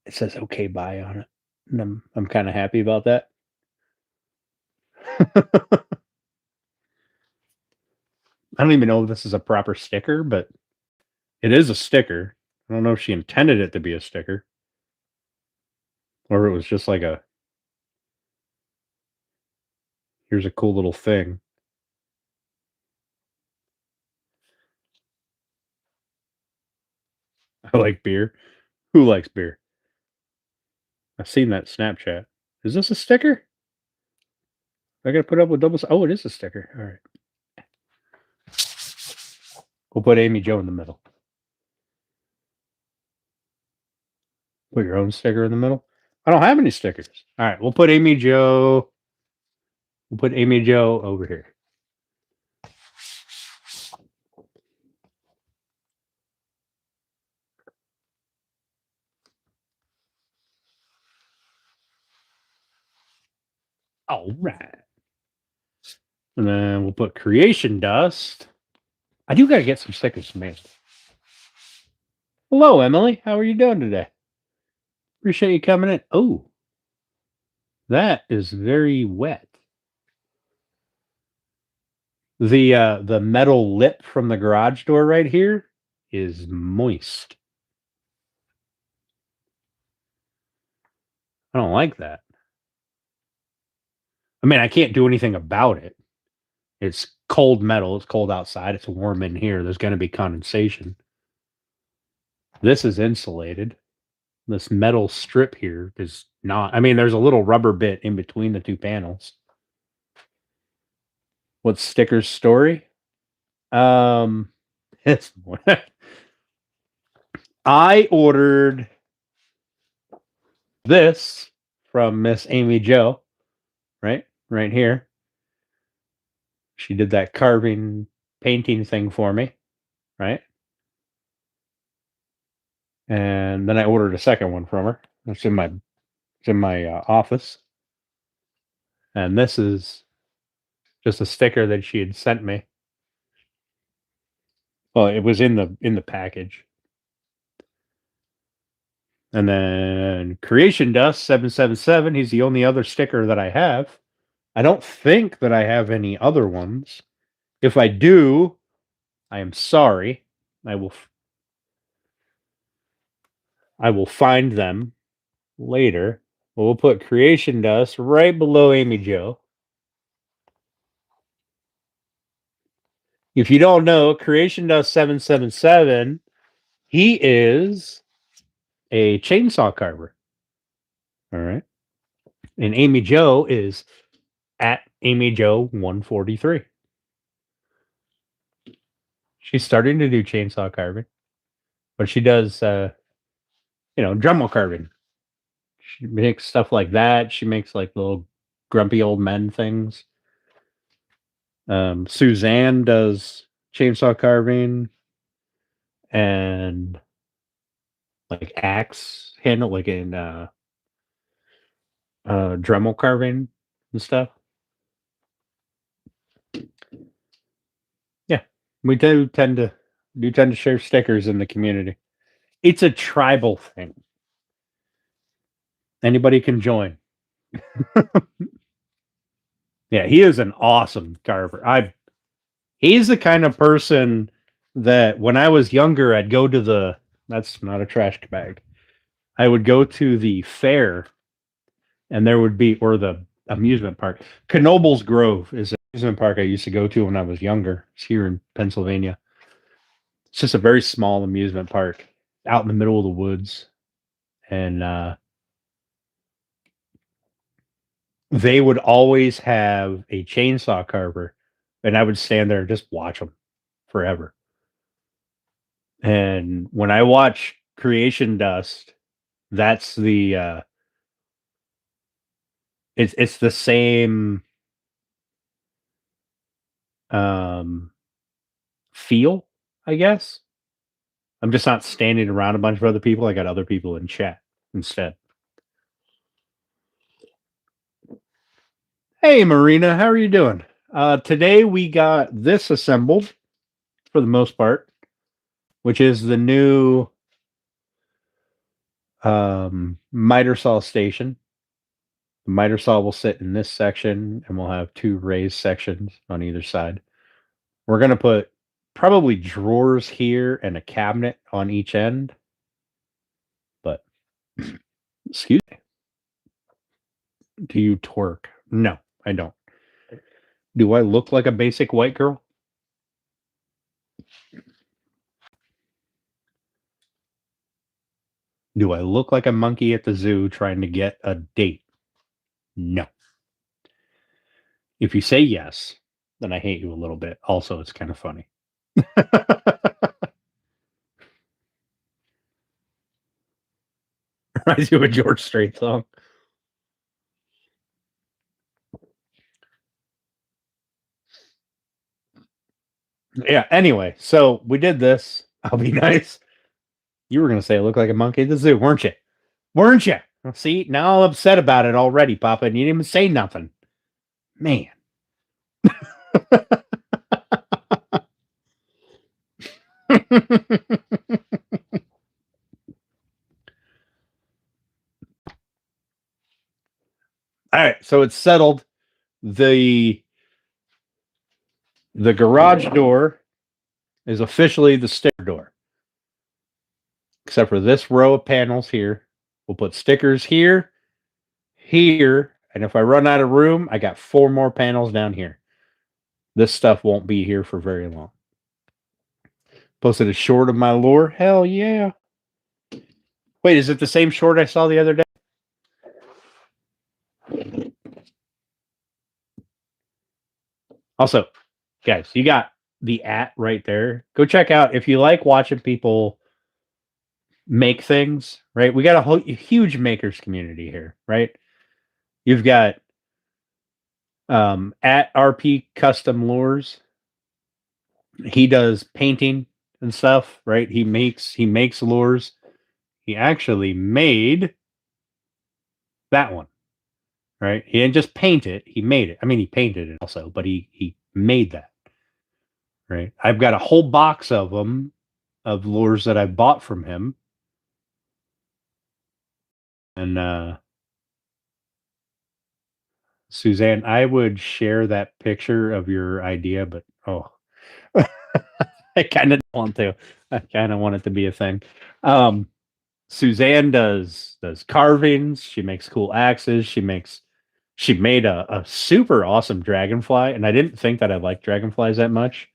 It says okay bye on it. And I'm kind of happy about that. I don't even know if this is a proper sticker, but it is a sticker. I don't know if she intended it to be a sticker. Or it was just like a here's a cool little thing. I like beer. Who likes beer? I've seen that Snapchat. Is this a sticker? I gotta put up with double. Oh, it is a sticker. All right. We'll put Amy Jo in the middle. Put your own sticker in the middle. I don't have any stickers. All right, we'll put Amy Jo. We'll put Amy Jo over here. All right. And then we'll put Creation Dust. I do got to get some stickers from Amanda. Hello, Emily. How are you doing today? Appreciate you coming in. Oh, that is very wet. The metal lip from the garage door right here is moist. I don't like that. I mean, I can't do anything about it. It's cold metal. It's cold outside. It's warm in here. There's going to be condensation. This is insulated. This metal strip here is not. I mean, there's a little rubber bit in between the two panels. What's Sticker's story? It's I ordered this from Miss Amy Jo, right here. She did that carving, painting thing for me, right? And then I ordered a second one from her. It's in my office, and this is just a sticker that she had sent me. Well, it was in the package. And then Creation Dust 777. He's the only other sticker that I have. I don't think that I have any other ones. If I do, I am sorry. I will find them later. We'll put Creation Dust right below Amy Jo. If you don't know, Creation Dust 777, he is a chainsaw carver. All right. And Amy Jo is at Amy Jo 143. She's starting to do chainsaw carving, but she does, Dremel carving. She makes stuff like that. She makes like little grumpy old men things. Suzanne does chainsaw carving and like axe handle, like in Dremel carving and stuff. Yeah, we do tend to share stickers in the community. It's a tribal thing. Anybody can join. Yeah, he is an awesome carver. He's the kind of person that when I was younger, I'd go to that's not a trash bag. I would go to the fair and there would be, or the amusement park. Knoebels Grove is an amusement park I used to go to when I was younger. It's here in Pennsylvania. It's just a very small amusement park out in the middle of the woods. And they would always have a chainsaw carver, and I would stand there and just watch them forever. And when I watch Creation Dust That's the it's the same feel, I guess. I'm just not standing around a bunch of other people. I got other people in chat instead. Hey, Marina, how are you doing? Today we got this assembled for the most part, which is the new miter saw station. The miter saw will sit in this section, and we'll have two raised sections on either side. We're going to put probably drawers here and a cabinet on each end. But, excuse me. Do you twerk? No, I don't. Do I look like a basic white girl? Do I look like a monkey at the zoo trying to get a date? No. If you say yes, then I hate you a little bit. Also, it's kind of funny. Reminds you of a George Strait song. Yeah, anyway, so we did this. I'll be nice. You were going to say I look like a monkey at the zoo, weren't you? Weren't you? See, now I'm upset about it already, Papa, and you didn't even say nothing. Man. All right, so it's settled. The garage door is officially the sticker door. Except for this row of panels here. We'll put stickers here, here, and if I run out of room, I got 4 more panels down here. This stuff won't be here for very long. Posted a short of my lure. Hell yeah. Wait, is it the same short I saw the other day? Also, guys, you got the right there. Go check out if you like watching people make things, right? We got a huge makers community here, right? You've got at RP Custom Lures. He does painting and stuff, right? He makes lures. He actually made that one, right? He didn't just paint it; he made it. I mean, he painted it also, but he made that, right? I've got a whole box of them, of lures that I bought from him, and Suzanne, I would share that picture of your idea, but I kind of want to. I kind of want it to be a thing. Suzanne does carvings. She makes cool axes. She made a super awesome dragonfly, and I didn't think that I liked dragonflies that much,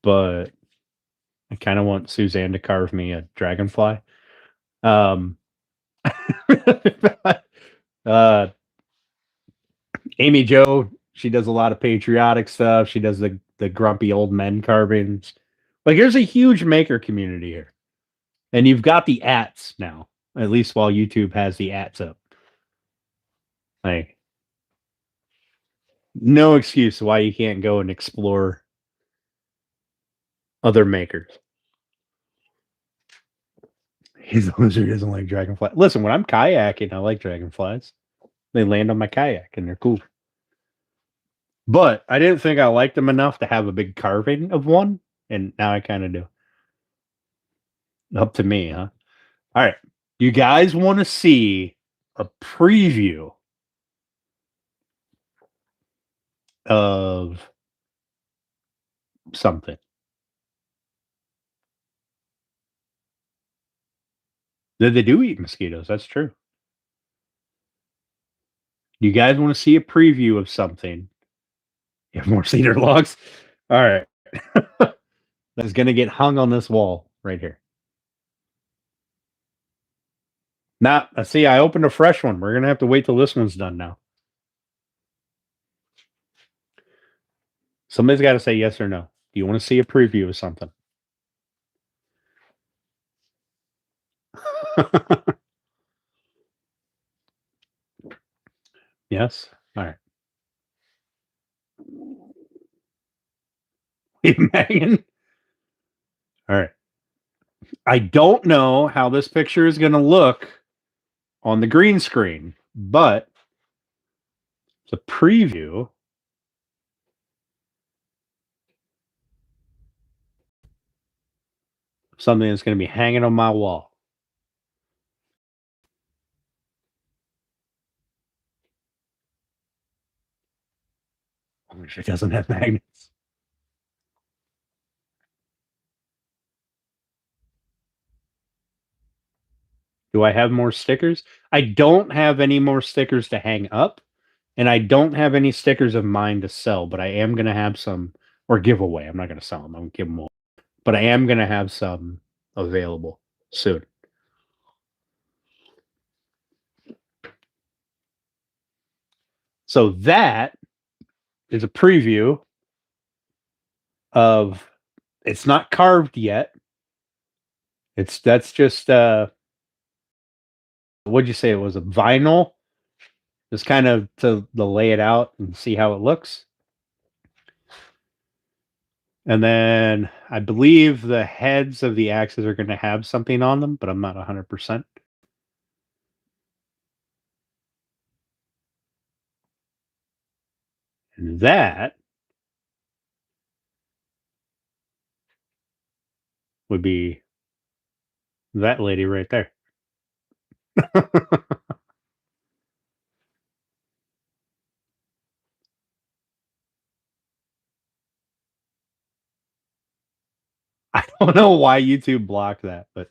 but I kind of want Suzanne to carve me a dragonfly. Amy Jo, she does a lot of patriotic stuff. She does the grumpy old men carvings. Like, there's a huge maker community here. And you've got the ats now, at least while YouTube has the ats up. Like, no excuse why you can't go and explore other makers. He's a loser who doesn't like dragonflies. Listen, when I'm kayaking, I like dragonflies. They land on my kayak and they're cool. But I didn't think I liked them enough to have a big carving of one, and now I kind of do. Up to me, huh? All right. You guys want to see a preview of something? They do eat mosquitoes. That's true. You guys want to see a preview of something? You have more cedar logs? All right. That's going to get hung on this wall right here. Now, see, I opened a fresh one. We're going to have to wait till this one's done now. Somebody's got to say yes or no. Do you want to see a preview of something? Yes. All right. Megan. All right. I don't know how this picture is going to look on the green screen, but it's a preview of something that's going to be hanging on my wall. I wish it doesn't have magnets. Do I have more stickers? I don't have any more stickers to hang up, and I don't have any stickers of mine to sell, but I am going to have some, or give away. I'm not going to sell them. I'm going to give them away. But I am going to have some available soon. So that is a preview of, it's not carved yet. That's just what'd you say it was, a vinyl? Just kind of to lay it out and see how it looks. And then I believe the heads of the axes are going to have something on them, but I'm not 100%. And that would be that lady right there. I don't know why YouTube blocked that, but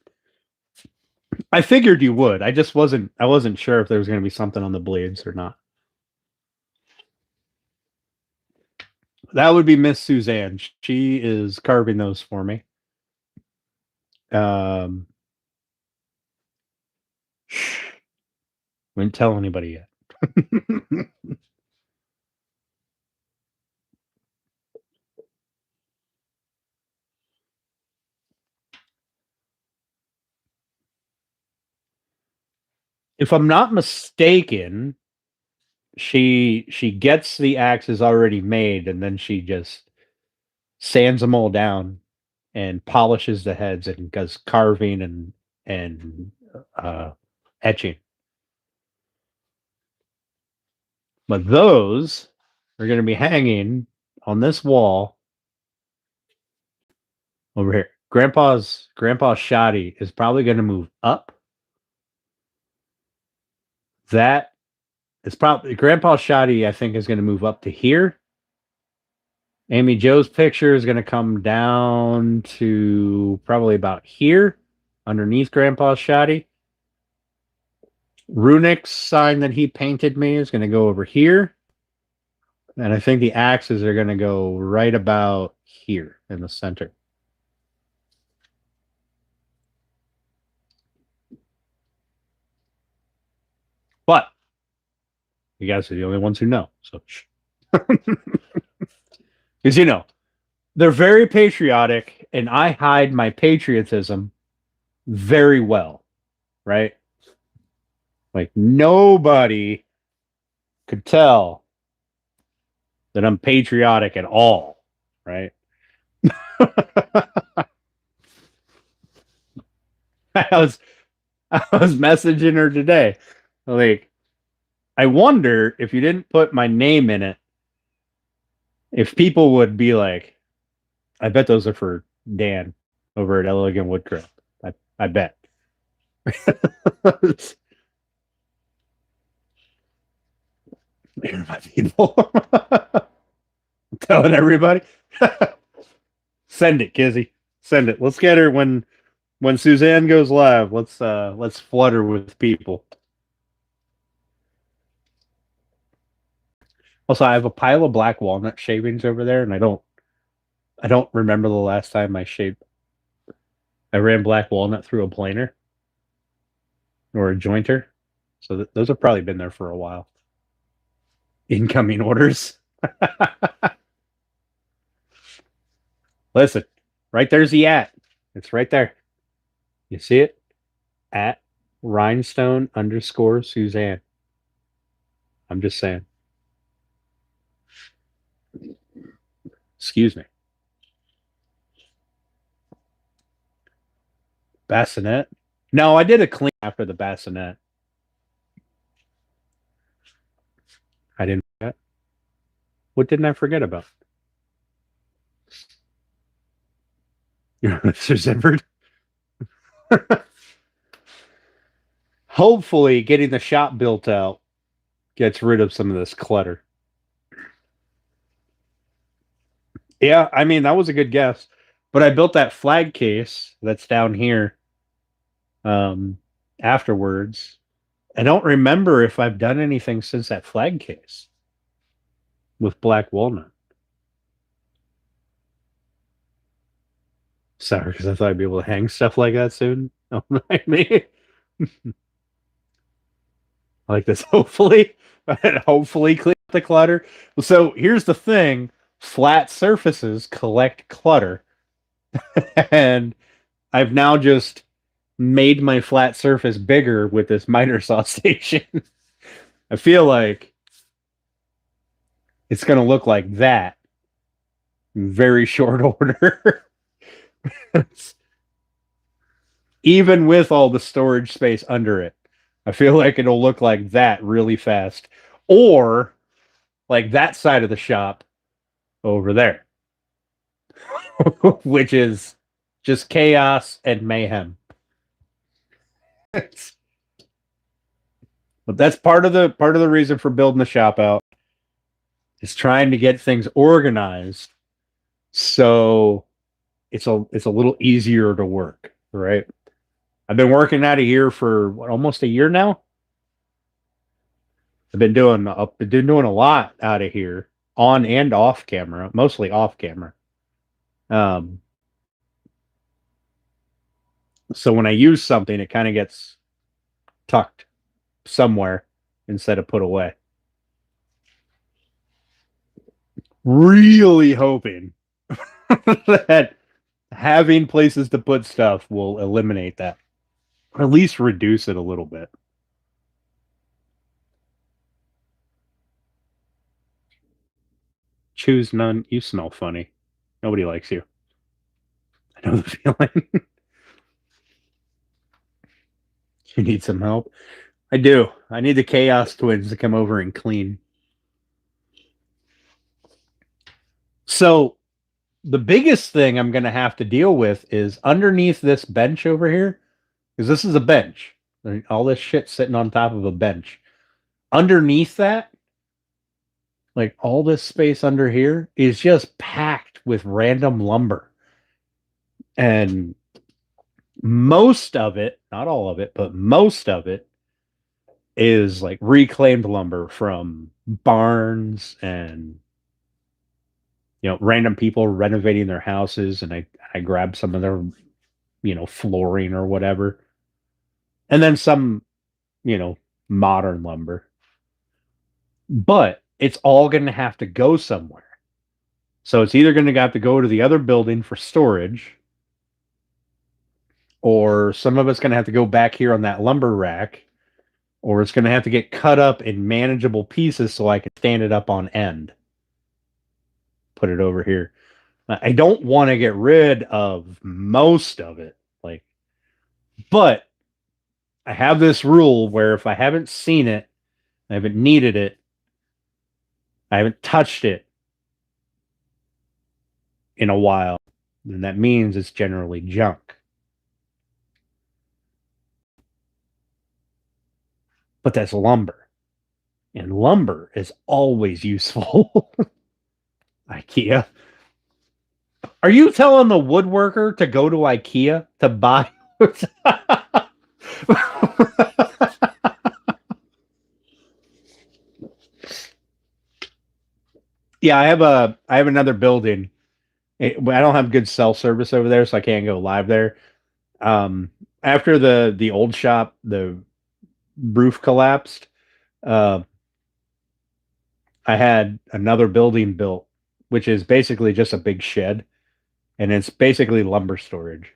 I figured you would. I wasn't sure if there was going to be something on the blades or not. That would be Miss Suzanne. She is carving those for me. Wouldn't tell anybody yet. If I'm not mistaken, she gets the axes already made, and then she just sands them all down and polishes the heads and does carving and etching. But those are going to be hanging on this wall over here. Grandpa's shoddy is probably going to move up. That is probably Grandpa's shoddy, I think, is going to move up to here. Amy Joe's picture is going to come down to probably about here, underneath Grandpa's shoddy. Runik's sign that he painted me is going to go over here. And I think the axes are going to go right about here in the center. But you guys are the only ones who know. So, because, you know, they're very patriotic, and I hide my patriotism very well, right? Like, nobody could tell that I'm patriotic at all, right? I was messaging her today. Like, I wonder if you didn't put my name in it, if people would be like, I bet those are for Dan over at Elegant Woodcraft. I bet. They're my people. Telling everybody. Send it, Kizzy. Send it. Let's get her when Suzanne goes live. Let's flood her with people. Also, I have a pile of black walnut shavings over there, and I don't remember the last time I ran black walnut through a planer or a jointer. So those have probably been there for a while. Incoming orders. Listen, right there's the @ It's right there. You see it? @ Rhinestone _ Suzanne. I'm just saying. Excuse me. Bassinet? No, I did a clean after the bassinet. I didn't forget. What didn't I forget about? Your lips are zippered. Hopefully, getting the shop built out gets rid of some of this clutter. Yeah, I mean, that was a good guess. But I built that flag case that's down here afterwards. I don't remember if I've done anything since that flag case with black walnut. Sorry, because I thought I'd be able to hang stuff like that soon. Don't mind me. Like this, hopefully. Hopefully clean up the clutter. So here's the thing: flat surfaces collect clutter, and I've now just made my flat surface bigger with this miter saw station. I feel like it's going to look like that in very short order. Even with all the storage space under it, I feel like it'll look like that really fast. Or like that side of the shop over there, which is just chaos and mayhem. But that's part of the reason for building the shop out is trying to get things organized so it's a little easier to work, right? I've been working out of here for almost a year now. I've been doing a lot out of here on and off camera, mostly off camera. Um, so when I use something, it kind of gets tucked somewhere instead of put away. Really hoping that having places to put stuff will eliminate that, or at least reduce it a little bit. Choose none. You smell funny. Nobody likes you. I know the feeling. You need some help. I do. I need the Chaos Twins to come over and clean. So the biggest thing I'm going to have to deal with is underneath this bench over here, because this is a bench. All this shit sitting on top of a bench. Underneath that, like all this space under here is just packed with random lumber. And most of it, not all of it, but most of it is like reclaimed lumber from barns and random people renovating their houses, and I grabbed some of their flooring or whatever. And then some, modern lumber. But it's all going to have to go somewhere. So it's either going to have to go to the other building for storage, or some of it's going to have to go back here on that lumber rack, or it's going to have to get cut up in manageable pieces so I can stand it up on end. Put it over here. I don't want to get rid of most of it, but I have this rule where if I haven't seen it, I haven't needed it, I haven't touched it in a while, then that means it's generally junk. But that's lumber. And lumber is always useful. IKEA. Are you telling the woodworker to go to IKEA to buy? Yeah, I have another building. I don't have good cell service over there, so I can't go live there. After the old shop, the roof collapsed. I had another building built, which is basically just a big shed, and it's basically lumber storage.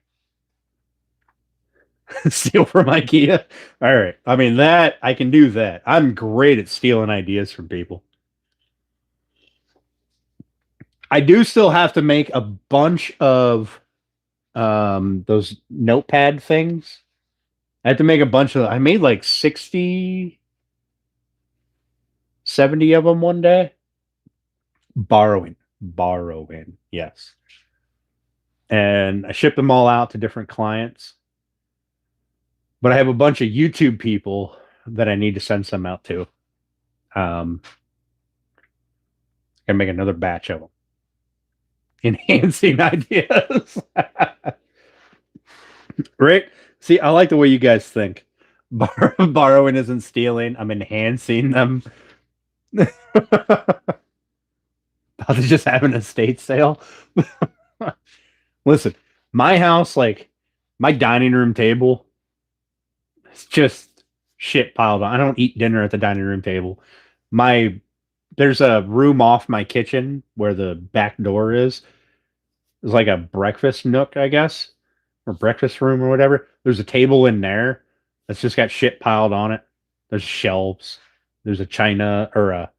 Steal from IKEA. All right. I mean that I can do that. I'm great at stealing ideas from people. I do still have to make a bunch of those notepad things. I have to make a bunch of I made like 60, 70 of them one day. Borrowing. Borrowing. Yes. And I shipped them all out to different clients. But I have a bunch of YouTube people that I need to send some out to. Gotta make another batch of them. Enhancing ideas. Right? See, I like the way you guys think. Borrowing isn't stealing. I'm enhancing them. About to just have an estate sale. Listen, my house, like my dining room table, it's just shit piled on. I don't eat dinner at the dining room table. My There's a room off my kitchen where the back door is. It's like a breakfast nook, I guess, or breakfast room or whatever. There's a table in there that's just got shit piled on it. There's shelves. There's a china or a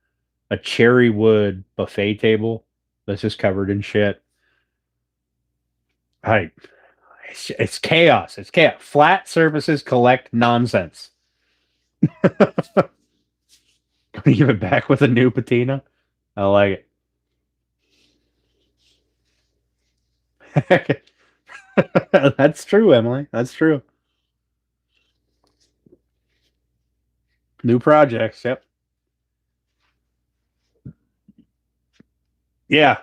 cherry wood buffet table that's just covered in shit. I it's chaos. It's chaos. Flat surfaces collect nonsense. Gonna give it back with a new patina. I like it. That's true, Emily. That's true. New projects. Yep. Yeah.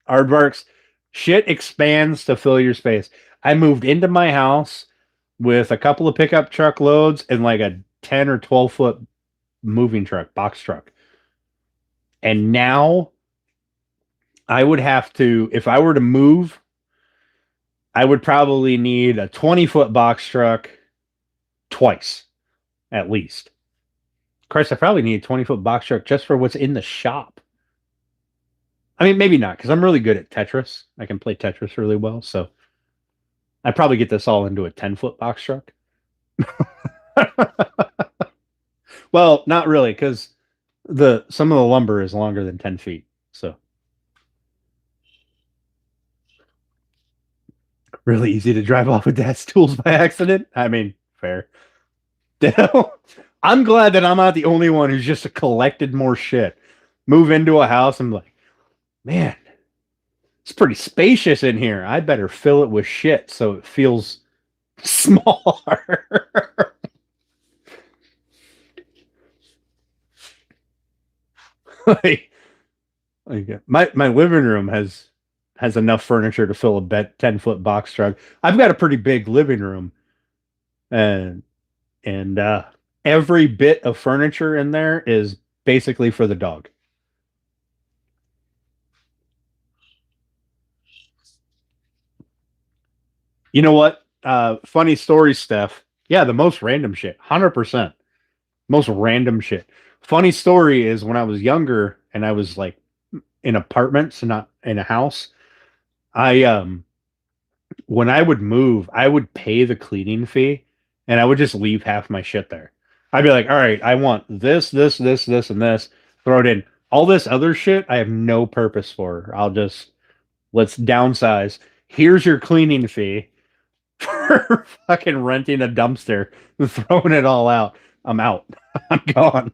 Aardvarks. Shit expands to fill your space. I moved into my house with a couple of pickup truck loads and like a 10 or 12-foot moving truck, box truck. And now I would have to, if I were to move, I would probably need a 20-foot box truck twice, at least. Christ, I probably need a 20-foot box truck just for what's in the shop. I mean, maybe not, because I'm really good at Tetris. I can play Tetris really well, so I'd probably get this all into a 10-foot box truck. Well, not really, because some of the lumber is longer than 10 feet. So really easy to drive off with Dad's tools by accident. I mean, fair. I'm glad that I'm not the only one who's just collected more shit. Move into a house, I'm like, man, it's pretty spacious in here. I better fill it with shit so it feels smaller. like, my living room has enough furniture to fill a 10-foot box truck. I've got a pretty big living room, and every bit of furniture in there is basically for the dog. You know what? Funny story, Steph. Yeah, the most random shit. 100%. Most random shit. Funny story is when I was younger and I was like in apartments and not in a house, I when I would move, I would pay the cleaning fee and I would just leave half my shit there. I'd be like, all right, I want this, and this. Throw it in. All this other shit, I have no purpose for. Let's downsize. Here's your cleaning fee for fucking renting a dumpster and throwing it all out. I'm out. I'm gone.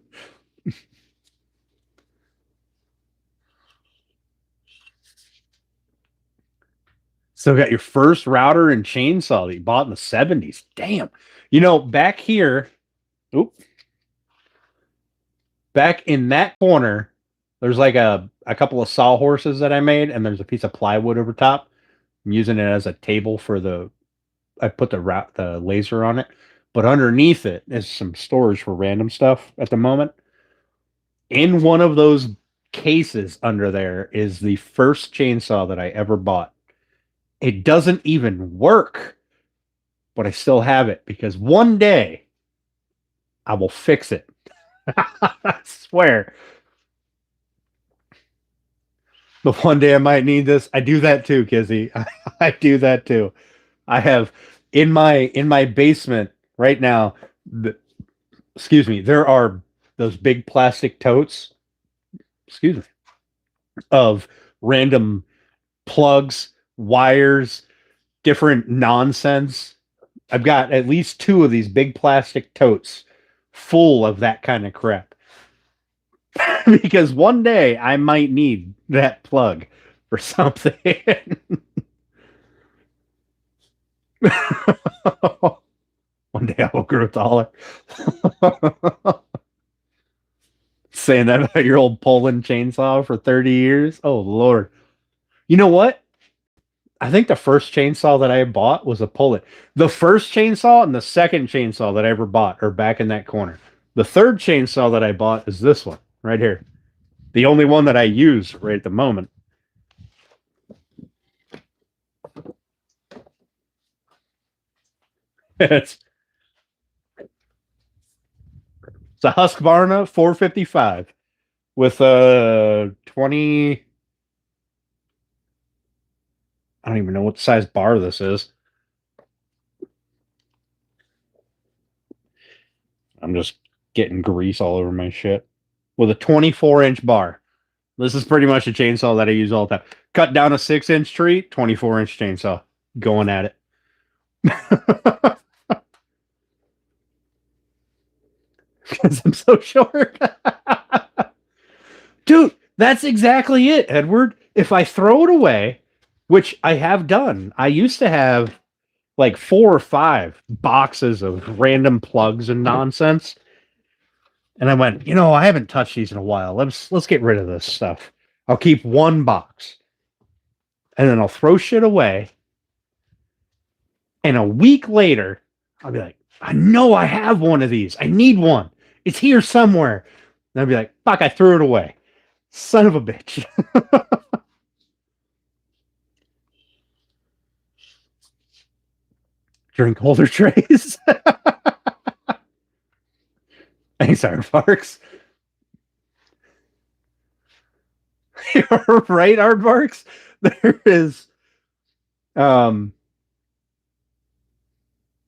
Still got your first router and chainsaw that you bought in the 70s. Damn. You know, back here, oop, back in that corner, there's like a couple of sawhorses that I made, and there's a piece of plywood over top. I'm using it as a table for I put the laser on it. But underneath it is some storage for random stuff at the moment. In one of those cases under there is the first chainsaw that I ever bought. It doesn't even work, but I still have it because one day I will fix it. I swear. But one day I might need this. I do that too, Kizzy. I do that too. I have in my basement right now, excuse me, there are those big plastic totes, excuse me, of random plugs, wires, different nonsense. I've got at least two of these big plastic totes full of that kind of crap. Because one day I might need that plug for something. One day I will grow taller. Saying that about your old Poland chainsaw for 30 years. Oh, Lord. You know what? I think the first chainsaw that I bought was a Poland. The first chainsaw and the second chainsaw that I ever bought are back in that corner. The third chainsaw that I bought is this one right here. The only one that I use right at the moment. It's a Husqvarna 455 with a 20. I don't even know what size bar this is. I'm just getting grease all over my shit. With a 24-inch bar. This is pretty much a chainsaw that I use all the time. Cut down a 6-inch tree, 24-inch chainsaw. Going at it. Because I'm so short. Dude, that's exactly it, Edward. If I throw it away, which I have done, I used to have like 4 or 5 boxes of random plugs and nonsense. And I went, I haven't touched these in a while. Let's get rid of this stuff. I'll keep one box. And then I'll throw shit away. And a week later, I'll be like, I know I have one of these. I need one. It's here somewhere. And I'll be like, fuck, I threw it away. Son of a bitch. Drink holder trays. Thanks, Aardvarks. You're right, Aardvarks. There is a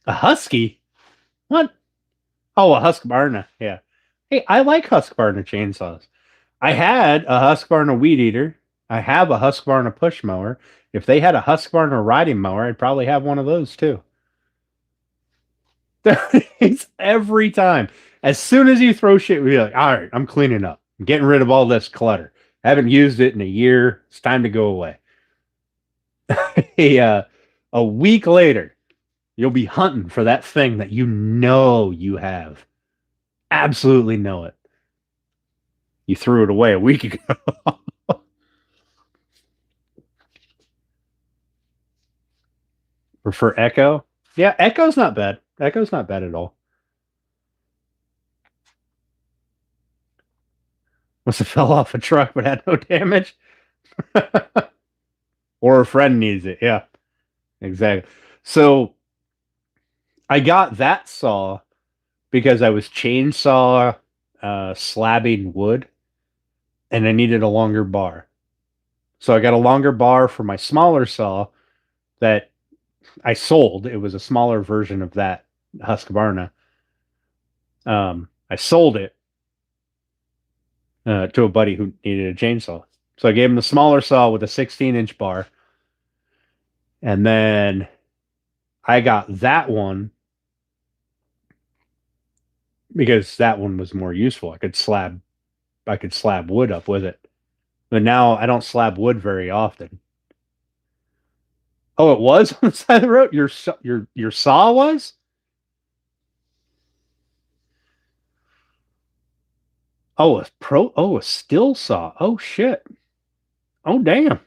husky. What? Oh, a Husqvarna. Yeah. Hey, I like Husqvarna chainsaws. I had a Husqvarna weed eater. I have a Husqvarna push mower. If they had a Husqvarna riding mower, I'd probably have one of those too. It's every time. As soon as you throw shit, we'll be like, all right, I'm cleaning up. I'm getting rid of all this clutter. I haven't used it in a year. It's time to go away. A week later, you'll be hunting for that thing that you have. Absolutely know it. You threw it away a week ago. Prefer Echo? Yeah, Echo's not bad. Echo's not bad at all. Must have fell off a truck but had no damage. Or a friend needs it. Yeah, exactly. So I got that saw because I was chainsaw slabbing wood and I needed a longer bar. So I got a longer bar for my smaller saw that I sold. It was a smaller version of that Husqvarna. I sold it to a buddy who needed a chainsaw. So I gave him the smaller saw with a 16-inch bar. And then I got that one because that one was more useful. I could slab wood up with it. But now I don't slab wood very often. Oh, it was on the side of the road? Your saw was? Oh, a still saw. Oh shit. Oh damn.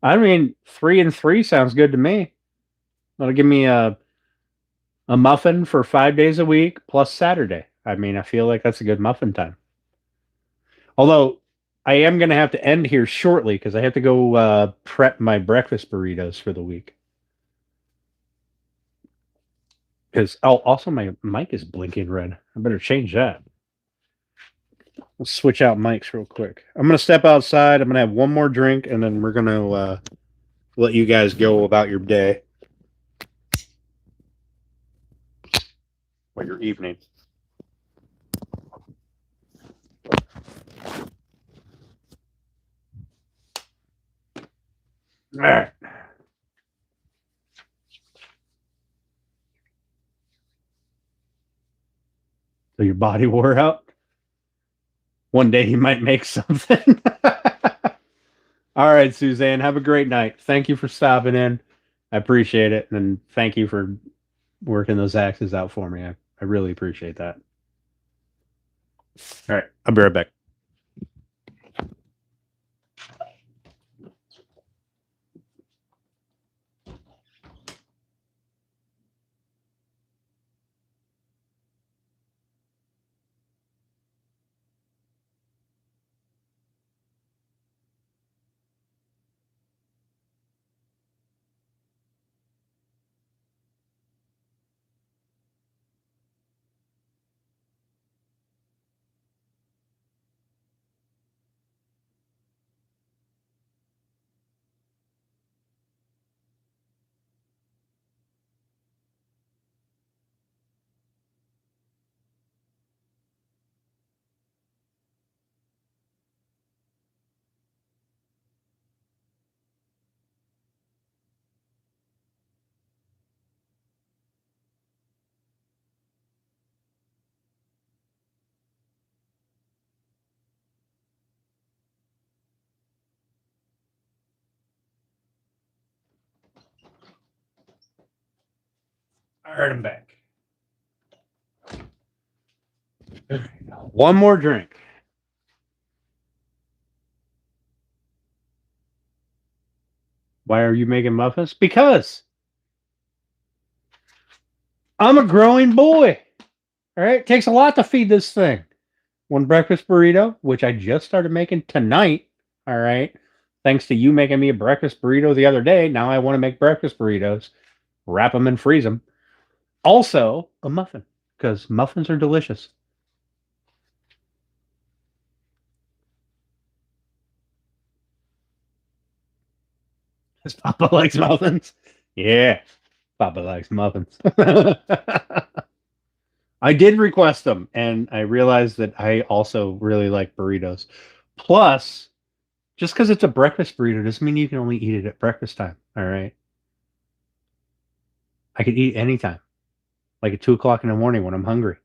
I mean, 3 and 3 sounds good to me. That'll give me a muffin for 5 days a week plus Saturday. I mean, I feel like that's a good muffin time. Although I am going to have to end here shortly because I have to go prep my breakfast burritos for the week. Because also my mic is blinking red. I better change that. We'll switch out mics real quick. I'm going to step outside. I'm going to have one more drink, and then we're going to let you guys go about your day or your evening. All right. So your body wore out? One day you might make something. All right, Suzanne, have a great night. Thank you for stopping in. I appreciate it. And thank you for working those axes out for me. I really appreciate that. All right, I'll be right back. All right, I'm back. One more drink. Why are you making muffins? Because I'm a growing boy. All right. It takes a lot to feed this thing. One breakfast burrito, which I just started making tonight. All right. Thanks to you making me a breakfast burrito the other day. Now I want to make breakfast burritos, wrap them and freeze them. Also, a muffin, because muffins are delicious. Does Papa likes muffins? Yeah, Papa likes muffins. I did request them, and I realized that I also really like burritos. Plus, just because it's a breakfast burrito doesn't mean you can only eat it at breakfast time. All right. I could eat anytime, like at 2 o'clock in the morning when I'm hungry.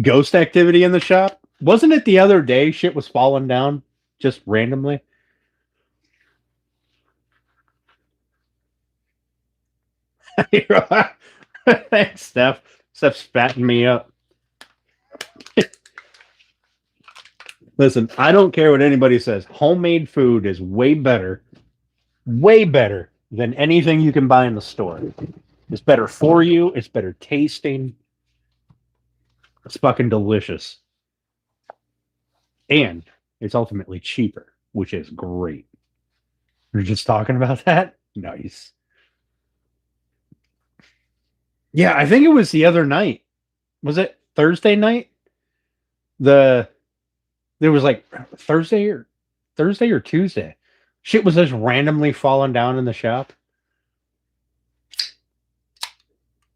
Ghost activity in the shop? Wasn't it the other day shit was falling down just randomly? Thanks, Steph. Steph's fatting me up. Listen, I don't care what anybody says. Homemade food is way better than anything you can buy in the store. It's better for you. It's better tasting. It's fucking delicious. And it's ultimately cheaper, which is great. We're just talking about that? Nice. Yeah, I think it was the other night. Was it Thursday night? There was like Thursday or Tuesday. Shit was just randomly falling down in the shop.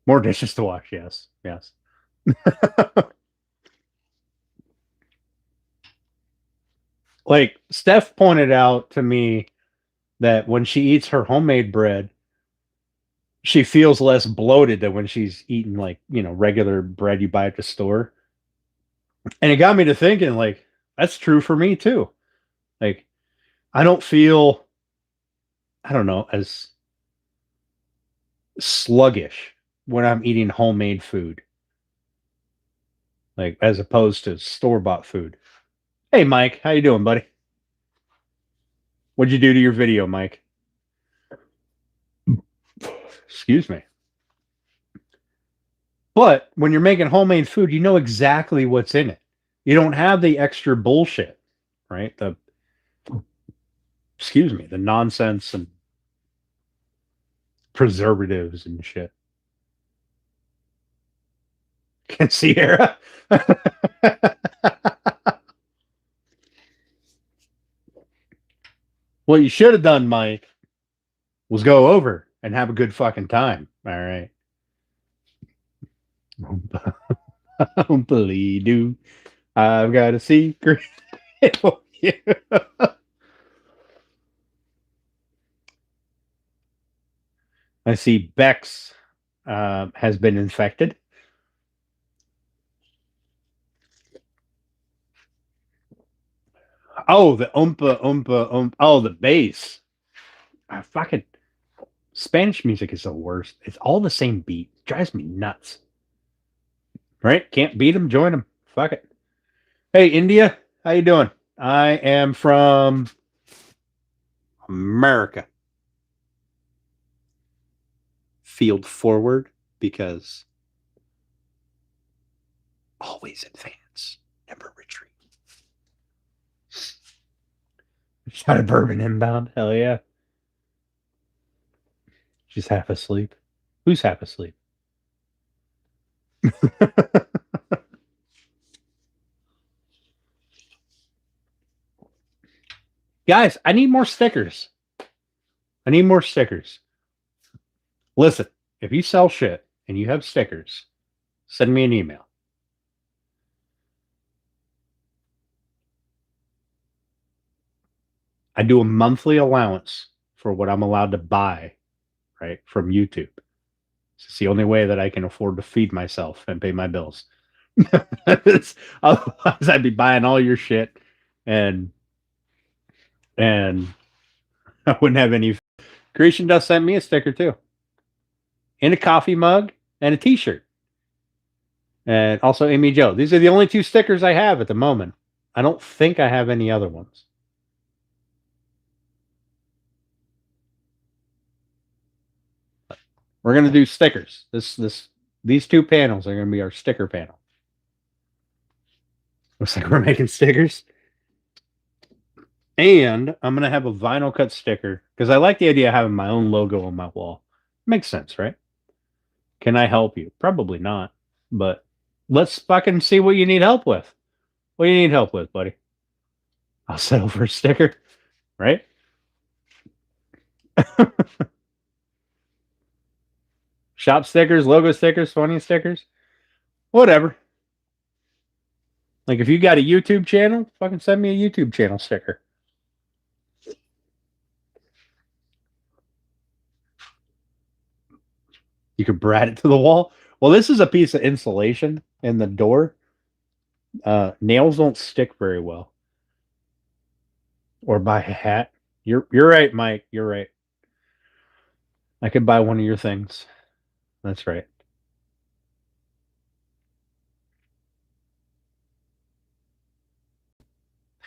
More dishes to wash, yes. Yes. Like Steph pointed out to me that when she eats her homemade bread, she feels less bloated than when she's eating like, regular bread you buy at the store. And it got me to thinking, like, that's true for me too. Like, I don't feel, I don't know, as sluggish when I'm eating homemade food, like as opposed to store-bought food. Hey, Mike, how you doing, buddy? What'd you do to your video, Mike? Excuse me. But when you're making homemade food, you know exactly what's in it. You don't have the extra bullshit, right? The nonsense and preservatives and shit. fucking Sierra. What you should have done, Mike, was go over and have a good fucking time. All right. Do I've got a secret for you. I see Bex has been infected. Oh, the Oh, the bass. Fucking Spanish music is the worst. It's all the same beat. It drives me nuts. Right? Can't beat them. Join them. Fuck it. Hey, India, how you doing? I am from America. Field forward because always advance, never retreat. Shot a bourbon inbound. Hell yeah. She's half asleep. Who's half asleep? Guys, I need more stickers. I need more stickers. Listen, if you sell shit and you have stickers, send me an email. I do a monthly allowance for what I'm allowed to buy, right, from YouTube. It's the only way that I can afford to feed myself and pay my bills. Otherwise, I'd be buying all your shit, and I wouldn't have any. Creation Dust sent me a sticker too, and a coffee mug and a T-shirt, and also Amy Joe. These are the only two stickers I have at the moment. I don't think I have any other ones. We're gonna do stickers. These two panels are gonna be our sticker panel. Looks like we're making stickers. And I'm going to have a vinyl cut sticker because I like the idea of having my own logo on my wall. Makes sense, right? Can I help you? Probably not. But let's fucking see what you need help with. What do you need help with, buddy? I'll settle for a sticker, right? Shop stickers, logo stickers, funny stickers, whatever. Like if you got a YouTube channel, fucking send me a YouTube channel sticker. You could brat it to the wall. Well, this is a piece of insulation in the door. Nails don't stick very well. Or buy a hat. You're right, Mike. You're right. I could buy one of your things. That's right.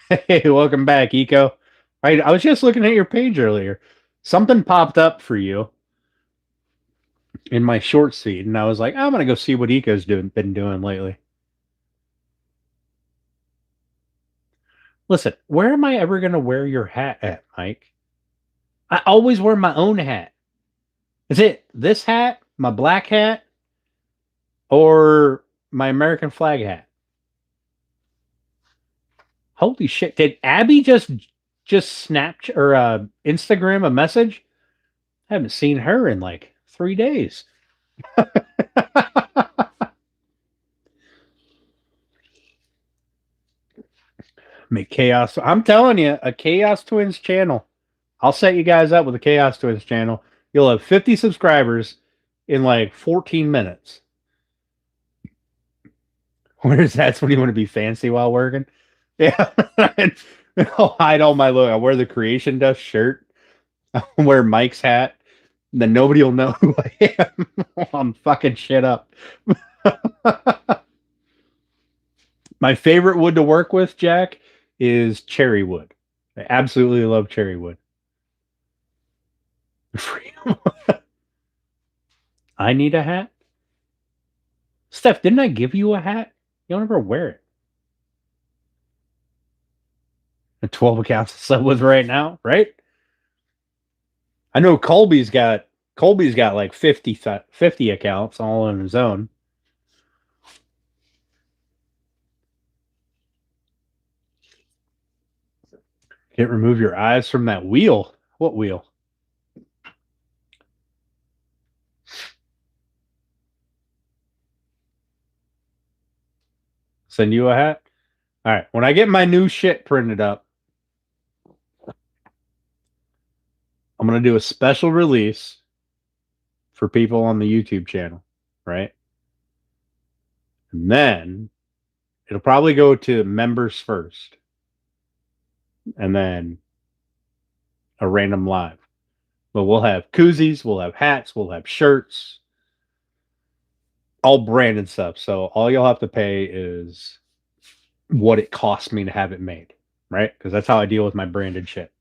Hey, welcome back, Eco. Right, I was just looking at your page earlier. Something popped up for you in my short feed, and I was like, I'm gonna go see what Eco's been doing lately. Listen, where am I ever gonna wear your hat at, Mike? I always wear my own hat. Is it this hat, my black hat, or my American flag hat? Holy shit! Did Abby just Snapchat or Instagram a message? I haven't seen her in like 3 days. Make Chaos. I'm telling you, a Chaos Twins channel. I'll set you guys up with a Chaos Twins channel. You'll have 50 subscribers in like 14 minutes. Where's that's when you want to be fancy while working? Yeah. I'll hide all my look. I wear the Creation Dust shirt. I'll wear Mike's hat. Then nobody will know who I am. I'm fucking shit up. My favorite wood to work with, Jack, is cherry wood. I absolutely love cherry wood. I need a hat. Steph, didn't I give you a hat? You don't ever wear it. The 12 accounts to sub with right now, right? I know Colby's got like 50 accounts all on his own. Can't remove your eyes from that wheel. What wheel? Send you a hat? All right. When I get my new shit printed up, I'm going to do a special release for people on the YouTube channel, right? And then it'll probably go to members first, and then a random live. But we'll have koozies, we'll have hats, we'll have shirts, all branded stuff. So all you'll have to pay is what it costs me to have it made, right? Because that's how I deal with my branded shit.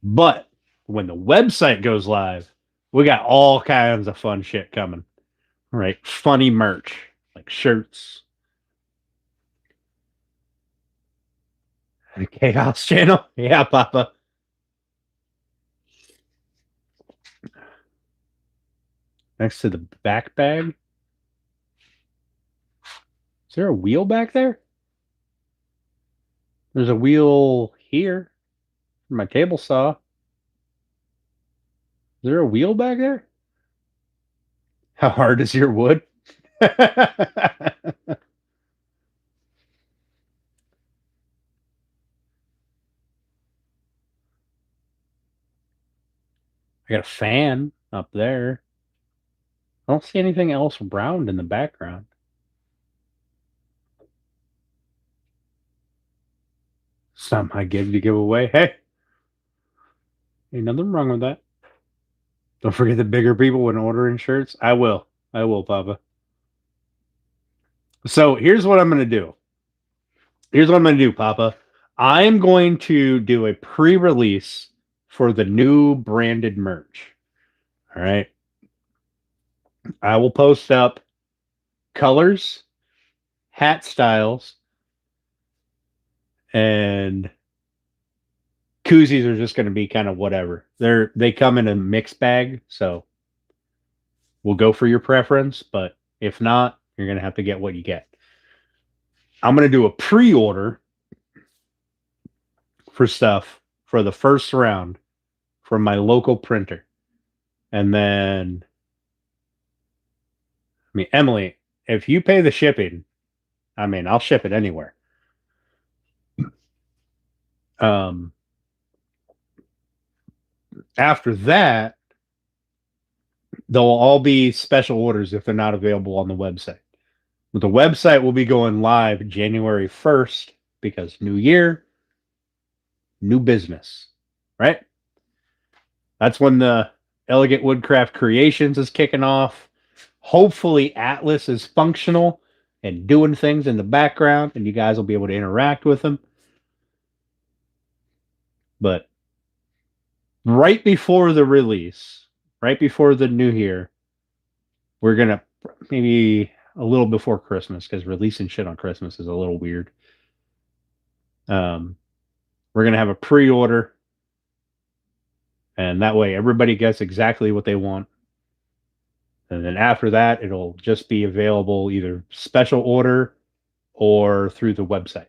But when the website goes live, we got all kinds of fun shit coming, right? Funny merch, like shirts. The Chaos Channel? Yeah, Papa. Next to the back bag. Is there a wheel back there? There's a wheel here for my table saw. Is there a wheel back there? How hard is your wood? I got a fan up there. I don't see anything else round in the background. Some I give to give away. Hey, ain't nothing wrong with that. Don't forget the bigger people when ordering shirts. I will, Papa. So here's what I'm going to do. Here's what I'm going to do, Papa. I'm going to do a pre-release for the new branded merch. All right. I will post up colors, hat styles, and koozies are just going to be kind of whatever. They come in a mixed bag, so we'll go for your preference, but if not, you're going to have to get what you get. I'm going to do a pre-order for stuff for the first round from my local printer. And then, I mean, Emily, if you pay the shipping, I mean, I'll ship it anywhere. After that, they'll all be special orders if they're not available on the website. But the website will be going live January 1st because new year, new business, right? That's when the Elegant Woodcraft Creations is kicking off. Hopefully Atlas is functional and doing things in the background, and you guys will be able to interact with them. But right before the release, right before the new year, we're going to maybe a little before Christmas, because releasing shit on Christmas is a little weird. We're going to have a pre-order, and that way everybody gets exactly what they want. And then after that, it'll just be available either special order or through the website.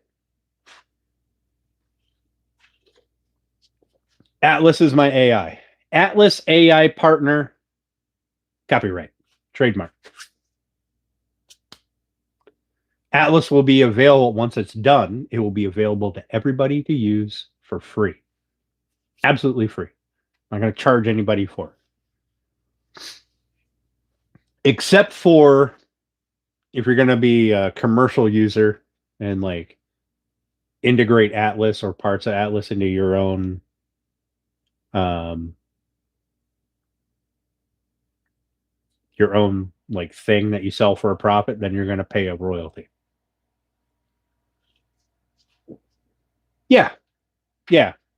Atlas is my AI. Atlas AI partner. Copyright. Trademark. Atlas will be available once it's done. It will be available to everybody to use for free. Absolutely free. I'm not going to charge anybody for it. Except for if you're going to be a commercial user and like integrate Atlas or parts of Atlas into your own like thing that you sell for a profit, then you're going to pay a royalty. Yeah.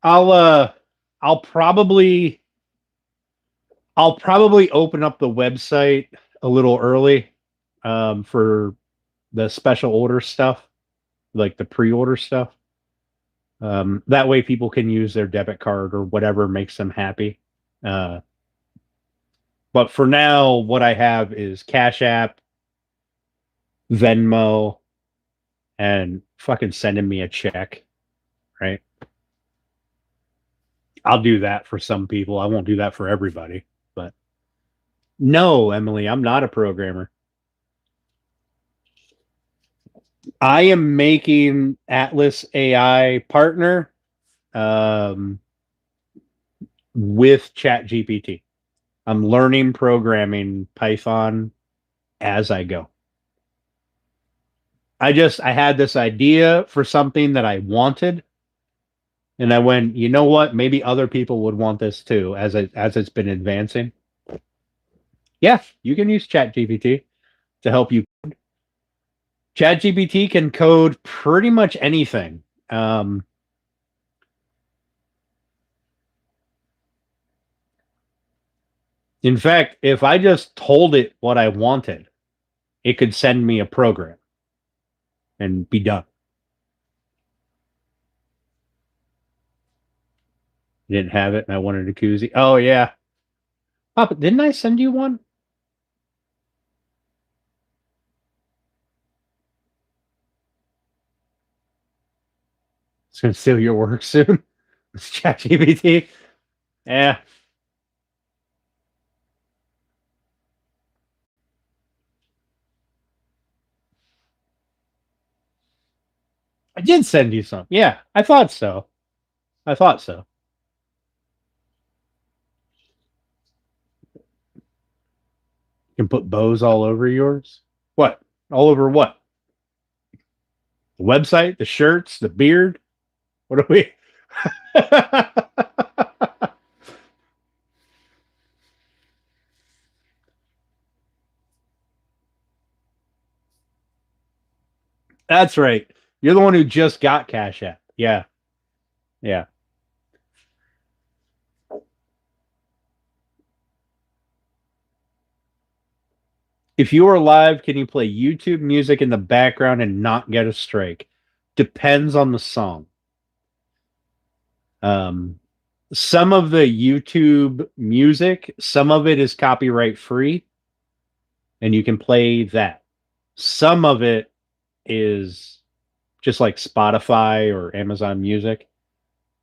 I'll probably open up the website a little early for the special order stuff, like the pre-order stuff. That way people can use their debit card or whatever makes them happy. But for now, what I have is Cash App, Venmo, and fucking sending me a check, right? I'll do that for some people. I won't do that for everybody. But no, Emily, I'm not a programmer. I am making Atlas AI partner um, with ChatGPT. I'm learning programming Python as I go. I had this idea for something that I wanted, and I went, you know what? Maybe other people would want this too, as it's been advancing. Yeah, you can use ChatGPT to help you. ChatGPT can code pretty much anything. In fact, if I just told it what I wanted, it could send me a program and be done. You didn't have it, and I wanted a koozie. Oh yeah, Papa, didn't I send you one? It's gonna steal your work soon. It's ChatGPT. Yeah, I did send you some. Yeah, I thought so. I thought so. You can put bows all over yours. What? All over what? The website, the shirts, the beard. What are we? That's right. You're the one who just got Cash App. Yeah, yeah. If you are live, can you play YouTube music in the background and not get a strike? Depends on the song. Um, some of the YouTube music, some of it is copyright free, and you can play that. Some of it is just like Spotify or Amazon Music,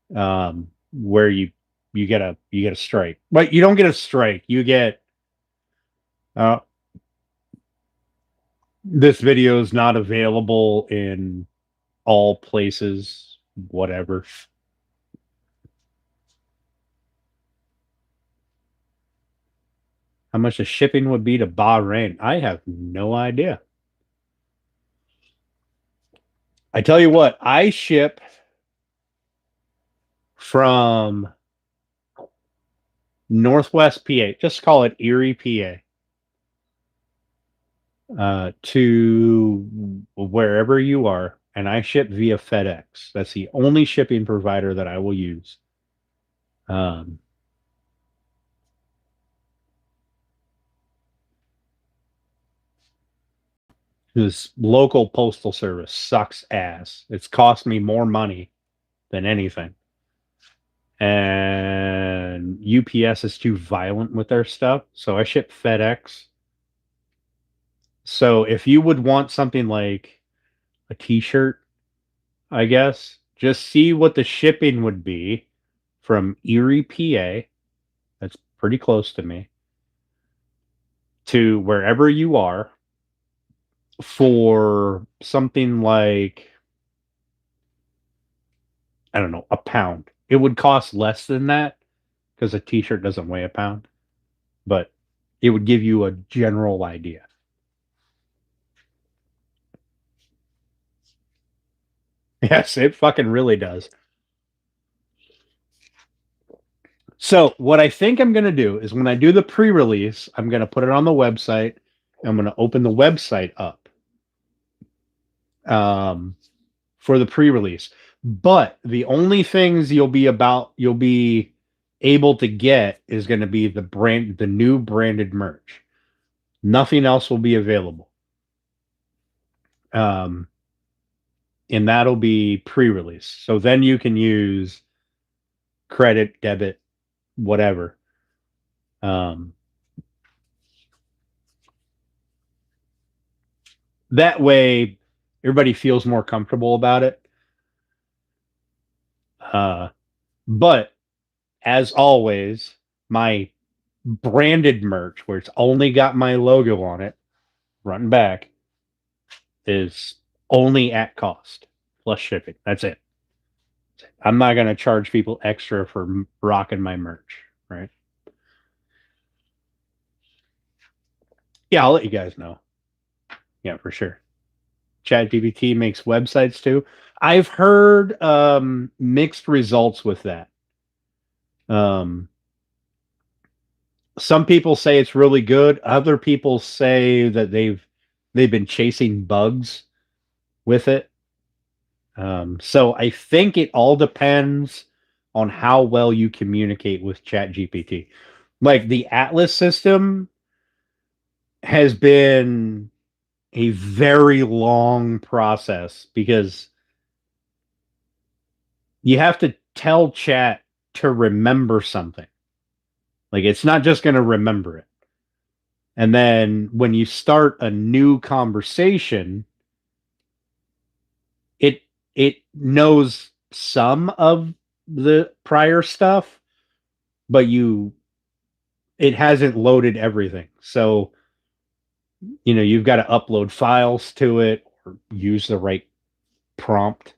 where you get a strike. But you don't get a strike. You get uh, this video is not available in all places, whatever. How much the shipping would be to Bahrain? I have no idea. I tell you what, I ship from Northwest PA, just call it Erie, PA, to wherever you are, and I ship via FedEx. That's the only shipping provider that I will use. Um, this local postal service sucks ass. It's cost me more money than anything. And UPS is too violent with their stuff, so I ship FedEx. So if you would want something like a t-shirt, I guess, just see what the shipping would be from Erie, PA. That's pretty close to me, to wherever you are for something like, I don't know, a pound. It would cost less than that because a t-shirt doesn't weigh a pound, but it would give you a general idea. Yes, it fucking really does. So what I think I'm going to do is when I do the pre-release, I'm going to put it on the website. I'm going to open the website up um, for the pre-release. But the only things you'll be able to get is going to be the new branded merch. Nothing else will be available. Um, and that'll be pre-release. So then you can use credit, debit, whatever. Um, that way everybody feels more comfortable about it. But as always, my branded merch, where it's only got my logo on it, front and back, is only at cost plus shipping. That's it. I'm not going to charge people extra for rocking my merch, right? Yeah, I'll let you guys know. Yeah, for sure. ChatGPT makes websites too. I've heard mixed results with that. Um, some people say it's really good. Other people say that they've been chasing bugs with it. So I think it all depends on how well you communicate with ChatGPT. Like the Atlas system has been a very long process because you have to tell chat to remember something. Like it's not just going to remember it. And then when you start a new conversation, it it knows some of the prior stuff, but it hasn't loaded everything. So, you've got to upload files to it or use the right prompt,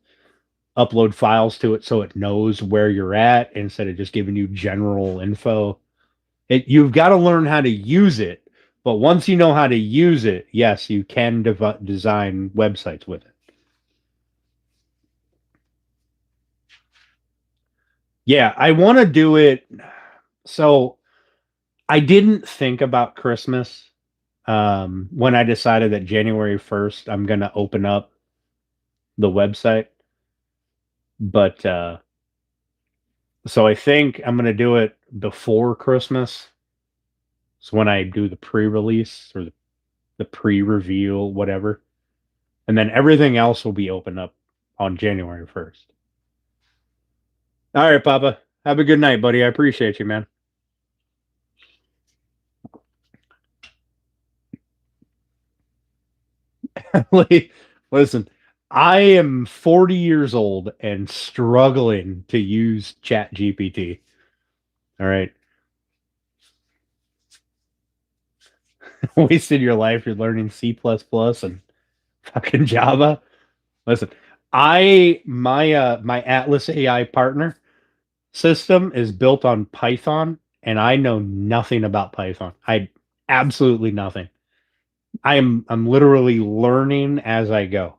upload files to it so it knows where you're at instead of just giving you general info. You've got to learn how to use it, but once you know how to use it, yes, you can design websites with it. Yeah, I want to do it. So I didn't think about Christmas when I decided that January 1st, I'm going to open up the website. But so I think I'm going to do it before Christmas. So when I do the pre-release or the pre-reveal, whatever. And then everything else will be open up on January 1st. All right, Papa. Have a good night, buddy. I appreciate you, man. Listen, I am 40 years old and struggling to use Chat GPT. All right. Wasted your life. You're learning C and fucking Java. Listen, my Atlas AI partner system is built on Python, and I know nothing about Python. I absolutely nothing. I'm literally learning as I go.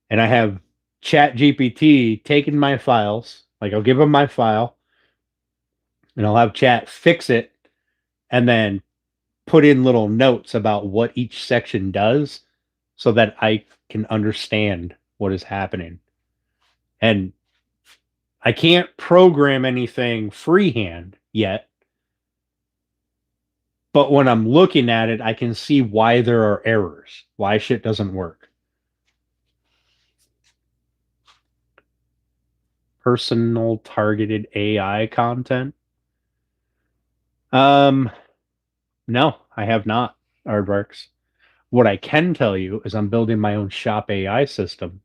And I have Chat GPT taking my files. Like I'll give them my file and I'll have Chat fix it and then put in little notes about what each section does so that I can understand what is happening. And I can't program anything freehand yet, but when I'm looking at it, I can see why there are errors, why shit doesn't work. Personal targeted AI content. No, I have not, Aardvarks. What I can tell you is I'm building my own shop AI system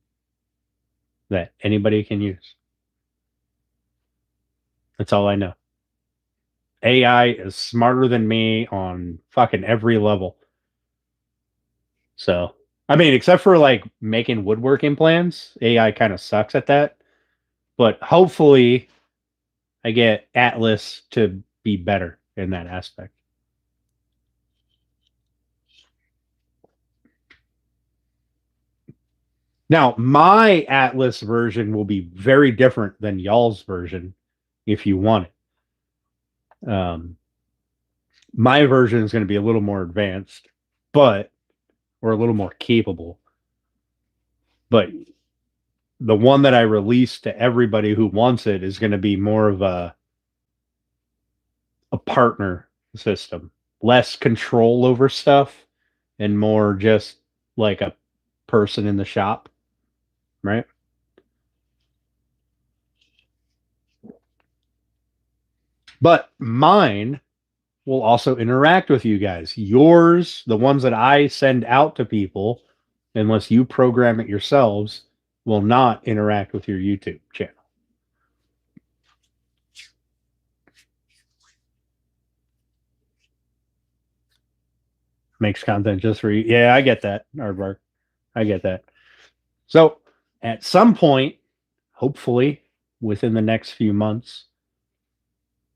that anybody can use. That's all I know. AI is smarter than me on fucking every level. So, I mean, except for like making woodworking plans, AI kind of sucks at that. But hopefully, I get Atlas to be better in that aspect. Now, my Atlas version will be very different than y'all's version if you want it. My version is going to be a little more advanced, or a little more capable. But the one that I release to everybody who wants it is going to be more of a partner system, less control over stuff and more just like a person in the shop, right? But mine will also interact with you guys. Yours, the ones that I send out to people, unless you program it yourselves, will not interact with your YouTube channel. makes content just for you. Yeah, I get that, Aardvark. I get that. So at some point, hopefully within the next few months,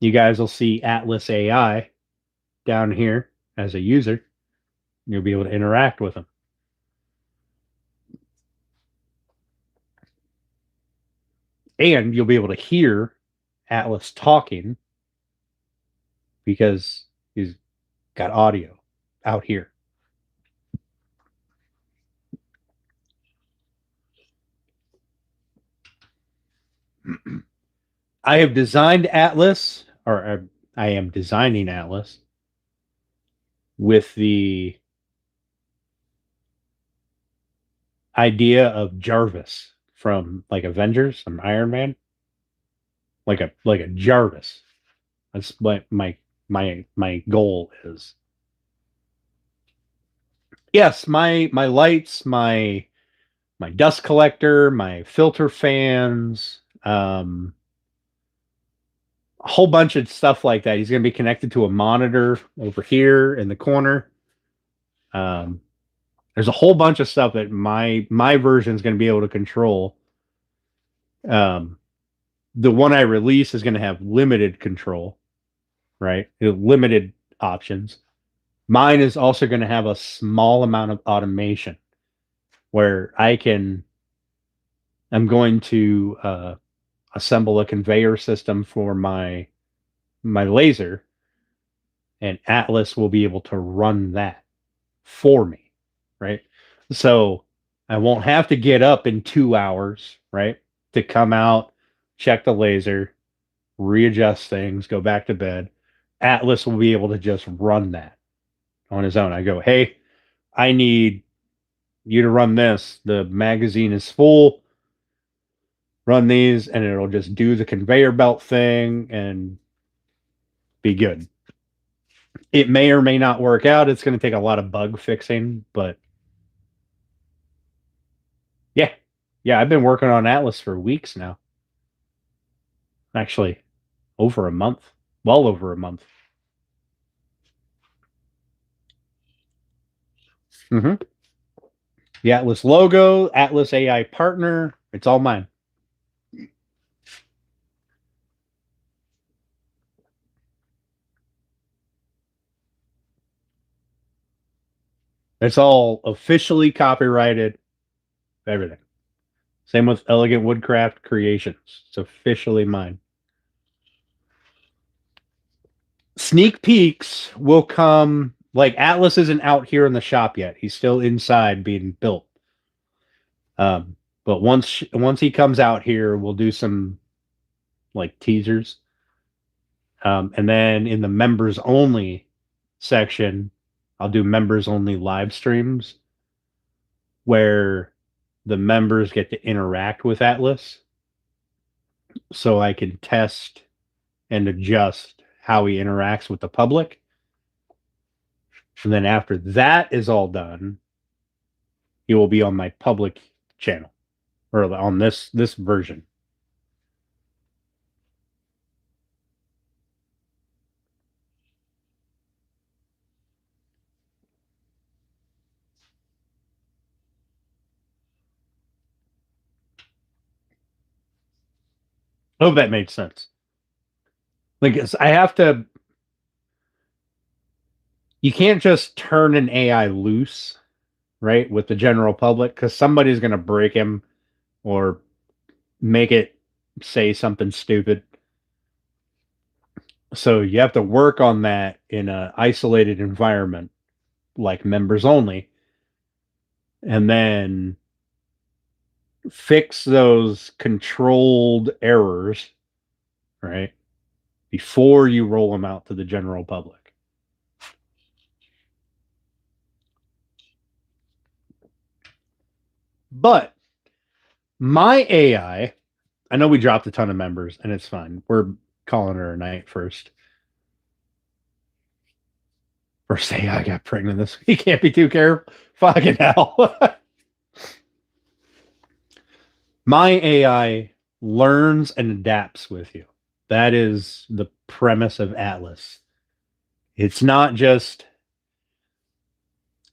you guys will see Atlas AI down here as a user. You'll be able to interact with them. And you'll be able to hear Atlas talking because he's got audio out here. I have designed Atlas, or I am designing Atlas with the idea of Jarvis from like Avengers, from Iron Man, like a Jarvis. That's what my goal is. Yes, my lights, my dust collector, my filter fans, a whole bunch of stuff like that. He's going to be connected to a monitor over here in the corner. There's a whole bunch of stuff that my version is going to be able to control. The one I release is going to have limited control, right? Limited options. Mine is also going to have a small amount of automation where I'm going to assemble a conveyor system for my laser, and Atlas will be able to run that for me, right? So I won't have to get up in 2 hours, right, to come out, check the laser, readjust things, go back to bed. Atlas will be able to just run that on his own. I go, hey, I need you to run this. The magazine is full. Run these, and it'll just do the conveyor belt thing and be good. It may or may not work out. It's going to take a lot of bug fixing, but yeah. Yeah, I've been working on Atlas for weeks now. Actually, over a month. Well over a month. Mm-hmm. The Atlas logo, Atlas AI partner, it's all mine. It's all officially copyrighted, everything. Same with Elegant Woodcraft Creations. It's officially mine. Sneak peeks will come. Like Atlas isn't out here in the shop yet. He's still inside being built. But once he comes out here, we'll do some like teasers. And then in the members only section, I'll do members only live streams where the members get to interact with Atlas, so I can test and adjust how he interacts with the public. And then after that is all done, he will be on my public channel, or on this version. I hope that made sense. Like, I have to. You can't just turn an AI loose, right, with the general public, because somebody's going to break him or make it say something stupid. So you have to work on that in an isolated environment, like members only, and then fix those controlled errors, right, before you roll them out to the general public. But my AI, I know we dropped a ton of members, and it's fine. We're calling her a night first. First AI got pregnant this week. Can't be too careful. Fucking hell. My AI learns and adapts with you. That is the premise of Atlas. It's not just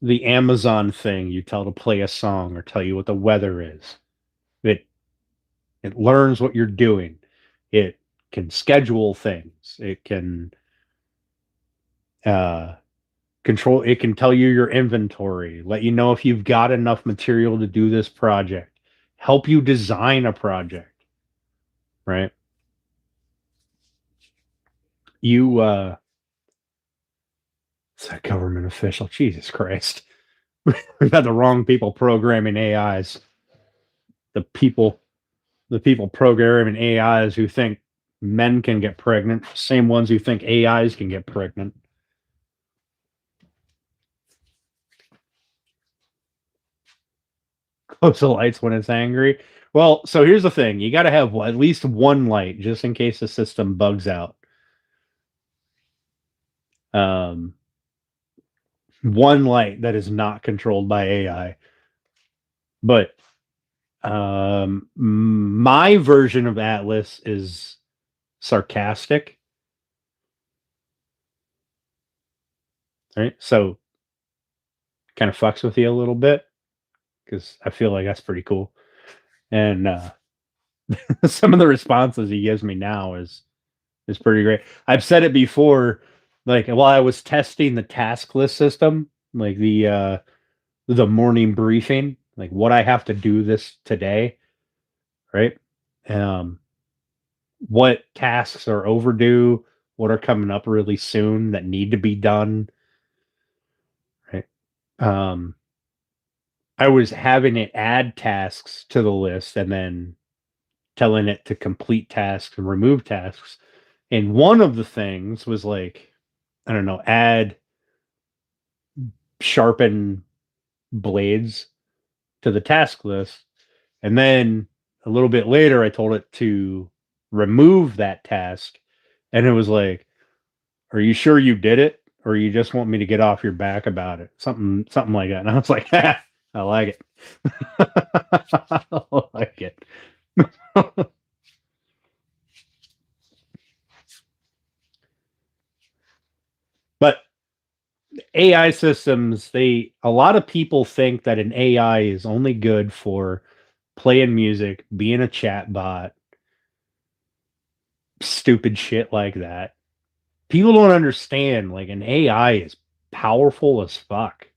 the Amazon thing you tell to play a song or tell you what the weather is. It learns what you're doing. It can schedule things. It can uh, control. It can tell you your inventory, let you know if you've got enough material to do this project, help you design a project. Right? You it's a government official. Jesus Christ. We've got the wrong people programming AIs. The people the people programming AIs who think men can get pregnant, same ones who think AIs can get pregnant. Close the lights when it's angry. Well, so here's the thing. You got to have at least one light just in case the system bugs out. Um, one light that is not controlled by AI. But my version of Atlas is sarcastic. Right? So kind of fucks with you a little bit because I feel like that's pretty cool. And some of the responses he gives me now is pretty great. I've said it before, like while I was testing the task list system, like the morning briefing, like what I have to do this today, right? Um, what tasks are overdue, what are coming up really soon that need to be done, right? Um, I was having it add tasks to the list and then telling it to complete tasks and remove tasks. And one of the things was like, I don't know, add sharpen blades to the task list. And then a little bit later, I told it to remove that task. And it was like, are you sure you did it? Or you just want me to get off your back about it? Something like that. And I was like, I like it. I like it. But AI systems, a lot of people think that an AI is only good for playing music, being a chat bot, stupid shit like that. People don't understand like an AI is powerful as fuck.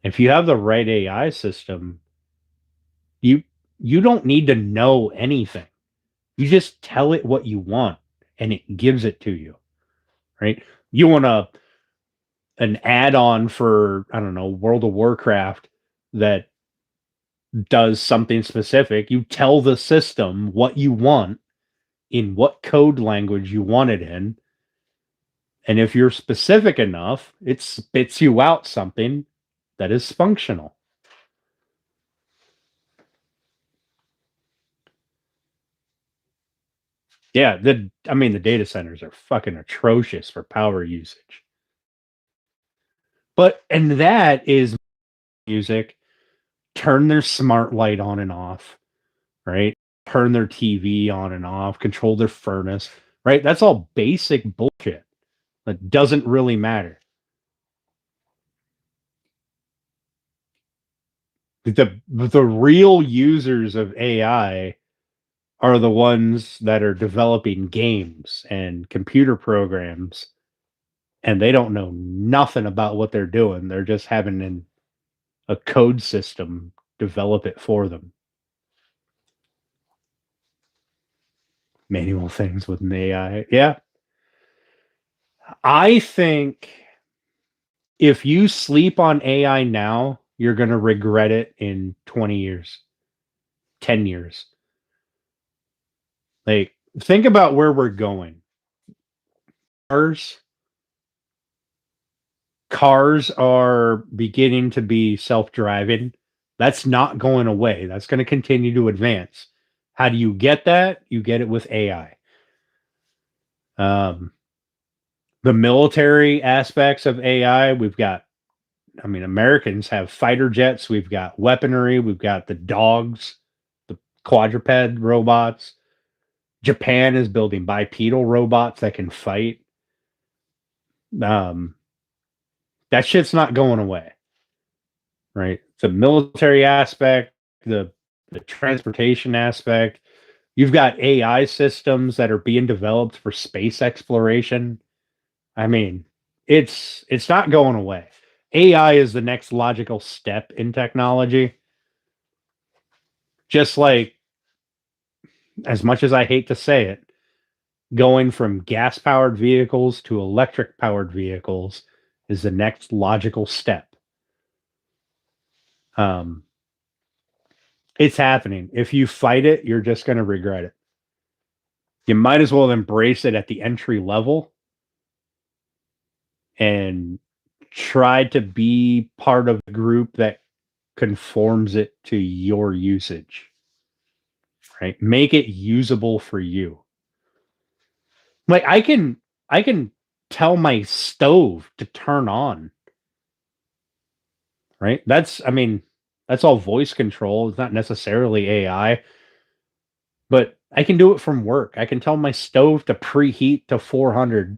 If you have the right AI system, you you don't need to know anything. You just tell it what you want and it gives it to you, right? You want an add-on for, I don't know, World of Warcraft that does something specific. You tell the system what you want in what code language you want it in. And if you're specific enough, it spits you out something that is functional. Yeah, the data centers are fucking atrocious for power usage. And that is music, turn their smart light on and off, right? Turn their TV on and off, control their furnace, right? That's all basic bullshit that doesn't really matter. The real users of AI are the ones that are developing games and computer programs, and they don't know nothing about what they're doing. They're just having a code system develop it for them. Manual things with an AI. Yeah. I think if you sleep on AI now, you're going to regret it in 20 years, 10 years. Like, think about where we're going. Cars, cars are beginning to be self-driving. That's not going away. That's going to continue to advance. How do you get that? You get it with AI. The military aspects of AI, Americans have fighter jets, we've got weaponry, we've got the dogs, the quadruped robots. Japan is building bipedal robots that can fight. That shit's not going away. right? The military aspect, the transportation aspect. You've got AI systems that are being developed for space exploration. I mean, it's not going away. AI is the next logical step in technology. Just like, as much as I hate to say it, going from gas powered vehicles to electric powered vehicles is the next logical step. Um, it's happening. If you fight it, you're just going to regret it. You might as well embrace it at the entry level and try to be part of the group that conforms it to your usage, right? Make it usable for you. Like I can tell my stove to turn on, right? That's all voice control. It's not necessarily AI, but I can do it from work. I can tell my stove to preheat to 400,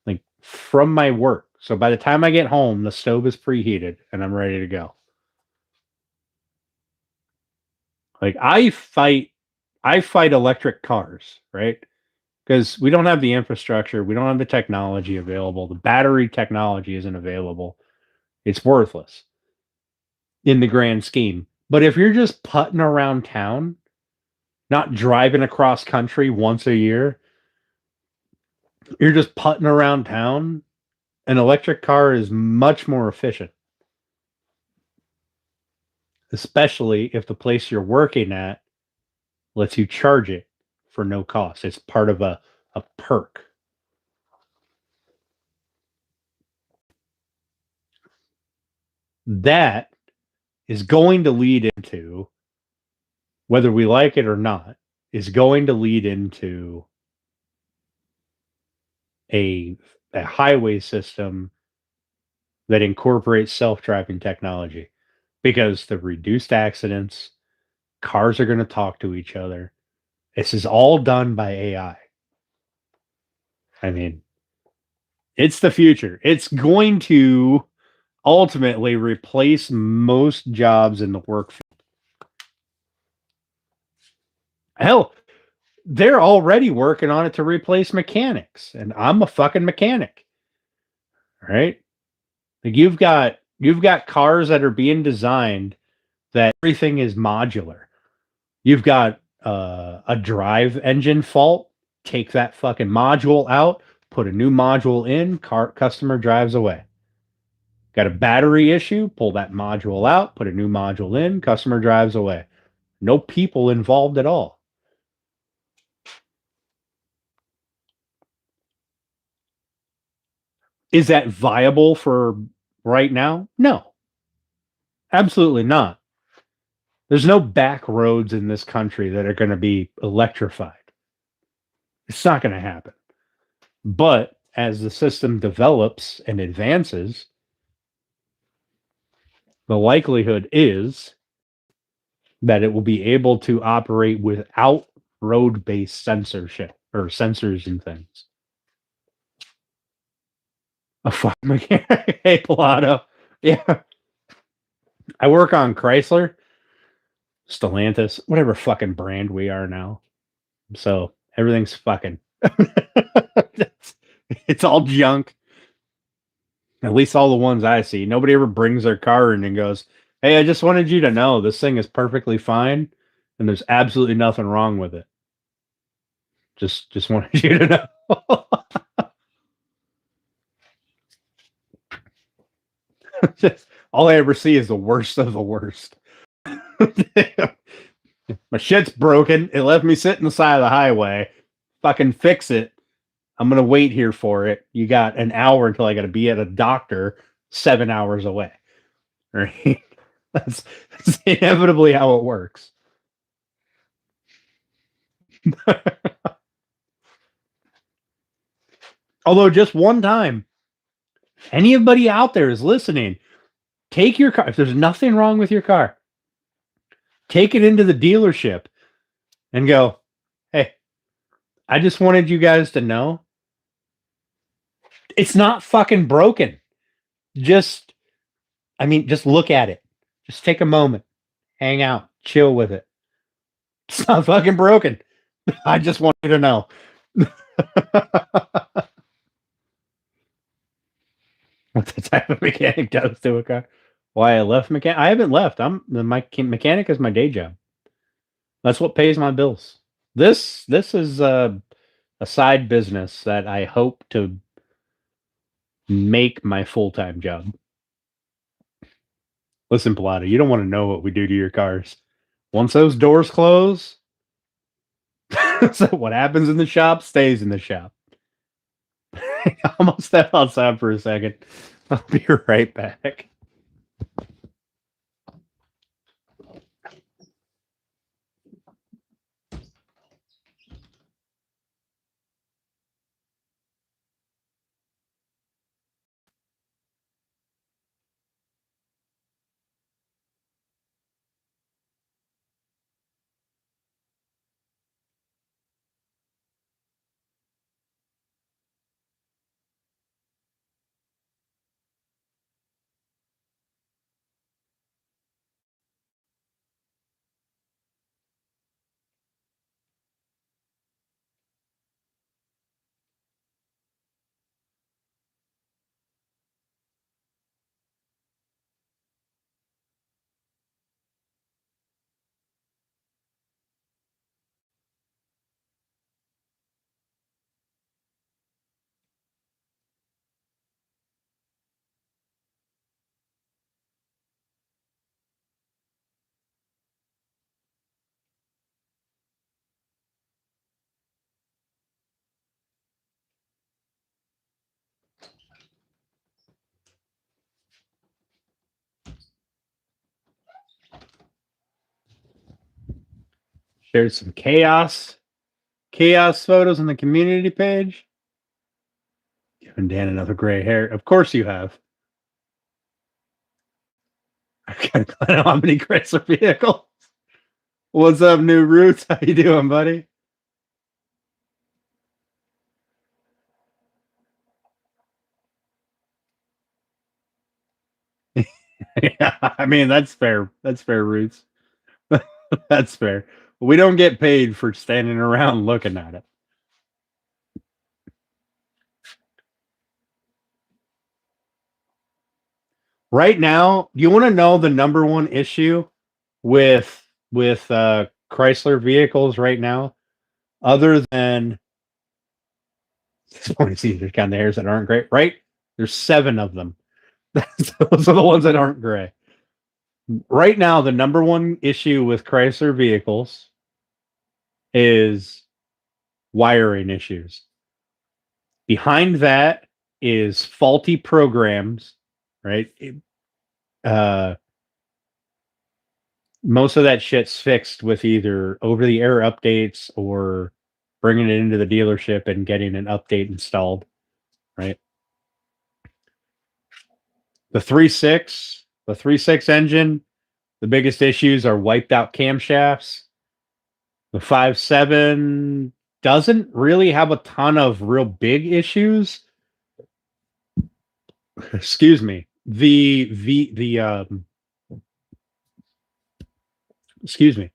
like from my work. So by the time I get home, the stove is preheated and I'm ready to go. Like I fight electric cars, right? Because we don't have the infrastructure, we don't have the technology available. The battery technology isn't available. It's worthless in the grand scheme. But if you're just putting around town, not driving across country once a year, you're just putting around town, an electric car is much more efficient. Especially if the place you're working at lets you charge it for no cost. It's part of a perk. That is going to lead into, whether we like it or not, is going to lead into a, a highway system that incorporates self-driving technology, because the reduced accidents, cars are going to talk to each other. This is all done by AI. I mean, it's the future. It's going to ultimately replace most jobs in the work field. Hell, they're already working on it to replace mechanics, and I'm a fucking mechanic, right? Like you've got cars that are being designed that everything is modular. You've got a drive engine fault, take that fucking module out, put a new module in, customer drives away. Got a battery issue, pull that module out, put a new module in, customer drives away. No people involved at all. Is that viable for right now? No, absolutely not. There's no back roads in this country that are going to be electrified. It's not going to happen. But as the system develops and advances, the likelihood is that it will be able to operate without road-based censorship or sensors and things. A fuck mechanic. Hey, Pilato. Yeah. I work on Chrysler, Stellantis, whatever fucking brand we are now. So everything's fucking. It's all junk. At least all the ones I see. Nobody ever brings their car in and goes, "Hey, I just wanted you to know this thing is perfectly fine and there's absolutely nothing wrong with it. Just wanted you to know." Just, all I ever see is the worst of the worst. My shit's broken. It left me sitting the side of the highway. Fucking fix it. I'm gonna wait here for it. You got an hour until I gotta be at a doctor 7 hours away. Right? That's inevitably how it works. Although just one time, anybody out there is listening, take your car. If there's nothing wrong with your car, take it into the dealership and go, "Hey, I just wanted you guys to know it's not fucking broken. just look at it. Just take a moment, hang out, chill with it. It's not fucking broken. I just want you to know. What the type of mechanic does to a car. Why I left mechanic? I haven't left. My mechanic is my day job. That's what pays my bills. This is a side business that I hope to make my full-time job. Listen, Pilata, you don't want to know what we do to your cars. Once those doors close, so what happens in the shop stays in the shop. I'm gonna step outside for a second. I'll be right back. Shared some chaos photos on the community page. Giving Dan another gray hair. Of course you have. I don't know how many Chrysler vehicles. What's up, New Roots? How you doing, buddy? Yeah, I mean that's fair. That's fair, Roots. That's fair. We don't get paid for standing around looking at it. Right now, you want to know the number one issue with Chrysler vehicles right now, other than there's kind of hairs that aren't great, right? There's 7 of them. Those are the ones that aren't gray. Right now, the number one issue with Chrysler vehicles is wiring issues. Behind that is faulty programs, right? Most of that shit's fixed with either over-the-air updates or bringing it into the dealership and getting an update installed, right? The 3.6 engine, the biggest issues are wiped out camshafts. The 5.7 doesn't really have a ton of real big issues. Excuse me. Excuse me.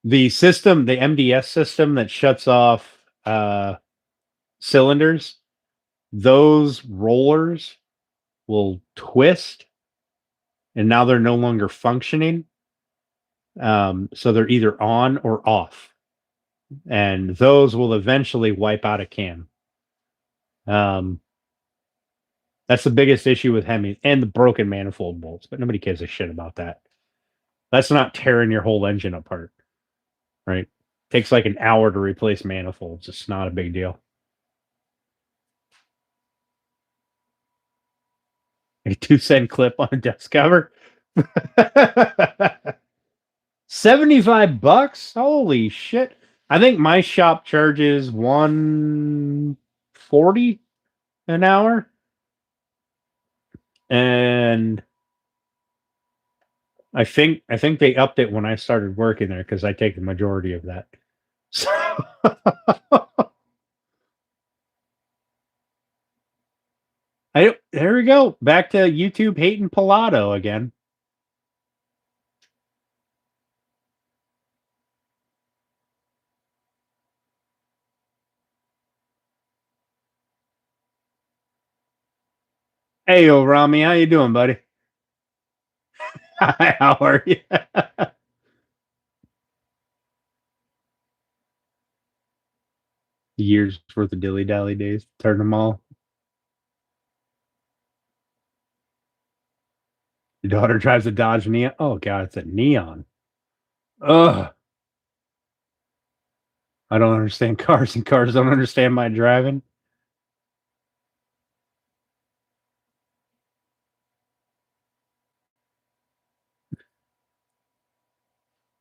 The system, the MDS system that shuts off cylinders, those rollers will twist, and now they're no longer functioning. So they're either on or off, and those will eventually wipe out a cam. That's the biggest issue with Hemi, and the broken manifold bolts, but nobody gives a shit about that. That's not tearing your whole engine apart, right? Takes like an hour to replace manifolds. It's not a big deal. A 2-cent clip on a desk cover. $75? Holy shit. I think my shop charges $140 an hour. And I think they upped it when I started working there because I take the majority of that. So There we go. Back to YouTube hating Pilato again. Hey, yo, Rami, how you doing, buddy? Hi, how are you? Years worth of dilly dally days. Turn them all. Your daughter drives a Dodge Neon. Oh god, it's a Neon. Ugh. I don't understand cars, and cars don't understand my driving.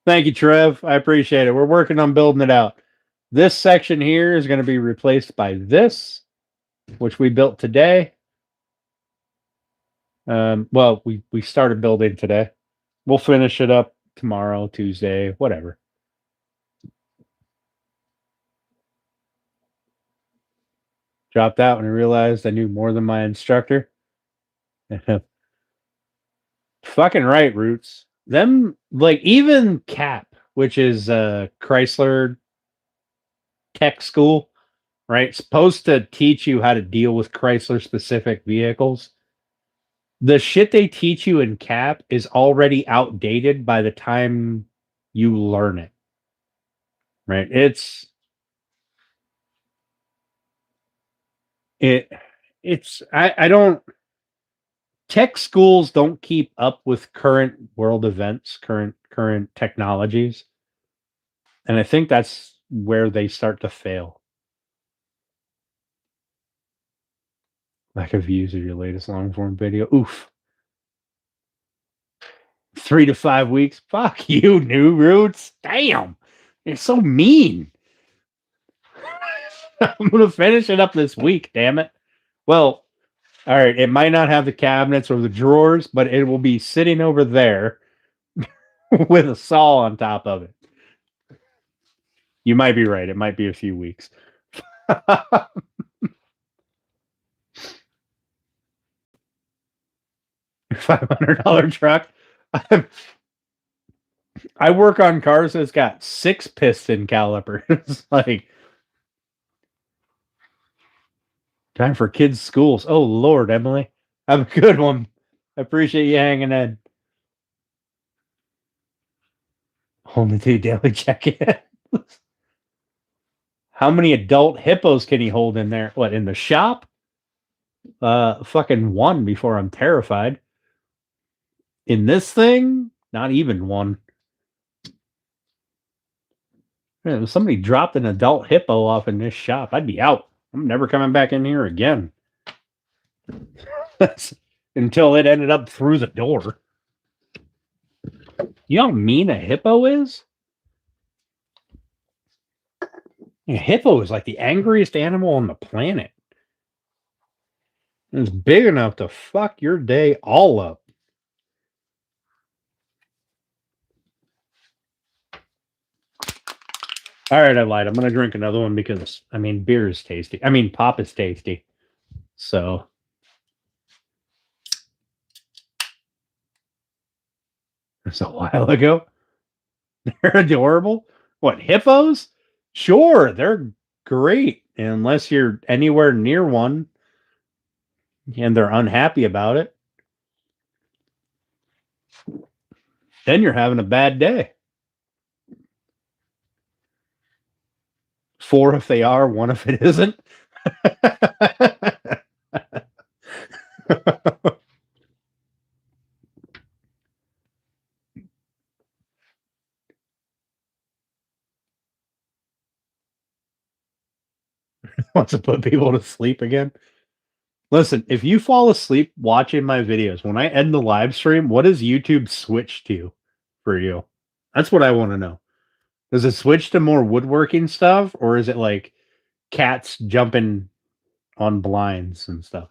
Thank you, Trev. I appreciate it. We're working on building it out. This section here is going to be replaced by this, which we built today. Well, we started building today. We'll finish it up tomorrow, Tuesday, whatever. Dropped out when I realized I knew more than my instructor. Fucking right, Roots. Them, like, even CAP, which is Chrysler Tech School, right? Supposed to teach you how to deal with Chrysler specific vehicles. The shit they teach you in CAP is already outdated by the time you learn it. Right? I don't, tech schools don't keep up with current world events, current technologies. And I think that's where they start to fail. Lack of views of your latest long form video. Oof. 3 to 5 weeks. Fuck you, New Roots. Damn. You're so mean. I'm gonna finish it up this week, damn it. Well, all right, it might not have the cabinets or the drawers, but it will be sitting over there with a saw on top of it. You might be right. It might be a few weeks. $500 truck. I work on cars that's got 6 piston calipers. Like, time for kids' schools. Oh Lord, Emily, have a good one. I appreciate you hanging in. Only 2 daily check-in. How many adult hippos can he hold in there? What, in the shop? Fucking 1 before I'm terrified. In this thing, not even 1. Man, if somebody dropped an adult hippo off in this shop, I'd be out. I'm never coming back in here again. Until it ended up through the door. You know how mean a hippo is? A hippo is like the angriest animal on the planet. It's big enough to fuck your day all up. All right, I lied. I'm going to drink another one because, I mean, beer is tasty. I mean, pop is tasty. So. It's a while ago. They're adorable. What, hippos? Sure, they're great. Unless you're anywhere near one and they're unhappy about it. Then you're having a bad day. 4 if they are, 1 if it isn't. Wants to put people to sleep again. Listen, if you fall asleep watching my videos, when I end the live stream, what does YouTube switch to for you? That's what I want to know. Does it switch to more woodworking stuff, or is it like cats jumping on blinds and stuff?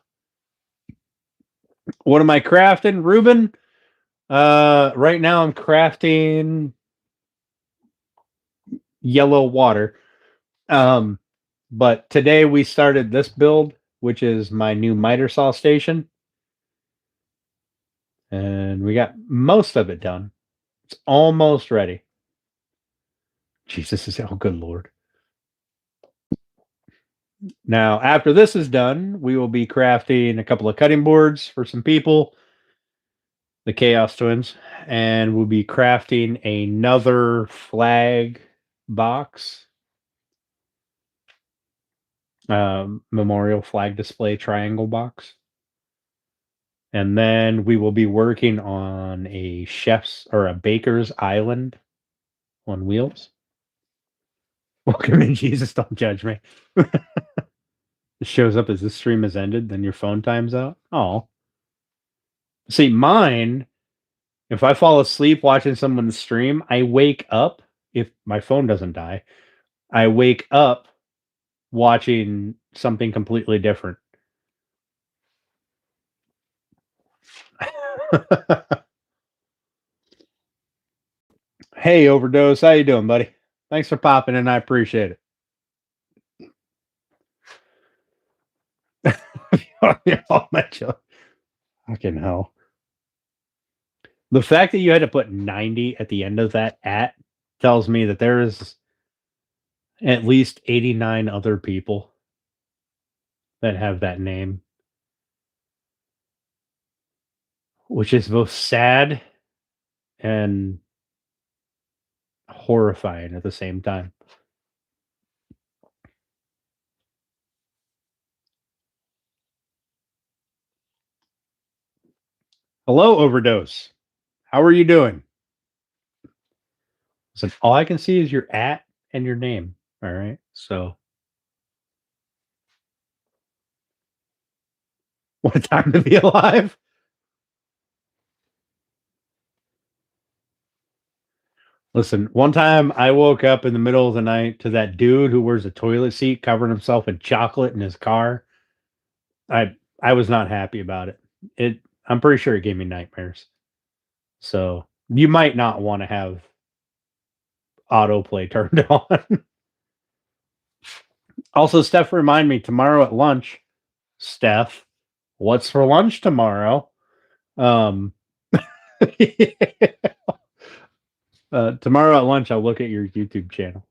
What am I crafting, Ruben? Right now I'm crafting yellow water. But today we started this build, which is my new miter saw station. And we got most of it done. It's almost ready. Jesus is, oh, good Lord. Now, after this is done, we will be crafting a couple of cutting boards for some people, the Chaos Twins, and we'll be crafting another flag box, memorial flag display triangle box. And then we will be working on a chef's or a baker's island on wheels. Welcome in, Jesus. Don't judge me. It shows up as this stream has ended, then your phone time's out. Oh. See, mine, if I fall asleep watching someone stream, I wake up, if my phone doesn't die, I wake up watching something completely different. Hey, Overdose. How you doing, buddy? Thanks for popping in. I appreciate it. Fucking hell. The fact that you had to put 90 at the end of that tells me that there is at least 89 other people that have that name, which is both sad and horrifying at the same time. Hello, Overdose. How are you doing? Listen, all I can see is your and your name. All right. So, what a time to be alive. Listen, one time I woke up in the middle of the night to that dude who wears a toilet seat covering himself in chocolate in his car. I was not happy about it. I'm pretty sure it gave me nightmares. So you might not want to have autoplay turned on. Also, Steph, remind me tomorrow at lunch. Steph, what's for lunch tomorrow? Tomorrow at lunch, I'll look at your YouTube channel.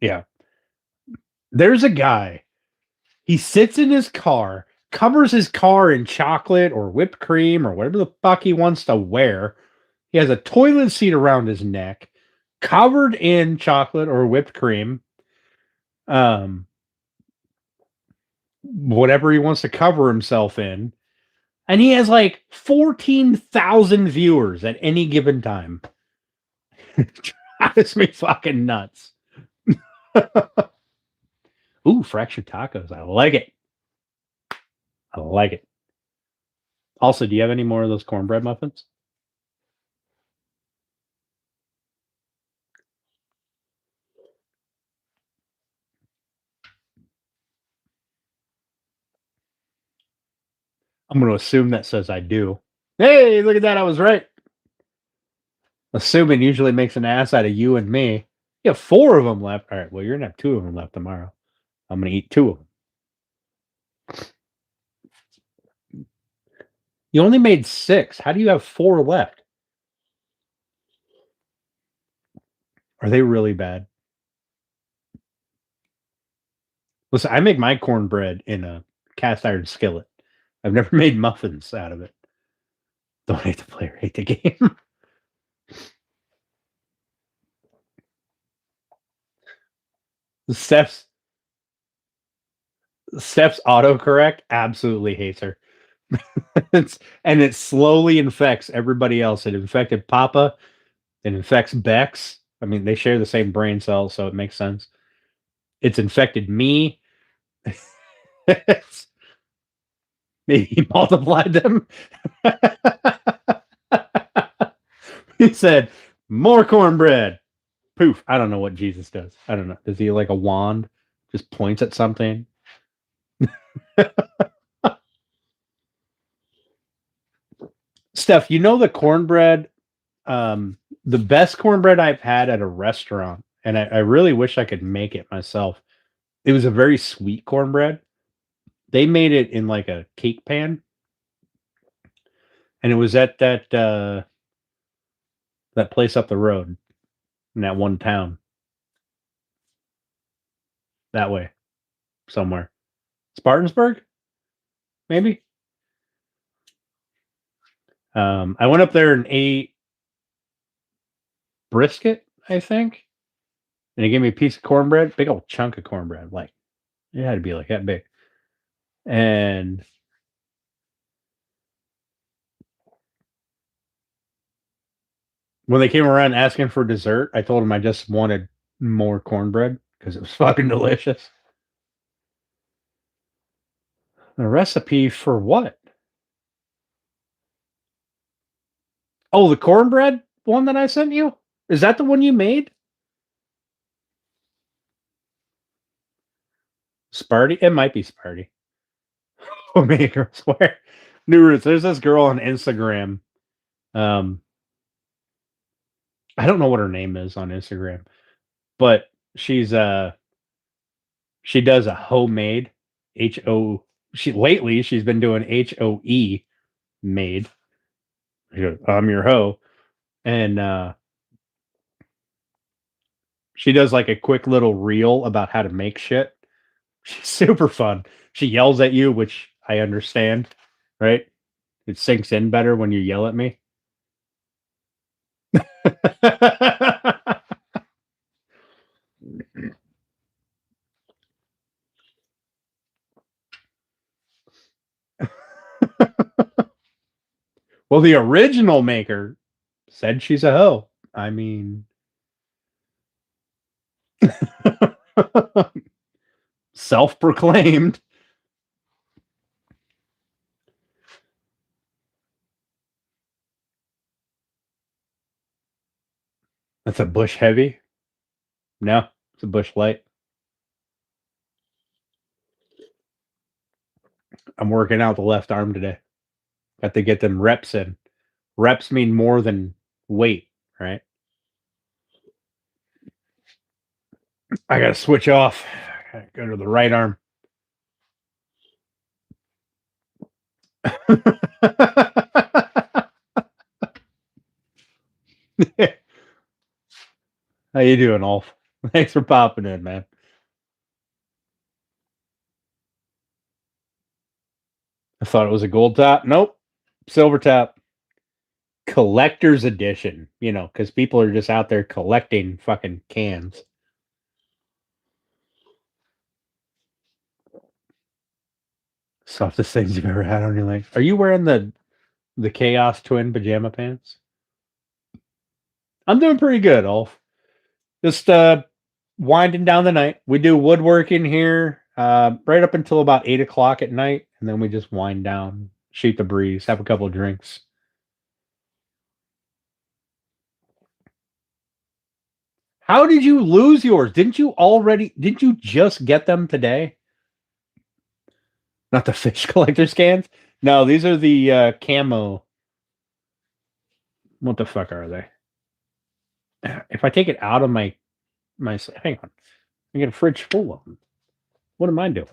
Yeah. There's a guy. He sits in his car, covers his car in chocolate or whipped cream or whatever the fuck he wants to wear. He has a toilet seat around his neck, covered in chocolate or whipped cream. Whatever he wants to cover himself in. And he has like 14,000 viewers at any given time. Drives me fucking nuts. Ooh, fractured tacos. I like it. I like it. Also, do you have any more of those cornbread muffins? I'm going to assume that says I do. Hey, look at that. I was right. Assuming usually makes an ass out of you and me. You have 4 of them left. All right, well, you're going to have 2 of them left tomorrow. I'm going to eat 2 of them. You only made 6. How do you have 4 left? Are they really bad? Listen, I make my cornbread in a cast iron skillet. I've never made muffins out of it. Don't hate the player, hate the game. Steph's autocorrect absolutely hates her. And it slowly infects everybody else. It infected Papa. It infects Bex. I mean, they share the same brain cells, so it makes sense. It's infected me. Maybe he multiplied them. He said, more cornbread. Poof. I don't know what Jesus does. I don't know. Does he like a wand? Just points at something? Steph, you know the cornbread, the best cornbread I've had at a restaurant, and I really wish I could make it myself, It was a very sweet cornbread. They made it in like a cake pan, and it was at that place up the road in that one town. That way, somewhere. Spartansburg, maybe. I went up there and ate brisket, I think, and he gave me a piece of cornbread, big old chunk of cornbread. Like it had to be like that big. And when they came around asking for dessert, I told them I just wanted more cornbread because it was fucking delicious. The recipe for what? Oh, the cornbread one that I sent you? Is that the one you made? Sparty? It might be Sparty. Oh, maker, I swear. New Roots. There's this girl on Instagram. Um, I don't know what her name is on Instagram, but she does a homemade HO. She's been doing HOE made. I'm your hoe. And she does like a quick little reel about how to make shit. She's super fun. She yells at you, which I understand, right? It sinks in better when you yell at me. Well, the original maker said she's a hoe. I mean, self-proclaimed. That's a Bush heavy. No, it's a Bush light. I'm working out the left arm today. Got to get them reps in. Reps mean more than weight, right? I got to switch off. I gotta go to the right arm. How you doing, Ulf? Thanks for popping in, man. I thought it was a gold top. Nope. Silver top. Collector's edition, because people are just out there collecting fucking cans. Softest things you've ever had on your leg. Are you wearing the Chaos Twin pajama pants? I'm doing pretty good, Ulf. Just winding down the night. We do woodworking here right up until about 8 o'clock at night, and then we just wind down, shoot the breeze, have a couple of drinks. How did you lose yours? Didn't you just get them today? Not the fish collector scans? No, these are the camo. What the fuck are they? If I take it out of my hang on. I get a fridge full of them. What am I doing?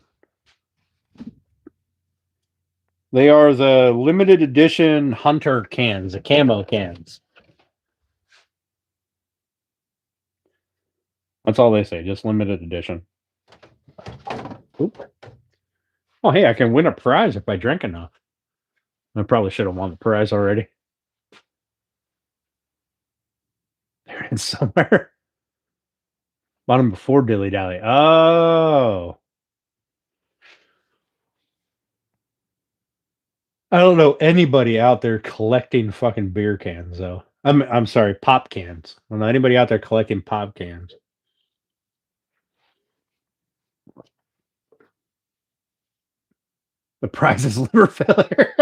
They are the limited edition hunter cans, the camo cans. That's all they say, just limited edition. Oop. Oh, hey, I can win a prize if I drink enough. I probably should have won the prize already. They're in somewhere. Bought them before Dilly Dally. Oh. I don't know anybody out there collecting fucking beer cans, though. I'm sorry, pop cans. I don't know anybody out there collecting pop cans. The prize is liver failure.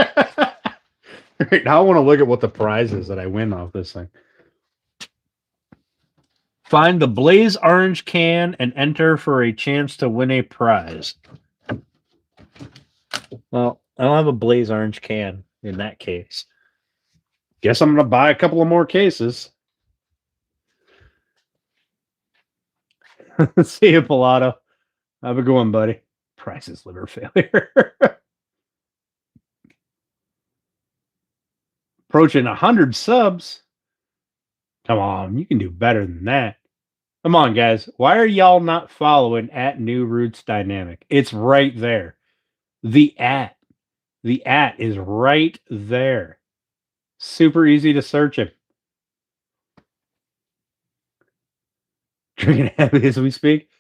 Right now, I want to look at what the prize is that I win off this thing. Find the Blaze Orange can and enter for a chance to win a prize. Well, I don't have a Blaze Orange can in that case. Guess I'm going to buy a couple of more cases. See you, Pilato. Have a good one, buddy. Price's liver failure. Approaching 100 subs. Come on, you can do better than that. Come on, guys. Why are y'all not following at New Roots Dynamic? It's right there. The at is right there. Super easy to search him. Drinking heavy as we speak.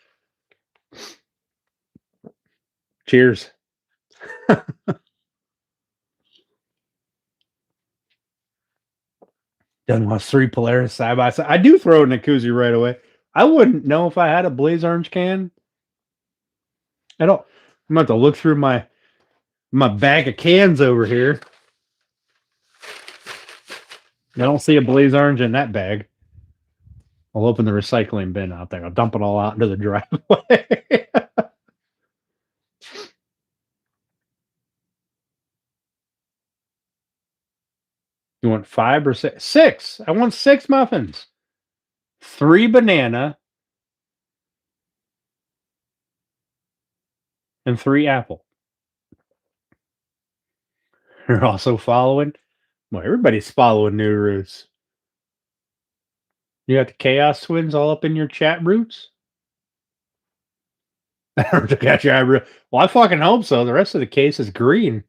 Cheers. Done lost 3 Polaris side by side. I do throw it in a koozie right away. I wouldn't know if I had a Blaze Orange can. I don't. I'm about to look through my bag of cans over here. I don't see a Blaze Orange in that bag. I'll open the recycling bin out there. I'll dump it all out into the driveway. You want 5 or 6? 6. I want 6 muffins. 3 banana and 3 apple. You're also following? Well, everybody's following New Roots. You got the Chaos Twins all up in your chat roots? Well, I fucking hope so. The rest of the case is green.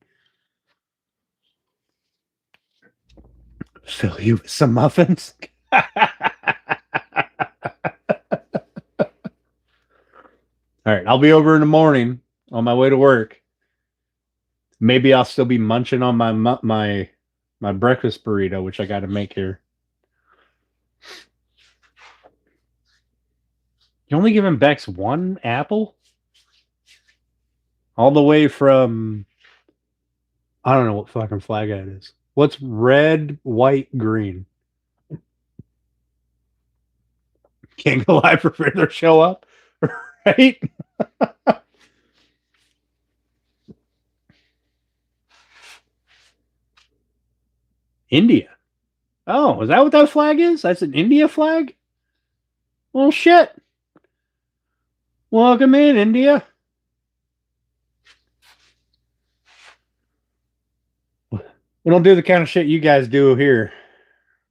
Fill you with some muffins. All right, I'll be over in the morning on my way to work. Maybe I'll still be munching on my breakfast burrito, which I got to make here. You only giving Bex 1 apple? All the way from... I don't know what fucking flag that is. What's red, white, green? Can't go live for further show up, right? India. Oh, is that what that flag is? That's an India flag? Well, shit. Welcome in, India. We don't do the kind of shit you guys do here,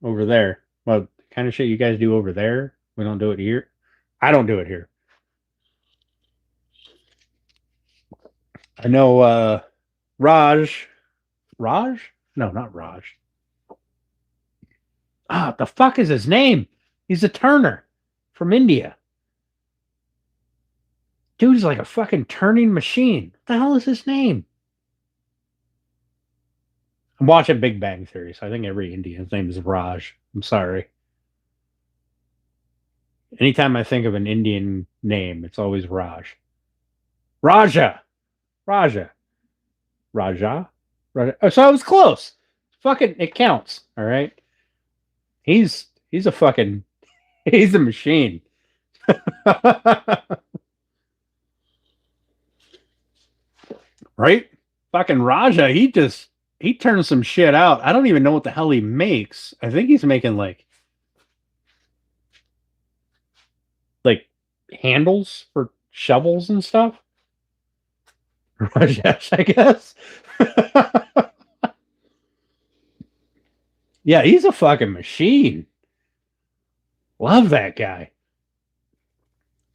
over there. Well, the kind of shit you guys do over there, we don't do it here. I don't do it here. I know Raj? No, not Raj. Ah, the fuck is his name? He's a turner from India. Dude's like a fucking turning machine. What the hell is his name? I'm watching Big Bang Theory, so I think every Indian's name is Raj. I'm sorry. Anytime I think of an Indian name, it's always Raj. Raja. Oh, so I was close. Fucking, it counts. All right. He's a fucking, he's a machine. Right? Fucking Raja, he turns some shit out. I don't even know what the hell he makes. I think he's making like handles for shovels and stuff. Rajesh, I guess. Yeah, he's a fucking machine. Love that guy.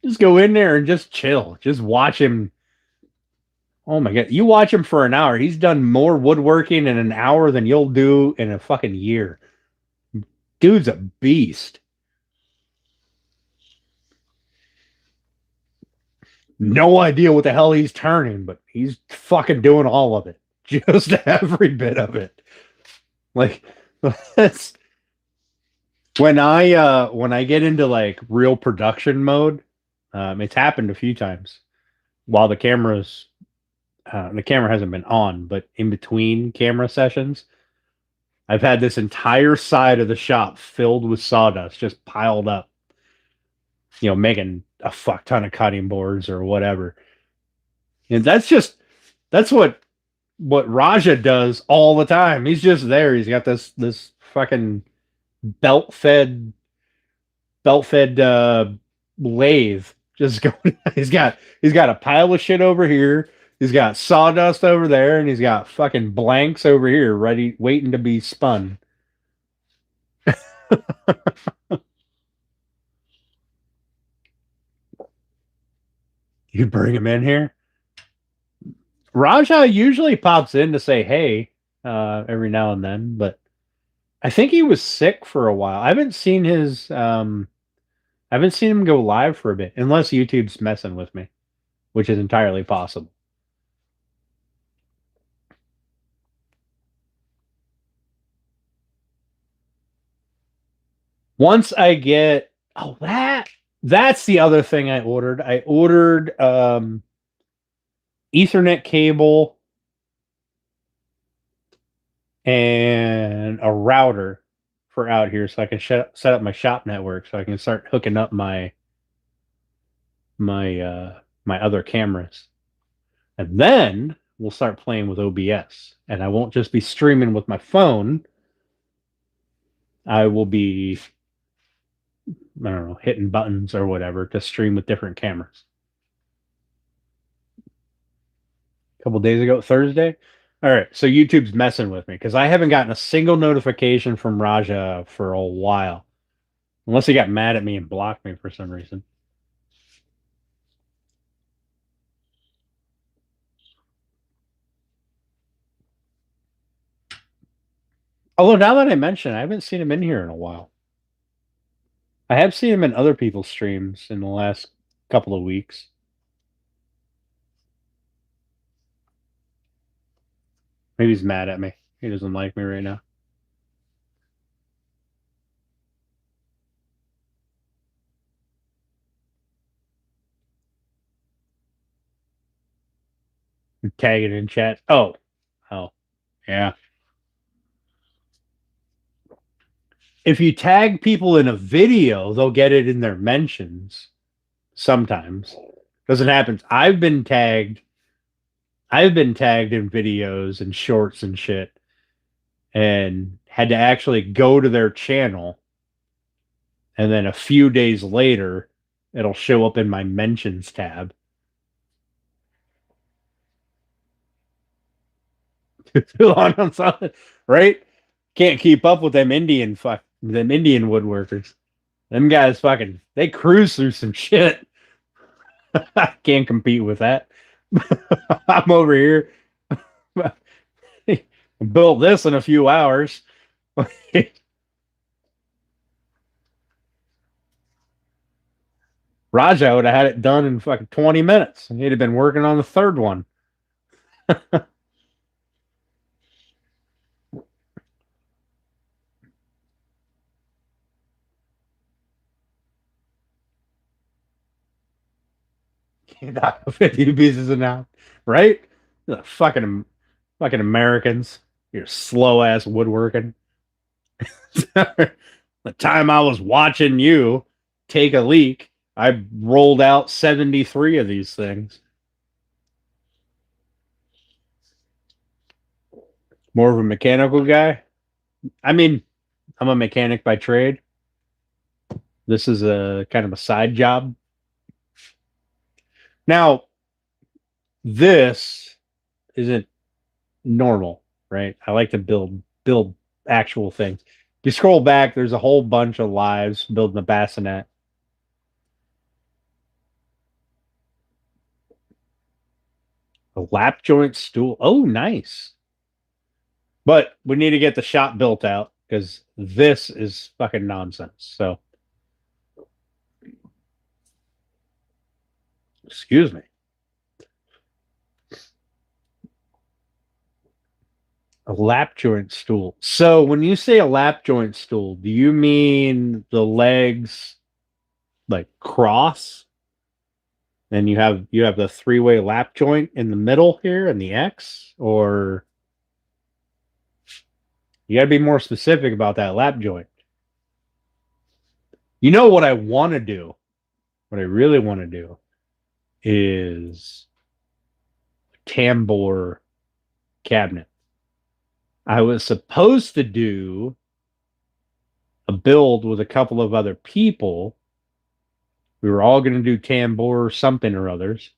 Just go in there and just chill. Just watch him. Oh my God. You watch him for an hour. He's done more woodworking in an hour than you'll do in a fucking year. Dude's a beast. No idea what the hell he's turning, but he's fucking doing all of it. Just every bit of it. Like, that's when I get into like real production mode. It's happened a few times while the camera hasn't been on, but in between camera sessions, I've had this entire side of the shop filled with sawdust just piled up, making a fuck ton of cutting boards or whatever. And that's what Raja does all the time. He's just there. He's got this fucking belt fed lathe Just going. He's got a pile of shit over here. He's got sawdust over there, and he's got fucking blanks over here, ready, waiting to be spun. You bring him in here. Raja usually pops in to say hey every now and then, but I think he was sick for a while. I haven't seen him go live for a bit, unless YouTube's messing with me, which is entirely possible. Once I get that's the other thing I ordered. I ordered Ethernet cable and a router for out here so I can set up my shop network so I can start hooking up my other cameras. And then we'll start playing with OBS. And I won't just be streaming with my phone. I will be, I don't know, hitting buttons or whatever to stream with different cameras. A couple days ago, Thursday. All right, so YouTube's messing with me because I haven't gotten a single notification from Raja for a while. Unless he got mad at me and blocked me for some reason. Although now that I mention it, I haven't seen him in here in a while. I have seen him in other people's streams in the last couple of weeks. Maybe he's mad at me. He doesn't like me right now. Tag it in chat. Oh, yeah. If you tag people in a video, they'll get it in their mentions. Sometimes doesn't happen. I've been tagged in videos and shorts and shit, and had to actually go to their channel, and then a few days later, it'll show up in my mentions tab. Too long on something, right? Can't keep up with them Indian woodworkers. Them guys they cruise through some shit. I can't compete with that. I'm over here. Built this in a few hours. Raja would have had it done in fucking 20 minutes. He'd have been working on the third one. Not 50 pieces an hour, right? The fucking Americans. You're slow ass woodworking. The time I was watching you take a leak, I rolled out 73 of these things. More of a mechanical guy. I mean, I'm a mechanic by trade. This is a kind of a side job. Now, this isn't normal, right? I like to build actual things. If you scroll back, there's a whole bunch of lives building a bassinet. A lap joint stool. Oh, nice. But we need to get the shop built out because this is fucking nonsense. So, excuse me. A lap joint stool. So, when you say a lap joint stool, do you mean the legs like cross? And you have the three-way lap joint in the middle here and the X, or you got to be more specific about that lap joint. You know what I want to do? What I really want to do is a tambour cabinet. I was supposed to do a build with a couple of other people We were all going to do tambour something or others,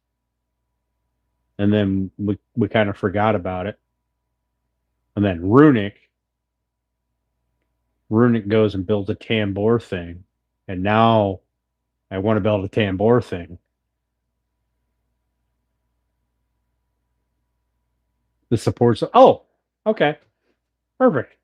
and then we kind of forgot about it. And then Runic goes and builds a tambour thing, and now I want to build a tambour thing. The supports. Oh, okay, perfect.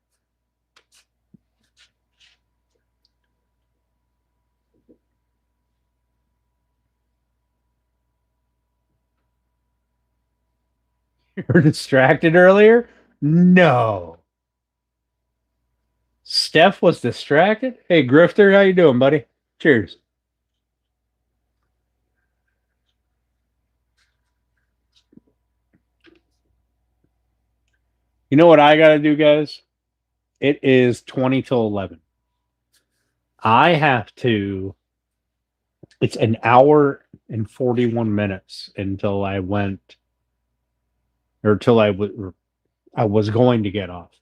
You were distracted earlier? No. Steph was distracted? Hey, Grifter, how you doing, buddy? Cheers. You know what I got to do, guys? It is 20 till 11. I have to, it's an hour and 41 minutes until I went, or until I was going to get off.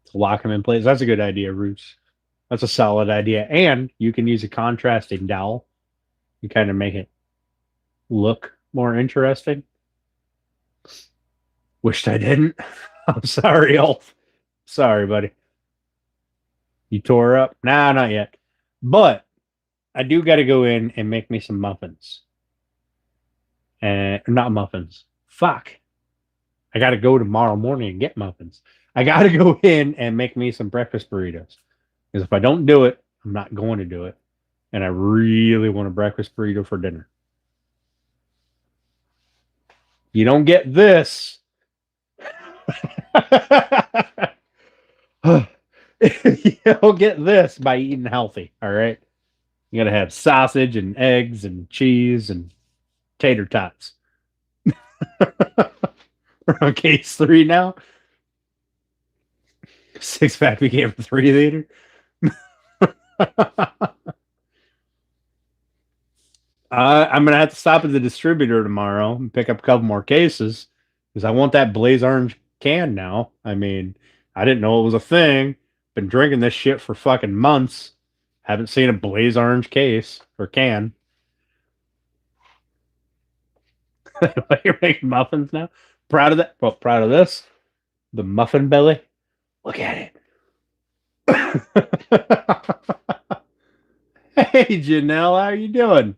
To lock them in place. That's a good idea, Roots. That's a solid idea. And you can use a contrasting dowel. You kind of make it look more interesting. Wished I didn't. I'm sorry, Ulf. Sorry, buddy. You tore up? Nah, not yet. But I do got to go in and make me some muffins. And not muffins. Fuck. I got to go tomorrow morning and get muffins. I got to go in and make me some breakfast burritos. Because if I don't do it, I'm not going to do it. And I really want a breakfast burrito for dinner. You don't get this. You don't get this by eating healthy. All right. You got to have sausage and eggs and cheese and tater tots. We're on case 3 now. 6-pack became a 3-liter. I'm gonna have to stop at the distributor tomorrow and pick up a couple more cases because I want that Blaze Orange can now. I mean, I didn't know it was a thing. Been drinking this shit for fucking months. Haven't seen a Blaze Orange case or can. You're making muffins now. Proud of that. Well, proud of this. The muffin belly. Look at it. Hey, Janelle, how are you doing?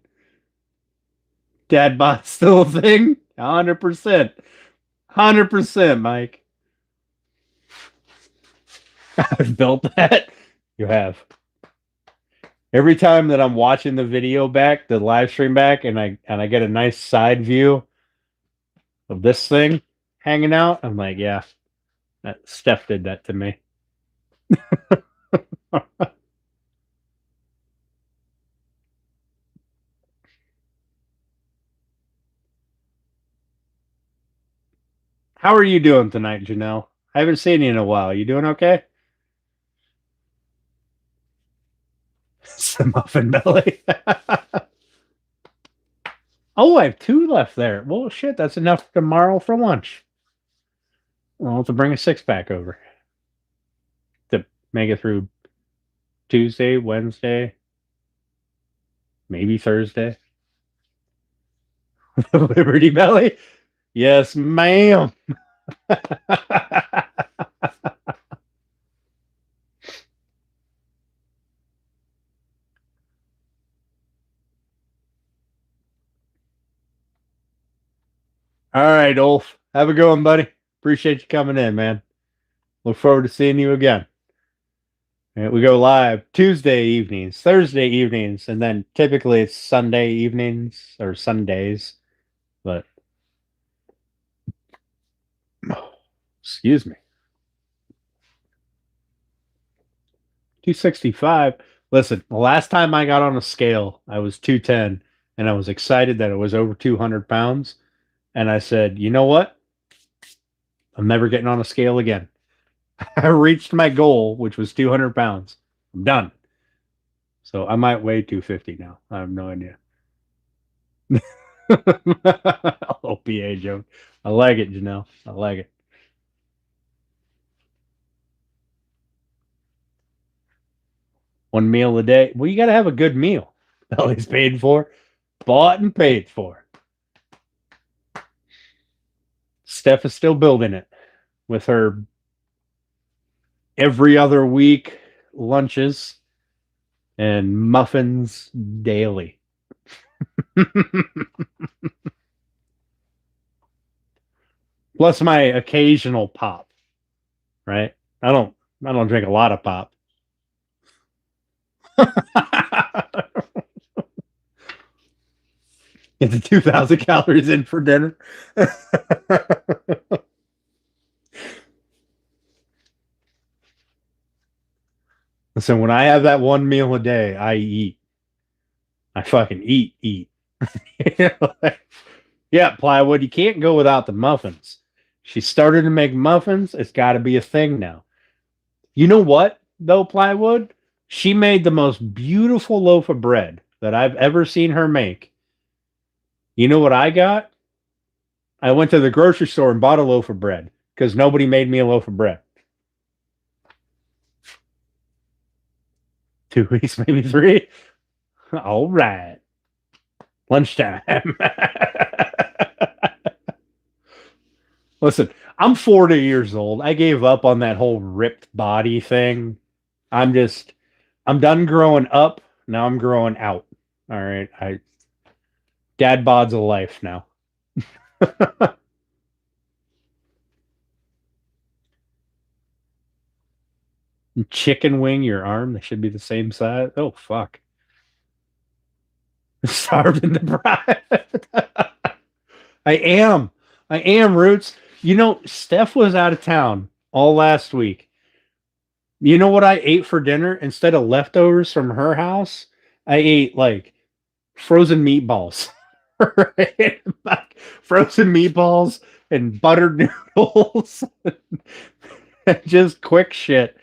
Dad bod still a thing? 100%. 100%, Mike. I've built that. You have. Every time that I'm watching the video back, the live stream back, and I get a nice side view of this thing hanging out, I'm like, yeah, that Steph did that to me. How are you doing tonight, Janelle? I haven't seen you in a while. You doing okay? Some muffin belly. Oh, I have 2 left there. Well, shit, that's enough tomorrow for lunch. I'll have to bring a 6-pack over to make it through Tuesday, Wednesday, maybe Thursday. Liberty Belly? Yes, ma'am. All right, Ulf. Have a good one, buddy. Appreciate you coming in, man. Look forward to seeing you again. And we go live Tuesday evenings, Thursday evenings, and then typically it's Sunday evenings or Sundays. But excuse me. 265. Listen, the last time I got on a scale, I was 210, and I was excited that it was over 200 pounds. And I said, you know what? I'm never getting on a scale again. I reached my goal, which was 200 pounds. I'm done. So I might weigh 250 now. I have no idea. OPA joke. I like it, Janelle. I like it. One meal a day. Well, you got to have a good meal. Belly's paid for, bought and paid for. Steph is still building it with her every other week lunches and muffins daily. Plus my occasional pop, right? I don't drink a lot of pop. Get the 2,000 calories in for dinner. Listen, when I have that one meal a day, I eat. I fucking eat. Yeah, plywood. You can't go without the muffins. She started to make muffins. It's got to be a thing now. You know what, though, plywood? She made the most beautiful loaf of bread that I've ever seen her make. You know what I got? I went to the grocery store and bought a loaf of bread because nobody made me a loaf of bread. 2 weeks, maybe 3. All right. Lunchtime. Listen, I'm 40 years old. I gave up on that whole ripped body thing. I'm done growing up. Now I'm growing out. All right. Dad bod's a life now. Chicken wing your arm. They should be the same size. Oh, fuck. Starved and deprived. I am. I am, Roots. You know, Steph was out of town all last week. You know what I ate for dinner instead of leftovers from her house? I ate like frozen meatballs. Right? Like, frozen meatballs and buttered noodles. Just quick shit.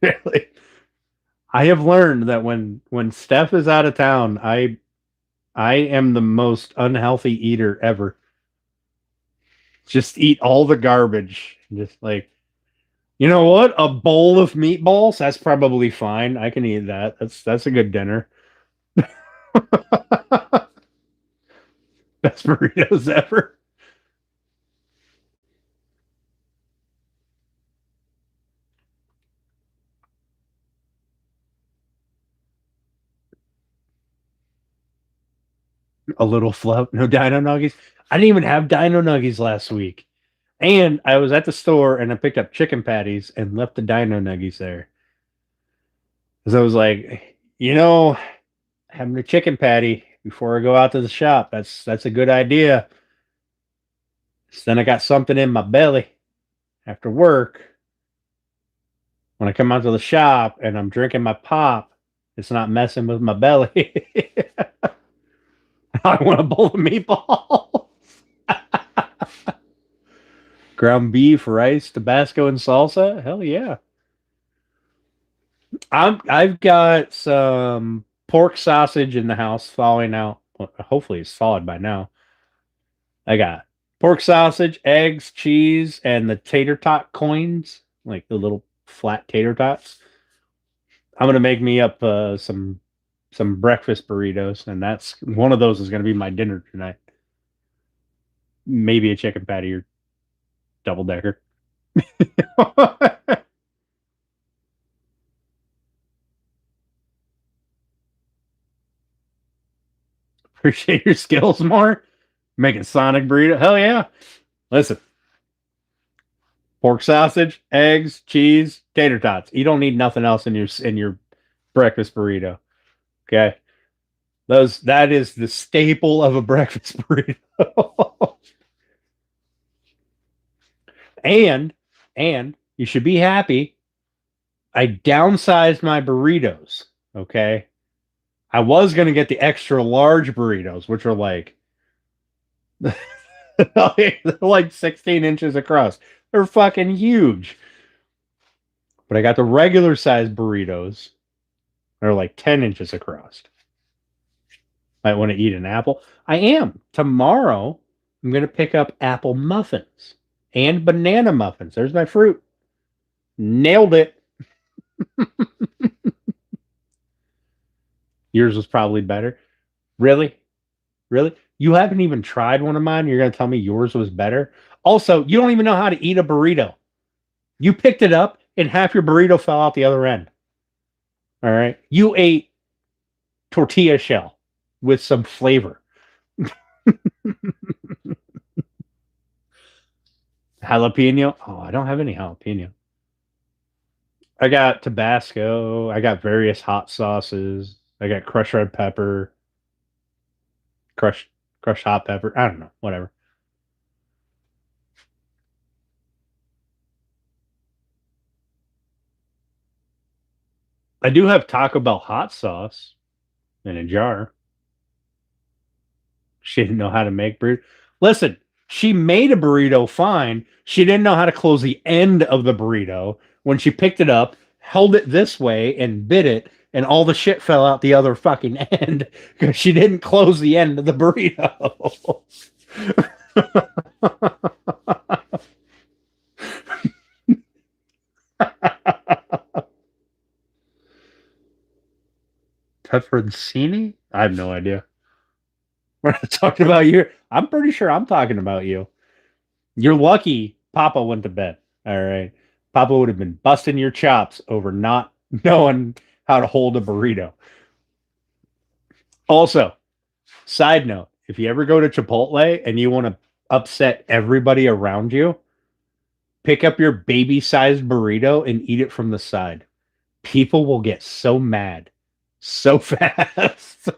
Really. I have learned that when Steph is out of town, I am the most unhealthy eater ever. Just eat all the garbage. Just like, you know what? A bowl of meatballs, that's probably fine. I can eat that. That's a good dinner. Best burritos ever. A little fluff. No dino nuggies. I didn't even have dino nuggies last week. And I was at the store and I picked up chicken patties and left the dino nuggies there. Because I was like, having a chicken patty before I go out to the shop, that's a good idea. So then I got something in my belly after work. When I come out to the shop and I'm drinking my pop, it's not messing with my belly. I want a bowl of meatballs. Ground beef, rice, Tabasco, and salsa. Hell yeah. I've got some pork sausage in the house thawing out. Well, hopefully it's thawed by now. I got pork sausage, eggs, cheese, and the tater tot coins, like the little flat tater tots. I'm gonna make me up some breakfast burritos, and that's one of those is gonna be my dinner tonight. Maybe a chicken patty or double decker. Appreciate your skills more. Making Sonic burrito. Hell yeah. Listen, pork sausage, eggs, cheese, tater tots. You don't need nothing else in your breakfast burrito. Okay. That is the staple of a breakfast burrito. and you should be happy. I downsized my burritos. Okay. I was gonna get the extra large burritos, which are like they're like 16 inches across. They're fucking huge. But I got the regular size burritos. They're like 10 inches across. Might want to eat an apple. I am. Tomorrow, I'm going to pick up apple muffins and banana muffins. There's my fruit. Nailed it. Yours was probably better. Really? Really? You haven't even tried one of mine. You're going to tell me yours was better? Also, you don't even know how to eat a burrito. You picked it up and half your burrito fell out the other end. All right. You ate tortilla shell with some flavor. Jalapeno? Oh, I don't have any jalapeno. I got Tabasco. I got various hot sauces. I got crushed red pepper, crushed hot pepper. I don't know, whatever. I do have Taco Bell hot sauce in a jar. She didn't know how to make burrito. Listen, she made a burrito fine. She didn't know how to close the end of the burrito. When she picked it up, held it this way and bit it, and all the shit fell out the other fucking end because she didn't close the end of the burrito. Pepperoncini? I have no idea. We're not talking about you. I'm pretty sure I'm talking about you. You're lucky Papa went to bed. All right. Papa would have been busting your chops over not knowing how to hold a burrito. Also, side note, if you ever go to Chipotle and you want to upset everybody around you, pick up your baby-sized burrito and eat it from the side. People will get so mad so fast.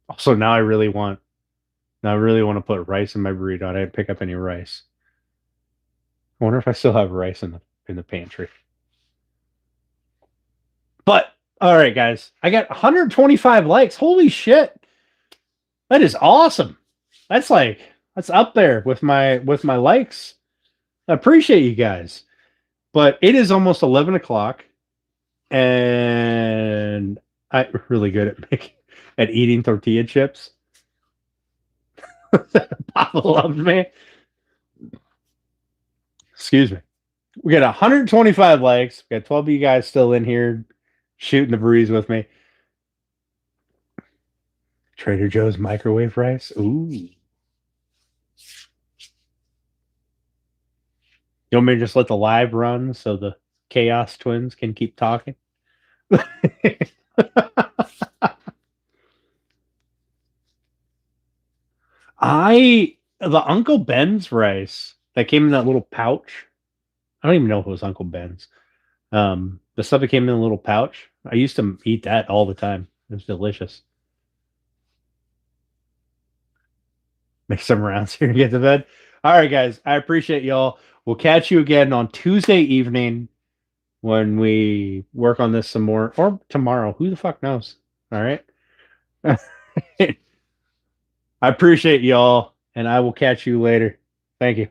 Also, now I really want to put rice in my burrito. I didn't pick up any rice. I wonder if I still have rice in the pantry. But all right, guys, I got 125 likes. Holy shit. That is awesome. That's up there with my likes. I appreciate you guys. But it is almost 11 o'clock, and I'm really good at eating tortilla chips. Papa loves me. Excuse me. We got 125 likes. We got 12 of you guys still in here shooting the breeze with me. Trader Joe's microwave rice. Ooh. You want me to just let the live run so the Chaos Twins can keep talking? The Uncle Ben's rice that came in that little pouch. I don't even know if it was Uncle Ben's. The stuff that came in a little pouch. I used to eat that all the time. It was delicious. Make some rounds here to get to bed. All right, guys. I appreciate y'all. We'll catch you again on Tuesday evening when we work on this some more, or tomorrow. Who the fuck knows? All right. I appreciate y'all, and I will catch you later. Thank you.